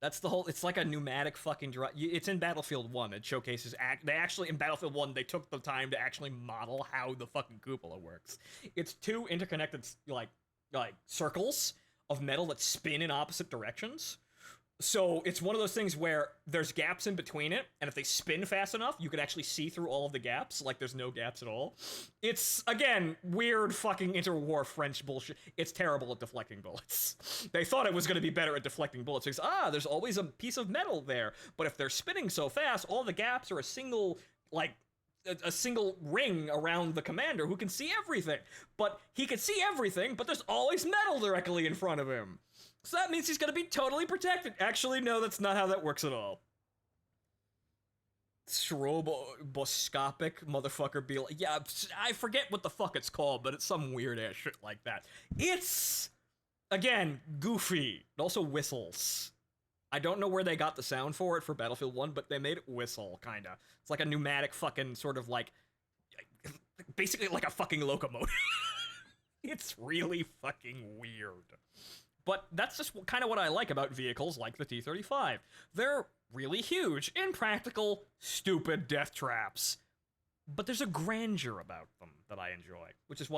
That's the whole, it's like a pneumatic fucking drive. It's in Battlefield 1. It showcases, they actually, in Battlefield 1, they took the time to actually model how the fucking cupola works. It's two interconnected, like circles of metal that spin in opposite directions. So it's one of those things where there's gaps in between it, and if they spin fast enough, you can actually see through all of the gaps, like there's no gaps at all. It's, again, weird fucking interwar French bullshit. It's terrible at deflecting bullets. They thought it was going to be better at deflecting bullets, because, there's always a piece of metal there, but if they're spinning so fast, all the gaps are a single, a single ring around the commander who can see everything. But he can see everything, but there's always metal directly in front of him. So that means he's gonna be totally protected. Actually, no, that's not how that works at all. Stroboscopic motherfucker be like, yeah, I forget what the fuck it's called, but it's some weird ass shit like that. It's, again, goofy. It also whistles. I don't know where they got the sound for it for Battlefield 1, but they made it whistle, kinda. It's like a pneumatic fucking sort of like, basically like a fucking locomotive. It's really fucking weird. But that's just kind of what I like about vehicles like the T-35. They're really huge, impractical, stupid death traps. But there's a grandeur about them that I enjoy, which is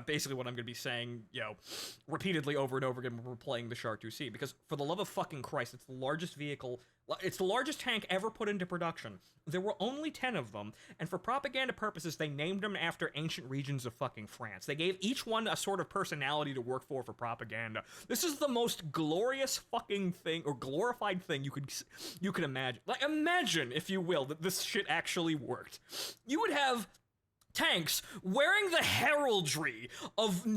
basically what I'm gonna be saying, repeatedly over and over again when we're playing the Char 2C. Because for the love of fucking Christ, it's the largest vehicle, it's the largest tank ever put into production. There were only 10 of them, and for propaganda purposes, they named them after ancient regions of fucking France. They gave each one a sort of personality to work for propaganda. This is the most glorious fucking thing, or glorified thing you could imagine. Like, imagine, if you will, that this shit actually worked. You would have tanks wearing the heraldry of the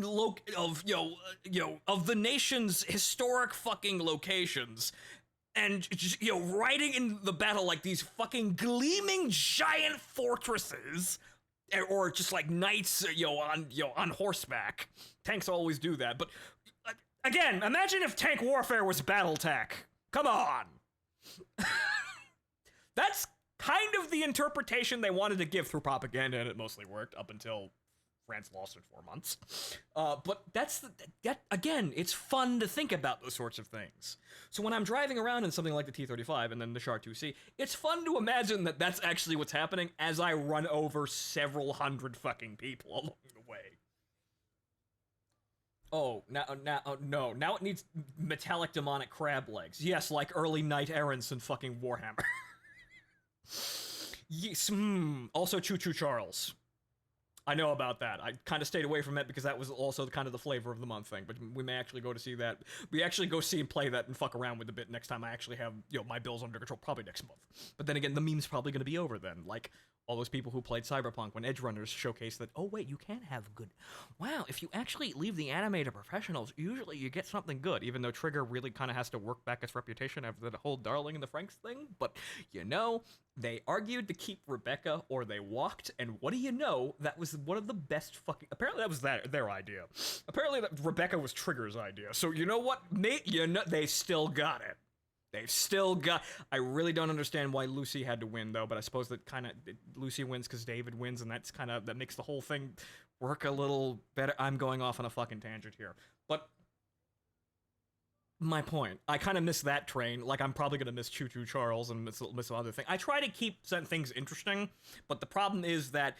nation's historic fucking locations, and just, riding in the battle like these fucking gleaming giant fortresses or just like knights, on horseback. Tanks always do that, but again, imagine if tank warfare was BattleTech. Come on. That's kind of the interpretation they wanted to give through propaganda, and it mostly worked up until France lost in 4 months. But again, it's fun to think about those sorts of things. So when I'm driving around in something like the T-35 and then the Char 2C, it's fun to imagine that that's actually what's happening as I run over several hundred fucking people along the way. Oh, now it needs metallic demonic crab legs. Yes, like early Knight Errants in fucking Warhammer. Yes, also Choo Choo Charles. I know about that. I kind of stayed away from it because that was also kind of the flavor of the month thing, but we may actually go to see that. We actually go see and play that and fuck around with a bit next time I actually have, my bills under control, probably next month. But then again, the meme's probably going to be over then. Like, all those people who played Cyberpunk when Edge Runners showcased that, oh wait, you can have good... Wow, if you actually leave the anime to professionals, usually you get something good, even though Trigger really kind of has to work back its reputation after the whole Darling in the Franxx thing. But, they argued to keep Rebecca, or they walked, and what do you know? That was one of the best fucking... Apparently that was their idea. Apparently Rebecca was Trigger's idea. So you know what, mate? They still got it. They've still got... I really don't understand why Lucy had to win, though, but I suppose that kind of... Lucy wins because David wins, and that's kind of... That makes the whole thing work a little better. I'm going off on a fucking tangent here. But... My point. I kind of miss that train. Like, I'm probably going to miss Choo Choo Charles and miss other things. I try to keep certain things interesting, but the problem is that...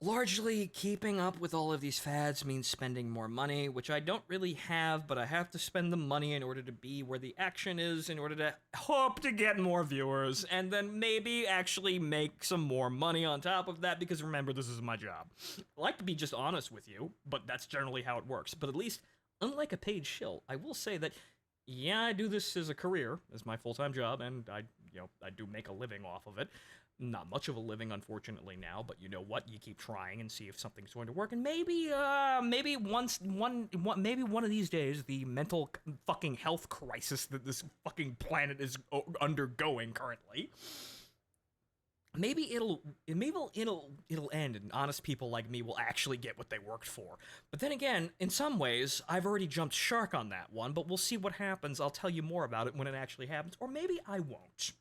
Largely, keeping up with all of these fads means spending more money, which I don't really have, but I have to spend the money in order to be where the action is, in order to hope to get more viewers, and then maybe actually make some more money on top of that, because remember, this is my job. I like to be just honest with you, but that's generally how it works. But at least, unlike a paid shill, I will say that, yeah, I do this as a career, as my full-time job, and I do make a living off of it. Not much of a living, unfortunately, now, but you know what? You keep trying and see if something's going to work, and maybe one of these days, the mental fucking health crisis that this fucking planet is undergoing currently, maybe it'll end, and honest people like me will actually get what they worked for. But then again, in some ways, I've already jumped shark on that one, but we'll see what happens. I'll tell you more about it when it actually happens, or maybe I won't.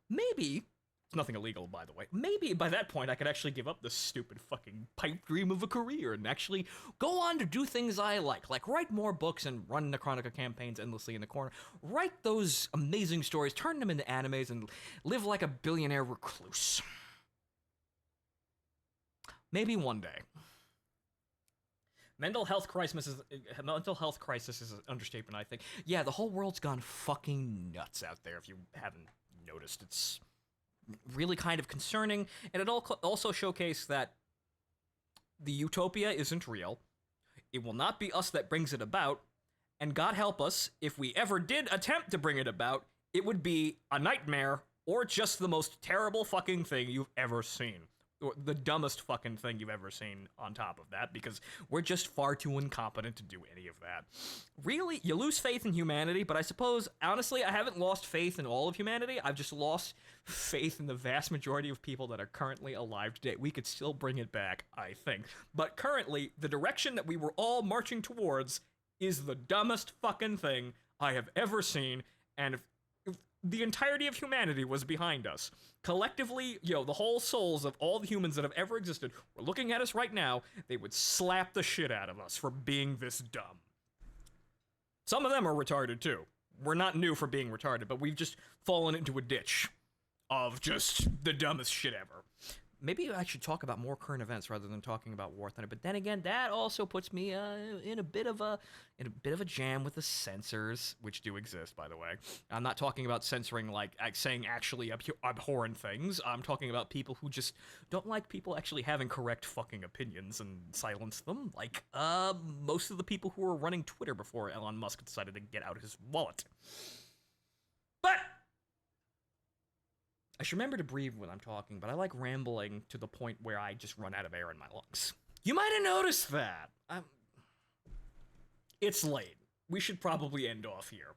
Maybe... It's nothing illegal, by the way. Maybe by that point I could actually give up this stupid fucking pipe dream of a career and actually go on to do things I like write more books and run Necronica campaigns endlessly in the corner, write those amazing stories, turn them into animes, and live like a billionaire recluse. Maybe one day. Mental health crisis is an understatement, I think. Yeah, the whole world's gone fucking nuts out there, if you haven't noticed. It's really kind of concerning, and it also showcased that the utopia isn't real. It will not be us that brings it about, and God help us, if we ever did attempt to bring it about, it would be a nightmare, or just the most terrible fucking thing you've ever seen. Or the dumbest fucking thing you've ever seen on top of that, because we're just far too incompetent to do any of that. Really, you lose faith in humanity, but I suppose, honestly, I haven't lost faith in all of humanity. I've just lost faith in the vast majority of people that are currently alive today. We could still bring it back, I think. But currently, the direction that we were all marching towards is the dumbest fucking thing I have ever seen, and if the entirety of humanity was behind us. Collectively, the whole souls of all the humans that have ever existed were looking at us right now, they would slap the shit out of us for being this dumb. Some of them are retarded too. We're not new for being retarded, but we've just fallen into a ditch of just the dumbest shit ever. Maybe I should talk about more current events rather than talking about War Thunder. But then again, that also puts me in a bit of a jam with the censors, which do exist, by the way. I'm not talking about censoring like saying actually abhorrent things. I'm talking about people who just don't like people actually having correct fucking opinions and silence them. Like most of the people who were running Twitter before Elon Musk decided to get out his wallet. But I should remember to breathe when I'm talking, but I like rambling to the point where I just run out of air in my lungs. You might have noticed that. It's late. We should probably end off here.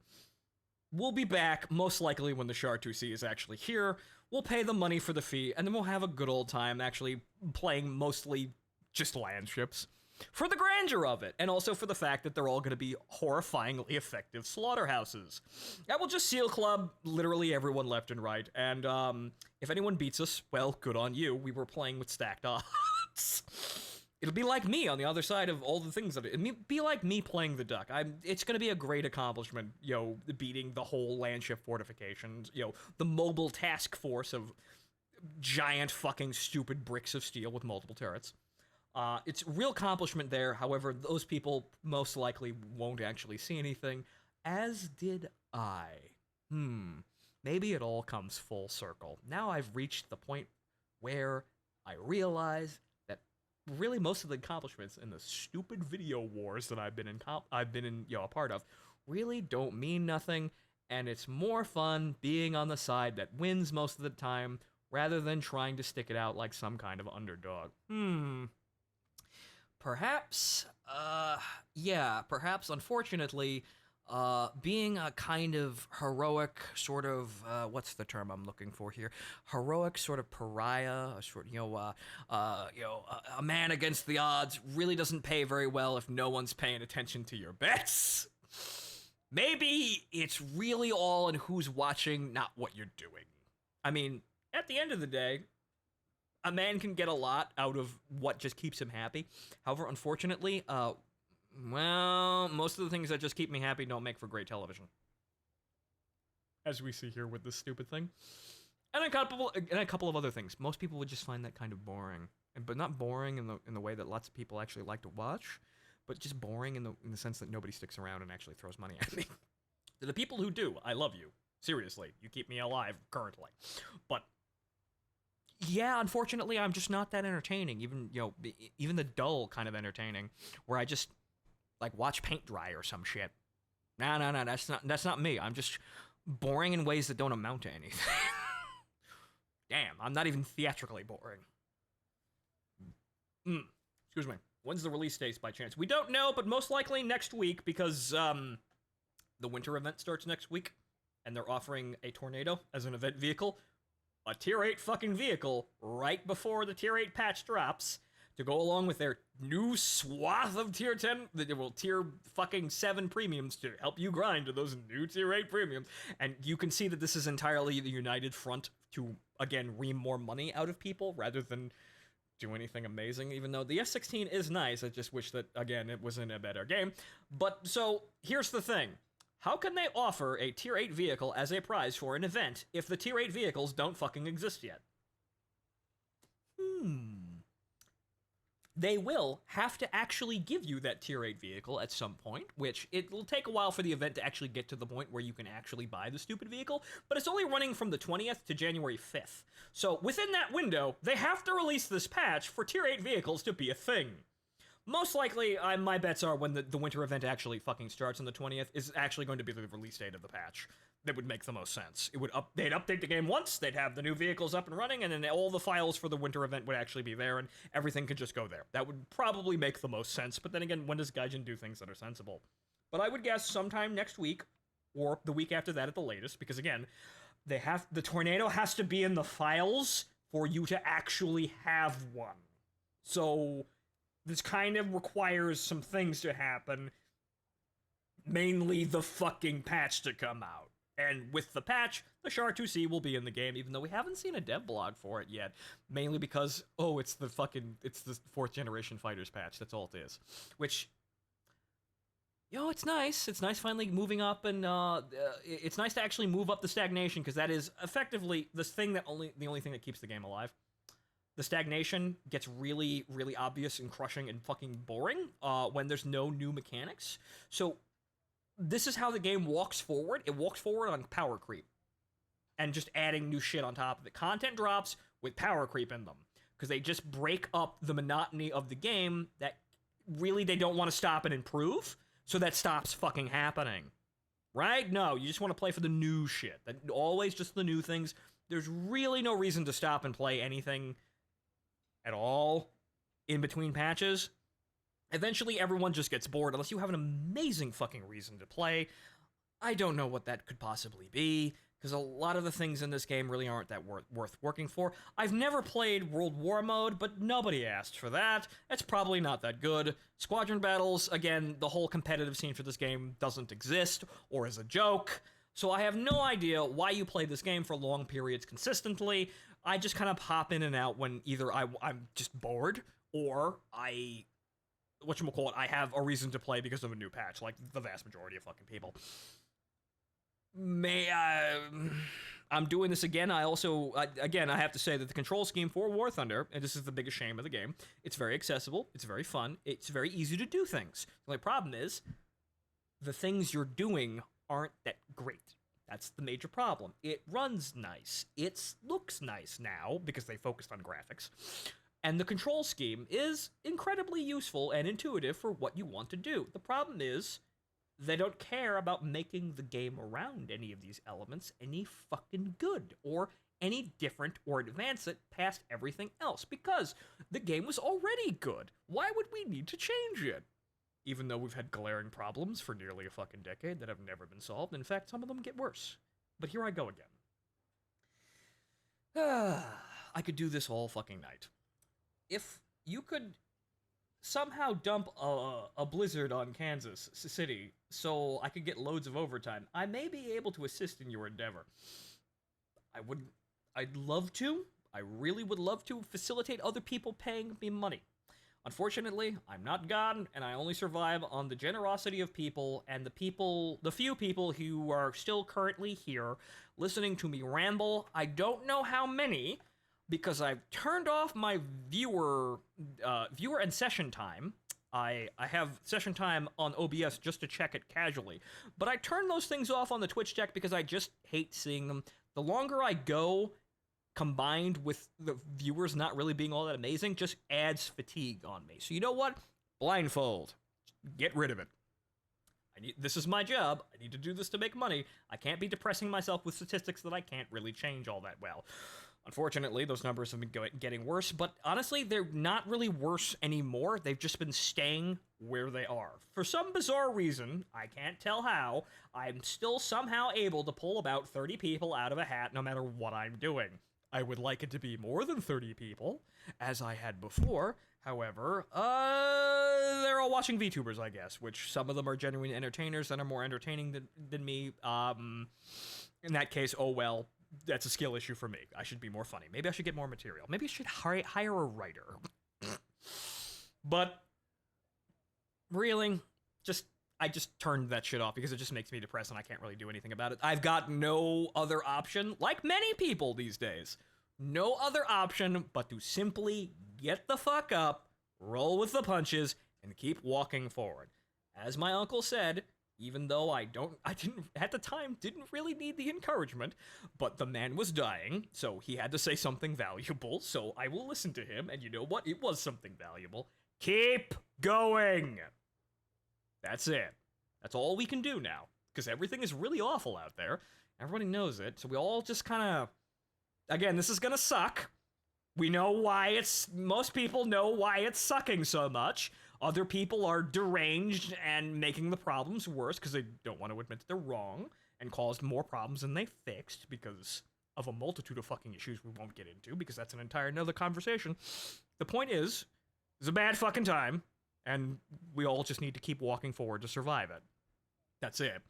We'll be back, most likely when the Char 2C is actually here, we'll pay the money for the fee, and then we'll have a good old time actually playing mostly just land ships. For the grandeur of it, and also for the fact that they're all going to be horrifyingly effective slaughterhouses. That will just seal club literally everyone left and right, and if anyone beats us, well, good on you. We were playing with stacked odds. It'll be like me on the other side of all the things that it'll be like me playing the duck. It's going to be a great accomplishment, beating the whole land ship fortifications, the mobile task force of giant fucking stupid bricks of steel with multiple turrets. It's a real accomplishment there. However, those people most likely won't actually see anything, as did I. Maybe it all comes full circle. Now I've reached the point where I realize that really most of the accomplishments in the stupid video wars that I've been in a part of really don't mean nothing, and it's more fun being on the side that wins most of the time rather than trying to stick it out like some kind of underdog. Perhaps, unfortunately, being a kind of heroic sort of, what's the term I'm looking for here? Heroic sort of pariah, a man against the odds really doesn't pay very well if no one's paying attention to your bets. Maybe it's really all in who's watching, not what you're doing. I mean, at the end of the day, a man can get a lot out of what just keeps him happy. However, unfortunately, most of the things that just keep me happy don't make for great television. As we see here with this stupid thing. And a couple of other things. Most people would just find that kind of boring. But not boring in the way that lots of people actually like to watch, but just boring in the sense that nobody sticks around and actually throws money at me. To the people who do, I love you. Seriously, you keep me alive currently. But yeah, unfortunately, I'm just not that entertaining. Even the dull kind of entertaining, where I just watch paint dry or some shit. No, that's not me. I'm just boring in ways that don't amount to anything. Damn, I'm not even theatrically boring. Excuse me. When's the release date by chance? We don't know, but most likely next week because the winter event starts next week, and they're offering a Tornado as an event vehicle. A Tier 8 fucking vehicle right before the Tier 8 patch drops to go along with their new swath of Tier 10, Tier fucking 7 premiums to help you grind to those new Tier 8 premiums. And you can see that this is entirely the united front to, again, ream more money out of people rather than do anything amazing, even though the F-16 is nice. I just wish that, again, it was in a better game. But, so, here's the thing. How can they offer a Tier 8 vehicle as a prize for an event if the Tier 8 vehicles don't fucking exist yet? They will have to actually give you that Tier 8 vehicle at some point, which it will take a while for the event to actually get to the point where you can actually buy the stupid vehicle, but it's only running from the 20th to January 5th. So within that window, they have to release this patch for Tier 8 vehicles to be a thing. Most likely, my bets are when the winter event actually fucking starts on the 20th is actually going to be the release date of the patch. That would make the most sense. They'd update the game once, they'd have the new vehicles up and running, and then all the files for the winter event would actually be there, and everything could just go there. That would probably make the most sense, but then again, when does Gaijin do things that are sensible? But I would guess sometime next week, or the week after that at the latest, because again, the Tornado has to be in the files for you to actually have one. So this kind of requires some things to happen, mainly the fucking patch to come out. And with the patch, the Char 2C will be in the game, even though we haven't seen a dev blog for it yet. Mainly because, it's the 4th generation fighters patch, that's all it is. Which, it's nice. It's nice finally moving up, and it's nice to actually move up the stagnation, because that is effectively the only thing that keeps the game alive. The stagnation gets really, really obvious and crushing and fucking boring when there's no new mechanics. So this is how the game walks forward. It walks forward on power creep and just adding new shit on top of it. Content drops with power creep in them because they just break up the monotony of the game that really they don't want to stop and improve, so that stops fucking happening. Right? No, you just want to play for the new shit. Always just the new things. There's really no reason to stop and play anything at all in between patches. Eventually, everyone just gets bored unless you have an amazing fucking reason to play. I don't know what that could possibly be. because a lot of the things in this game really aren't that worth working for. I've never played World War mode, but nobody asked for that. It's probably not that good. Squadron battles, again, the whole competitive scene for this game doesn't exist, or is a joke, so I have no idea why you play this game for long periods consistently. I just kind of hop in and out when either I'm just bored, or I have a reason to play because of a new patch, like the vast majority of fucking people. I'm doing this again. I also, again, I have to say that the control scheme for War Thunder, and this is the biggest shame of the game, it's very accessible, it's very fun, it's very easy to do things. The only problem is, the things you're doing aren't that great. That's the major problem. It runs nice. It looks nice now, because they focused on graphics. And the control scheme is incredibly useful and intuitive for what you want to do. The problem is, they don't care about making the game around any of these elements any fucking good, or any different, or advance it past everything else, because the game was already good. Why would we need to change it? Even though we've had glaring problems for nearly a fucking decade that have never been solved. In fact, some of them get worse. But here I go again. I could do this all fucking night. If you could somehow dump a blizzard on Kansas City so I could get loads of overtime, I may be able to assist in your endeavor. I'd love to. I really would love to facilitate other people paying me money. Unfortunately, I'm not God, and I only survive on the generosity of people, and the few people who are still currently here listening to me ramble. I don't know how many, because I've turned off my viewer and session time. I have session time on OBS just to check it casually, but I turn those things off on the Twitch deck because I just hate seeing them. The longer I go, combined with the viewers not really being all that amazing, just adds fatigue on me. So you know what? Blindfold. Get rid of it. This is my job. I need to do this to make money. I can't be depressing myself with statistics that I can't really change all that well. Unfortunately, those numbers have been getting worse, but honestly, they're not really worse anymore. They've just been staying where they are. For some bizarre reason, I can't tell how, I'm still somehow able to pull about 30 people out of a hat no matter what I'm doing. I would like it to be more than 30 people, as I had before. However, they're all watching VTubers, I guess, which some of them are genuine entertainers that are more entertaining than me. In that case, oh well, that's a skill issue for me. I should be more funny. Maybe I should get more material. Maybe I should hire a writer. But, really, I just turned that shit off because it just makes me depressed and I can't really do anything about it. I've got no other option, like many people these days, no other option but to simply get the fuck up, roll with the punches, and keep walking forward. As my uncle said, even though I didn't, at the time, didn't really need the encouragement, but the man was dying, so he had to say something valuable, so I will listen to him, and you know what? It was something valuable. Keep going! That's it. That's all we can do now, because everything is really awful out there. Everybody knows it, so we all just kind of... Again, this is gonna suck. We know why most people know why it's sucking so much. Other people are deranged and making the problems worse because they don't want to admit that they're wrong and caused more problems than they fixed because of a multitude of fucking issues we won't get into because that's an entire another conversation. The point is, it's a bad fucking time, and we all just need to keep walking forward to survive it. That's it.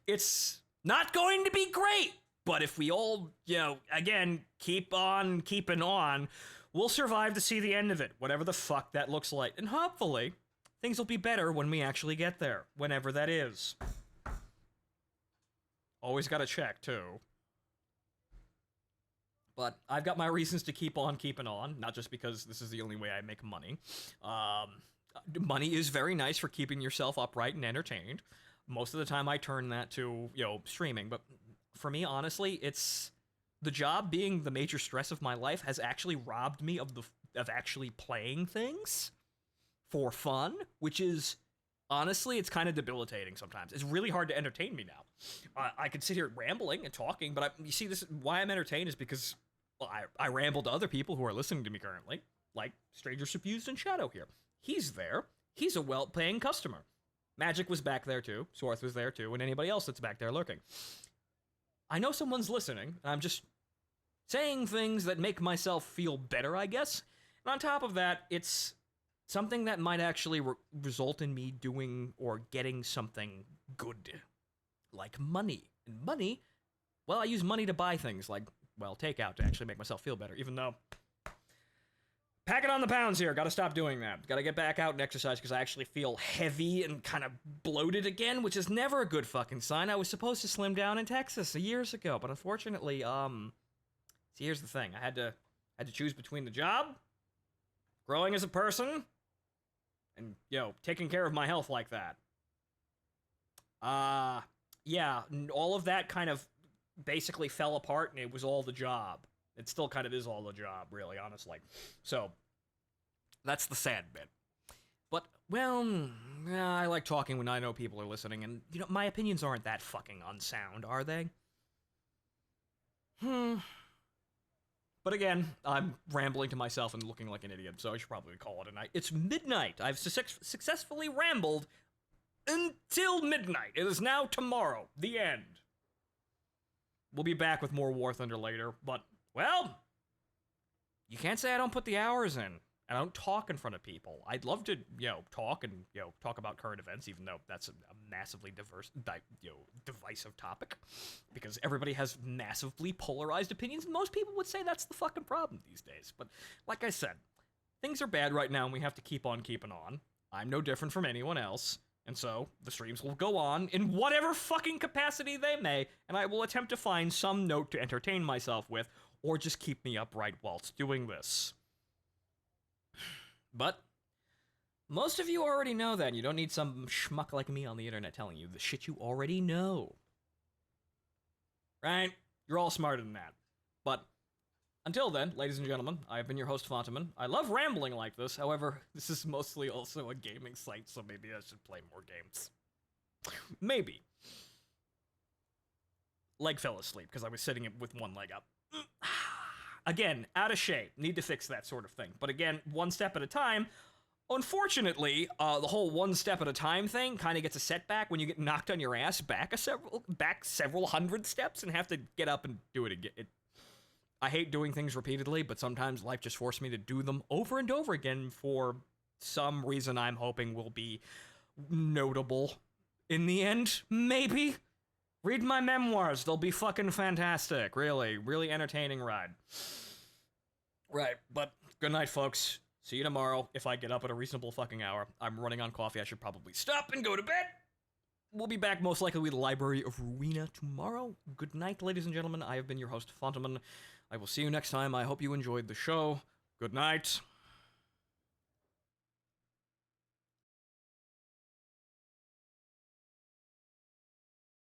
It's not going to be great, but if we all, again, keep on keeping on, we'll survive to see the end of it, whatever the fuck that looks like. And hopefully, things will be better when we actually get there, whenever that is. Always gotta check, too. But I've got my reasons to keep on keeping on, not just because this is the only way I make money. Money is very nice for keeping yourself upright and entertained. Most of the time I turn that to, streaming, but for me, honestly, it's... The job being the major stress of my life has actually robbed me of actually playing things for fun, which is, honestly, it's kind of debilitating sometimes. It's really hard to entertain me now. I could sit here rambling and talking, but you see, why I'm entertained is because I ramble to other people who are listening to me currently, like Stranger Suffused and Shadow here. He's there. He's a well-paying customer. Magic was back there too. Swarth was there too, and anybody else that's back there lurking. I know someone's listening. I'm just saying things that make myself feel better, I guess. And on top of that, it's something that might actually result in me doing or getting something good. Like money. And money, well, I use money to buy things like, well, takeout to actually make myself feel better, even though... Packing on the pounds here. Gotta stop doing that. Gotta get back out and exercise because I actually feel heavy and kind of bloated again, which is never a good fucking sign. I was supposed to slim down in Texas years ago, but unfortunately, see, here's the thing. I had to choose between the job, growing as a person, and, taking care of my health like that. Yeah, all of that kind of basically fell apart, and it was all the job. It still kind of is all the job, really, honestly. So, that's the sad bit. But, well, I like talking when I know people are listening, and, my opinions aren't that fucking unsound, are they? But again, I'm rambling to myself and looking like an idiot, so I should probably call it a night. It's midnight. I've successfully rambled until midnight. It is now tomorrow. The end. We'll be back with more War Thunder later, but... Well, you can't say I don't put the hours in. I don't talk in front of people. I'd love to, talk and, talk about current events, even though that's a massively divisive topic. Because everybody has massively polarized opinions. Most people would say that's the fucking problem these days. But, like I said, things are bad right now and we have to keep on keeping on. I'm no different from anyone else. And so, the streams will go on in whatever fucking capacity they may, and I will attempt to find some note to entertain myself with, or just keep me upright whilst doing this. But most of you already know that, and you don't need some schmuck like me on the internet telling you the shit you already know. Right? You're all smarter than that. But until then, ladies and gentlemen, I have been your host, Phontomen. I love rambling like this, however, this is mostly also a gaming site, so maybe I should play more games. Maybe. Leg fell asleep, because I was sitting with one leg up. Again, out of shape. Need to fix that sort of thing. But again, one step at a time. Unfortunately, the whole one step at a time thing kind of gets a setback when you get knocked on your ass back several hundred steps and have to get up and do it again. I hate doing things repeatedly, but sometimes life just forced me to do them over and over again for some reason I'm hoping will be notable in the end, maybe? Read my memoirs. They'll be fucking fantastic. Really, really entertaining ride. Right, but good night, folks. See you tomorrow if I get up at a reasonable fucking hour. I'm running on coffee. I should probably stop and go to bed. We'll be back most likely with the Library of Ruina tomorrow. Good night, ladies and gentlemen. I have been your host, Phontomen. I will see you next time. I hope you enjoyed the show. Good night.